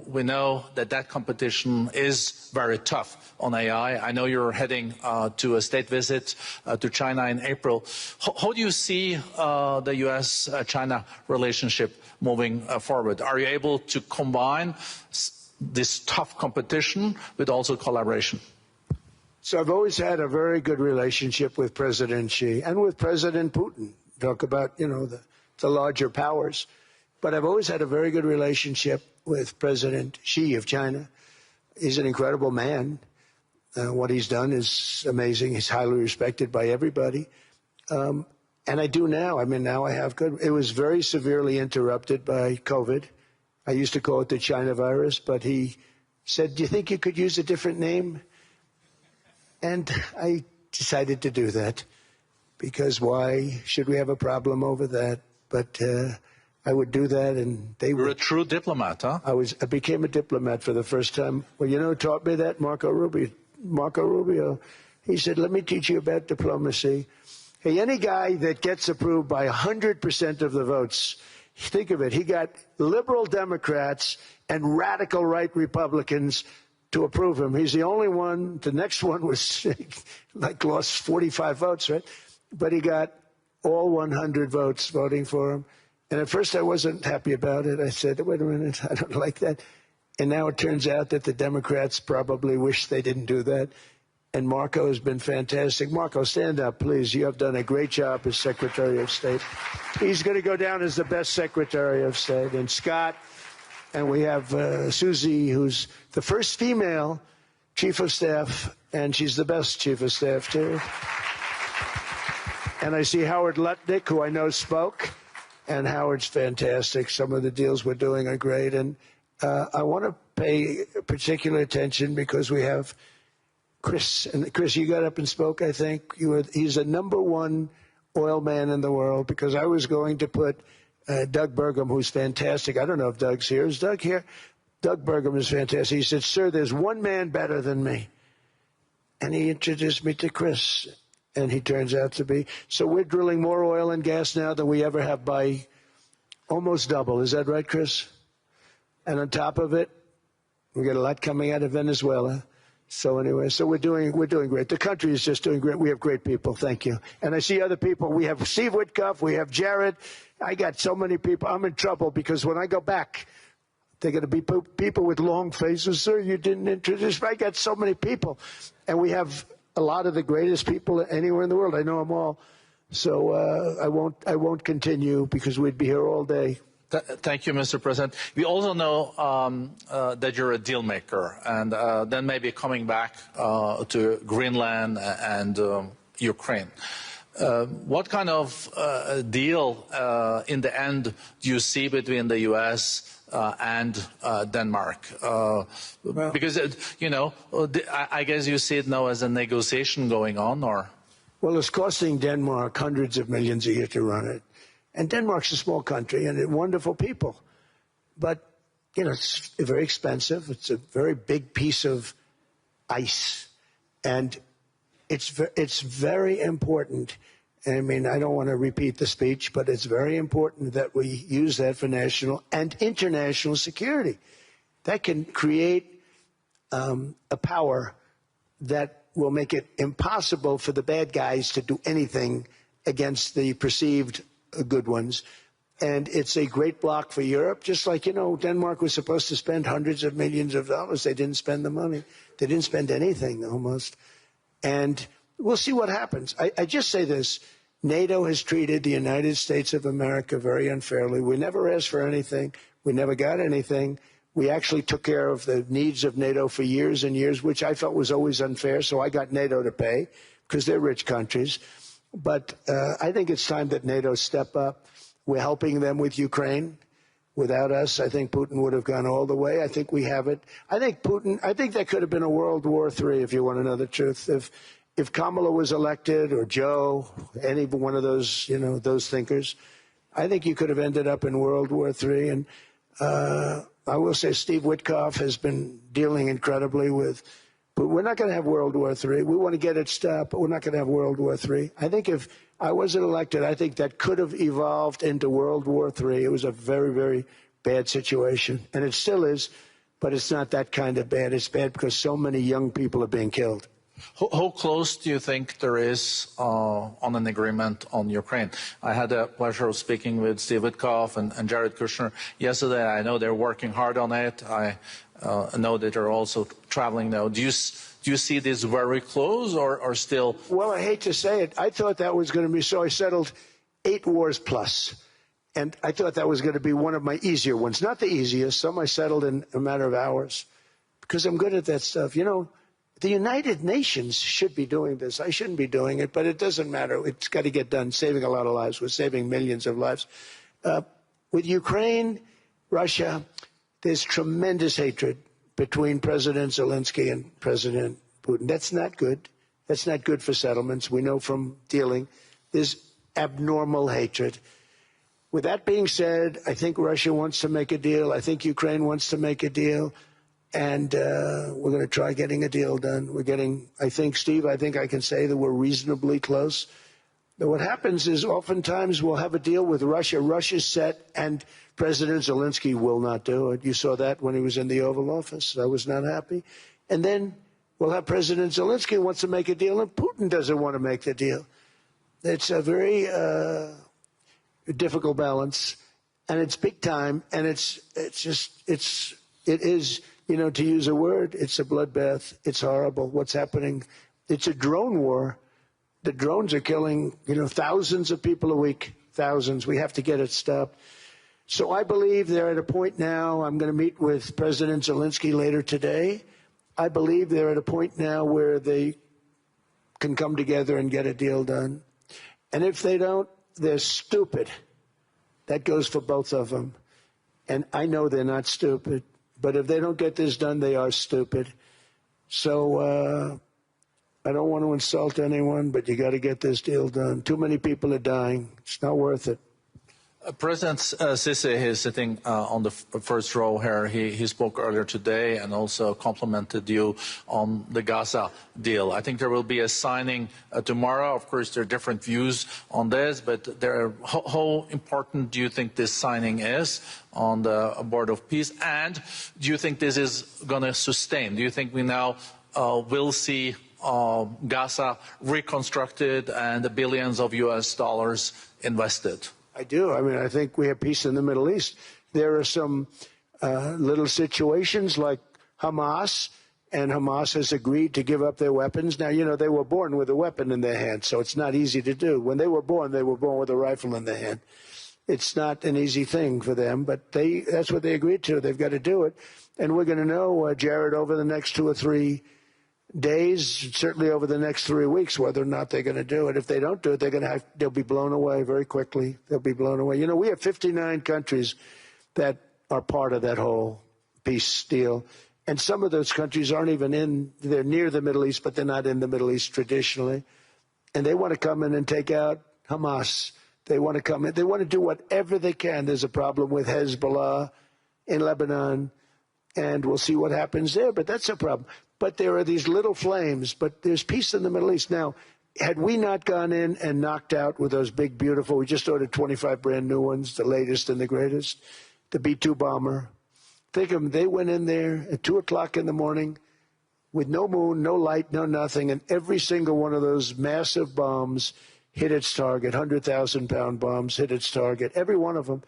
we know that that competition is very tough on AI. I know you're heading to a state visit to China in April. How do you see the US-China relationship moving forward? Are you able to combine this tough competition with also collaboration? So I've always had a very good relationship with President Xi and with President Putin. Talk about, you know, the larger powers. But I've always had a very good relationship with President Xi of China. He's an incredible man. What he's done is amazing. He's highly respected by everybody. And I do now. I mean, now I have good. It was very severely interrupted by COVID. I used to call it the China virus, but he said, do you think you could use a different name? And I decided to do that because why should we have a problem over that? But I would do that, and they were. You're a true diplomat, huh? I became a diplomat for the first time. Well, you know who taught me that? Marco Rubio. He said, let me teach you about diplomacy. Hey, any guy that gets approved by 100% of the votes, think of it, he got liberal Democrats and radical right Republicans to approve him. He's the only one. The next one was like lost 45 votes, right? But he got all 100 votes voting for him. And at first I wasn't happy about it. I said, wait a minute, I don't like that. And now it turns out that the Democrats probably wish they didn't do that. And Marco has been fantastic. Marco, stand up, please. You have done a great job as Secretary of State. He's going to go down as the best Secretary of State. And Scott, and we have Susie, who's the first female Chief of Staff, and she's the best Chief of Staff, too. And I see Howard Lutnick, who I know spoke. And Howard's fantastic. Some of the deals we're doing are great. And I want to pay particular attention because we have Chris. And Chris, you got up and spoke, I think. He's the #1 oil man in the world because I was going to put Doug Burgum, who's fantastic. I don't know if Doug's here. Is Doug here? Doug Burgum is fantastic. He said, sir, there's one man better than me. And he introduced me to Chris. And he turns out to be. So we're drilling more oil and gas now than we ever have by almost double. Is that right, Chris? And on top of it, we got a lot coming out of Venezuela. So anyway, so we're doing great. The country is just doing great. We have great people. Thank you. And I see other people. We have Steve Witkoff. We have Jared. I got so many people. I'm in trouble because when I go back, they're going to be people with long faces. Sir, you didn't introduce me. I got so many people. And we have a lot of the greatest people anywhere in the world. I know them all. So I won't continue because we'd be here all day. Thank you, Mr. President. We also know that you're a deal maker, and then maybe coming back to Greenland and Ukraine. What kind of deal in the end do you see between the U.S. And Denmark? Because, you know, I guess you see it now as a negotiation going on, or? Well, it's costing Denmark hundreds of millions a year to run it. And Denmark's a small country and wonderful people. But, you know, it's very expensive. It's a very big piece of ice. And it's very important. I mean, I don't want to repeat the speech, but it's very important that we use that for national and international security. That can create a power that will make it impossible for the bad guys to do anything against the perceived good ones. And it's a great block for Europe, just like, you know, Denmark was supposed to spend hundreds of millions of dollars. They didn't spend the money. They didn't spend anything, almost. And we'll see what happens. I just say this. NATO has treated the United States of America very unfairly. We never asked for anything. We never got anything. We actually took care of the needs of NATO for years and years, which I felt was always unfair. So I got NATO to pay because they're rich countries. But I think it's time that NATO step up. We're helping them with Ukraine. Without us, I think Putin would have gone all the way. I think we have it. I think there could have been a World War III, if you want to know the truth. If Kamala was elected, or Joe, any one of those, you know, those thinkers, I think you could have ended up in World War III. And I will say Steve Witkoff has been dealing incredibly with But we're not going to have World War III. We want to get it stopped, but we're not going to have World War III. I think if I wasn't elected, I think that could have evolved into World War III. It was a very, very bad situation, and it still is, but it's not that kind of bad. It's bad because so many young people are being killed. How close do you think there is on an agreement on Ukraine? I had the pleasure of speaking with Steve Witkoff and Jared Kushner yesterday. I know they're working hard on it. I know that they're also traveling now. Do you see this very close or still? Well, I hate to say it. I thought that was going to be so. I settled 8 wars plus. And I thought that was going to be one of my easier ones. Not the easiest. Some I settled in a matter of hours because I'm good at that stuff. You know, the United Nations should be doing this. I shouldn't be doing it, but it doesn't matter. It's got to get done, saving a lot of lives. We're saving millions of lives. With Ukraine, Russia, there's tremendous hatred between President Zelensky and President Putin. That's not good. That's not good for settlements. We know from dealing. There's abnormal hatred. With that being said, I think Russia wants to make a deal. I think Ukraine wants to make a deal. And we're going to try getting a deal done. We're getting, I think, Steve, I think I can say that we're reasonably close. But what happens is oftentimes we'll have a deal with Russia. Russia's set, and President Zelensky will not do it. You saw that when he was in the Oval Office. I was not happy. And then we'll have President Zelensky who wants to make a deal, and Putin doesn't want to make the deal. It's a very difficult balance, and it's big time, and it is, you know, to use a word, it's a bloodbath. It's horrible what's happening. It's a drone war. The drones are killing, you know, thousands of people a week, thousands. We have to get it stopped. So I believe they're at a point now. I'm going to meet with President Zelensky later today. I believe they're at a point now where they can come together and get a deal done. And if they don't, they're stupid. That goes for both of them. And I know they're not stupid. But if they don't get this done, they are stupid. So I don't want to insult anyone, but you got to get this deal done. Too many people are dying. It's not worth it. President Sisi is sitting on the first row here. He spoke earlier today and also complimented you on the Gaza deal. I think there will be a signing tomorrow. Of course, there are different views on this, but how important do you think this signing is on the board of peace? And do you think this is going to sustain? Do you think we now will see Gaza reconstructed and the billions of US dollars invested? I do. I mean, I think we have peace in the Middle East. There are some little situations like Hamas, and Hamas has agreed to give up their weapons. Now, you know, they were born with a weapon in their hand, so it's not easy to do. When they were born with a rifle in their hand. It's not an easy thing for them, but that's what they agreed to. They've got to do it. And we're going to know, Jared, over the next 2 or 3 days, certainly over the next 3 weeks, whether or not they're going to do it. If they don't do it, they'll be blown away very quickly. They'll be blown away. You know, we have 59 countries that are part of that whole peace deal. And some of those countries aren't even they're near the Middle East, but they're not in the Middle East traditionally. And they want to come in and take out Hamas. They want to come in. They want to do whatever they can. There's a problem with Hezbollah in Lebanon, and we'll see what happens there. But that's a problem. But there are these little flames, but there's peace in the Middle East. Now, had we not gone in and knocked out with those big, beautiful, we just ordered 25 brand new ones, the latest and the greatest, the B-2 bomber. Think of them, they went in there at 2 o'clock in the morning with no moon, no light, no nothing, and every single one of those massive bombs hit its target, 100,000-pound bombs hit its target, every one of them.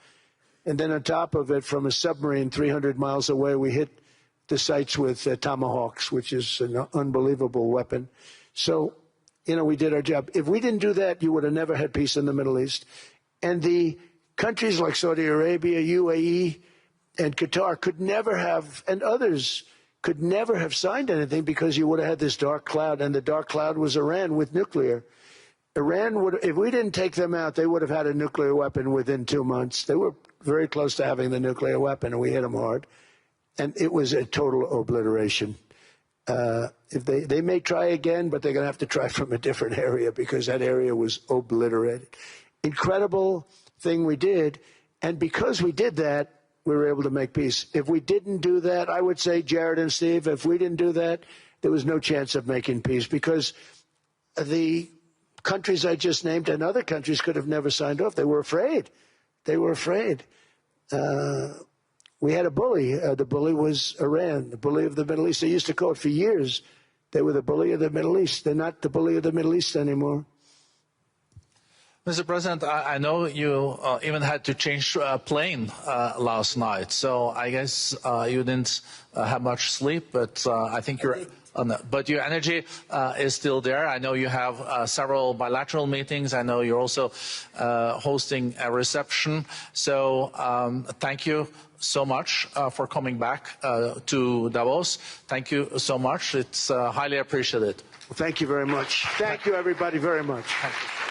And then on top of it, from a submarine 300 miles away, we hit the sites with tomahawks, which is an unbelievable weapon. So, you know, we did our job. If we didn't do that, you would have never had peace in the Middle East. And the countries like Saudi Arabia, UAE, and Qatar could never have, and others could never have signed anything because you would have had this dark cloud, and the dark cloud was Iran with nuclear. Iran would, if we didn't take them out, they would have had a nuclear weapon within 2 months. They were very close to having the nuclear weapon, and we hit them hard. And it was a total obliteration. If they may try again, but they're going to have to try from a different area because that area was obliterated. Incredible thing we did. And because we did that, we were able to make peace. If we didn't do that, I would say, Jared and Steve, if we didn't do that, there was no chance of making peace because the countries I just named and other countries could have never signed off. They were afraid. They were afraid. We had a bully. The bully was Iran, the bully of the Middle East. They used to call it for years. They were the bully of the Middle East. They're not the bully of the Middle East anymore. Mr. President, I know you even had to change plane last night, so I guess you didn't have much sleep, but I think you're... But your energy is still there. I know you have several bilateral meetings. I know you're also hosting a reception. So thank you so much for coming back to Davos. Thank you so much. It's highly appreciated. Well, thank you very much. Thank you, everybody, very much. Thank you.